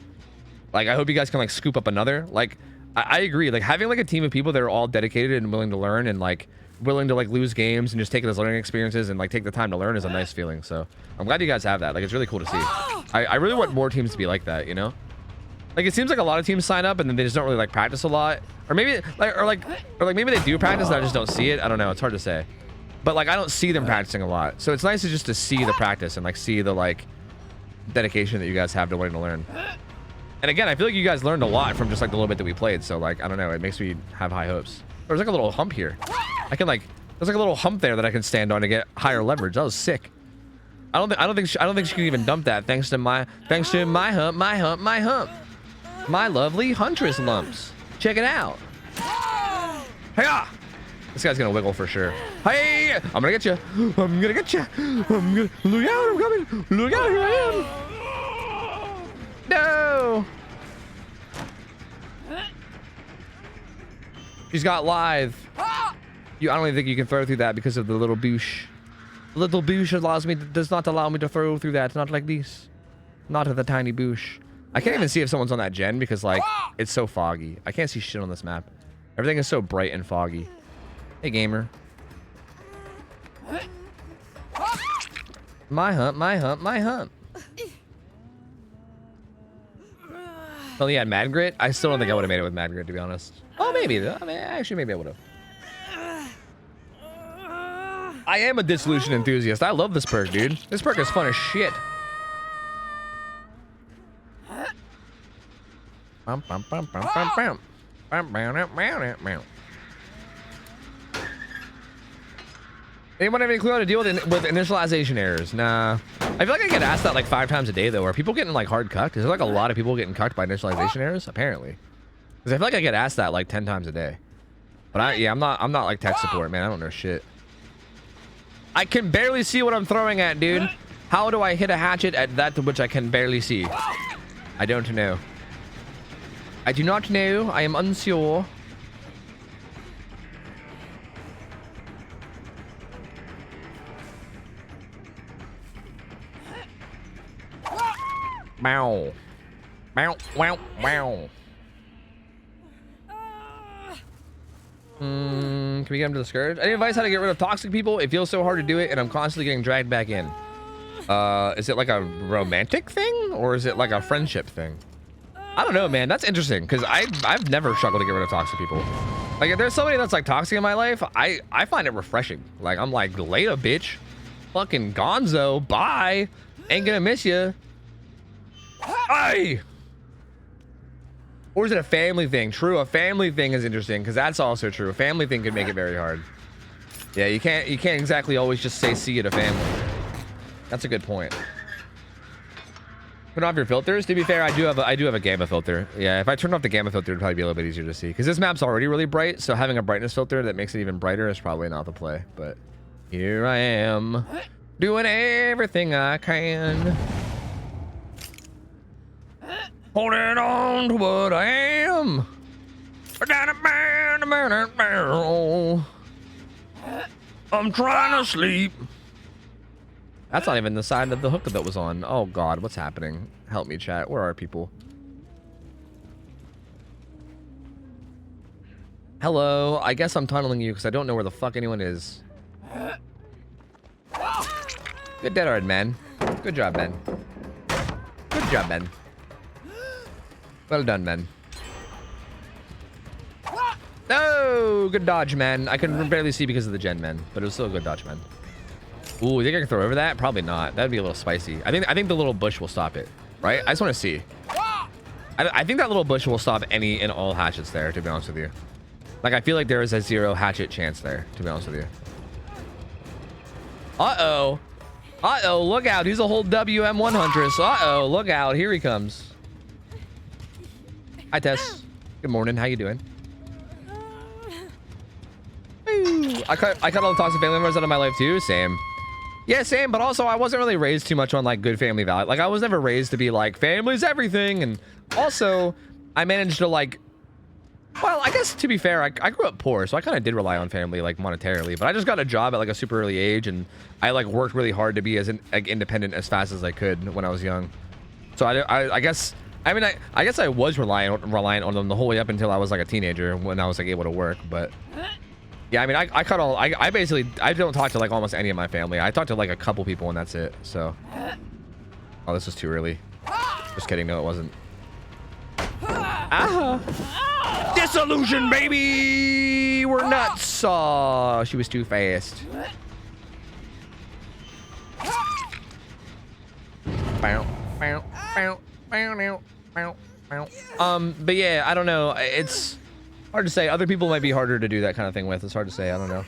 Speaker 6: like I hope you guys can like scoop up another. Like I agree, like having like a team of people that are all dedicated and willing to learn and like willing to like lose games and just take it as learning experiences and like take the time to learn is a nice feeling. So I'm glad you guys have that. Like it's really cool to see. I really want more teams to be like that, you know? Like it seems like a lot of teams sign up and then they just don't really like practice a lot. Or maybe like maybe they do practice and I just don't see it. I don't know, it's hard to say. But like I don't see them practicing a lot. So it's nice to just to see the practice and like see the like dedication that you guys have to wanting to learn. And again, I feel like you guys learned a lot from just like the little bit that we played. So like I don't know, it makes me have high hopes. There's like a little hump here. I can like there's like a little hump there that I can stand on to get higher leverage. That was sick. I don't think she can even dump that thanks to my hump. My lovely huntress lumps. Check it out. Hey-ah! This guy's gonna wiggle for sure. Hey! I'm gonna get you. I'm gonna get you. Look out! I'm coming. Look out! Here I am. No. She's got lithe. I don't even think you can throw through that because of the little boosh. The little boosh does not allow me to throw through that. Not like this. Not at the tiny boosh. I can't even see if someone's on that gen because like it's so foggy. I can't see shit on this map. Everything is so bright and foggy. Hey gamer. My hump, my hump, my hump. Only had Mad Grit? I still don't think I would have made it with Mad Grit, to be honest. Oh, maybe. I mean, actually, maybe I would have. I am a dissolution enthusiast. I love this perk, dude. This perk is fun as shit. Anyone have any clue how to deal with initialization errors? Nah. I feel like I get asked that like 5 times a day though. Are people getting like hard cucked? Is there like a lot of people getting cucked by initialization errors? Apparently. Because I feel like I get asked that like 10 times a day. But I'm not like tech support, man. I don't know shit. I can barely see what I'm throwing at, dude. How do I hit a hatchet at that to which I can barely see? I don't know. I do not know. I am unsure. Bow. Bow. Wow. Wow. Can we get him to the Scourge? Any advice how to get rid of toxic people? It feels so hard to do it, and I'm constantly getting dragged back in. Is it like a romantic thing, or is it like a friendship thing? I don't know, man. That's interesting, because I've never struggled to get rid of toxic people. Like, if there's somebody that's like toxic in my life, I find it refreshing. Like, I'm like, later, bitch. Fucking gonzo. Bye. Ain't gonna miss you. Aye. Or is it a family thing? True, a family thing is interesting because that's also true. A family thing could make it very hard. Yeah, you can't exactly always just say see you to family. That's a good point. Turn off your filters. To be fair, I do have a gamma filter. Yeah, if I turn off the gamma filter, it'd probably be a little bit easier to see. Because this map's already really bright, so having a brightness filter that makes it even brighter is probably not the play. But here I am, doing everything I can. Holding on to what I am. I'm trying to sleep. That's not even the side of the hook that was on. Oh God, what's happening? Help me, chat. Where are people? Hello. I guess I'm tunneling you because I don't know where the fuck anyone is. Good dead hard, man. Good job, man. Good job, man. Well done, man. No, good dodge, man. I can barely see because of the gen, man, but it was still a good dodge, man. Ooh, you think I can throw over that? Probably not. That'd be a little spicy. I think the little bush will stop it, right? I just want to see. I think that little bush will stop any and all hatchets there, to be honest with you. Like, I feel like there is a 0 hatchet chance there, to be honest with you. Uh-oh. Uh-oh, look out. He's a whole WM1 Huntress. Uh-oh, look out. Here he comes. Hi, Tess. Good morning. How you doing? Woo. I cut all the toxic family members out of my life, too. Same. Yeah, same, but also I wasn't really raised too much on like good family value. Like I was never raised to be like family's everything, and also I managed to like, well, I guess to be fair, I grew up poor, so I kind of did rely on family like monetarily, but I just got a job at like a super early age, and I like worked really hard to be as like independent as fast as I could when I was young. So I guess I guess I was reliant on them the whole way up until I was like a teenager when I was like able to work, but. Yeah, I mean, I basically don't talk to like almost any of my family. I talk to like a couple people and that's it. So, oh, this was too early. Just kidding. No, it wasn't. Ah! Disillusion, baby. We're nuts. Oh, she was too fast. But yeah, I don't know. It's hard to say. Other people might be harder to do that kind of thing with. It's hard to say. I don't know.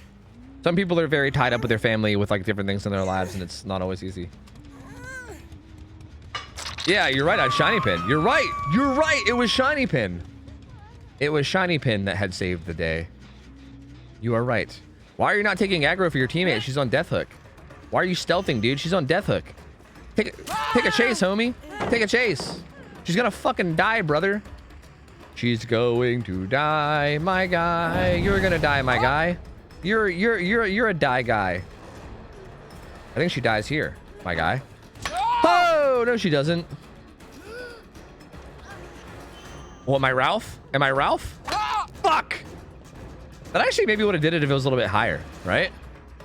Speaker 6: Some people are very tied up with their family with like different things in their lives, and it's not always easy. Yeah, you're right on Shiny Pin. You're right. You're right. It was Shiny Pin. It was Shiny Pin that had saved the day. You are right. Why are you not taking aggro for your teammate? She's on Death Hook. Why are you stealthing, dude? She's on Death Hook. Take a chase, homie. Take a chase. She's gonna fucking die, brother. She's going to die, my guy. You're gonna die, my guy. You're a die guy. I think she dies here, my guy. Oh no, she doesn't. Well, am I Ralph? Am I Ralph? Fuck. That actually maybe would have did it if it was a little bit higher, right?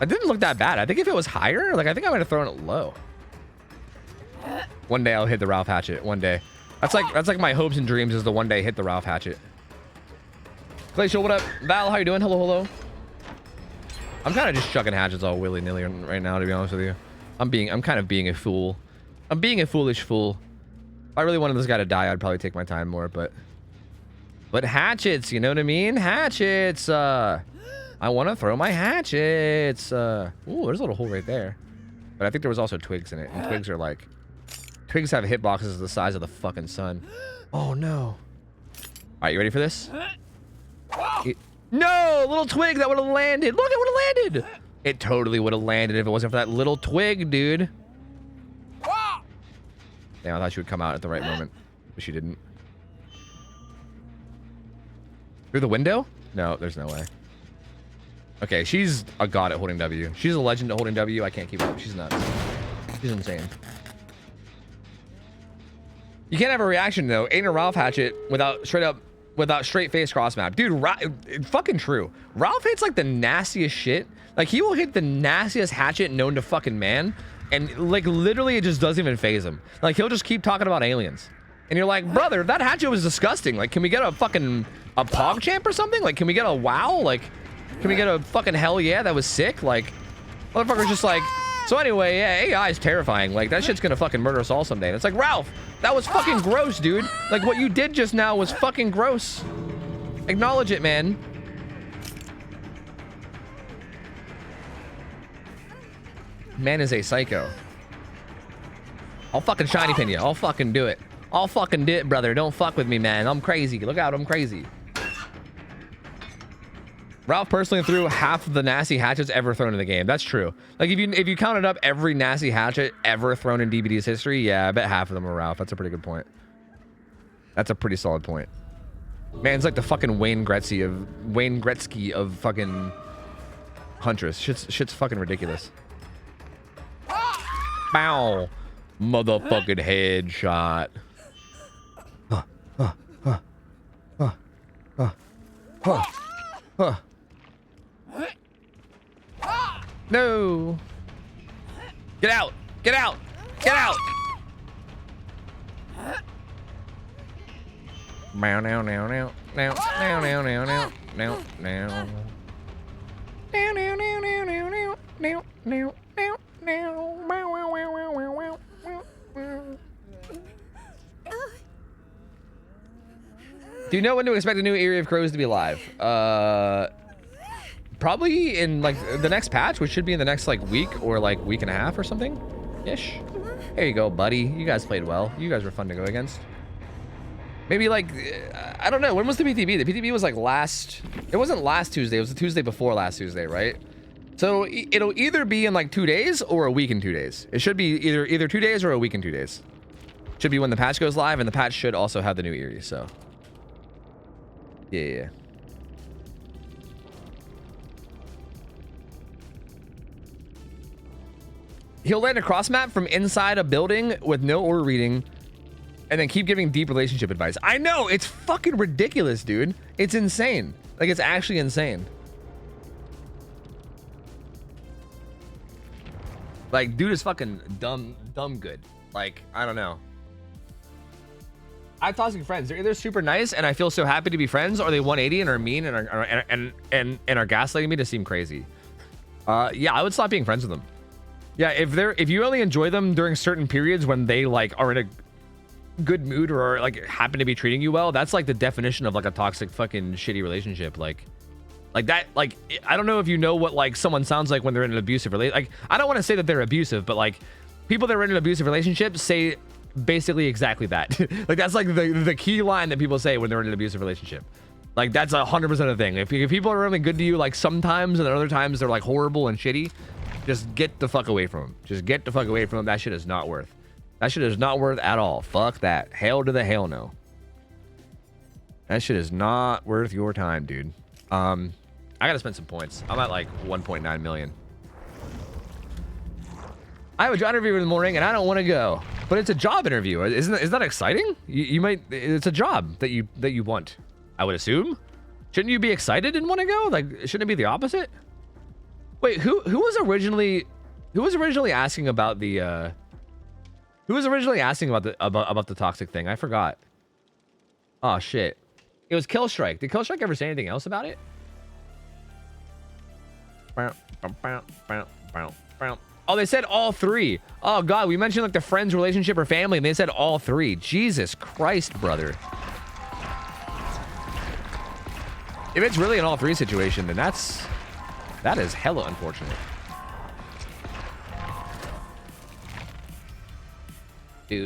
Speaker 6: It didn't look that bad. I think if it was higher, like I think I might have thrown it low. One day I'll hit the Ralph hatchet. One day. That's like my hopes and dreams is the one day hit the Ralph hatchet. Glacial, what up? Val, how you doing? Hello, hello. I'm kind of just chucking hatchets all willy-nilly right now, to be honest with you. I'm kind of being a fool. I'm being a foolish fool. If I really wanted this guy to die, I'd probably take my time more, but hatchets, you know what I mean? Hatchets. I want to throw my hatchets. Ooh, there's a little hole right there. But I think there was also twigs in it, and twigs are like, twigs have hitboxes the size of the fucking sun. Oh no. All right, you ready for this? No, little twig that would have landed. Look, it would have landed. It totally would have landed if it wasn't for that little twig, dude. Damn, I thought she would come out at the right moment, but she didn't. Through the window? No, there's no way. Okay, she's a god at holding W. She's a legend at holding W. I can't keep up. She's nuts. She's insane. You can't have a reaction though. Ain't a Ralph hatchet without straight face cross map. Dude, fucking true. Ralph hits like the nastiest shit. Like he will hit the nastiest hatchet known to fucking man. And like literally it just doesn't even phase him. Like he'll just keep talking about aliens. And you're like, brother, that hatchet was disgusting. Like, can we get a fucking PogChamp or something? Like, can we get a wow? Like, can we get a fucking hell yeah? That was sick. Like, motherfucker's just like, so anyway, yeah, AI is terrifying. Like, that shit's gonna fucking murder us all someday. And it's like, Ralph, that was fucking gross, dude. Like, what you did just now was fucking gross. Acknowledge it, man. Man is a psycho. I'll fucking shiny pin you. I'll fucking do it. I'll fucking do it, brother. Don't fuck with me, man. I'm crazy. Look out, I'm crazy. Ralph personally threw half of the nasty hatchets ever thrown in the game. That's true. Like if you counted up every nasty hatchet ever thrown in DBD's history, yeah, I bet half of them are Ralph. That's a pretty good point. That's a pretty solid point. Man's like the fucking Wayne Gretzky of fucking Huntress. Shit's fucking ridiculous. Bow. Motherfucking headshot. No. Get out. Get out. Get out. Now, now, now, now, now, now, now, now, now, now, now. Now, now, now, now, now, now, now, now, now, now. Wow, wow, wow, wow, wow, wow, wow. Do you know when to expect a new area of crows to be live? Probably in like the next patch, which should be in the next like week or like week and a half or something ish. There you go, buddy. You guys played well. You guys were fun to go against. Maybe like, I don't know. When was the PTB? The PTB was like it wasn't last Tuesday. It was the Tuesday before last Tuesday, right? So it'll either be in like 2 days or a week in 2 days. It should be either 2 days or a week in 2 days. Should be when the patch goes live, and the patch should also have the new Eerie, so. Yeah. He'll land a cross map from inside a building with no order reading and then keep giving deep relationship advice. I know, it's fucking ridiculous, dude. It's insane. Like, it's actually insane. Like, dude is fucking dumb good. Like, I don't know. I have toxic friends. They're either super nice and I feel so happy to be friends, or they 180 and are mean and are gaslighting me to seem crazy. Yeah, I would stop being friends with them. Yeah, if you only enjoy them during certain periods when they like are in a good mood or like happen to be treating you well, that's like the definition of like a toxic fucking shitty relationship. Like that, like, I don't know if you know what like someone sounds like when they're in an abusive relationship. Like, I don't want to say that they're abusive, but like people that are in an abusive relationship say basically exactly that. Like, that's like the key line that people say when they're in an abusive relationship. Like, that's 100% a thing. If people are really good to you like sometimes, and then other times they're like horrible and shitty, just get the fuck away from them. Just get the fuck away from them. That shit is not worth. That shit is not worth at all. Fuck that. Hell to the hell no. That shit is not worth your time, dude. I gotta spend some points. I'm at like 1.9 million. I have a job interview in the morning and I don't want to go, but it's a job interview. Isn't that exciting? You might. It's a job that you want. I would assume. Shouldn't you be excited and want to go? Like, shouldn't it be the opposite? Wait, who was originally asking about the who was originally asking about the toxic thing? I forgot. Oh shit. It was Killstrike. Did Killstrike ever say anything else about it? Oh, they said all three. Oh god, we mentioned like the friends, relationship, or family, and they said all three. Jesus Christ, brother. If it's really an all three situation, then that is hella unfortunate. Who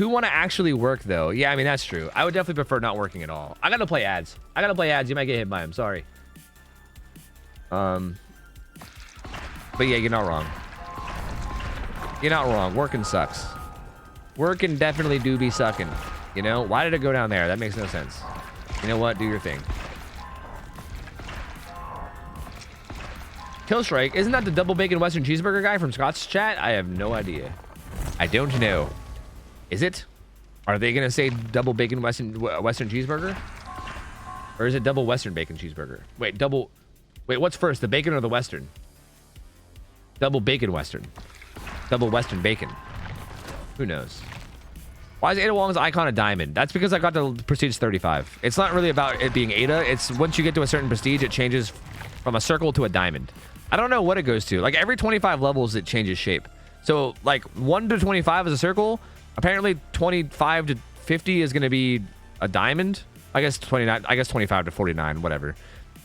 Speaker 6: want to actually work though? Yeah, I mean that's true. I would definitely prefer not working at all. I gotta play ads. You might get hit by them. Sorry. But yeah, you're not wrong. You're not wrong. Working sucks. Working definitely do be sucking. You know, why did it go down there? That makes no sense. You know what? Do your thing. Killstrike, isn't that the double bacon Western cheeseburger guy from Scott's chat? I have no idea. I don't know. Is it? Are they gonna say double bacon Western cheeseburger? Or is it double Western bacon cheeseburger? Wait, what's first, the bacon or the Western? Double bacon Western. Double Western bacon. Who knows? Why is Ada Wong's icon a diamond? That's because I got to prestige 35. It's not really about it being Ada. It's once you get to a certain prestige, it changes from a circle to a diamond. I don't know what it goes to. Like every 25 levels, it changes shape. So like 1 to 25 is a circle. Apparently 25 to 50 is going to be a diamond. I guess 29. I guess 25 to 49, whatever.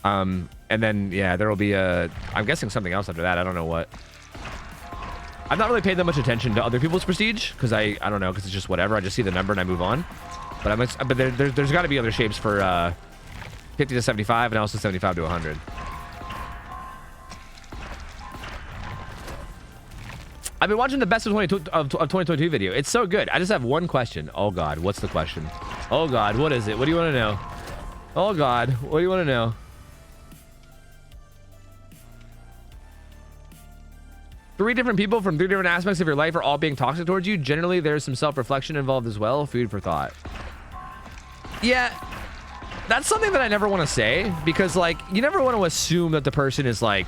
Speaker 6: And then yeah, there will be a. I'm guessing something else after that. I don't know what. I've not really paid that much attention to other people's prestige because I don't know, because it's just whatever. I just see the number and I move on. But there's got to be other shapes for 50 to 75 and also 75 to 100. I've been watching the best of 2022 video. It's so good. I just have one question. Oh God, what's the question? Oh God, what is it? What do you want to know? Oh God, what do you want to know? Three different people from three different aspects of your life are all being toxic towards you. Generally, there's some self-reflection involved as well. Food for thought. Yeah, that's something that I never want to say because, like, you never want to assume that the person is like,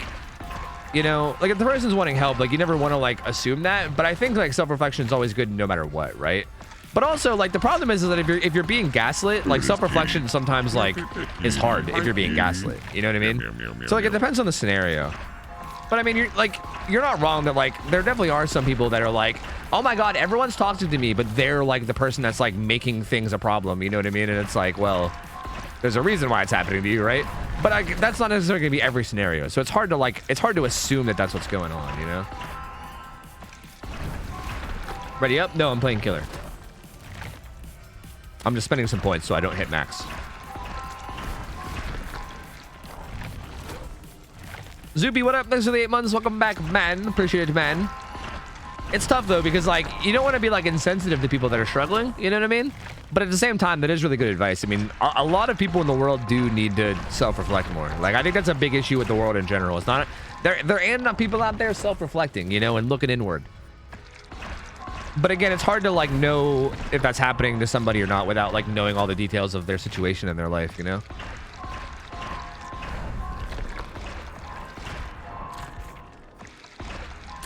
Speaker 6: you know, like if the person's wanting help, like you never want to like assume that. But I think like self-reflection is always good no matter what, right? But also, like, the problem is that if you're being gaslit, like self-reflection sometimes like is hard if you're being gaslit. You know what I mean? So like it depends on the scenario. But I mean, you're not wrong that like there definitely are some people that are like, oh my God, everyone's toxic to me, but they're like the person that's like making things a problem. You know what I mean? And it's like, well, there's a reason why it's happening to you, right? But that's not necessarily gonna be every scenario. So it's hard to assume that that's what's going on, you know? Ready up? No, I'm playing killer. I'm just spending some points so I don't hit max. Zoopy, what up? Thanks for the 8 months. Welcome back, man. Appreciate it, man. It's tough though because like you don't want to be like insensitive to people that are struggling, you know what I mean? But at the same time, that is really good advice. I mean, a lot of people in the world do need to self-reflect more. Like I think that's a big issue with the world in general. It's not there ain't people out there self-reflecting, you know, and looking inward. But again, it's hard to like know if that's happening to somebody or not without like knowing all the details of their situation in their life, you know?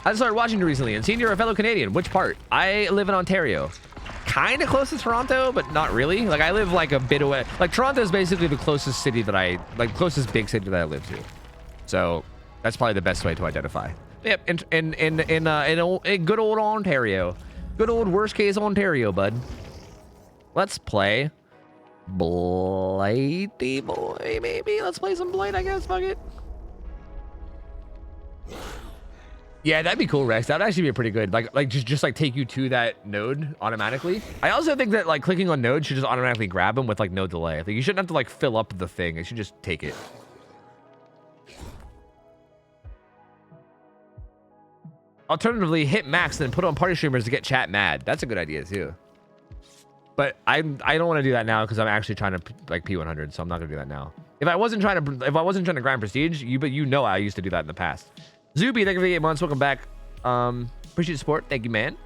Speaker 6: I started watching you recently and seen you're a fellow Canadian. Which part? I live in Ontario. Kind of close to Toronto, but not really. Like I live like a bit away. Like Toronto is basically the closest city that closest big city that I live to. So that's probably the best way to identify. Yep, in good old Ontario. Good old worst case Ontario, bud. Let's play Blighty Boy, maybe. Let's play some Blight, I guess. Fuck it. Yeah, that'd be cool, Rex. That'd actually be pretty good. Like just like take you to that node automatically. I also think that like clicking on node should just automatically grab them with like no delay. Like you shouldn't have to like fill up the thing. It should just take it. Alternatively, hit max and then put on party streamers to get chat mad. That's a good idea too. But I don't want to do that now because I'm actually trying to like P100, so I'm not gonna do that now. If I wasn't trying to grind prestige, but you know I used to do that in the past. Zuby, thank you for the 8 months. Welcome back. Appreciate the support. Thank you, man.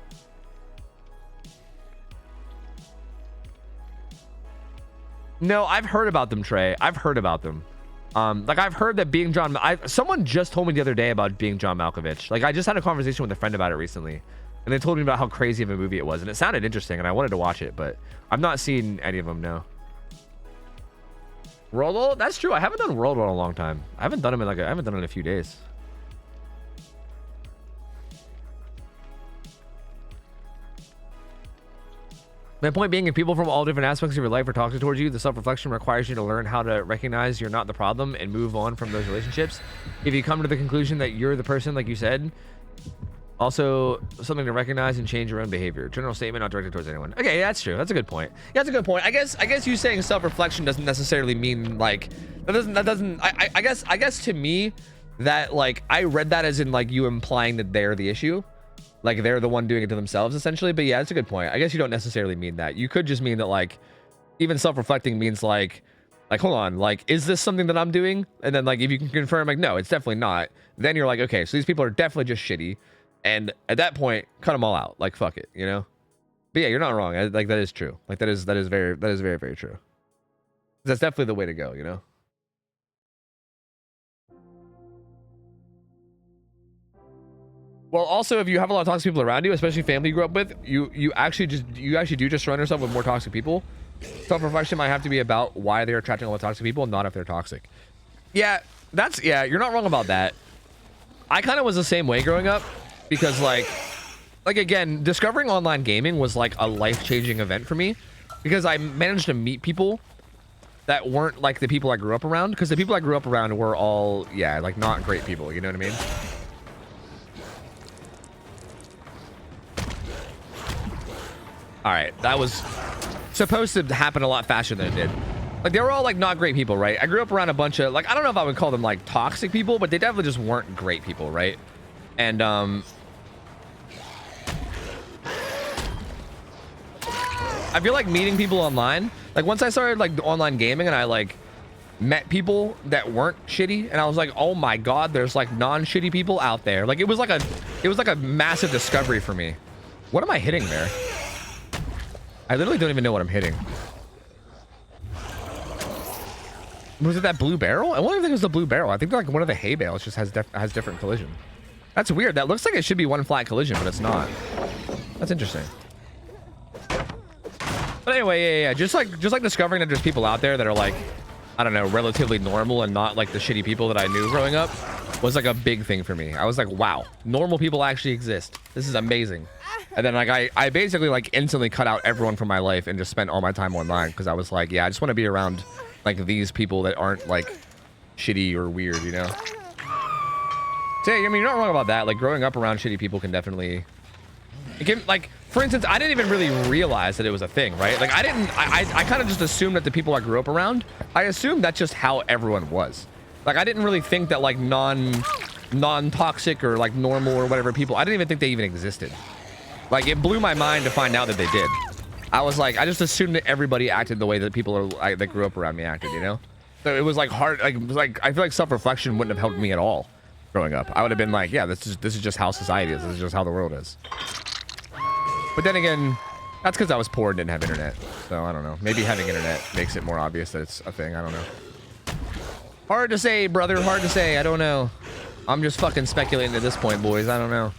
Speaker 6: No, I've heard about them, Trey. I've heard about them. Like I've heard that being John, someone just told me the other day about being John Malkovich. Like I just had a conversation with a friend about it recently, and they told me about how crazy of a movie it was, and it sounded interesting, and I wanted to watch it, but I've not seen any of them. No. World, that's true. I haven't done World in a long time. I haven't done them I haven't done it in a few days. My point being, if people from all different aspects of your life are toxic towards you, the self-reflection requires you to learn how to recognize you're not the problem and move on from those relationships. If you come to the conclusion that you're the person, like you said, also something to recognize and change your own behavior. General statement, not directed towards anyone. Okay, yeah, that's true. That's a good point. Yeah, that's a good point. I guess you saying self-reflection doesn't necessarily mean like I guess to me that like I read that as in like you implying that they're the issue. Like they're the one doing it to themselves essentially. But yeah, that's a good point. I guess you don't necessarily mean that. You could just mean that like even self-reflecting means like hold on, like is this something that I'm doing? And then like if you can confirm like no, it's definitely not, then you're like, okay, so these people are definitely just shitty, and at that point cut them all out. Like fuck it, you know? But yeah, you're not wrong. Like that is true. Like that is very very true. That's definitely the way to go, you know? Well, also, if you have a lot of toxic people around you, especially family you grew up with, you actually do just surround yourself with more toxic people. Self-reflection might have to be about why they're attracting all the toxic people, not if they're toxic. Yeah, you're not wrong about that. I kind of was the same way growing up because like again, discovering online gaming was like a life-changing event for me because I managed to meet people that weren't like the people I grew up around, because the people I grew up around were all, yeah, like not great people, you know what I mean? All right, that was supposed to happen a lot faster than it did. Like, they were all like not great people, right? I grew up around a bunch of like, I don't know if I would call them like toxic people, but they definitely just weren't great people, right? And I feel like meeting people online, like once I started like online gaming and I like met people that weren't shitty, and I was like, oh my god, there's like non-shitty people out there. Like it was like a massive discovery for me. What am I hitting there? I literally don't even know what I'm hitting. Was it that blue barrel? I don't even think it was the blue barrel. I think like one of the hay bales just has different collision. That's weird. That looks like it should be one flat collision, but it's not. That's interesting. But anyway, yeah. Just like discovering that there's people out there that are like, I don't know, relatively normal and not like the shitty people that I knew growing up was like a big thing for me. I was like, wow, normal people actually exist. This is amazing. And then like I basically like instantly cut out everyone from my life and just spent all my time online because I was like, yeah, I just want to be around like these people that aren't like shitty or weird, you know? So, I mean, you're not wrong about that. Like growing up around shitty people can definitely, it can, like, for instance, I didn't even really realize that it was a thing, right? Like I kind of just assumed that the people I grew up around, I assumed that's just how everyone was. Like I didn't really think that like non-toxic or like normal or whatever people, I didn't even think they even existed. Like it blew my mind to find out that they did. I was like, I just assumed that everybody acted the way that people that grew up around me acted, you know? So it was like hard, like, it was like, I feel like self-reflection wouldn't have helped me at all growing up. I would have been like, yeah, this is just how society is. This is just how the world is. But then again, that's because I was poor and didn't have internet. So I don't know. Maybe having internet makes it more obvious that it's a thing. I don't know. Hard to say, brother. Hard to say. I don't know. I'm just fucking speculating at this point, boys. I don't know.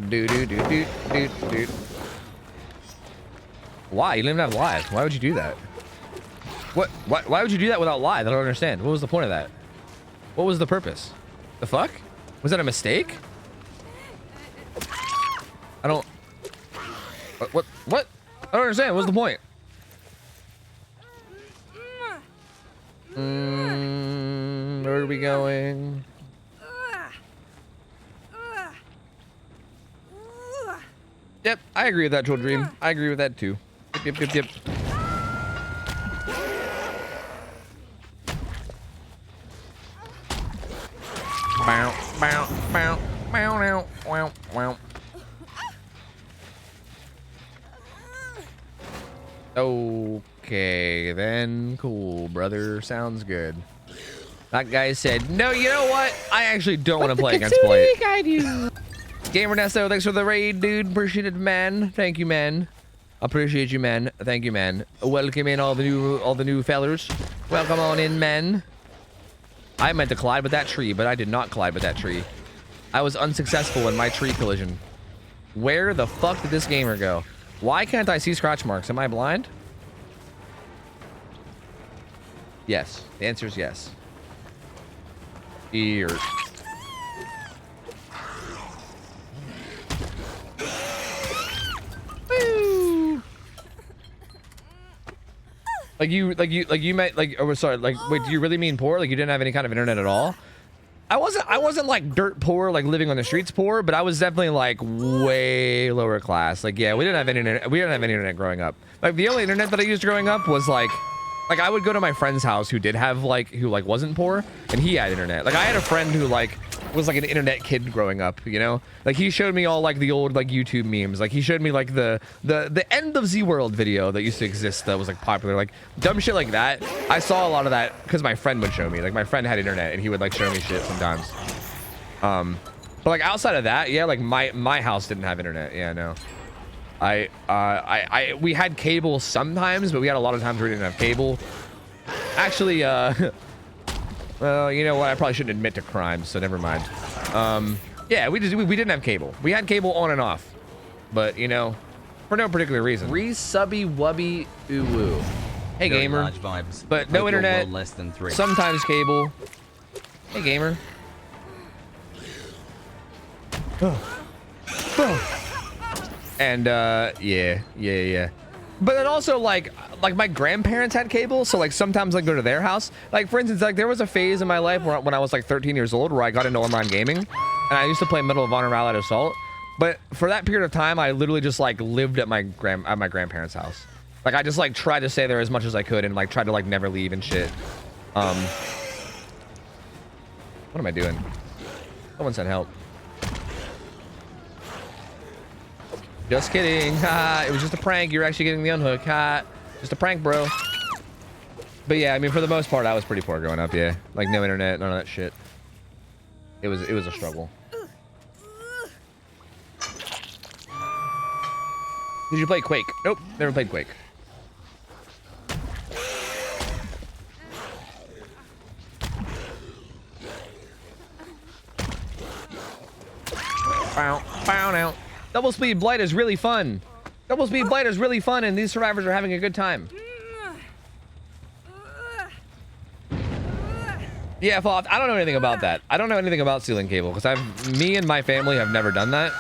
Speaker 6: Do. Why? You don't even have live. Why would you do that? What? Why would you do that without live? I don't understand. What was the point of that? What was the purpose? The fuck? Was that a mistake? I don't... What? I don't understand. What's the point? Where are we going? Yep, I agree with that, Troll Dream. I agree with that too. Yep. Bow. Okay, then cool, brother. Sounds good. That guy said, no, you know what? I actually don't want to play against Blade. I do. Gamer Nesto, thanks for the raid, dude. Appreciate it, man. Thank you, man. Appreciate you, man. Thank you, man. Welcome in all the new fellers. Welcome on in, man. I meant to collide with that tree, but I did not collide with that tree. I was unsuccessful in my tree collision. Where the fuck did this gamer go? Why can't I see scratch marks? Am I blind? Yes. The answer is yes. Ears. Woo! Like you meant like, oh sorry, like wait, do you really mean poor? Like you didn't have any kind of internet at all? I wasn't like dirt poor, like living on the streets poor, but I was definitely like way lower class. Like yeah, we didn't have internet. We didn't have any internet growing up. Like the only internet that I used growing up was like I would go to my friend's house who did have who wasn't poor, and he had internet. Like I had a friend who was like an internet kid growing up, you know? Like he showed me all like the old like YouTube memes. Like he showed me like the end of Z World video that used to exist that was like popular, like dumb shit like that. I saw a lot of that because my friend would show me. Like my friend had internet and he would like show me shit sometimes. But like outside of that, yeah, like my house didn't have internet. Yeah, no. We had cable sometimes, but we had a lot of times where we didn't have cable. Actually, well, you know what? I probably shouldn't admit to crimes, so never mind. Yeah, we didn't have cable. We had cable on and off, but you know, for no particular reason.
Speaker 1: Resubby wubby uwu.
Speaker 6: Hey
Speaker 3: Very
Speaker 6: gamer,
Speaker 3: large vibes.
Speaker 6: but no
Speaker 3: Hope your
Speaker 6: internet.
Speaker 3: world less than 3.
Speaker 6: Sometimes cable. Hey gamer. And yeah. But then also like my grandparents had cable, so like sometimes I go to their house. Like for instance, like there was a phase in my life where when I was like 13 years old where I got into online gaming, and I used to play Medal of Honor Allied Assault. But for that period of time, I literally just like lived at my grandparents' house. Like I just like tried to stay there as much as I could and like tried to like never leave and shit. What am I doing? Someone said help. Just kidding. Ha, it was just a prank. You're actually getting the unhook. Ha, just a prank, bro. But yeah, I mean, for the most part, I was pretty poor growing up. Yeah, like no internet, none of that shit. It was a struggle. Did you play Quake? Nope, never played Quake. Bow, bow now. Double speed blight is really fun. Double speed blight is really fun, and these survivors are having a good time. Yeah, Foft, I don't know anything about that. I don't know anything about ceiling cable because me and my family have never done that,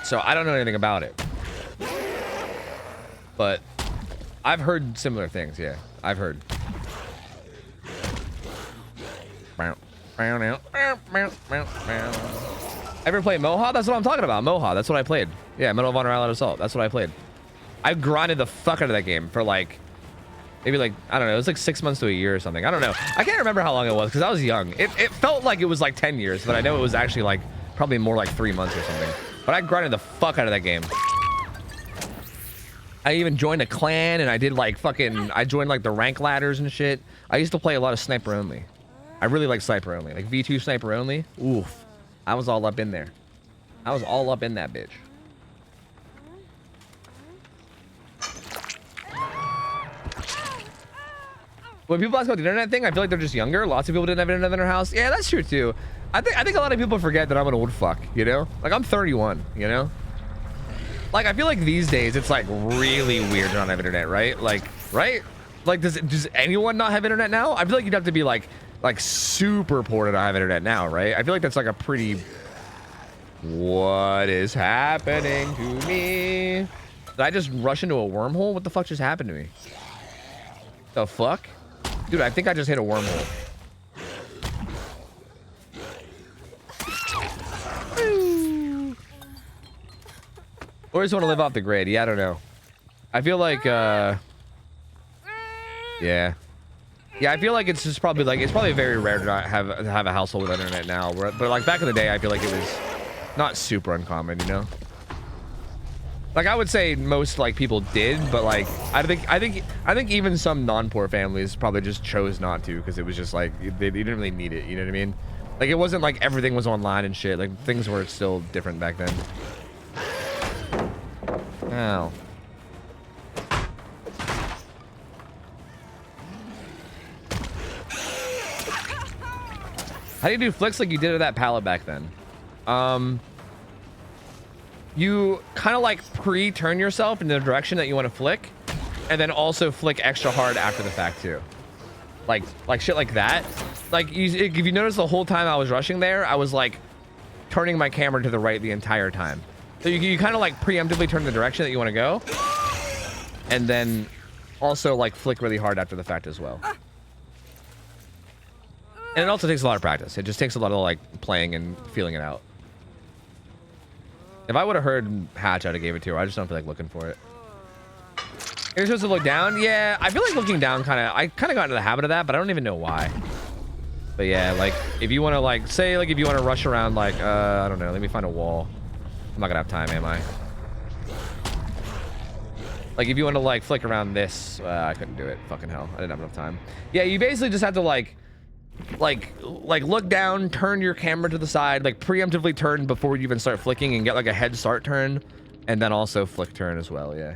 Speaker 6: so I don't know anything about it. But I've heard similar things. Yeah, I've heard. Ever play Moha? That's what I'm talking about. Moha. That's what I played. Yeah, Medal of Honor Allied Assault. That's what I played. I grinded the fuck out of that game for like, maybe like, I don't know. It was like 6 months to a year or something. I don't know. I can't remember how long it was because I was young. It felt like it was like 10 years, but I know it was actually like probably more like 3 months or something. But I grinded the fuck out of that game. I even joined a clan and I did like fucking, I joined like the rank ladders and shit. I used to play a lot of sniper only. I really like sniper only, like V2 sniper only. Oof. I was all up in there. I was all up in that bitch. When people ask about the internet thing, I feel like they're just younger. Lots of people didn't have internet in their house. Yeah, that's true too. I think a lot of people forget that I'm an old fuck, you know? Like I'm 31, you know? Like I feel like these days it's like really weird to not have internet, right? Like, right? Like does anyone not have internet now? I feel like you'd have to be like super poor to not have internet now, right? I feel like that's like a pretty... What is happening to me? Did I just rush into a wormhole? What the fuck just happened to me? The fuck? Dude, I think I just hit a wormhole. Or just want to live off the grid. Yeah, I don't know. I feel like, yeah. Yeah, I feel like it's just probably like, it's probably very rare to not have a household with internet now. But like back in the day, I feel like it was not super uncommon, you know? Like I would say most like people did, but like I think even some non-poor families probably just chose not to because it was just like they didn't really need it, you know what I mean? Like it wasn't like everything was online and shit. Like things were still different back then. Ow. How do you do flicks like you did with that pallet back then? You kind of like pre-turn yourself in the direction that you want to flick, and then also flick extra hard after the fact too. Like shit like that. Like if you notice the whole time I was rushing there, I was like turning my camera to the right the entire time. So you kind of like preemptively turn the direction that you want to go, and then also like flick really hard after the fact as well. And it also takes a lot of practice. It just takes a lot of like playing and feeling it out. If I would have heard Hatch, I'd have gave it to her. I just don't feel like looking for it. You're supposed to look down? Yeah, I feel like looking down I kind of got into the habit of that, but I don't even know why. But yeah, like if you want to like, say like if you want to rush around like, I don't know, let me find a wall. I'm not gonna have time, am I? Like if you want to like flick around this, I couldn't do it. Fucking hell, I didn't have enough time. Yeah, you basically just have to like look down, turn your camera to the side, like preemptively turn before you even start flicking and get like a head start turn, and then also flick turn as well. Yeah.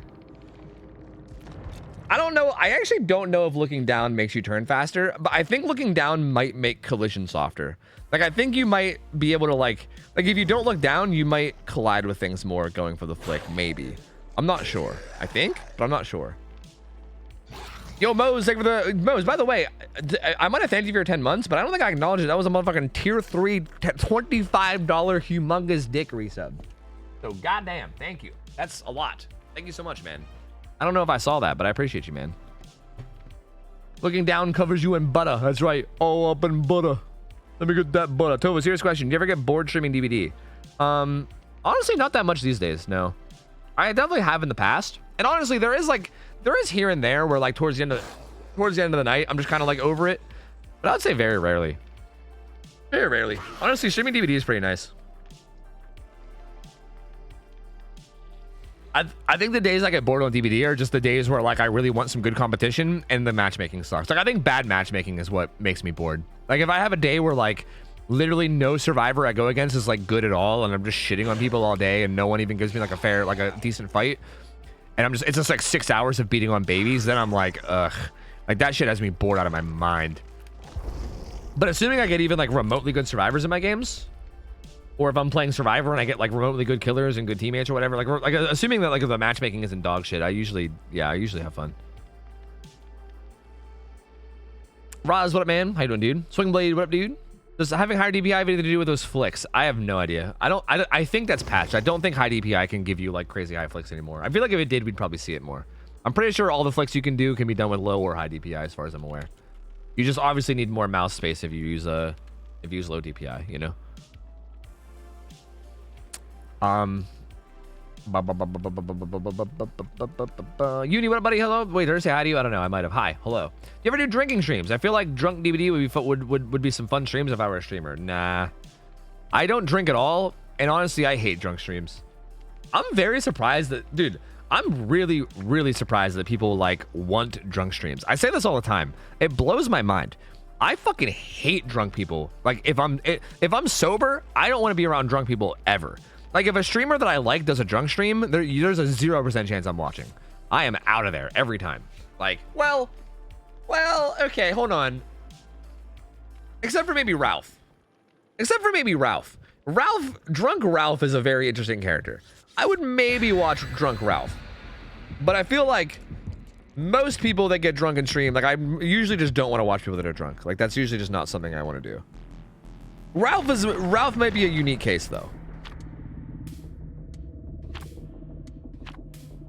Speaker 6: I don't know. I actually don't know if looking down makes you turn faster, but I think looking down might make collision softer. Like I think you might be able to like if you don't look down, you might collide with things more going for the flick. Maybe. I'm not sure. I think, but I'm not sure. Yo, Mose, thank you for the... Mose, by the way, I might have thanked you for your 10 months, but I don't think I acknowledged it. That was a motherfucking tier 3, $25 humongous dick resub. So, goddamn, thank you. That's a lot. Thank you so much, man.
Speaker 1: I don't know if I saw that, but I appreciate you, man. Looking down covers you in butter. That's right. All up in butter. Let me get that butter. Tova, serious question. Do you ever get bored streaming DBD? Honestly, not that much these days. No. I definitely have in the past. And honestly, there is here and there where like towards the end of the night, I'm just kind of like over it. But I'd say very rarely. Very rarely. Honestly, streaming DVD is pretty nice. I think the days I get bored on DVD are just the days where like I really want some good competition and the matchmaking sucks. Like I think bad matchmaking is what makes me bored. Like if I have a day where like literally no survivor I go against is like good at all and I'm just shitting on people all day and no one even gives me like a decent fight and it's just like 6 hours of beating on babies, then I'm like, ugh. Like that shit has me bored out of my mind. But assuming I get even like remotely good survivors in my games, or if I'm playing Survivor and I get like remotely good killers and good teammates or whatever, like assuming that like the matchmaking isn't dog shit, I usually have fun. Roz, what up, man? How you doing, dude? Swingblade, what up, dude? Does having higher DPI have anything to do with those flicks? I have no idea. I think that's patched. I don't think high DPI can give you like crazy high flicks anymore. I feel like if it did, we'd probably see it more. I'm pretty sure all the flicks you can do can be done with low or high DPI as far as I'm aware. You just obviously need more mouse space if you use low DPI, you know? Uni, what up, buddy? Hello. Wait, did I say hi to you? I don't know. I might have. Hi. Hello. Do you ever do drinking streams? I feel like drunk DVD would be some fun streams if I were a streamer. Nah. I don't drink at all, and honestly, I hate drunk streams. I'm very surprised that, dude, I'm really, really surprised that people like want drunk streams. I say this all the time. It blows my mind. I fucking hate drunk people. Like if I'm sober, I don't want to be around drunk people ever. Like if a streamer that I like does a drunk stream, there's a 0% chance I'm watching. I am out of there every time. Like, well, okay, hold on. Except for maybe Ralph. Drunk Ralph is a very interesting character. I would maybe watch Drunk Ralph. But I feel like most people that get drunk and stream, like I usually just don't want to watch people that are drunk. Like that's usually just not something I want to do. Ralph might be a unique case though.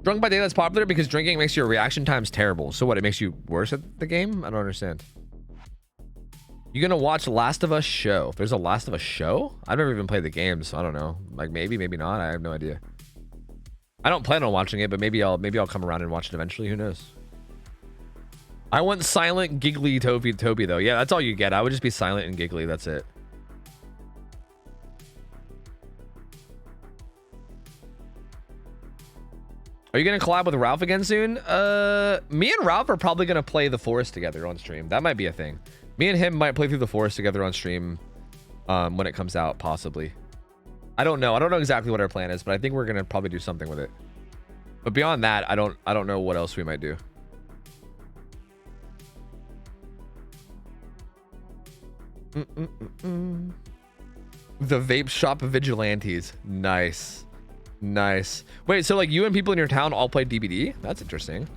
Speaker 1: Drunk by Daylight's popular because drinking makes your reaction times terrible. So what, it makes you worse at the game? I don't understand. You gonna watch Last of Us show? If there's a Last of Us show? I've never even played the game, so I don't know. Like maybe not. I have no idea. I don't plan on watching it, but maybe I'll come around and watch it eventually. Who knows? I want silent, giggly Toby though. Yeah, that's all you get. I would just be silent and giggly. That's it. Are you gonna collab with Ralph again soon? Me and Ralph are probably gonna play The Forest together on stream. That might be a thing. Me and him might play through The Forest together on stream when it comes out, possibly. I don't know. I don't know exactly what our plan is, but I think we're gonna probably do something with it. But beyond that, I don't know what else we might do. The vape shop vigilantes. Nice. Nice. Wait, so like you and people in your town all play DBD? That's interesting.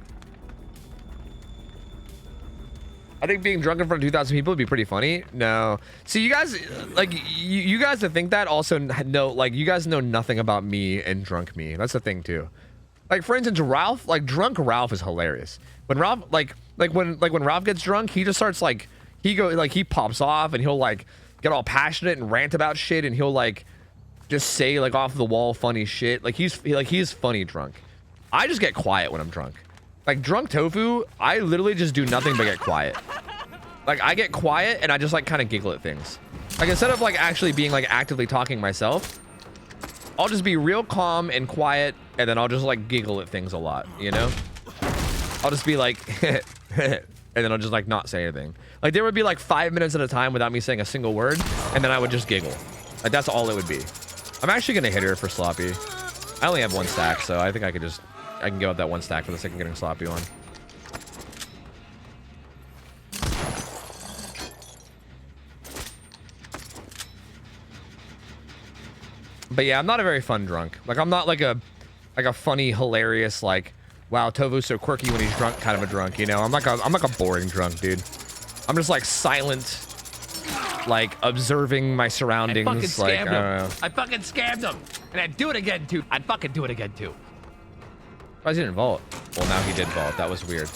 Speaker 1: I think being drunk in front of 2,000 people would be pretty funny. No. See, you guys, like, you guys that think that also know, like, you guys know nothing about me and drunk me. That's the thing, too. Like, for instance, Ralph, like, drunk Ralph is hilarious. When Ralph, when Ralph gets drunk, he just starts, like, he pops off and he'll, like, get all passionate and rant about shit and he'll, like, just say, like, off the wall funny shit. Like, he's funny drunk. I just get quiet when I'm drunk. Like, drunk tofu, I literally just do nothing but get quiet. Like, I get quiet and I just, like, kind of giggle at things. Like, instead of, like, actually being, like, actively talking myself, I'll just be real calm and quiet and then I'll just, like, giggle at things a lot, you know? I'll just be like, and then I'll just, like, not say anything. Like, there would be, like, 5 minutes at a time without me saying a single word, and then I would just giggle. Like, that's all it would be. I'm actually gonna hit her for sloppy. I only have one stack, so I think I can go with that one stack for the sake of getting sloppy on. But yeah, I'm not a very fun drunk. Like, I'm not like a funny, hilarious, like, wow, Tovu's so quirky when he's drunk kind of a drunk, you know? I'm like a boring drunk, dude. I'm just like silent, like observing my surroundings.
Speaker 2: I fucking
Speaker 1: like,
Speaker 2: scammed
Speaker 1: I don't
Speaker 2: him.
Speaker 1: know.
Speaker 2: I fucking scammed him. And I'd do it again too. I'd fucking do it again too.
Speaker 6: Why he didn't vault? Well, now he did vault. That was weird.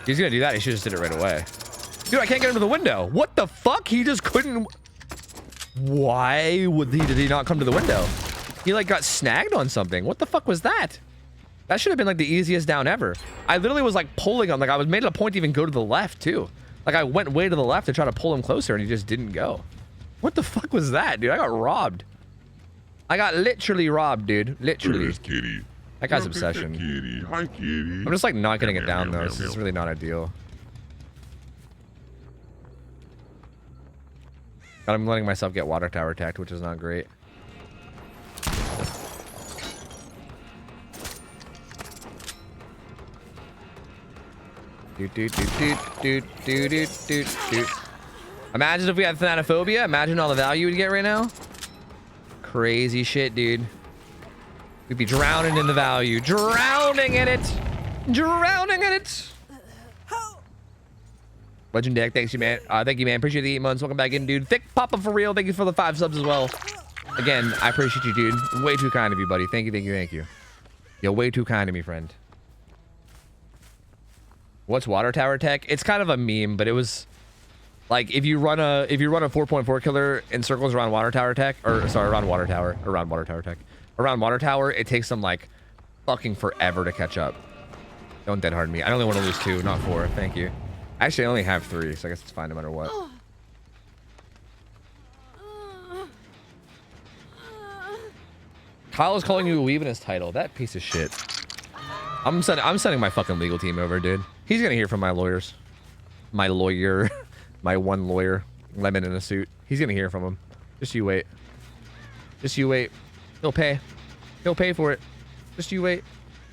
Speaker 6: He's gonna do that. He should just did it right away. Dude, I can't get into the window. What the fuck? He just couldn't. Why did he not come to the window? He like got snagged on something. What the fuck was that? That should have been like the easiest down ever. I literally was like pulling him. Like I was made it a point to even go to the left too. Like I went way to the left to try to pull him closer and he just didn't go. What the fuck was that, dude? I got robbed. I got literally robbed, dude. Literally.
Speaker 4: Kitty.
Speaker 6: That guy's
Speaker 4: Look at
Speaker 6: obsession.
Speaker 4: the kitty. Hi, kitty.
Speaker 6: I'm just like not getting it
Speaker 4: Meow,
Speaker 6: down
Speaker 4: meow,
Speaker 6: though.
Speaker 4: meow,
Speaker 6: This is
Speaker 4: meow.
Speaker 6: really not ideal. I'm letting myself get water tower attacked, which is not great. Imagine if we had thanatophobia. Imagine all the value we'd get right now. Crazy shit, dude. We'd be drowning in the value. Drowning in it. Drowning in it. Legend Deck, thanks you, man. Thank you, man. Appreciate the 8 months. Welcome back in, dude. Thick Papa for real. Thank you for the 5 subs as well. Again, I appreciate you, dude. Way too kind of you, buddy. Thank you, thank you, thank you. You're way too kind to me, friend. What's water tower tech? It's kind of a meme, but it was like if you run a 4.4 killer in circles around water tower tech, or sorry, around water tower, it takes them like fucking forever to catch up. Don't dead hard me. I only want to lose 2, not 4. Thank you. Actually, I only have 3, so I guess it's fine no matter what. Kyle is calling you a weeb in his title. That piece of shit. I'm sending my fucking legal team over, dude. He's gonna hear from my lawyers. My lawyer. My one lawyer. Lemon in a suit. He's gonna hear from him. Just you wait. Just you wait. He'll pay. He'll pay for it. Just you wait.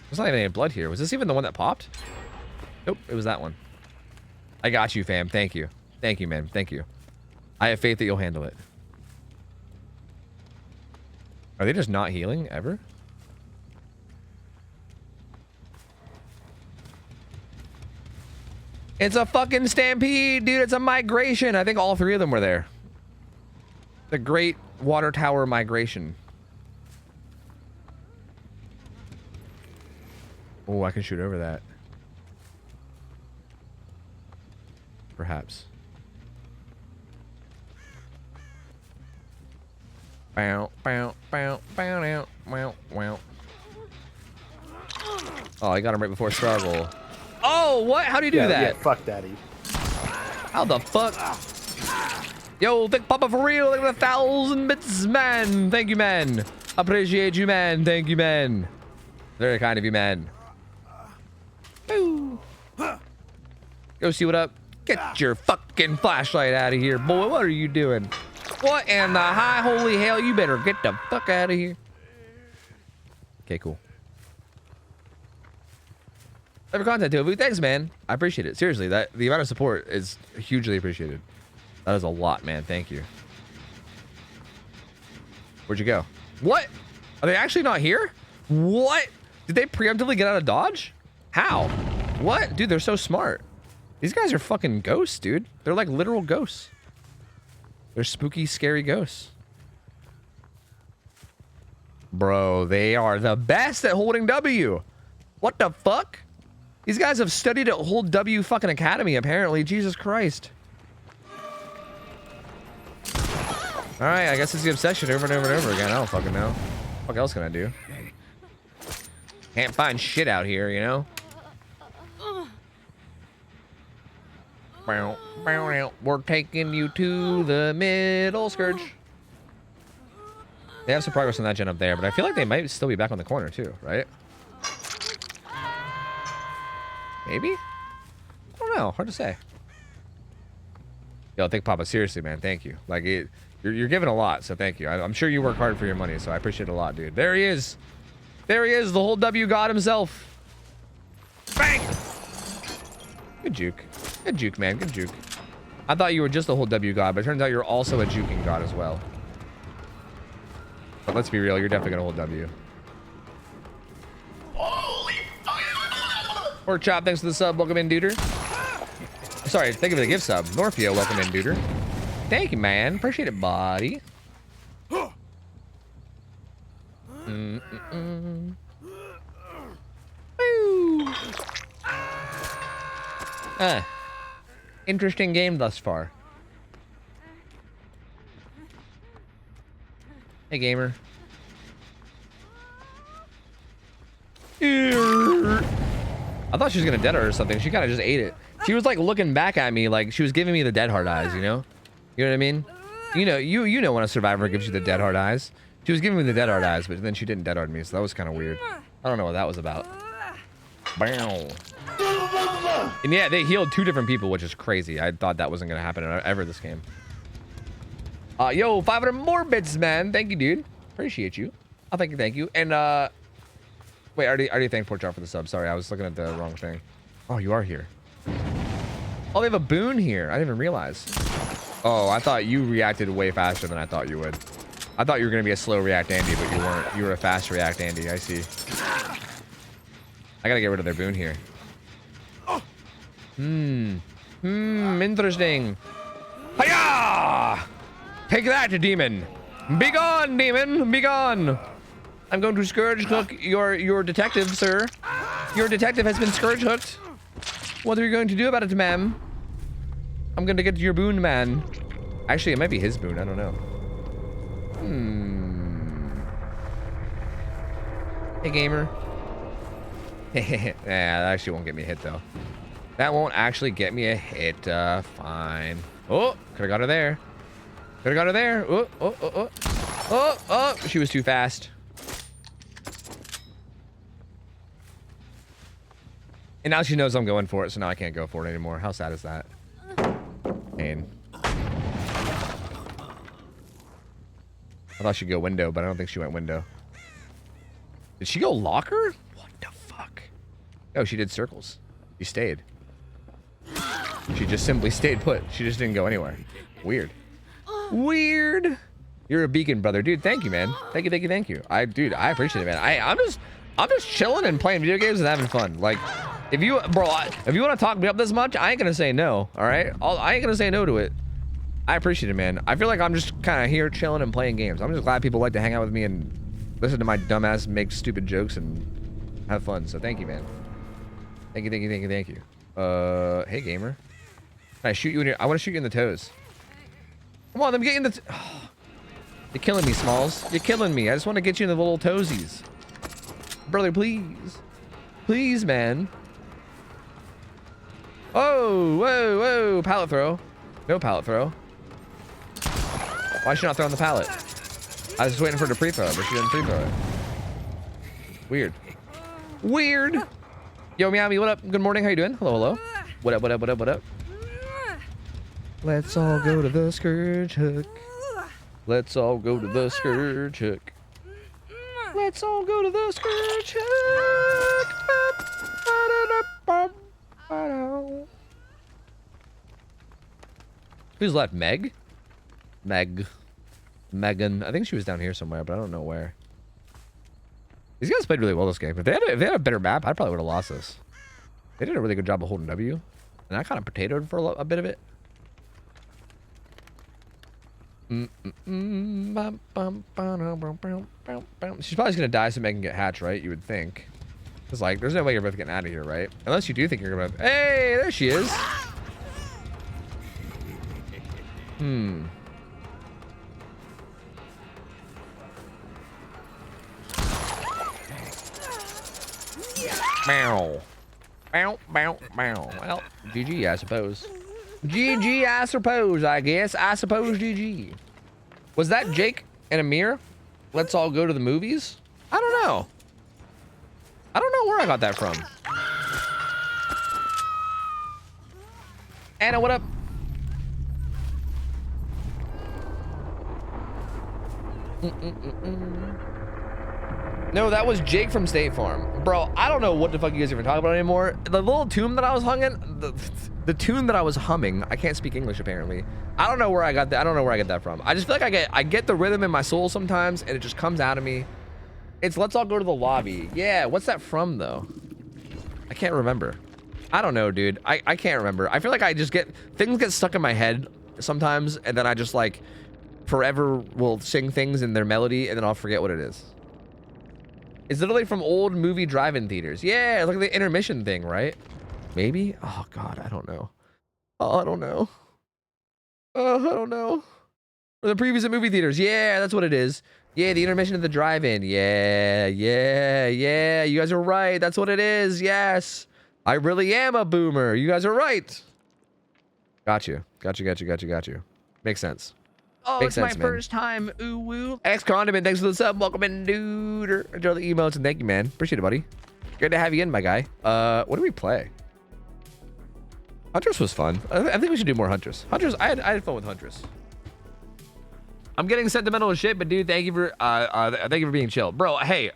Speaker 6: There's not even any blood here. Was this even the one that popped? Nope, it was that one. I got you, fam. Thank you. Thank you, man. Thank you. I have faith that you'll handle it. Are they just not healing ever? It's a fucking stampede, dude. It's a migration. I think all 3 of them were there. The Great Water Tower Migration. Oh, I can shoot over that. Perhaps. Bow, bow, bow, bow, bow, wow, wow. Oh, I got him right before struggle. Oh, what? How do you do that?
Speaker 7: Yeah, fuck daddy.
Speaker 6: How the fuck? Yo, Thick Papa for real. Look at 1,000 bits, man. Thank you, man. Appreciate you, man. Thank you, man. Very kind of you, man. Boo. Go see what up. Get your fucking flashlight out of here, boy. What are you doing? What in the high holy hell? You better get the fuck out of here. Okay, cool. Every content, Tofu. Thanks, man. I appreciate it. Seriously, the amount of support is hugely appreciated. That is a lot, man. Thank you. Where'd you go? What? Are they actually not here? What? Did they preemptively get out of Dodge? How? What? Dude, they're so smart. These guys are fucking ghosts, dude. They're like literal ghosts. They're spooky, scary ghosts. Bro, they are the best at holding W. What the fuck? These guys have studied at Hold W fucking Academy, apparently. Jesus Christ. Alright, I guess it's the obsession over and over and over again. I don't fucking know. What else can I do? Can't find shit out here, you know? We're taking you to the middle scourge. They have some progress on that gen up there, but I feel like they might still be back on the corner too, right? Maybe? I don't know. Hard to say. Yo, Thick Papa, seriously, man. Thank you. Like, you're giving a lot, so thank you. I'm sure you work hard for your money, so I appreciate it a lot, dude. There he is. There he is, the whole W god himself. Bang! Good juke. Good juke, man. Good juke. I thought you were just a whole W god, but it turns out you're also a juking god as well. But let's be real, you're definitely gonna hold W. Pork Chop, thanks for the sub. Welcome in, duder. Sorry, thank you for the gift sub. Norphia, welcome in, duder. Thank you, man. Appreciate it, buddy. Interesting game thus far. Hey, gamer. I thought she was gonna dead her or something. She kind of just ate it. She was like looking back at me like she was giving me the dead hard eyes, you know? You know what I mean? You know when a survivor gives you the dead hard eyes. She was giving me the dead hard eyes, but then she didn't dead hard me, so that was kind of weird. I don't know what that was about. Bow. And yeah, they healed 2 different people, which is crazy. I thought that wasn't gonna happen ever this game. Yo, 500 more bits, man. Thank you, dude. Appreciate you. Oh, thank you. And wait, I already thanked Porchar for the sub. Sorry, I was looking at the wrong thing. Oh, you are here. Oh, they have a boon here. I didn't even realize. Oh, I thought you reacted way faster than I thought you would. I thought you were gonna be a slow react Andy, but you weren't. You were a fast react Andy. I see. I gotta get rid of their boon here. Interesting. Hiya! Take that, demon. Be gone, demon. Be gone. I'm going to scourge hook your detective, sir. Your detective has been scourge hooked. What are you going to do about it, ma'am? I'm going to get your boon, man. Actually, it might be his boon. I don't know. Hey, gamer. Nah, that actually won't get me a hit, though. That won't actually get me a hit. Fine. Oh, could have got her there. Could have got her there. Oh, she was too fast. And now she knows I'm going for it, so now I can't go for it anymore. How sad is that? Pain. I thought she'd go window, but I don't think she went window. Did she go locker? What the fuck? Oh, she did circles. She stayed. She just simply stayed put. She just didn't go anywhere. Weird. Weird. You're a beacon, brother. Dude, thank you, man. Thank you. Dude, I appreciate it, man. I'm just chilling and playing video games and having fun. Like, if you want to talk me up this much, I ain't gonna say no, all right? I ain't gonna say no to it. I appreciate it, man. I feel like I'm just kind of here chilling and playing games. I'm just glad people like to hang out with me and listen to my dumbass make stupid jokes and have fun. So thank you, man. Thank you. Hey, gamer. Can I shoot you in your... I want to shoot you in the toes. Come on, let me get you in the... Oh, you're killing me, Smalls. You're killing me. I just want to get you in the little toesies. Brother, please. Please, man. Oh, whoa. Pallet throw. No pallet throw. Why is she not throwing the pallet? I was just waiting for her to pre-throw it, but she didn't pre-throw it. Weird. Yo, Meowie, what up? Good morning. How you doing? Hello. What up? Let's all go to the scourge hook. Let's all go to the scourge hook. Who's left? Megan. I think she was down here somewhere, but I don't know where. These guys played really well this game. If they had a better map, I probably would have lost this. They did a really good job of holding W, and I kind of potatoed for a bit of it. She's probably gonna die so Megan can get hatched, right? You would think. It's like, there's no way you're both getting out of here, right? Unless you do think you're gonna... Hey, there she is. Bow. Well, GG, I suppose. GG, I suppose, I guess. I suppose GG. Was that Jake and Amir? Let's all go to the movies? I don't know. I don't know where I got that from. Anna, what up? No, that was Jake from State Farm. Bro, I don't know what the fuck you guys are even talking about anymore. The little tune that I was the tune that I was humming, I can't speak English apparently. I don't know where I got that. I don't know where I get that from. I just feel like I get the rhythm in my soul sometimes and it just comes out of me. It's Let's All Go to the Lobby. Yeah, what's that from though? I can't remember. I don't know, dude. I can't remember. I feel like I just things get stuck in my head sometimes and then I just like forever will sing things in their melody and then I'll forget what it is. It's literally from old movie drive-in theaters. Yeah, look at the intermission thing, right? Maybe? Oh God, I don't know. Oh, I don't know. Oh, I don't know. Or the previews at movie theaters. Yeah, that's what it is. Yeah, the intermission at the drive-in. Yeah. You guys are right. That's what it is. Yes. I really am a boomer. You guys are right. Got you. Makes sense.
Speaker 2: Oh,
Speaker 6: Makes
Speaker 2: it's my
Speaker 6: sense, man.
Speaker 2: first time. Ooh woo.
Speaker 6: X Condiment, thanks for the sub. Welcome in, dude. Enjoy the emotes and thank you, man. Appreciate it, buddy. Great to have you in, my guy. What do we play? Huntress was fun. I think we should do more Huntress. Huntress, I had fun with Huntress. I'm getting sentimental as shit, but dude, thank you for being chill, bro. Hey,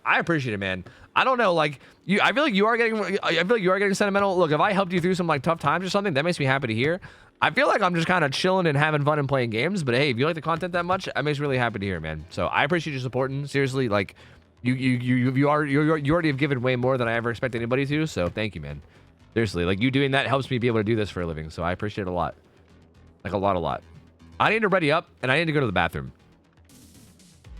Speaker 6: I appreciate it, man. I don't know, like you. I feel like you are getting sentimental. Look, if I helped you through some like tough times or something, that makes me happy to hear. I feel like I'm just kind of chilling and having fun and playing games. But hey, if you like the content that much, that makes me really happy to hear, man. So I appreciate you supporting. Seriously, like you already have given way more than I ever expect anybody to. So thank you, man. Seriously, like you doing that helps me be able to do this for a living. So I appreciate it a lot, like a lot. I need to ready up and I need to go to the bathroom.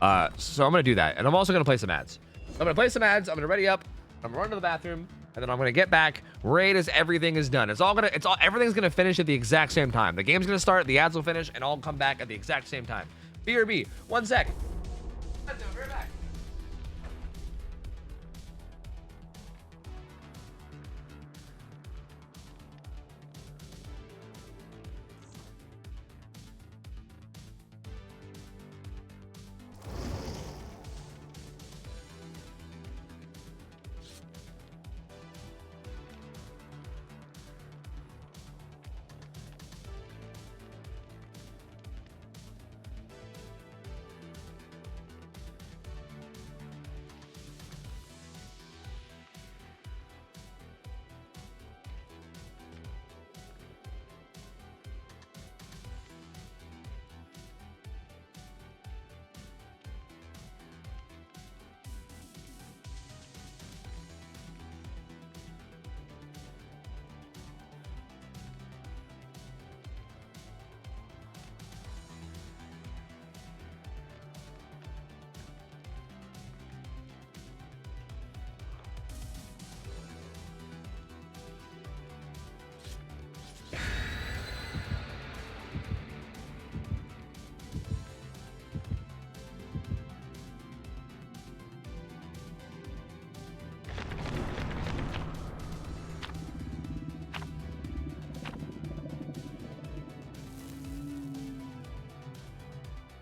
Speaker 6: So I'm gonna do that, and I'm also gonna play some ads. I'm gonna play some ads. I'm gonna ready up. I'm gonna run to the bathroom, and then I'm gonna get back right as everything is done. Everything's gonna finish at the exact same time. The game's gonna start, the ads will finish, and I'll come back at the exact same time. BRB, 1 sec. I'll be right back.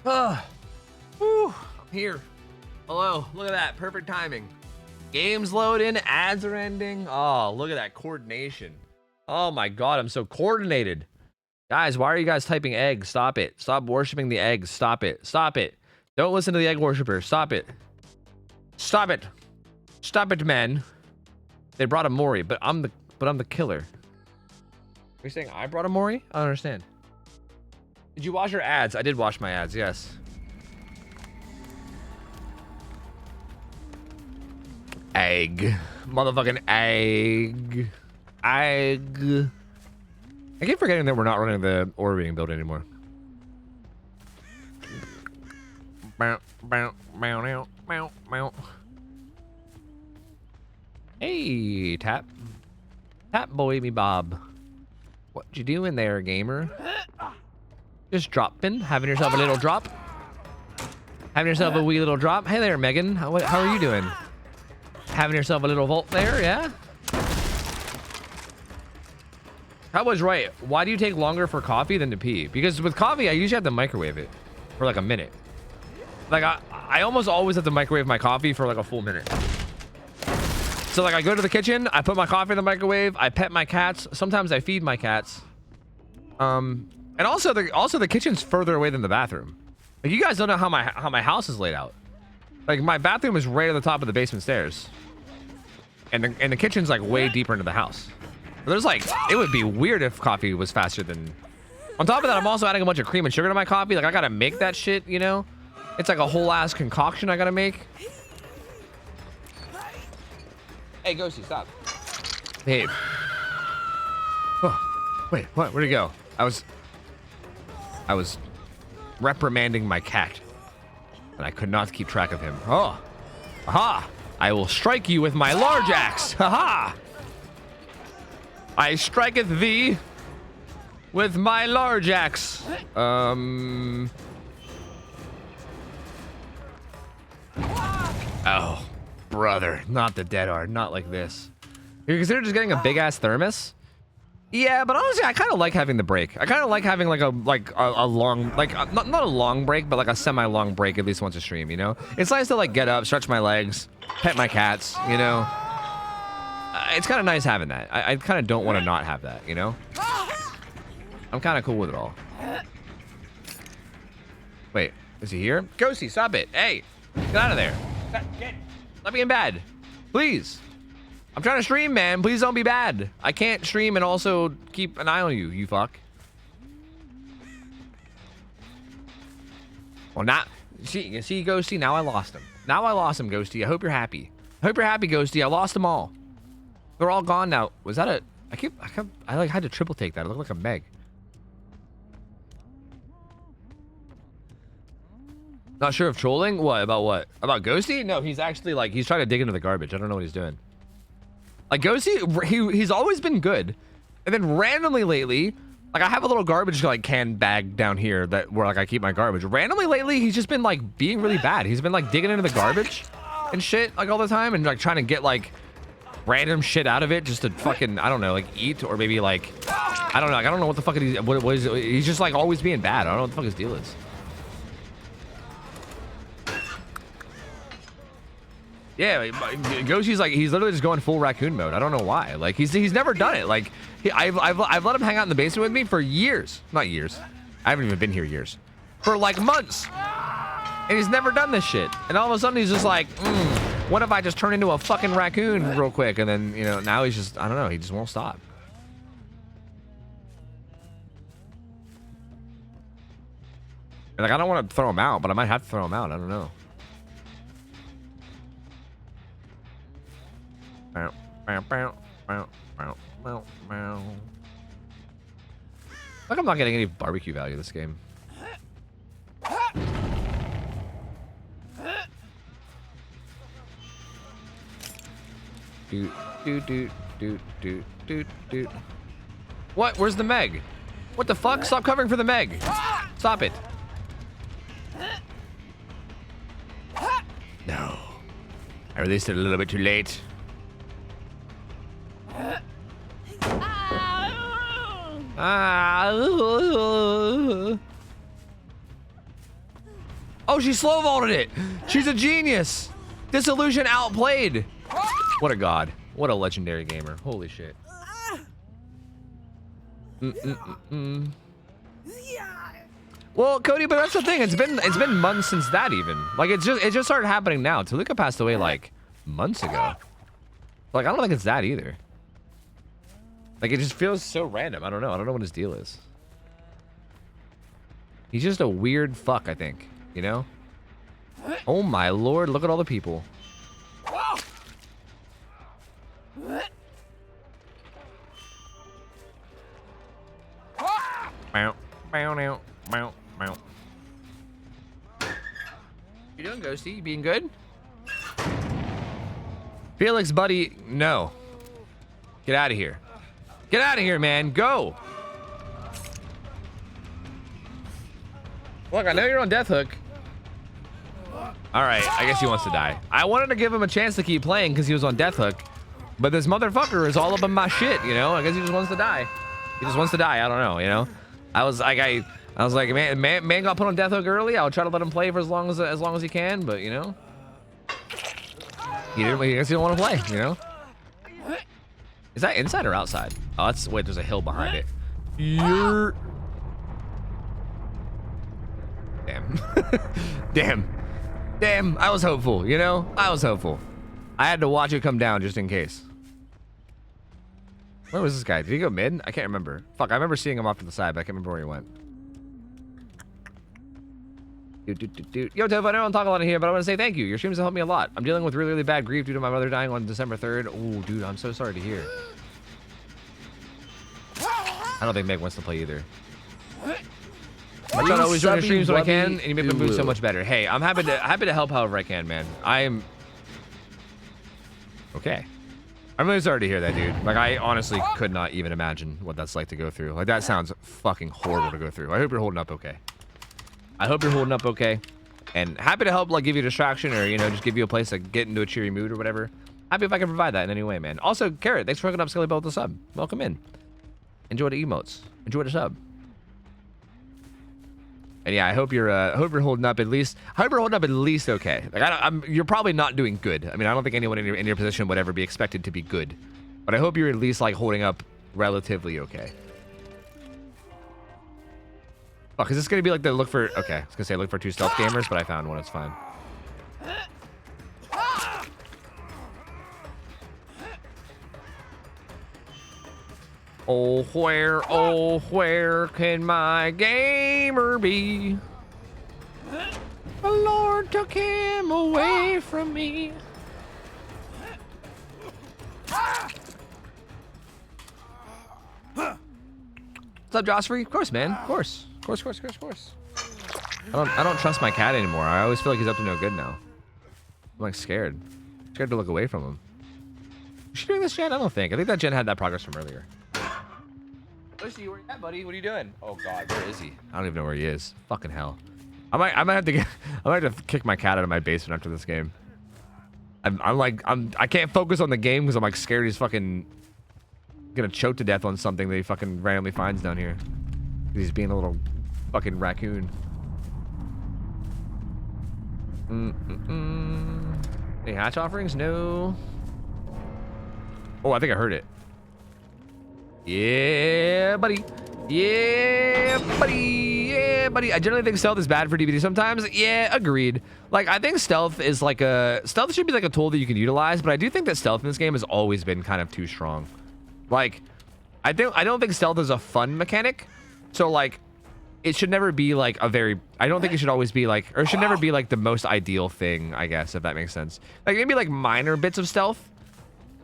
Speaker 6: I'm here. Hello, look at that, perfect timing. Games loading, ads are ending. Oh, look at that coordination. Oh my God, I'm so coordinated. Guys, why are you guys typing eggs? Stop it. Stop worshiping the eggs. Stop it. Stop it. Don't listen to the egg worshippers. Stop it. Stop it. Stop it, man. They brought a Mori, but I'm the killer. Are you saying I brought a Mori? I don't understand. Did you wash your ads? I did wash my ads, yes. Egg. Motherfucking egg. Egg. I keep forgetting that we're not running the orbiting build anymore. Hey, Tap. Tap boy me Bob. What you doing there, gamer? Just dropping, having yourself a little drop. Having yourself a wee little drop. Hey there, Megan. How are you doing? Having yourself a little vault there, yeah? Cowboy's right. Why do you take longer for coffee than to pee? Because with coffee, I usually have to microwave it for like a minute. Like I almost always have to microwave my coffee for like a full minute. So like I go to the kitchen, I put my coffee in the microwave, I pet my cats. Sometimes I feed my cats. And also the kitchen's further away than the bathroom. Like you guys don't know how my house is laid out. Like my bathroom is right at the top of the basement stairs. And the kitchen's like way deeper into the house. There's like, it would be weird if coffee was faster than... On top of that, I'm also adding a bunch of cream and sugar to my coffee. Like I gotta make that shit, you know? It's like a whole ass concoction I gotta make. Hey, Ghosty, stop. Hey. Oh, wait, what? Where'd he go? I was reprimanding my cat, and I could not keep track of him. Oh, aha! I will strike you with my large axe. Haha! I striketh thee with my large axe. Oh, brother, not the dead art, not like this. You consider just getting a big ass thermos? Yeah, but honestly, I kind of like having the break. I kind of like having like a long, like not a long break, but like a semi-long break at least once a stream. You know, it's nice to like get up, stretch my legs, pet my cats. You know, it's kind of nice having that. I kind of don't want to not have that. You know, I'm kind of cool with it all. Wait, is he here? Ghosty, stop it! Hey, get out of there! Let me in bed, please. I'm trying to stream, man. Please don't be bad. I can't stream and also keep an eye on you, you fuck. Well, not... See, Ghosty? Now I lost him. Now I lost him, Ghosty. I hope you're happy. I hope you're happy, Ghosty. I lost them all. They're all gone now. Was that a... I like had to triple take that. It looked like a Meg. Not sure if trolling? What? About what? About Ghosty? No, he's actually like... He's trying to dig into the garbage. I don't know what he's doing. Like, Ghosty, he's always been good. And then randomly lately, like, I have a little garbage, like, can bag down here where, like, I keep my garbage. Randomly lately, he's just been, like, being really bad. He's been, like, digging into the garbage and shit, like, all the time. And, like, trying to get, like, random shit out of it just to fucking, I don't know, like, eat. Or maybe, like, I don't know. Like, I don't know what the fuck it is. What is it? He's just, like, always being bad. I don't know what the fuck his deal is. Yeah, Goshi's like, he's literally just going full raccoon mode. I don't know why. Like, he's never done it. Like, I've let him hang out in the basement with me for years. Not years. I haven't even been here years. For like months. And he's never done this shit. And all of a sudden he's just like, what if I just turn into a fucking raccoon real quick? And then, you know, now he's just, I don't know, he just won't stop. And like, I don't want to throw him out, but I might have to throw him out. I don't know. Like, I'm not getting any barbecue value this game. What? Where's the Meg? What the fuck? Stop covering for the Meg. Stop it. No. I released it a little bit too late. Oh, she slow vaulted it. She's a genius. Disillusion outplayed. What a god. What a legendary gamer. Holy shit. Well, Cody, but that's the thing. It's been months since that even. Like, it just started happening now. Tallulah passed away like months ago. Like, I don't think it's that either. Like, it just feels so random. I don't know. I don't know what his deal is. He's just a weird fuck, I think. You know? Oh my lord, look at all the people. You doing, Ghosty? You being good? Felix, buddy, no. Get out of here. Get out of here, man. Go. Look, I know you're on death hook. All right, I guess he wants to die. I wanted to give him a chance to keep playing because he was on death hook, but this motherfucker is all up in my shit, you know? I guess he just wants to die. He just wants to die. I don't know, you know? I was like, man got put on death hook early. I'll try to let him play for as long as he can, but you know, he didn't. I guess he didn't want to play, you know? Is that inside or outside? Oh, that's, wait, there's a hill behind it. You're... Damn. Damn, I was hopeful, you know? I was hopeful. I had to watch it come down just in case. Where was this guy? Did he go mid? I can't remember. Fuck, I remember seeing him off to the side, but I can't remember where he went. Yo, Tev, I know I don't talk a lot in here, but I want to say thank you. Your streams have helped me a lot. I'm dealing with really, really bad grief due to my mother dying on December 3rd. Oh, dude, I'm so sorry to hear. I don't think Meg wants to play either. I try to always join your streams when I can, and you make my mood so much better. Hey, I'm happy to help however I can, man. I am... Okay. I'm really sorry to hear that, dude. Like, I honestly could not even imagine what that's like to go through. Like, that sounds fucking horrible to go through. I hope you're holding up okay. I hope you're holding up okay. And happy to help, like, give you a distraction or, you know, just give you a place to get into a cheery mood or whatever. Happy if I can provide that in any way, man. Also, Carrot, thanks for hooking up Skelly Bell with the sub. Welcome in. Enjoy the emotes. Enjoy the sub. And yeah, I hope you're holding up at least. I hope you're holding up at least okay. Like, you're probably not doing good. I mean, I don't think anyone in your position would ever be expected to be good. But I hope you're at least like holding up relatively okay. Fuck, is this gonna be like the look for? Okay, I was gonna say look for 2 stealth gamers, but I found one. It's fine. Oh, where can my gamer be? The Lord took him away from me. What's up, Jossfrey? Of course, man. Of course. Of course. I don't trust my cat anymore. I always feel like he's up to no good now. I'm like scared. Scared to look away from him. Is she doing this gen? I don't think. I think that gen had that progress from earlier. Lucy, where you at, buddy? What are you doing? Oh God, where is he? I don't even know where he is. Fucking hell. I might have to kick my cat out of my basement after this game. I can't focus on the game because I'm like scared he's fucking gonna choke to death on something that he fucking randomly finds down here. He's being a little fucking raccoon. Any hatch offerings? No. Oh, I think I heard it. Yeah, buddy. Yeah, buddy. I generally think stealth is bad for DBD sometimes. Yeah, agreed. Like, I think stealth is like stealth should be like a tool that you can utilize, but I do think that stealth in this game has always been kind of too strong. Like, I don't think stealth is a fun mechanic. So like, it should never be like I don't think it should always be like, or it should never be like the most ideal thing, I guess, if that makes sense. Like maybe like minor bits of stealth,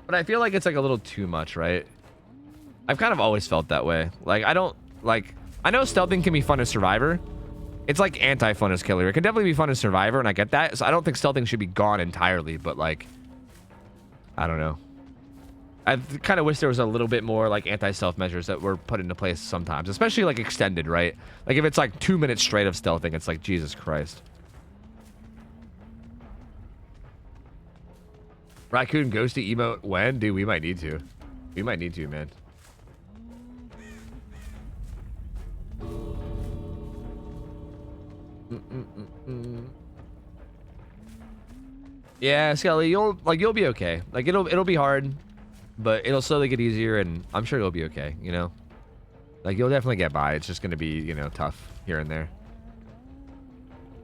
Speaker 6: but I feel like it's like a little too much, right? I've kind of always felt that way. Like, I know stealthing can be fun as Survivor. It's like anti-fun as Killer. It can definitely be fun as Survivor, and I get that. So I don't think stealthing should be gone entirely, but like, I don't know. I kind of wish there was a little bit more like anti-stealth measures that were put into place sometimes, especially like extended, right? Like if it's like 2 minutes straight of stealthing, it's like, Jesus Christ. Raccoon ghosty emote when? Dude, we might need to. We might need to, man. Yeah, Skelly, you'll be okay. Like it'll be hard, but it'll slowly get easier, and I'm sure you'll be okay. You know, like you'll definitely get by. It's just gonna be, you know, tough here and there.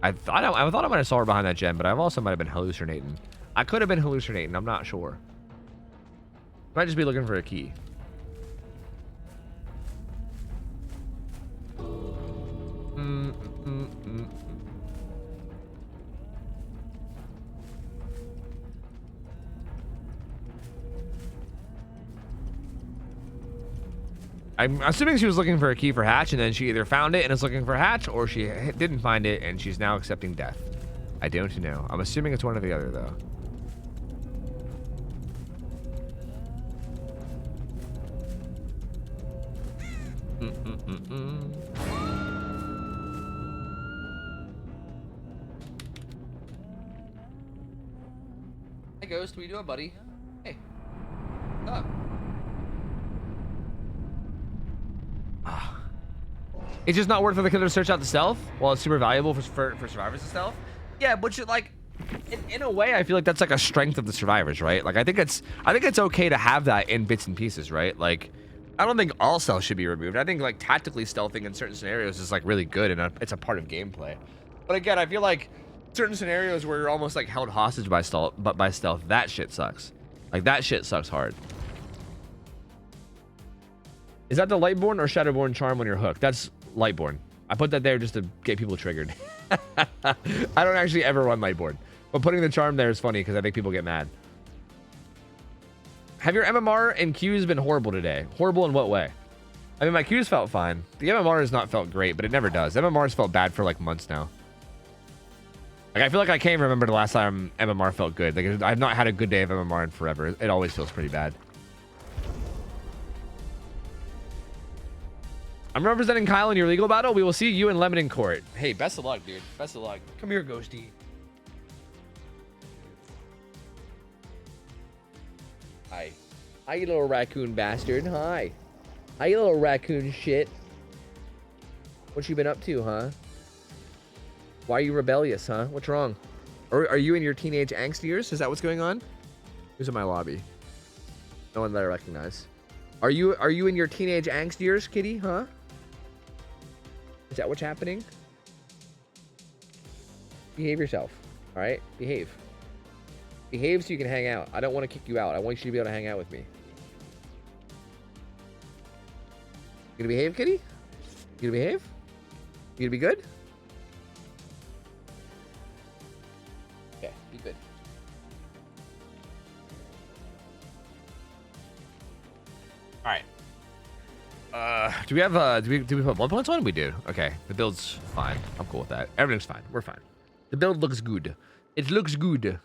Speaker 6: I thought I might have saw her behind that gen, but I've also might have been hallucinating. I could have been hallucinating. I'm not sure. Might just be looking for a key. I'm assuming she was looking for a key for Hatch, and then she either found it and is looking for Hatch, or she didn't find it and she's now accepting death. I don't know. I'm assuming it's one or the other, though. Hey, Ghost, what are you doing, buddy? Hey. What's up? It's just not worth for the killer to search out the stealth while it's super valuable for survivors to stealth. Yeah, but you, like, in a way, I feel like that's like a strength of the survivors, right? Like, I think it's okay to have that in bits and pieces, right? Like, I don't think all stealth should be removed. I think like tactically stealthing in certain scenarios is like really good, and it's a part of gameplay. But again, I feel like certain scenarios where you're almost like held hostage by stealth, that shit sucks. Like that shit sucks hard. Is that the Lightborn or Shadowborn charm when you're hooked? That's Lightborn. I put that there just to get people triggered. I don't actually ever run Lightborn, but putting the charm there is funny because I think people get mad. Have your MMR and Qs been horrible today? Horrible in what way? I mean, my Qs felt fine. The MMR has not felt great, but it never does. MMR has felt bad for like months now. Like I feel like I can't even remember the last time MMR felt good. Like I've not had a good day of MMR in forever. It always feels pretty bad. I'm representing Kyle in your legal battle. We will see you and Lemon in court. Hey, best of luck, dude. Best of luck. Come here, Ghosty. Hi. Hi, you little raccoon bastard. Hi. Hi, you little raccoon shit. What you been up to, huh? Why are you rebellious, huh? What's wrong? Or are you in your teenage angst years? Is that what's going on? Who's in my lobby? No one that I recognize. Are you in your teenage angst years, kitty, huh? Is that what's happening? Behave yourself. All right? Behave. Behave so you can hang out. I don't want to kick you out. I want you to be able to hang out with me. You gonna behave, kitty? You gonna behave? You gonna be good? Okay, be good. All right. Do we have do we put blood points on? We do. Okay, the build's fine. I'm cool with that. Everything's fine. We're fine. The build looks good. It looks good.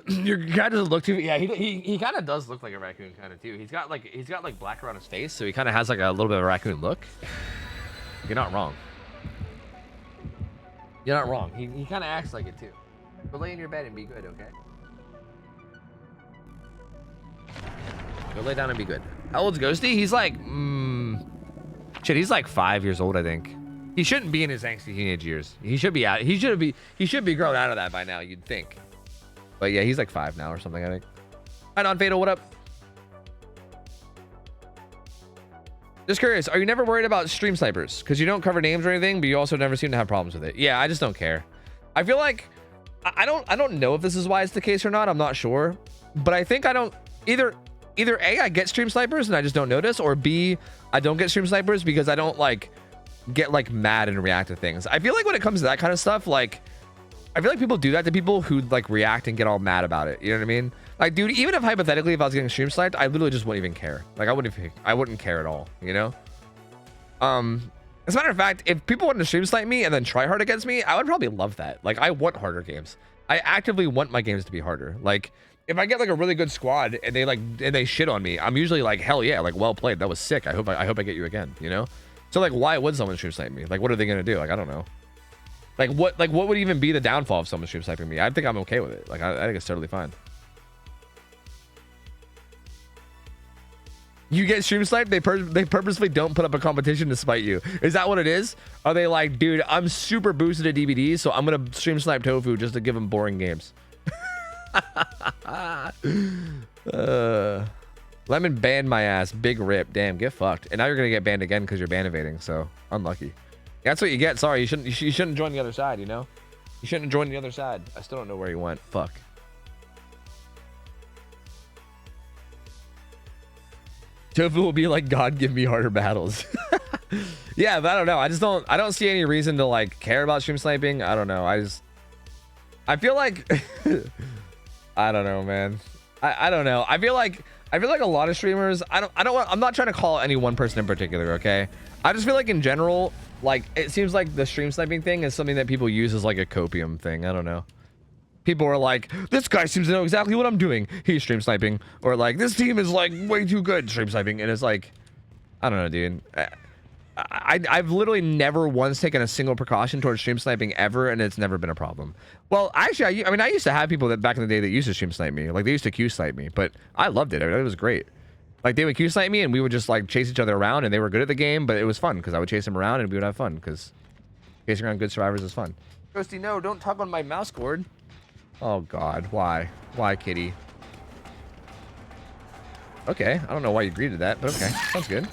Speaker 6: Your guy doesn't look too. Yeah, he kind of does look like a raccoon, kind of too. He's got like black around his face, so he kind of has like a little bit of a raccoon look. You're not wrong. You're not wrong. He kind of acts like it too. But lay in your bed and be good, okay? Go lay down and be good. How old's Ghosty? He's like, shit. He's like 5 years old, I think. He shouldn't be in his angsty teenage years. He should be out. He should be grown out of that by now. You'd think. But yeah, he's like 5 now or something, I think. Hi, Don Fatal. What up? Just curious. Are you never worried about stream snipers? Because you don't cover names or anything, but you also never seem to have problems with it. Yeah, I just don't care. I feel like I don't know if this is why it's the case or not. I'm not sure, but I think I don't either A, I get stream snipers and I just don't notice, or B, I don't get stream snipers because I don't like get like mad and react to things. I feel like when it comes to that kind of stuff, like I feel like people do that to people who like react and get all mad about it. You know what I mean? Like, dude, even if hypothetically if I was getting stream sniped, I literally just wouldn't even care. Like I wouldn't care at all, you know? As a matter of fact, if people wanted to stream snipe me and then try hard against me, I would probably love that. Like I want harder games. I actively want my games to be harder. Like if I get like a really good squad and they shit on me, I'm usually like, hell yeah, like well played. That was sick. I hope I get you again, you know? So like why would someone stream snipe me? Like what are they gonna do? Like I don't know. Like what would even be the downfall of someone stream sniping me? I think I'm okay with it. Like I think it's totally fine. You get stream sniped, they purposely don't put up a competition to spite you. Is that what it is? Are they like, dude, I'm super boosted at DVDs, so I'm gonna stream snipe Tofu just to give him boring games. Lemon banned my ass. Big rip. Damn, get fucked. And now you're gonna get banned again because you're ban evading, so unlucky. That's what you get. Sorry, you shouldn't join the other side, you know? You shouldn't join the other side. I still don't know where you went. Fuck. Tofu will be like, God, give me harder battles. Yeah, but I don't know. I don't see any reason to like care about stream sniping. I don't know. I feel like I don't know, man. I don't know. I feel like a lot of streamers, I'm not trying to call any one person in particular, okay? I just feel like in general, like it seems like the stream sniping thing is something that people use as like a copium thing. I don't know. People are like, this guy seems to know exactly what I'm doing. He's stream sniping. Or like, this team is like way too good stream sniping. And it's like, I don't know, dude. I've literally never once taken a single precaution towards stream sniping ever, and it's never been a problem. Well, actually, I mean, I used to have people that back in the day that used to stream snipe me. Like, they used to Q snipe me, but I loved it. It was great. Like, they would Q snipe me, and we would just, like, chase each other around, and they were good at the game, but it was fun, because I would chase them around, and we would have fun, because chasing around good survivors is fun. Ghosty, no, don't tug on my mouse cord. Oh, God. Why? Why, kitty? Okay, I don't know why you agreed to that, but okay. Sounds good.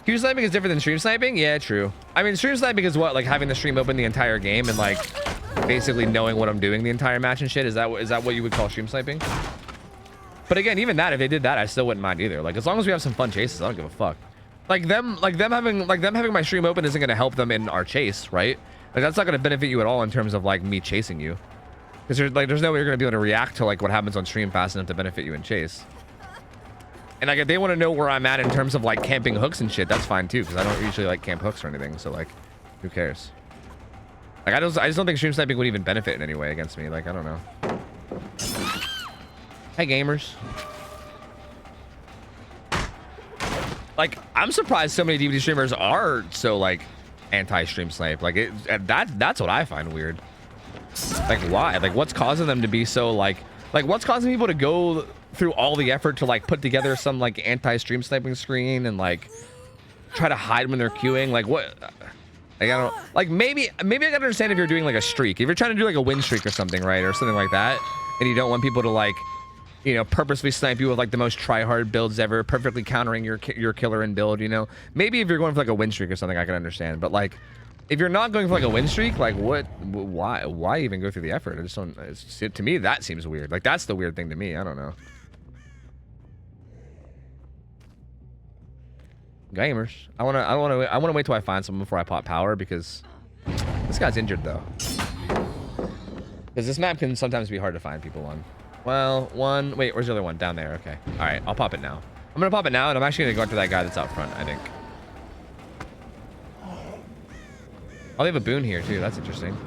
Speaker 6: Q sniping is different than stream sniping? Yeah, true. I mean, stream sniping is what? Like having the stream open the entire game and like basically knowing what I'm doing the entire match and shit? Is that what you would call stream sniping? But again, even that, if they did that, I still wouldn't mind either. Like as long as we have some fun chases, I don't give a fuck. Like them having my stream open isn't gonna help them in our chase, right? Like that's not gonna benefit you at all in terms of like me chasing you. Because there's no way you're gonna be able to react to like what happens on stream fast enough to benefit you in chase. And like if they want to know where I'm at in terms of like camping hooks and shit, that's fine too, because I don't usually like camp hooks or anything, so like who cares? Like I just don't think stream sniping would even benefit in any way against me. Like I don't know. Hey gamers. Like I'm surprised so many DVD streamers are so like anti-stream snipe. Like that's what I find weird. Like why? Like what's causing them to be so like what's causing people to go through all the effort to like put together some like anti-stream sniping screen and like try to hide when they're queuing? Like what? Like I don't like maybe I can understand if you're doing like a streak. If you're trying to do like a win streak or something, right? Or something like that, and you don't want people to like, you know, purposely snipe you with like the most try-hard builds ever, perfectly countering your killer in build, you know? Maybe if you're going for like a win streak or something, I can understand. But like if you're not going for like a win streak, like why even go through the effort? I just don't, to me that seems weird. Like that's the weird thing to me. I don't know. Gamers, I wanna wait till I find someone before I pop power because this guy's injured though. Because this map can sometimes be hard to find people on. Well, wait, where's the other one? Down there. Okay. All right, I'll pop it now. I'm gonna pop it now, and I'm actually gonna go after that guy that's out front, I think. Oh, they have a boon here too. That's interesting.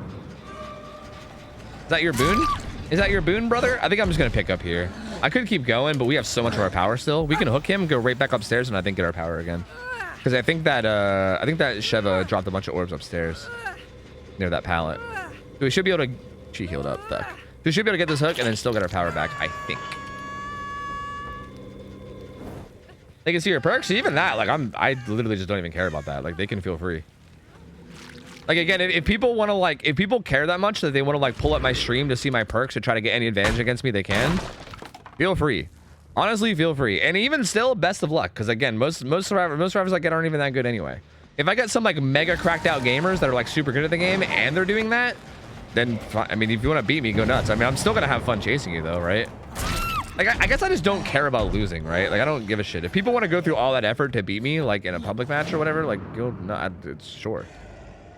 Speaker 6: Is that your boon? Is that your boon, brother? I think I'm just gonna pick up here. I could keep going, but we have so much of our power still. We can hook him, go right back upstairs, and I think get our power again. Because I think that Sheva dropped a bunch of orbs upstairs near that pallet. So we should be able to. She healed up. Fuck. We should be able to get this hook and then still get our power back. I think. They can see your perks. Even that, like I literally just don't even care about that. Like they can feel free. Like again, if people want to like, if people care that much that they want to like pull up my stream to see my perks to try to get any advantage against me, they can. Feel free. Honestly, feel free. And even still, best of luck. Because again, most survivors I get aren't even that good anyway. If I get some like mega cracked out gamers that are like super good at the game and they're doing that, then I mean, if you want to beat me, go nuts. I mean, I'm still gonna have fun chasing you though, right? Like I guess I just don't care about losing, right? Like I don't give a shit. If people want to go through all that effort to beat me, like in a public match or whatever, like go, no, it's sure.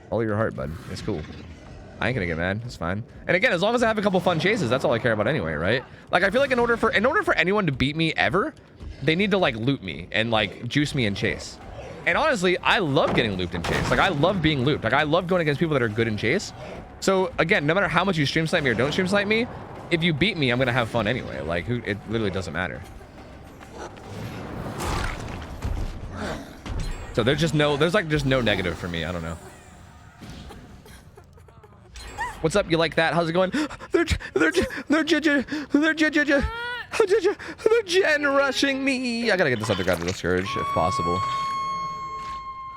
Speaker 6: Follow your heart, bud. It's cool. I ain't gonna get mad. It's fine. And again, as long as I have a couple fun chases, that's all I care about anyway, right? Like I feel like in order for anyone to beat me ever, they need to like loot me and like juice me and chase. And honestly, I love getting looped and chase. Like I love being looped. Like I love going against people that are good in chase. So again, no matter how much you stream snipe me or don't stream snipe me, if you beat me, I'm gonna have fun anyway. Like it literally doesn't matter. So there's just no negative for me. I don't know. What's up? You like that? How's it going? They're gen rushing me. I gotta get this other guy to the scourge if possible.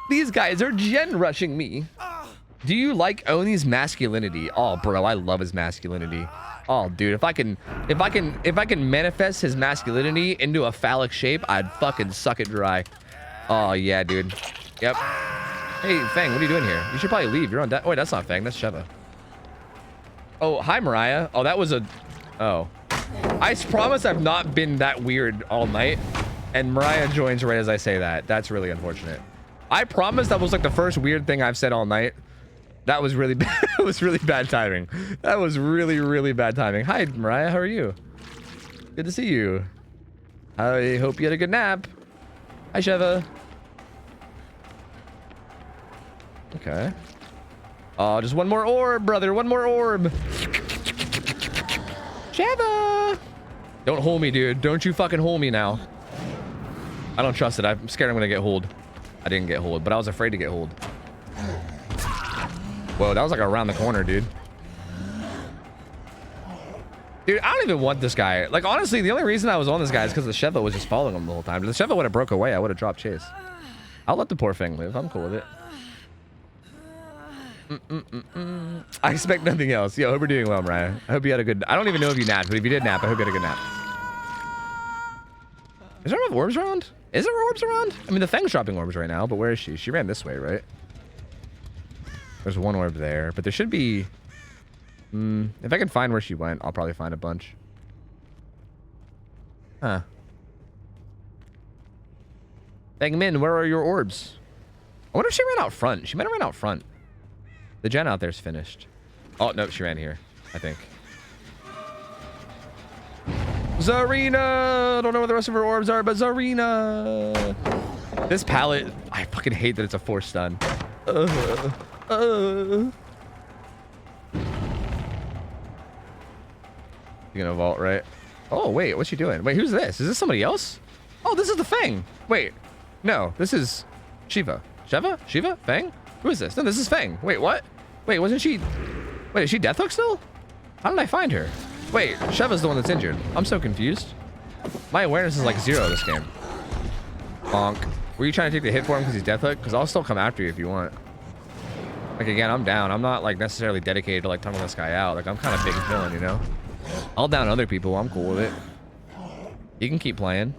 Speaker 6: These guys are gen rushing me. Do you like Oni's masculinity? Oh, bro, I love his masculinity. Oh, dude, if I can manifest his masculinity into a phallic shape, I'd fucking suck it dry. Oh yeah, dude. Yep. Hey, Fang, what are you doing here? You should probably leave. You're on deck. Oh, wait, that's not Fang. That's Sheva. Oh, hi, Mariah. Oh, that was a... Oh. I promise I've not been that weird all night. And Mariah joins right as I say that. That's really unfortunate. I promise that was like the first weird thing I've said all night. That was really bad. That was really bad timing. That was really, really bad timing. Hi, Mariah. How are you? Good to see you. I hope you had a good nap. Hi, Sheva. Okay. Oh, just one more orb, brother. One more orb. Sheva! Don't hold me, dude. Don't you fucking hold me now. I don't trust it. I'm scared I'm gonna get hold. I didn't get hold, but I was afraid to get hold. Whoa, that was like around the corner, dude. Dude, I don't even want this guy. Like, honestly, the only reason I was on this guy is because the Sheva was just following him the whole time. If the Sheva would have broke away, I would have dropped chase. I'll let the poor thing live. I'm cool with it. I expect nothing else. Yo, I hope you're doing well, Mariah. I hope you had a good... I don't even know if you napped, but if you did nap, I hope you had a good nap. Is there enough orbs around? Is there orbs around? I mean, the Fang's dropping orbs right now, but where is she? She ran this way, right? There's one orb there, but there should be... if I can find where she went, I'll probably find a bunch. Huh. Fangmin, where are your orbs? I wonder if she ran out front. She might have ran out front. The gen out there's finished. Oh, no, she ran here, I think. Zarina! I don't know where the rest of her orbs are, but Zarina! This pallet, I fucking hate that it's a force stun. You're gonna vault, right? Oh, wait, what's she doing? Wait, who's this? Is this somebody else? Oh, this is the Fang. Wait, no, this is Shiva. Shiva? Fang? Who is this? No, this is Fang. Wait, what? Wait, wasn't she... Wait, is she Deathhook still? How did I find her? Wait, Shiva's the one that's injured. I'm so confused. My awareness is like 0 this game. Bonk. Were you trying to take the hit for him because he's Deathhook? Because I'll still come after you if you want. Like, again, I'm down. I'm not, like, necessarily dedicated to, like, tunneling this guy out. Like, I'm kind of big villain, you know? I'll down other people. I'm cool with it. You can keep playing.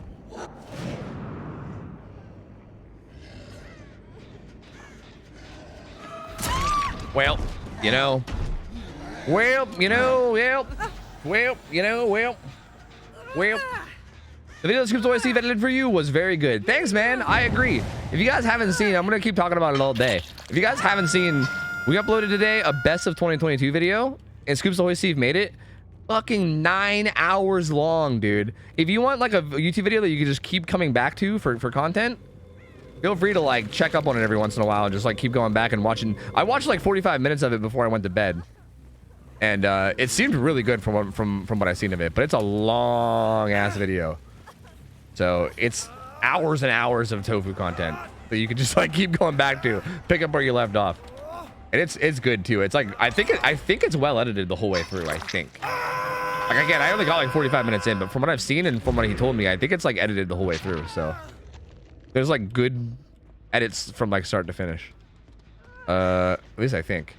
Speaker 6: Well, you know. Well. The video that Scoops Always Steve edited for you was very good. Thanks, man. I agree. If you guys haven't seen, I'm going to keep talking about it all day. If you guys haven't seen, we uploaded today a best of 2022 video, and Scoops Always Steve made it. Fucking 9 hours long, dude. If you want like a YouTube video that you can just keep coming back to for content, feel free to like check up on it every once in a while and just like keep going back and watching. I watched like 45 minutes of it before I went to bed. And it seemed really good from what I've seen of it, but it's a long ass video. So it's hours and hours of tofu content that you can just like keep going back to, pick up where you left off. And it's good too. It's like I think it's well edited the whole way through, I think. Like again, I only got like 45 minutes in, but from what I've seen and from what he told me, I think it's like edited the whole way through. So there's like good edits from like start to finish. At least I think.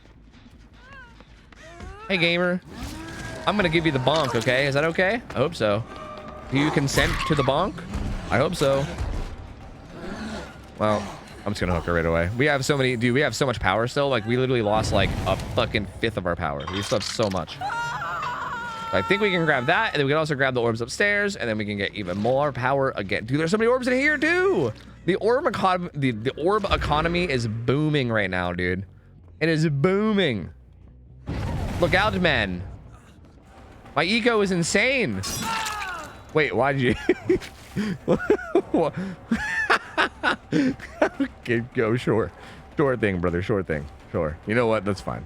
Speaker 6: Hey gamer, I'm gonna give you the bonk, okay? Is that okay? I hope so. Do you consent to the bonk? I hope so. Well, I'm just gonna hook her right away. We have so many, dude, we have so much power still. Like we literally lost like a fucking 1/5 of our power. We still have so much. I think we can grab that, and then we can also grab the orbs upstairs, and then we can get even more power again. Dude, there's so many orbs in here too. The orb economy is booming right now, dude. It is booming. Look out, man. My eco is insane. Wait, why did you... Okay, go, sure. Sure thing, brother, sure thing. Sure. You know what? That's fine.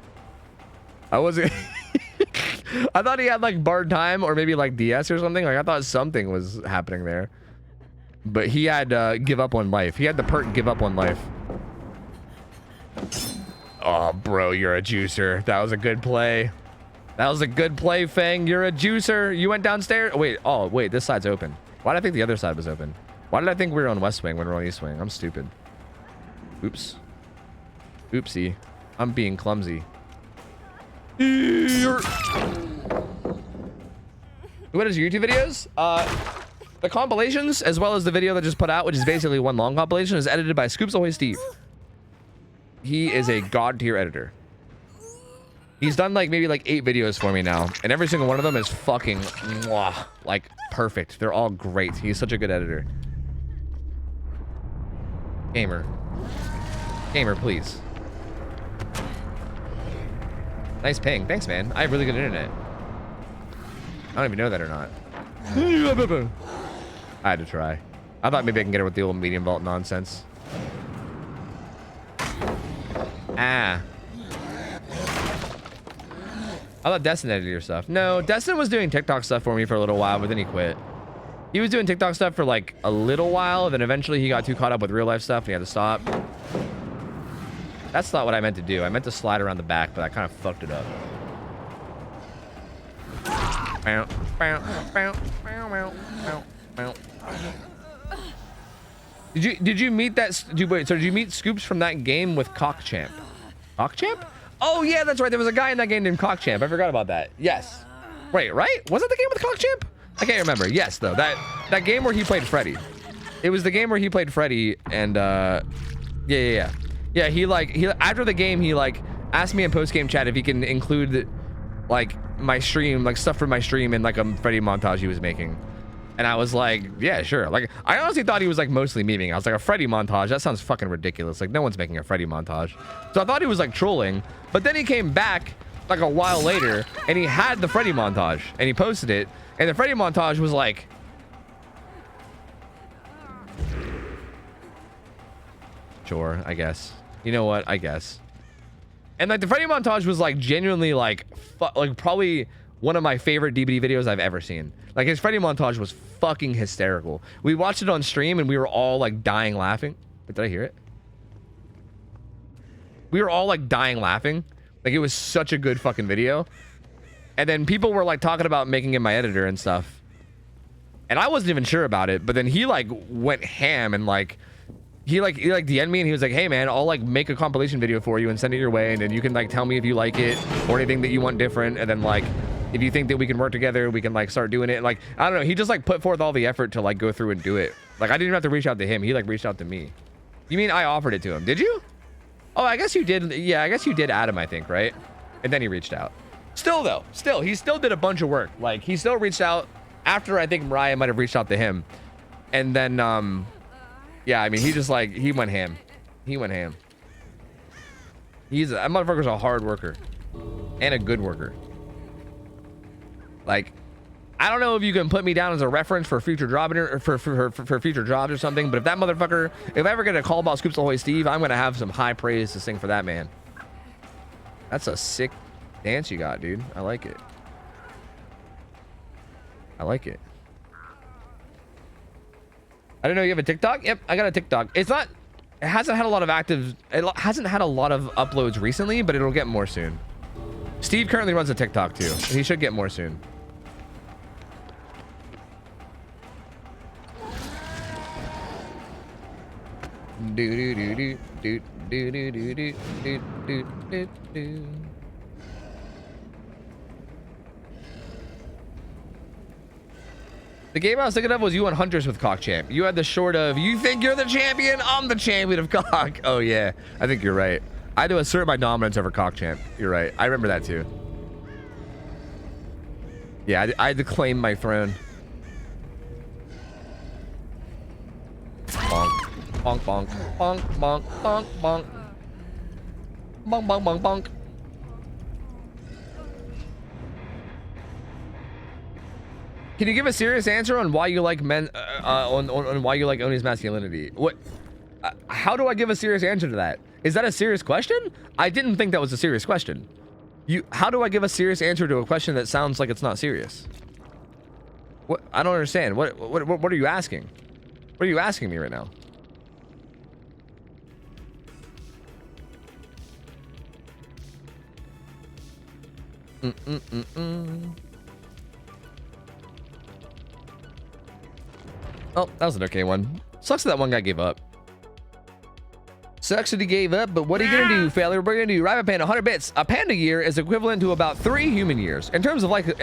Speaker 6: I wasn't... I thought he had, like, Bard Time or maybe, like, DS or something. Like, I thought something was happening there. But he had Give Up on Life. He had the perk Give Up on Life. Oh, bro, you're a juicer. That was a good play. That was a good play, Fang. You're a juicer. You went downstairs. Wait. Oh, wait. This side's open. Why did I think the other side was open? Why did I think we were on West Wing when we're on East Wing? I'm stupid. Oops. Oopsie. I'm being clumsy. What is your YouTube videos? The compilations, as well as the video that just put out, which is basically one long compilation, is edited by Scoops Ahoy Steve. He is a god tier editor. He's done like maybe like 8 videos for me now, and every single one of them is fucking mwah, like perfect. They're all great. He's such a good editor. Gamer, please. Nice ping. Thanks, man. I have really good internet. I don't even know that or not. I had to try. I thought maybe I can get her with the old medium vault nonsense. Ah. I thought Destin edited your stuff. No, Destin was doing TikTok stuff for me for a little while, but then he quit. He was doing TikTok stuff for like a little while, and then eventually he got too caught up with real life stuff and he had to stop. That's not what I meant to do. I meant to slide around the back, but I kind of fucked it up. Did you meet that? Wait, so did you meet Scoops from that game with Cockchamp? Cockchamp? Oh yeah, that's right. There was a guy in that game named Cockchamp. I forgot about that. Yes. Wait, right? Was it the game with Cockchamp? I can't remember. Yes, though. That game where he played Freddy. It was the game where he played Freddy, and yeah. He after the game he like asked me in post game chat if he can include like my stream, like stuff from my stream in like a Freddy montage he was making. And I was like, yeah, sure. Like, I honestly thought he was like mostly memeing. I was like, a Freddy montage? That sounds fucking ridiculous. Like, no one's making a Freddy montage. So I thought he was like trolling. But then he came back like a while later and he had the Freddy montage and he posted it. And the Freddy montage was like... Sure, I guess. You know what? I guess. And like the Freddy montage was like genuinely like probably one of my favorite DBD videos I've ever seen. Like his Freddy montage was fucking hysterical. We watched it on stream and we were all like dying laughing. Wait, did I hear it? We were all like dying laughing. Like it was such a good fucking video. And then people were like talking about making him my editor and stuff. And I wasn't even sure about it, but then he like went ham and like he DM'd me and he was like, hey man, I'll like make a compilation video for you and send it your way, and then you can like tell me if you like it or anything that you want different, and then like if you think that we can work together, we can like start doing it. Like I don't know, he just like put forth all the effort to like go through and do it. Like I didn't even have to reach out to him, he like reached out to me. You mean I offered it to him? Did you? Oh, I guess you did. Yeah, I guess you did add him, I think, right? And then he reached out. Still though, he still did a bunch of work. Like he still reached out after I think Mariah might have reached out to him. And then yeah, I mean, he just like, he went ham. He went ham. That motherfucker's a hard worker and a good worker. Like, I don't know if you can put me down as a reference for future job or for future jobs or something, but if that motherfucker, if I ever get a call about Scoops Ahoy Steve, I'm gonna have some high praise to sing for that man. That's a sick dance you got, dude. I like it. I like it. I didn't know you have a TikTok. Yep, I got a TikTok. It hasn't had a lot of uploads recently, but it'll get more soon. Steve currently runs a TikTok too. He should get more soon. Do do do do do do do do do do do do. The game I was thinking of was you on Hunters with Cock Champ. You had the short of, you think you're the champion? I'm the champion of Cock. Oh yeah, I think you're right. I had to assert my dominance over Cock Champ. You're right. I remember that too. Yeah, I had to claim my throne. Bonk. Bonk, bonk. Bonk, bonk, bonk, bonk. Bonk, bonk, bonk, bonk. Can you give a serious answer on why you like men, on why you like Oni's masculinity? What? How do I give a serious answer to that? Is that a serious question? I didn't think that was a serious question. How do I give a serious answer to a question that sounds like it's not serious? What? I don't understand. What are you asking? What are you asking me right now? Oh, that was an okay one. Sucks that one guy gave up. Sucks that he gave up, but what are you gonna do, failure? We're gonna do Rabbit Panda 100 bits. A panda year is equivalent to about 3 human years in terms of life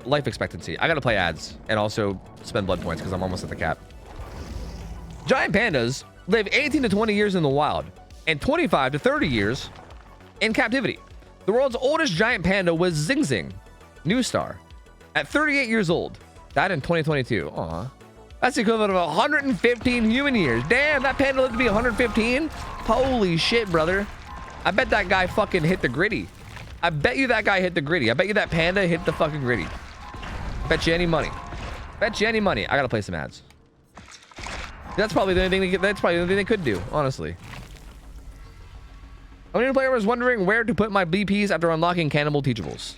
Speaker 6: life expectancy. I gotta play ads and also spend blood points because I'm almost at the cap. Giant pandas live 18 to 20 years in the wild and 25 to 30 years in captivity. The world's oldest giant panda was Zing Zing, New Star, at 38 years old. Died in 2022. Aw. That's the equivalent of 115 human years. Damn, that panda lived to be 115? Holy shit, brother. I bet that guy fucking hit the gritty. I bet you that guy hit the gritty. I bet you that panda hit the fucking gritty. Bet you any money. Bet you any money. I gotta play some ads. That's probably the only thing they could do, honestly. A new player was wondering where to put my BPs after unlocking Cannibal Teachables.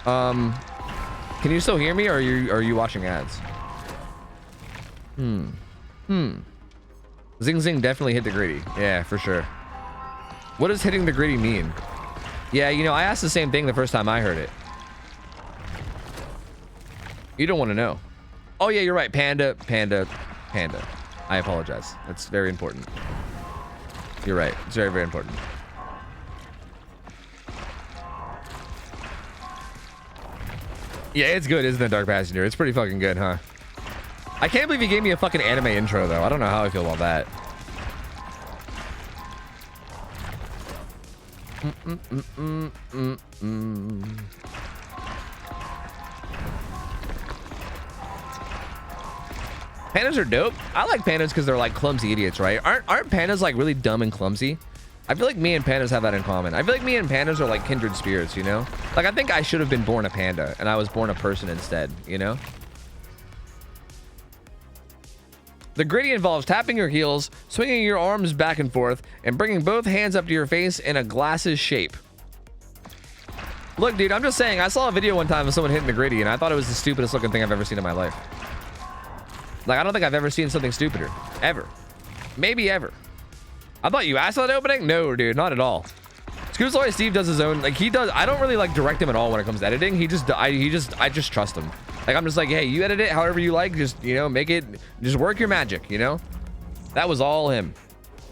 Speaker 6: Can you still hear me, or are you watching ads? Zing Zing definitely hit the gritty. Yeah, for sure. What does hitting the gritty mean? Yeah, you know, I asked the same thing the first time I heard it. You don't want to know. Oh yeah, you're right. Panda. I apologize. That's very important. You're right. It's very, very important. Yeah, it's good, isn't it, Dark Passenger? It's pretty fucking good, huh? I can't believe you gave me a fucking anime intro, though. I don't know how I feel about that. Pandas are dope. I like pandas because they're like clumsy idiots, right? Aren't pandas like really dumb and clumsy? I feel like me and pandas have that in common. I feel like me and pandas are like kindred spirits, you know? Like, I think I should have been born a panda and I was born a person instead, you know? The gritty involves tapping your heels, swinging your arms back and forth, and bringing both hands up to your face in a glasses shape. Look, dude, I'm just saying, I saw a video one time of someone hitting the gritty, and I thought it was the stupidest looking thing I've ever seen in my life. Like, I don't think I've ever seen something stupider. Ever. Maybe ever. I thought you asked for that opening? No, dude, not at all. Scoops Always Steve does his own, like, he does, I don't really, like, direct him at all when it comes to editing. I just trust him. Like, I'm just like, hey, you edit it however you like. Just, you know, make it, just work your magic, you know? That was all him.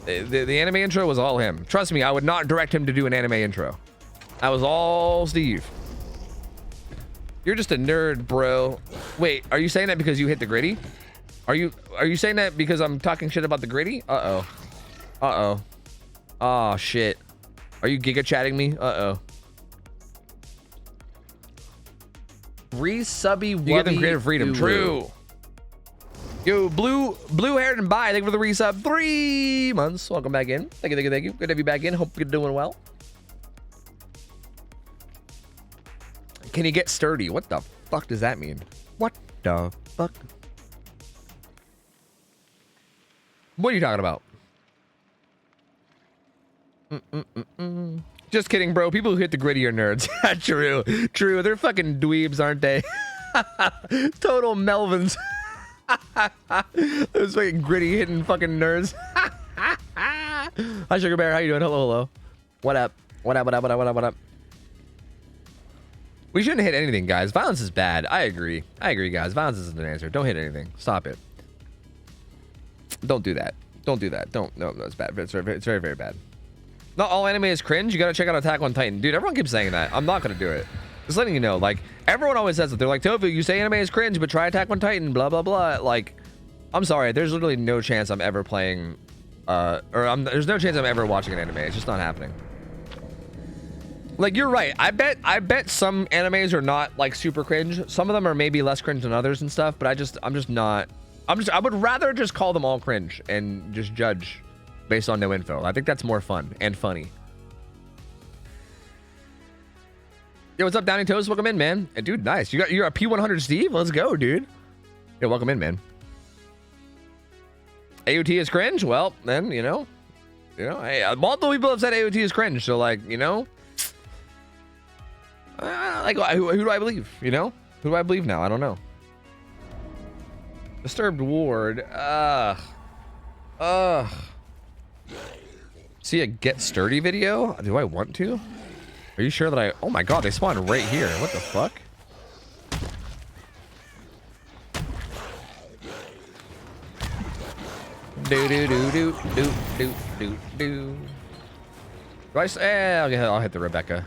Speaker 6: The anime intro was all him. Trust me, I would not direct him to do an anime intro. That was all Steve. You're just a nerd, bro. Wait, are you saying that because you hit the gritty? Are you saying that because I'm talking shit about the gritty? Uh-oh. Uh-oh. Oh, shit. Are you giga chatting me? Uh-oh.
Speaker 1: Resubby
Speaker 6: You give them creative freedom. True. Yo, blue haired and bye. Thank you for the resub. 3 months. Welcome back in. Thank you. Good to have you back in. Hope you're doing well. Can you get sturdy? What the fuck does that mean? What the fuck? What are you talking about? Just kidding, bro. People who hit the gritty are nerds. True. They're fucking dweebs, aren't they? Total Melvins. Those fucking gritty hitting fucking nerds. Hi, Sugar Bear. How you doing? Hello. What up? What up? We shouldn't hit anything, guys. Violence is bad. I agree, guys. Violence isn't an answer. Don't hit anything. Stop it. Don't do that. No, it's bad. It's very, very bad. Not all anime is cringe. You gotta check out Attack on Titan. Dude, everyone keeps saying that. I'm not gonna do it. Just letting you know, like, everyone always says it. They're like, Tofu, you say anime is cringe, but try Attack on Titan, blah, blah, blah. Like, I'm sorry. There's literally no chance I'm ever playing, there's no chance I'm ever watching an anime. It's just not happening. Like, you're right. I bet some animes are not, like, super cringe. Some of them are maybe less cringe than others and stuff, but I would rather just call them all cringe and just judge based on no info. I think that's more fun and funny. Yo, what's up, Downy Toast? Welcome in, man. Hey, dude, nice. You're a P100 Steve? Let's go, dude. Yeah, welcome in, man. AOT is cringe? Well, then, you know, hey, multiple people have said AOT is cringe, so, like, you know, like, who do I believe? You know, who do I believe now? I don't know. Disturbed Ward. See a Get Sturdy video? Do I want to? Are you sure that I... Oh my god, they spawned right here. What the fuck? Do. I'll hit the Rebecca.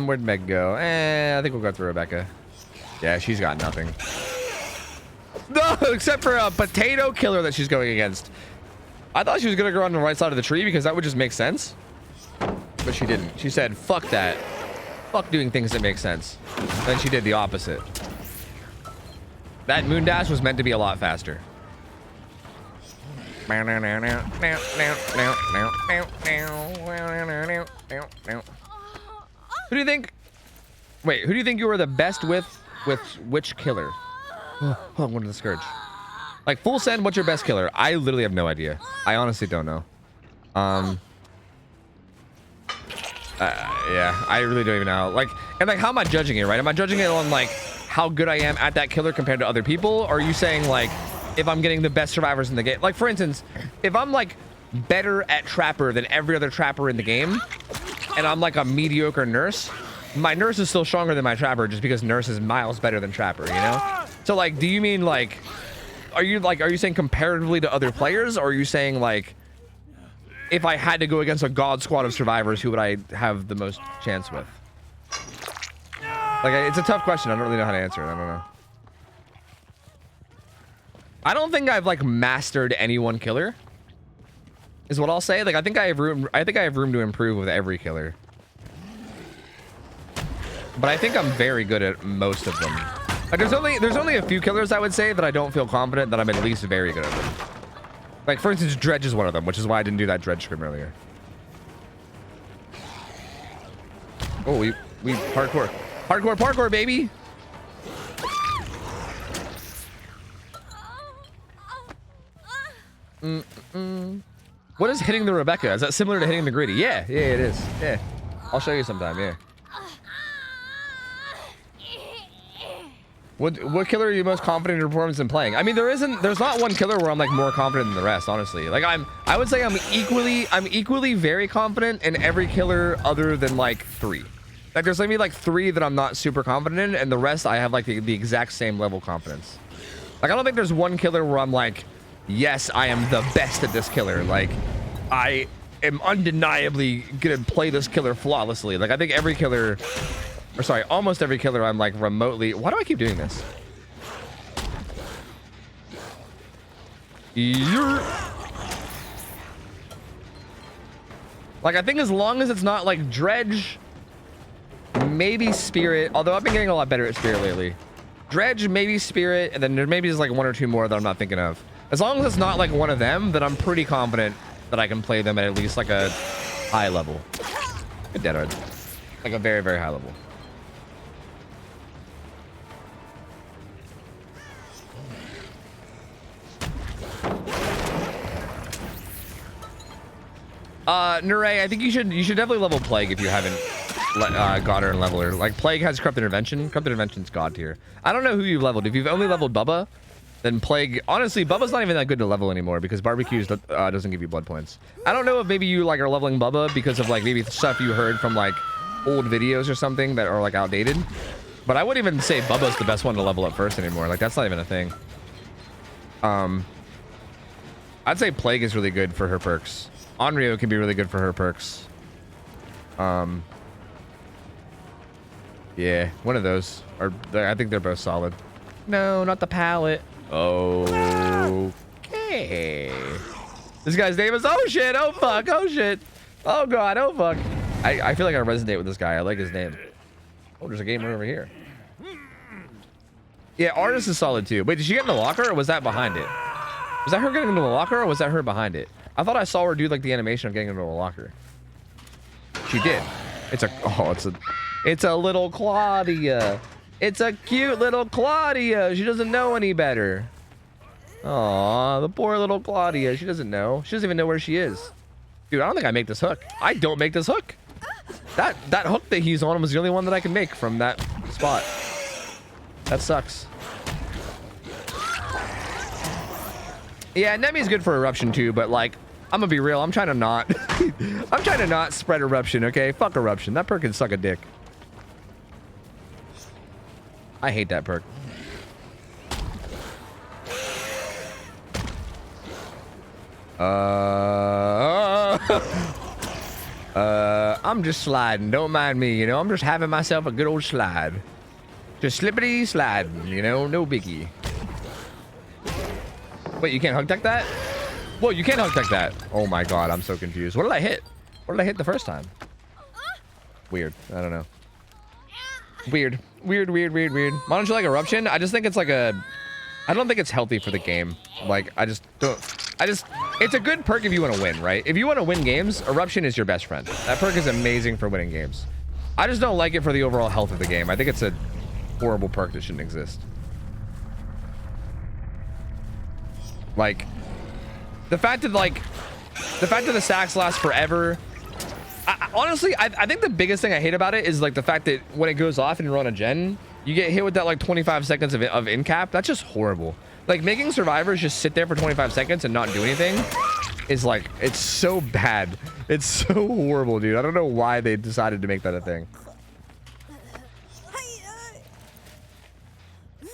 Speaker 6: Where'd Meg go? I think we'll go through Rebecca. Yeah, she's got nothing. No, except for a potato killer that she's going against. I thought she was gonna go on the right side of the tree because that would just make sense. But she didn't. She said, fuck that. Fuck doing things that make sense. Then she did the opposite. That moon dash was meant to be a lot faster. Who do you think? Wait, who do you think you were the best with which killer? Oh, I'm going to the Scourge. Like, full send, what's your best killer? I literally have no idea. I honestly don't know. Yeah, I really don't even know. Like, and like, how am I judging it, right? Am I judging it on, like, how good I am at that killer compared to other people? Or are you saying, like, if I'm getting the best survivors in the game? Like, for instance, if I'm, like, better at Trapper than every other Trapper in the game, and I'm, like, a mediocre nurse, my nurse is still stronger than my Trapper just because nurse is miles better than Trapper, you know? So, like, do you mean, like, are you saying comparatively to other players, or are you saying, like, if I had to go against a god squad of survivors, who would I have the most chance with? Like, it's a tough question. I don't really know how to answer it. I don't know. I don't think I've, like, mastered any one killer, is what I'll say. Like, I think I have room to improve with every killer. But I think I'm very good at most of them. Like, there's only a few killers, I would say, that I don't feel confident that I'm at least very good at them. Like, for instance, Dredge is one of them, which is why I didn't do that Dredge scrim earlier. Oh, we parkour, baby. What is hitting the Rebecca? Is that similar to hitting the Gritty? Yeah, yeah, it is. Yeah. I'll show you sometime, yeah. What killer are you most confident in your performance in playing? I mean, there's not one killer where I'm like more confident than the rest, honestly. Like I would say I'm equally very confident in every killer other than like 3. Like there's maybe like 3 that I'm not super confident in, and the rest I have like the exact same level of confidence. Like I don't think there's one killer where I'm like, yes, I am the best at this killer. Like I am undeniably gonna play this killer flawlessly. Like I think every killer, or sorry, almost every killer I'm like remotely. Why do I keep doing this? Like I think as long as it's not like Dredge, maybe Spirit, although I've been getting a lot better at Spirit lately. Dredge, maybe Spirit, and then there maybe is like 1 or 2 more that I'm not thinking of. As long as it's not like one of them, then I'm pretty confident that I can play them at least like a high level. Good dead hard. Like a very, very high level. Nuray, I think you should definitely level Plague if you haven't got her and level her. Like Plague has Corrupt Intervention. Corrupt Intervention's god tier. I don't know who you've leveled. If you've only leveled Bubba, then Plague. Honestly, Bubba's not even that good to level anymore because barbecues doesn't give you blood points. I don't know if maybe you like are leveling Bubba because of like maybe stuff you heard from like old videos or something that are like outdated. But I wouldn't even say Bubba's the best one to level up first anymore. Like that's not even a thing. I'd say Plague is really good for her perks. Onryo can be really good for her perks. Yeah, one of those. I think they're both solid. No, not the pallet. Okay. This guy's name is oh shit, oh fuck, oh shit. Oh god, oh fuck. I feel like I resonate with this guy. I like his name. Oh, there's a gamer over here. Yeah, Artist is solid too. Wait, did she get in the locker or was that behind it? Was that her getting into the locker or was that her behind it? I thought I saw her do like the animation of getting into the locker. She did. It's a little Claudia. It's a cute little Claudia. She doesn't know any better. Aw, the poor little Claudia. She doesn't know. She doesn't even know where she is. Dude, I don't think I make this hook. I don't make this hook. That hook that he's on was the only one that I can make from that spot. That sucks. Yeah, Nemi's good for eruption too, but like, I'm gonna be real. I'm trying to not. I'm trying to not spread eruption. Okay, fuck eruption. That perk can suck a dick. I hate that perk. I'm just sliding. Don't mind me. You know, I'm just having myself a good old slide. Just slippity sliding. You know, no biggie. Wait, you can't hug tech that? Whoa, you can't hug tech that. Oh my god, I'm so confused. What did I hit? What did I hit the first time? Weird. I don't know. Weird. Weird. Why don't you like eruption? I just think it's like I don't think it's healthy for the game. Like, it's a good perk if you want to win, right? If you want to win games, eruption is your best friend. That perk is amazing for winning games. I just don't like it for the overall health of the game. I think it's a horrible perk that shouldn't exist. Like, the fact that the stacks last forever. Honestly, I think the biggest thing I hate about it is like the fact that when it goes off and you're on a gen, you get hit with that like 25 seconds of in cap. That's just horrible. Like making survivors just sit there for 25 seconds and not do anything is like, it's so bad. It's so horrible, dude. I don't know why they decided to make that a thing.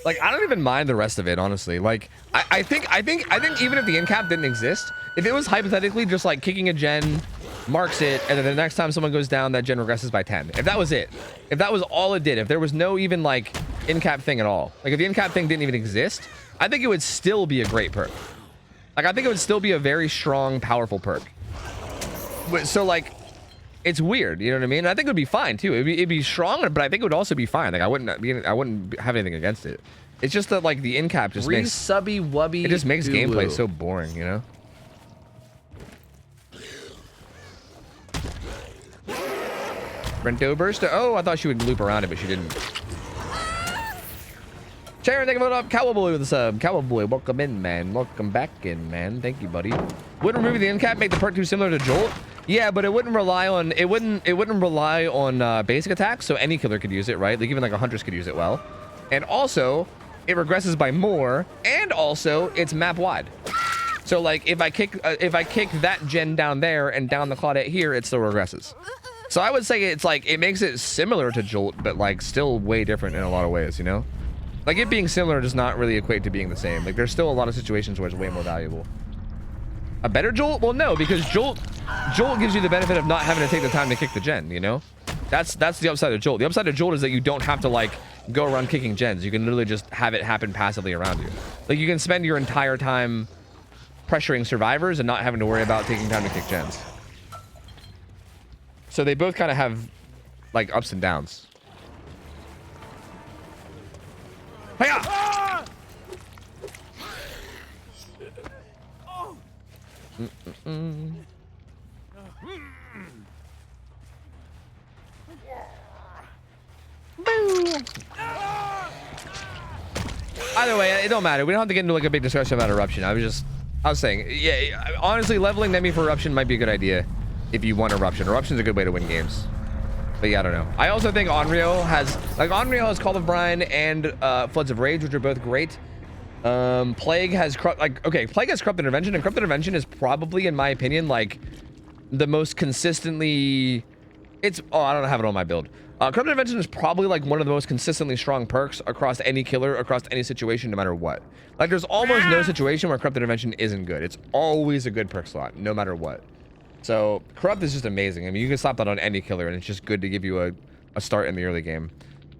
Speaker 6: Like, I don't even mind the rest of it, honestly. Like, I think even if the in cap didn't exist, if it was hypothetically just like kicking a gen, marks it, and then the next time someone goes down, that gen regresses by 10. If that was it, if that was all it did, if there was no even like in cap thing at all, like if the in cap thing didn't even exist, I think it would still be a great perk. Like, I think it would still be a very strong, powerful perk. So like, it's weird, you know what I mean? I think it would be fine too. It'd be strong, but I think it would also be fine. Like I wouldn't have anything against it. It's just that like the in cap just makes
Speaker 1: subby wubby.
Speaker 6: It just makes gameplay so boring, you know? Brento Bursta. Oh, I thought she would loop around it, but she didn't. Sharon, thank you for the up. Cowboy with the sub. Cowboy, welcome in, man. Welcome back in, man. Thank you, buddy. Wouldn't removing the end cap make the perk too similar to Jolt? Yeah, but it wouldn't rely on basic attacks, so any killer could use it, right? Like even like a Huntress could use it well. And also, it regresses by more, and also it's map wide. So like if I kick that gen down there and down the Claudette here, it still regresses. So I would say it's like it makes it similar to Jolt, but like still way different in a lot of ways, you know? Like it being similar does not really equate to being the same. Like there's still a lot of situations where it's way more valuable. A better Jolt? Well, no, because Jolt gives you the benefit of not having to take the time to kick the gen, you know? That's the upside of Jolt. The upside of Jolt is that you don't have to like go around kicking gens. You can literally just have it happen passively around you. Like you can spend your entire time pressuring survivors and not having to worry about taking time to kick gens. So they both kind of have like ups and downs. Hiya! Either way, it don't matter. We don't have to get into like a big discussion about eruption. I was saying, yeah, honestly, leveling Nemi for eruption might be a good idea if you want eruption. Eruption's a good way to win games. But yeah, I don't know. I also think Onryo has Call of Brine and Floods of Rage, which are both great. Plague has Plague has Corrupt Intervention, and Corrupt Intervention is probably, in my opinion, like the most consistently. I don't have it on my build. Corrupt Intervention is probably like one of the most consistently strong perks across any killer, across any situation, no matter what. Like there's almost no situation where Corrupt Intervention isn't good. It's always a good perk slot, no matter what. So Corrupt is just amazing. I mean, you can slap that on any killer, and it's just good to give you a start in the early game.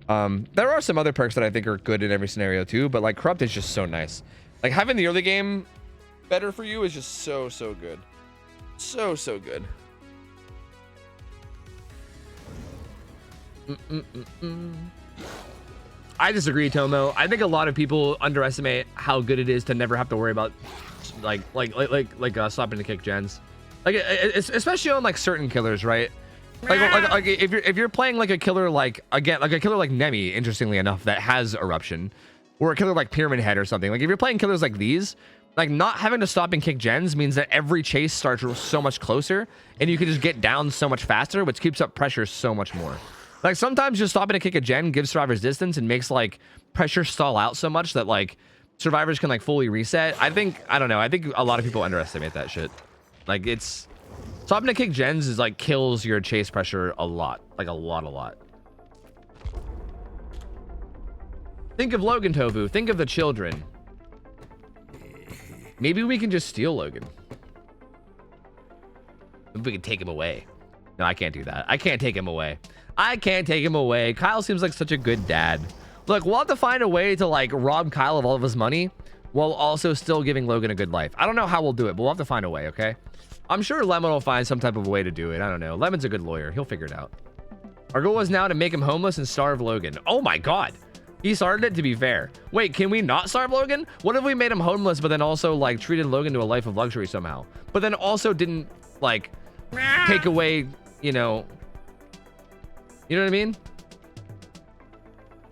Speaker 6: There are some other perks that I think are good in every scenario too, but like Corrupt is just so nice. Like having the early game better for you is just so good. So good. I disagree, Tomo. I think a lot of people underestimate how good it is to never have to worry about like stopping to kick gens. Like especially on like certain killers, right? Like if you're playing like a killer like Nemi, interestingly enough, that has eruption, or a killer like Pyramid Head or something. Like if you're playing killers like these, like not having to stop and kick gens means that every chase starts so much closer, and you can just get down so much faster, which keeps up pressure so much more. Like sometimes just stopping to kick a gen gives survivors distance and makes like pressure stall out so much that like survivors can like fully reset. I think a lot of people underestimate that shit. Like it's stopping to kick gens is like kills your chase pressure a lot. Like a lot. Think of Logan, Tofu. Think of the children. Maybe we can just steal Logan. Maybe we can take him away. No, I can't do that. I can't take him away. Kyle seems like such a good dad. Look, we'll have to find a way to like rob Kyle of all of his money while also still giving Logan a good life. I don't know how we'll do it, but we'll have to find a way, okay? I'm sure Lemon will find some type of way to do it. I don't know. Lemon's a good lawyer. He'll figure it out. Our goal is now to make him homeless and starve Logan. Oh my God. He started it, to be fair. Wait, can we not starve Logan? What if we made him homeless, but then also like treated Logan to a life of luxury somehow? But then also didn't like take away, you know what I mean?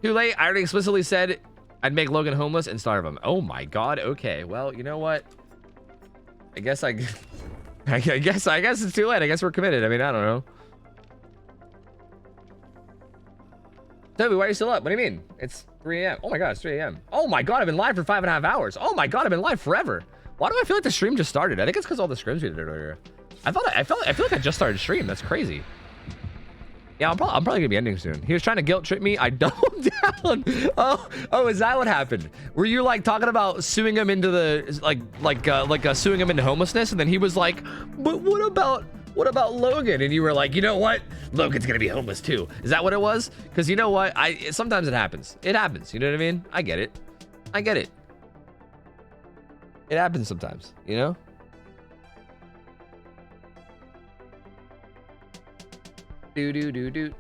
Speaker 6: Too late. I already explicitly said I'd make Logan homeless and starve him. Oh my God. Okay. Well, you know what? I guess it's too late. I guess we're committed. I mean, I don't know. Toby, why are you still up? What do you mean? It's 3 a.m. Oh my God, it's 3 a.m. Oh my God, I've been live for 5.5 hours. Oh my God, I've been live forever. Why do I feel like the stream just started? I think it's because all the scrims we did earlier. I feel like I just started stream. That's crazy. Yeah, I'm probably gonna be ending soon. He was trying to guilt trip me. I doubled down. Oh, is that what happened? Were you like talking about suing him into the suing him into homelessness, and then he was like, but what about Logan? And you were like, you know what? Logan's gonna be homeless too. Is that what it was? Because you know what? Sometimes it happens. It happens. You know what I mean? I get it. It happens sometimes. You know. Do.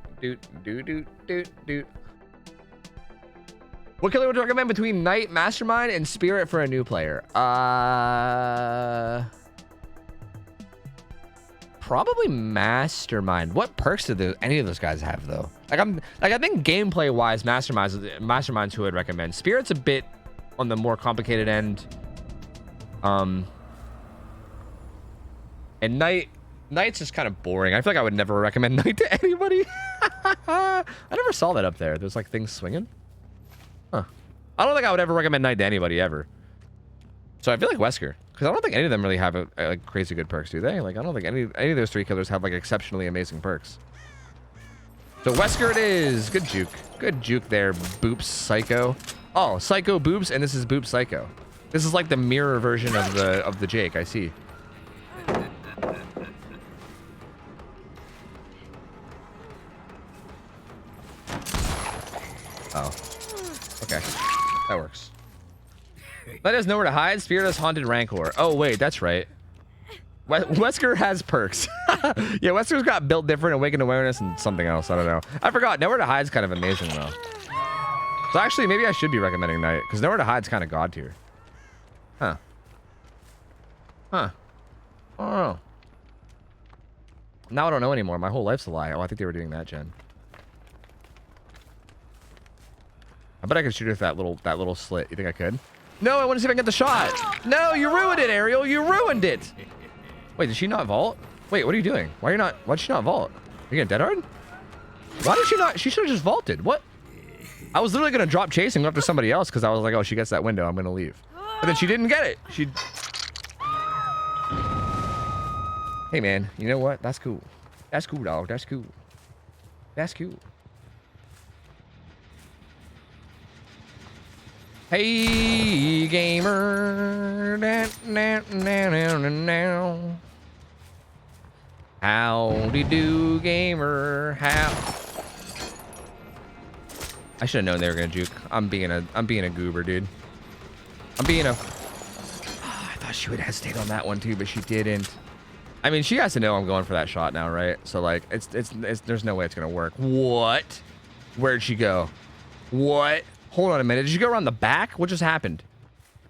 Speaker 6: What killer would you recommend between Knight, Mastermind, and Spirit for a new player? Probably Mastermind. What perks do any of those guys have though? I think gameplay wise, Mastermind's who I'd recommend. Spirit's a bit on the more complicated end. And Night's just kind of boring. I feel like I would never recommend Night to anybody. I never saw that up there. There's like things swinging. Huh. I don't think I would ever recommend Night to anybody ever. So I feel like Wesker, because I don't think any of them really have like crazy good perks, do they? Like I don't think any of those 3 killers have like exceptionally amazing perks. So Wesker it is. Good juke. Good juke there, Boops Psycho. Oh, Psycho Boops, and this is Boops Psycho. This is like the mirror version of the Jake. I see. Oh. Okay. That works. Let us know where to hide. Spirit has Haunted Rancor. Oh, wait. That's right. Wesker has perks. Yeah, Wesker's got built different, Awakened Awareness, and something else. I don't know. I forgot. Nowhere to Hide's kind of amazing, though. So actually, maybe I should be recommending Night, because Nowhere to Hide's kind of god tier. Huh. Huh. I don't know. Now I don't know anymore. My whole life's a lie. Oh, I think they were doing that, Jen. I bet I could shoot her with that little slit. You think I could? No, I want to see if I can get the shot. No, you ruined it, Ariel. You ruined it. Wait, did she not vault? Wait, what are you doing? Why'd she not vault? You getting dead hard? Why did she not? She should have just vaulted. What? I was literally going to drop chasing after somebody else because I was like, oh, she gets that window. I'm going to leave. But then she didn't get it. Hey, man. You know what? That's cool. That's cool, dog. That's cool. That's cool. Hey, gamer. Howdy do, gamer. How? I should have known they were gonna juke. I'm being a goober, dude. I thought she would hesitate on that one too, but she didn't. I mean, she has to know I'm going for that shot now, right? So like, it's there's no way it's gonna work. What? Where'd she go? What? Hold on a minute. Did she go around the back? What just happened?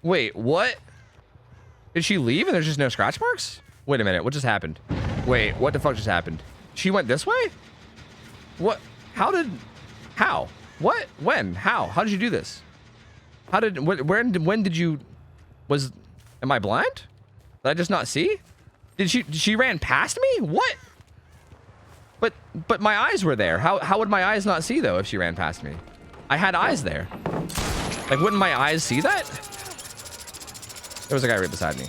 Speaker 6: Wait, what? Did she leave and there's just no scratch marks? Wait a minute. What just happened? Wait, what the fuck just happened? She went this way? What? How? What? When? How did you do this? When did you, am I blind? Did I just not see? She ran past me? What? But my eyes were there. How would my eyes not see though if she ran past me? I had eyes there. Like, wouldn't my eyes see that? There was a guy right beside me.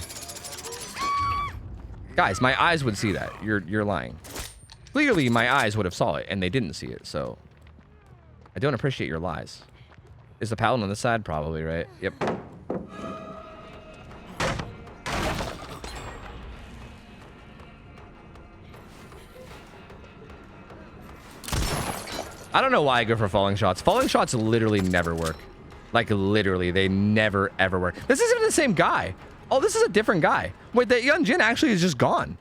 Speaker 6: Guys, my eyes would see that. You're lying. Clearly, my eyes would have saw it, and they didn't see it, so... I don't appreciate your lies. Is the paladin on this side? Probably, right? Yep. I don't know why I go for falling shots. Falling shots literally never work. Like, literally, they never, ever work. This isn't the same guy. Oh, this is a different guy. Wait, the Yunjin actually is just gone.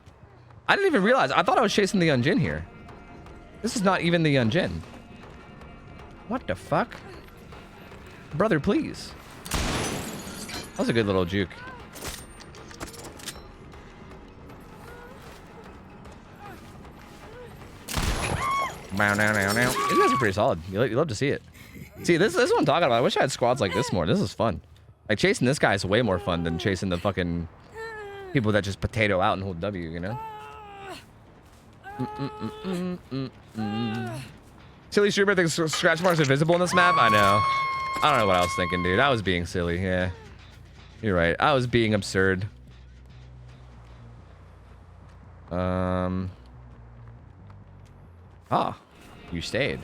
Speaker 6: I didn't even realize. I thought I was chasing the Yunjin here. This is not even the Yunjin. What the fuck? Brother, please. That was a good little juke. Now. These guys are pretty solid. You love to see it. See, this is what I'm talking about. I wish I had squads like this more. This is fun. Like, chasing this guy is way more fun than chasing the fucking people that just potato out and hold W, you know? Silly streamer thinks scratch marks are visible in this map? I know. I don't know what I was thinking, dude. I was being silly, yeah. You're right. I was being absurd. Ah, you stayed.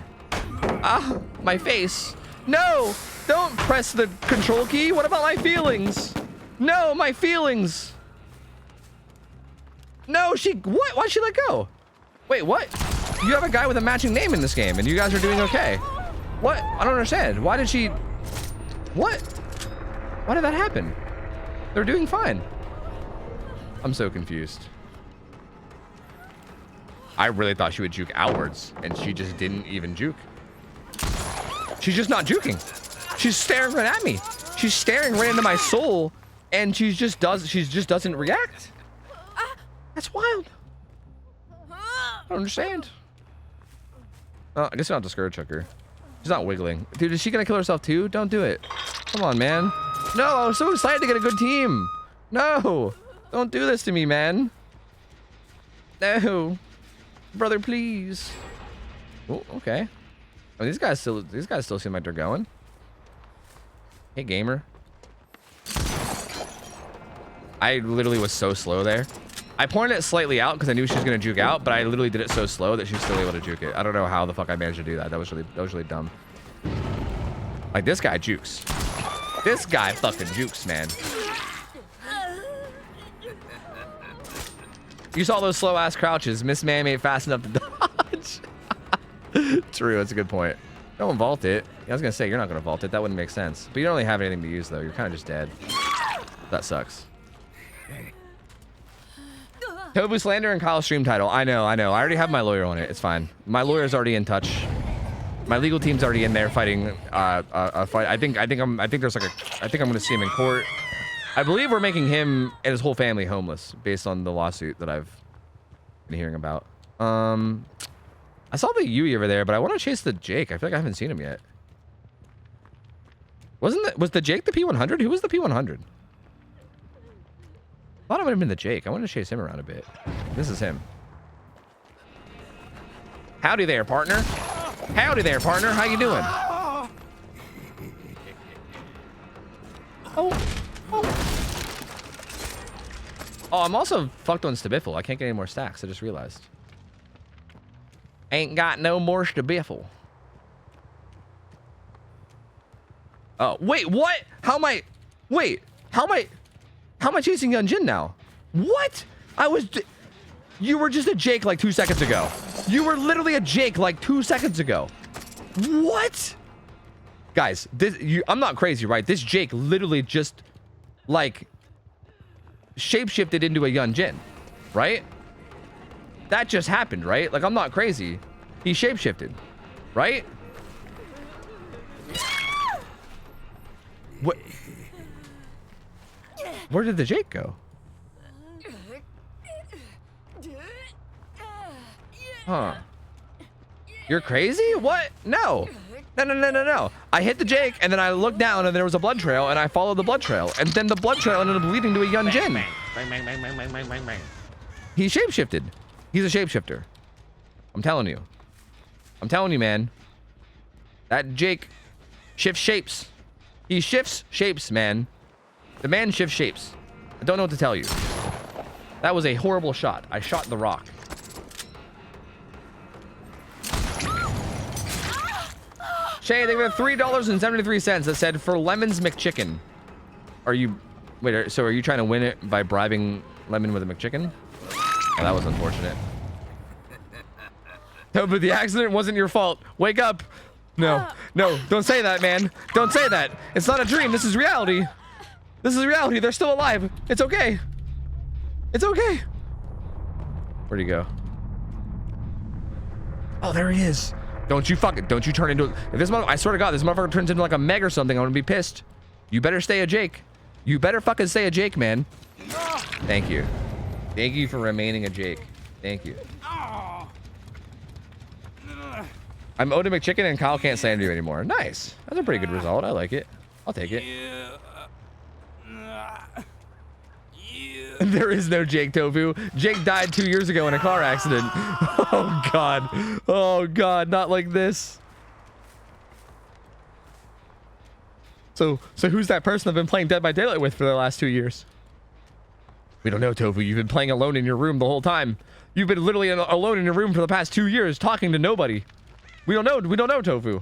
Speaker 6: Ah, my face. No, don't press the control key. What about my feelings? No, my feelings. No, what? Why'd she let go? Wait, what? You have a guy with a matching name in this game and you guys are doing okay. What? I don't understand. Why did she, what? Why did that happen? They're doing fine. I'm so confused. I really thought she would juke outwards, and she just didn't even juke. She's just not juking. She's staring right at me. She's staring right into my soul, and she just doesn't react. That's wild. I don't understand. Oh, I guess I'll have to scourge hook her. She's not wiggling. Dude, is she gonna kill herself too? Don't do it. Come on, man. No, I was so excited to get a good team. No, don't do this to me, man. No. Brother, please. Oh, okay. Oh, these guys still seem like they're going. Hey, gamer. I literally was so slow there. I pointed it slightly out because I knew she was gonna juke out, but I literally did it so slow that she was still able to juke it. I don't know how the fuck I managed to do that. That was really dumb. Like, this guy jukes. This guy fucking jukes, man. You saw those slow ass crouches. Miss Man ain't fast enough to dodge. True, that's a good point. Don't vault it. I was gonna say you're not gonna vault it. That wouldn't make sense. But you don't really have anything to use though. You're kind of just dead. That sucks. Tobu slander and Kyle stream title. I know. I already have my lawyer on it. It's fine. My lawyer's already in touch. My legal team's already in there fighting a fight. I think I'm gonna see him in court. I believe we're making him and his whole family homeless based on the lawsuit that I've been hearing about. I saw the Yui over there, but I want to chase the Jake. I feel like I haven't seen him yet. Was the Jake the P100? Who was the P100? I thought it might have been the Jake. I wanted to chase him around a bit. This is him. Howdy there, partner. Howdy there, partner. How you doing? Oh, I'm also fucked on Stabiffle. I can't get any more stacks. I just realized. Ain't got no more Stabiffle. Oh, wait, what? How am I chasing Young Jin now? What? You were just a Jake like 2 seconds ago. You were literally a Jake like 2 seconds ago. What? Guys, I'm not crazy, right? This Jake literally just, like, shapeshifted into a Young Jin, right? That just happened, right? Like, I'm not crazy. He shapeshifted, right? What? Where did the Jake go? Huh. You're crazy? What? No. No. I hit the Jake, and then I looked down, and there was a blood trail, and I followed the blood trail. And then the blood trail ended up leading to a Yun Jin.
Speaker 1: Bang, bang, bang, bang, bang, bang, bang, bang.
Speaker 6: He shapeshifted. He's a shapeshifter. I'm telling you. I'm telling you, man. That Jake shifts shapes. He shifts shapes, man. The man shifts shapes. I don't know what to tell you. That was a horrible shot. I shot the rock. Shay, they got $3.73 that said for Lemon's McChicken. Are you... Wait, so are you trying to win it by bribing Lemon with a McChicken? Oh, that was unfortunate. No, but the accident wasn't your fault. Wake up. No, don't say that, man. Don't say that. It's not a dream. This is reality. This is reality. They're still alive. It's okay. It's okay. Where'd he go? Oh, there he is. Don't you turn into... If this I swear to God, this motherfucker turns into like a Meg or something, I'm gonna be pissed. You better stay a Jake. You better fucking stay a Jake, man. Thank you. Thank you for remaining a Jake. Thank you. I'm owed a McChicken and Kyle can't stand you anymore. Nice. That's a pretty good result. I like it. I'll take it. There is no Jake Tofu. Jake died 2 years ago in a car accident. Oh God. Oh God, not like this. So who's that person I've been playing Dead by Daylight with for the last 2 years? We don't know, Tofu. You've been playing alone in your room the whole time. You've been literally alone in your room for the past 2 years, talking to nobody. We don't know. We don't know, Tofu.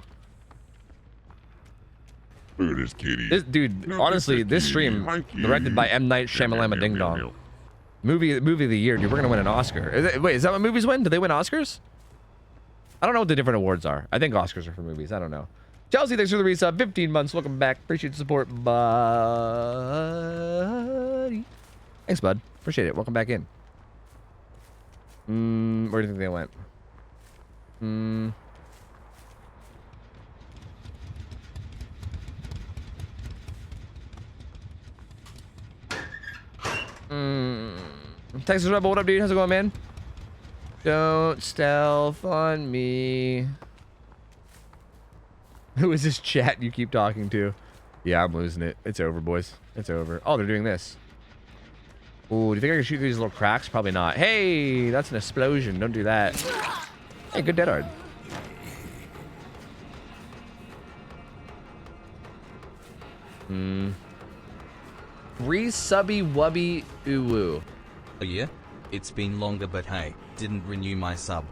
Speaker 4: Look at this kitty.
Speaker 6: This dude, honestly, this stream directed by M. Night Shyamalan Ding Dong. Movie of the year, dude. We're gonna win an Oscar. Wait, is that what movies win? Do they win Oscars? I don't know what the different awards are. I think Oscars are for movies. I don't know. Chelsea, thanks for the resub. 15 months. Welcome back. Appreciate the support, buddy. Thanks, bud. Appreciate it. Welcome back in. Where do you think they went? Texas Rebel, what up, dude? How's it going, man? Don't stealth on me. Who is this chat you keep talking to? Yeah, I'm losing it. It's over, boys. It's over. Oh, they're doing this. Ooh, do you think I can shoot through these little cracks? Probably not. Hey, that's an explosion. Don't do that. Hey, good dead hard. Re-subby wubby ooh.
Speaker 3: Oh yeah? It's been longer, but hey, didn't renew my sub.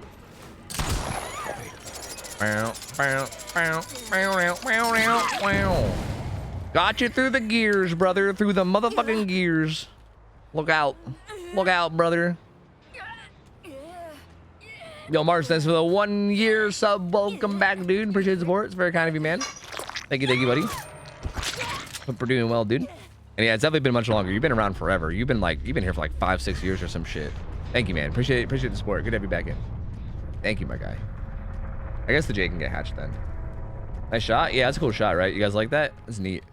Speaker 6: Got you through the gears, brother. Through the motherfucking gears. Look out. Look out, brother. Yo, Mars, thanks for the 1 year sub. Welcome back, dude. Appreciate the support. It's very kind of you, man. Thank you, buddy. Hope we're doing well, dude. And yeah, it's definitely been much longer. You've been around forever. You've been here for like 5-6 years or some shit. Thank you, man. Appreciate the support. Good to have you back in. Thank you, my guy. I guess the J can get hatched then. Nice shot. Yeah, that's a cool shot, right? You guys like that? That's neat.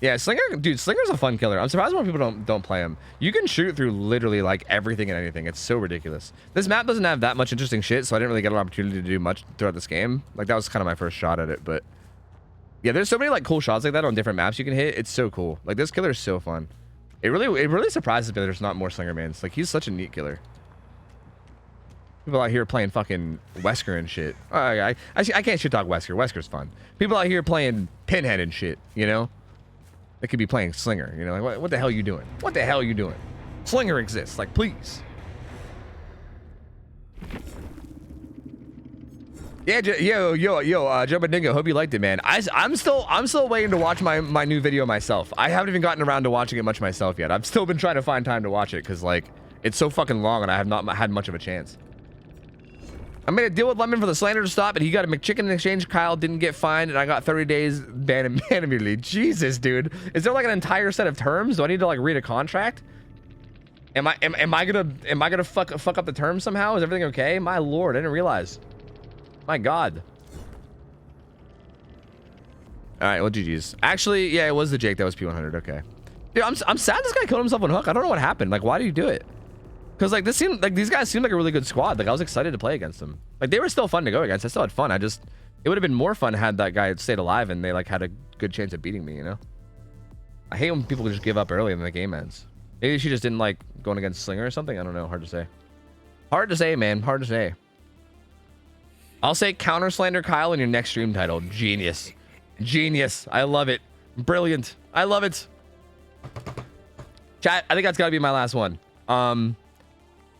Speaker 6: Yeah, Slinger, dude, Slinger's a fun killer. I'm surprised more people don't play him. You can shoot through literally like everything and anything. It's so ridiculous. This map doesn't have that much interesting shit, so I didn't really get an opportunity to do much throughout this game. Like that was kind of my first shot at it, but yeah, there's so many like cool shots like that on different maps you can hit. It's so cool. Like this killer is so fun. It really surprises me that there's not more Slinger mans. Like he's such a neat killer. People out here playing fucking Wesker and shit. I can't shit talk Wesker. Wesker's fun. People out here playing Pinhead and shit, you know? They could be playing Slinger, you know? Like, what the hell are you doing? What the hell are you doing? Slinger exists. Like, please. Yeah, yo, Joe Badingo, hope you liked it, man. I'm still waiting to watch my new video myself. I haven't even gotten around to watching it much myself yet. I've still been trying to find time to watch it because, like, it's so fucking long and I have not had much of a chance. I made a deal with Lemon for the slander to stop, and he got a McChicken in exchange. Kyle didn't get fined, and I got 30 days ban immediately. Jesus, dude. Is there like an entire set of terms? Do I need to like read a contract? Am I gonna fuck up the terms somehow? Is everything okay? My lord, I didn't realize. My god. All right, well, GG's. Actually, yeah, it was the Jake that was P100. Okay. Dude, I'm sad this guy killed himself on hook. I don't know what happened. Like, why did you do it? Because like these guys seemed like a really good squad. Like I was excited to play against them. Like they were still fun to go against. I still had fun. It would have been more fun had that guy stayed alive and they like had a good chance of beating me, you know? I hate when people just give up early and the game ends. Maybe she just didn't like going against Slinger or something. I don't know. Hard to say. Hard to say, man. Hard to say. I'll say counter slander Kyle in your next stream title. Genius. Genius. I love it. Brilliant. I love it. Chat, I think that's gotta be my last one.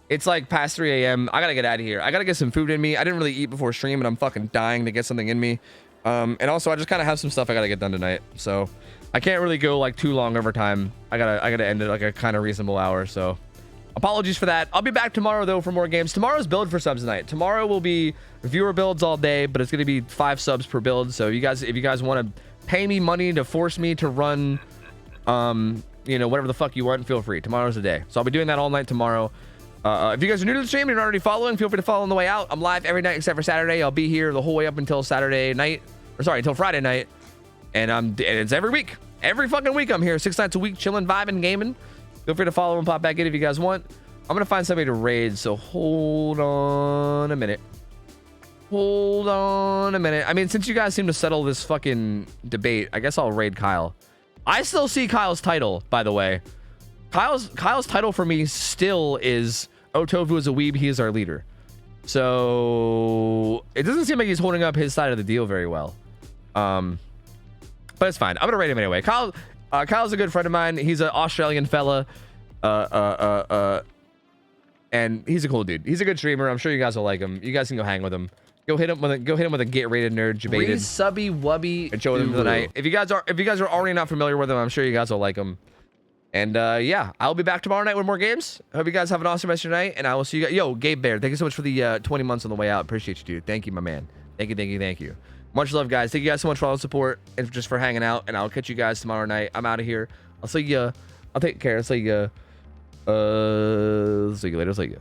Speaker 6: It's like past 3 a.m. I gotta get out of here. I gotta get some food in me. I didn't really eat before stream and I'm fucking dying to get something in me. And also I just kind of have some stuff I gotta get done tonight. So I can't really go like too long over time. I gotta end it like a kind of reasonable hour. So apologies for that. I'll be back tomorrow though for more games. Tomorrow's build for subs tonight. Tomorrow will be viewer builds all day, but it's gonna be 5 subs per build. So if you guys want to pay me money to force me to run, you know, whatever the fuck you want, feel free. Tomorrow's the day. So I'll be doing that all night tomorrow. If you guys are new to the stream and you're not already following, feel free to follow on the way out. I'm live every night except for Saturday. I'll be here the whole way up until Saturday night, or sorry, until Friday night. And it's every week. Every fucking week I'm here, 6 nights a week, chilling, vibing, gaming. Feel free to follow and pop back in if you guys want. I'm gonna find somebody to raid, so hold on a minute. Hold on a minute. I mean, since you guys seem to settle this fucking debate, I guess I'll raid Kyle. I still see Kyle's title, by the way. Kyle's title for me still is OhTofu is a weeb, he is our leader. So it doesn't seem like he's holding up his side of the deal very well. But it's fine. I'm gonna rate him anyway. Kyle's a good friend of mine. He's an Australian fella. And he's a cool dude. He's a good streamer. I'm sure you guys will like him. You guys can go hang with him. Go hit him with a get rated nerd debated.
Speaker 1: Subby wubby
Speaker 6: And show him tonight. If you guys are already not familiar with him, I'm sure you guys will like him. And yeah, I'll be back tomorrow night with more games. I hope you guys have an awesome rest of your night, and I will see you guys. Yo, Gabe Bear, thank you so much for the 20 months on the way out. Appreciate you, dude. Thank you, my man. Thank you. Much love, guys. Thank you guys so much for all the support and just for hanging out. And I'll catch you guys tomorrow night. I'm out of here. I'll see you. I'll take care. I'll see you. See you later. See you.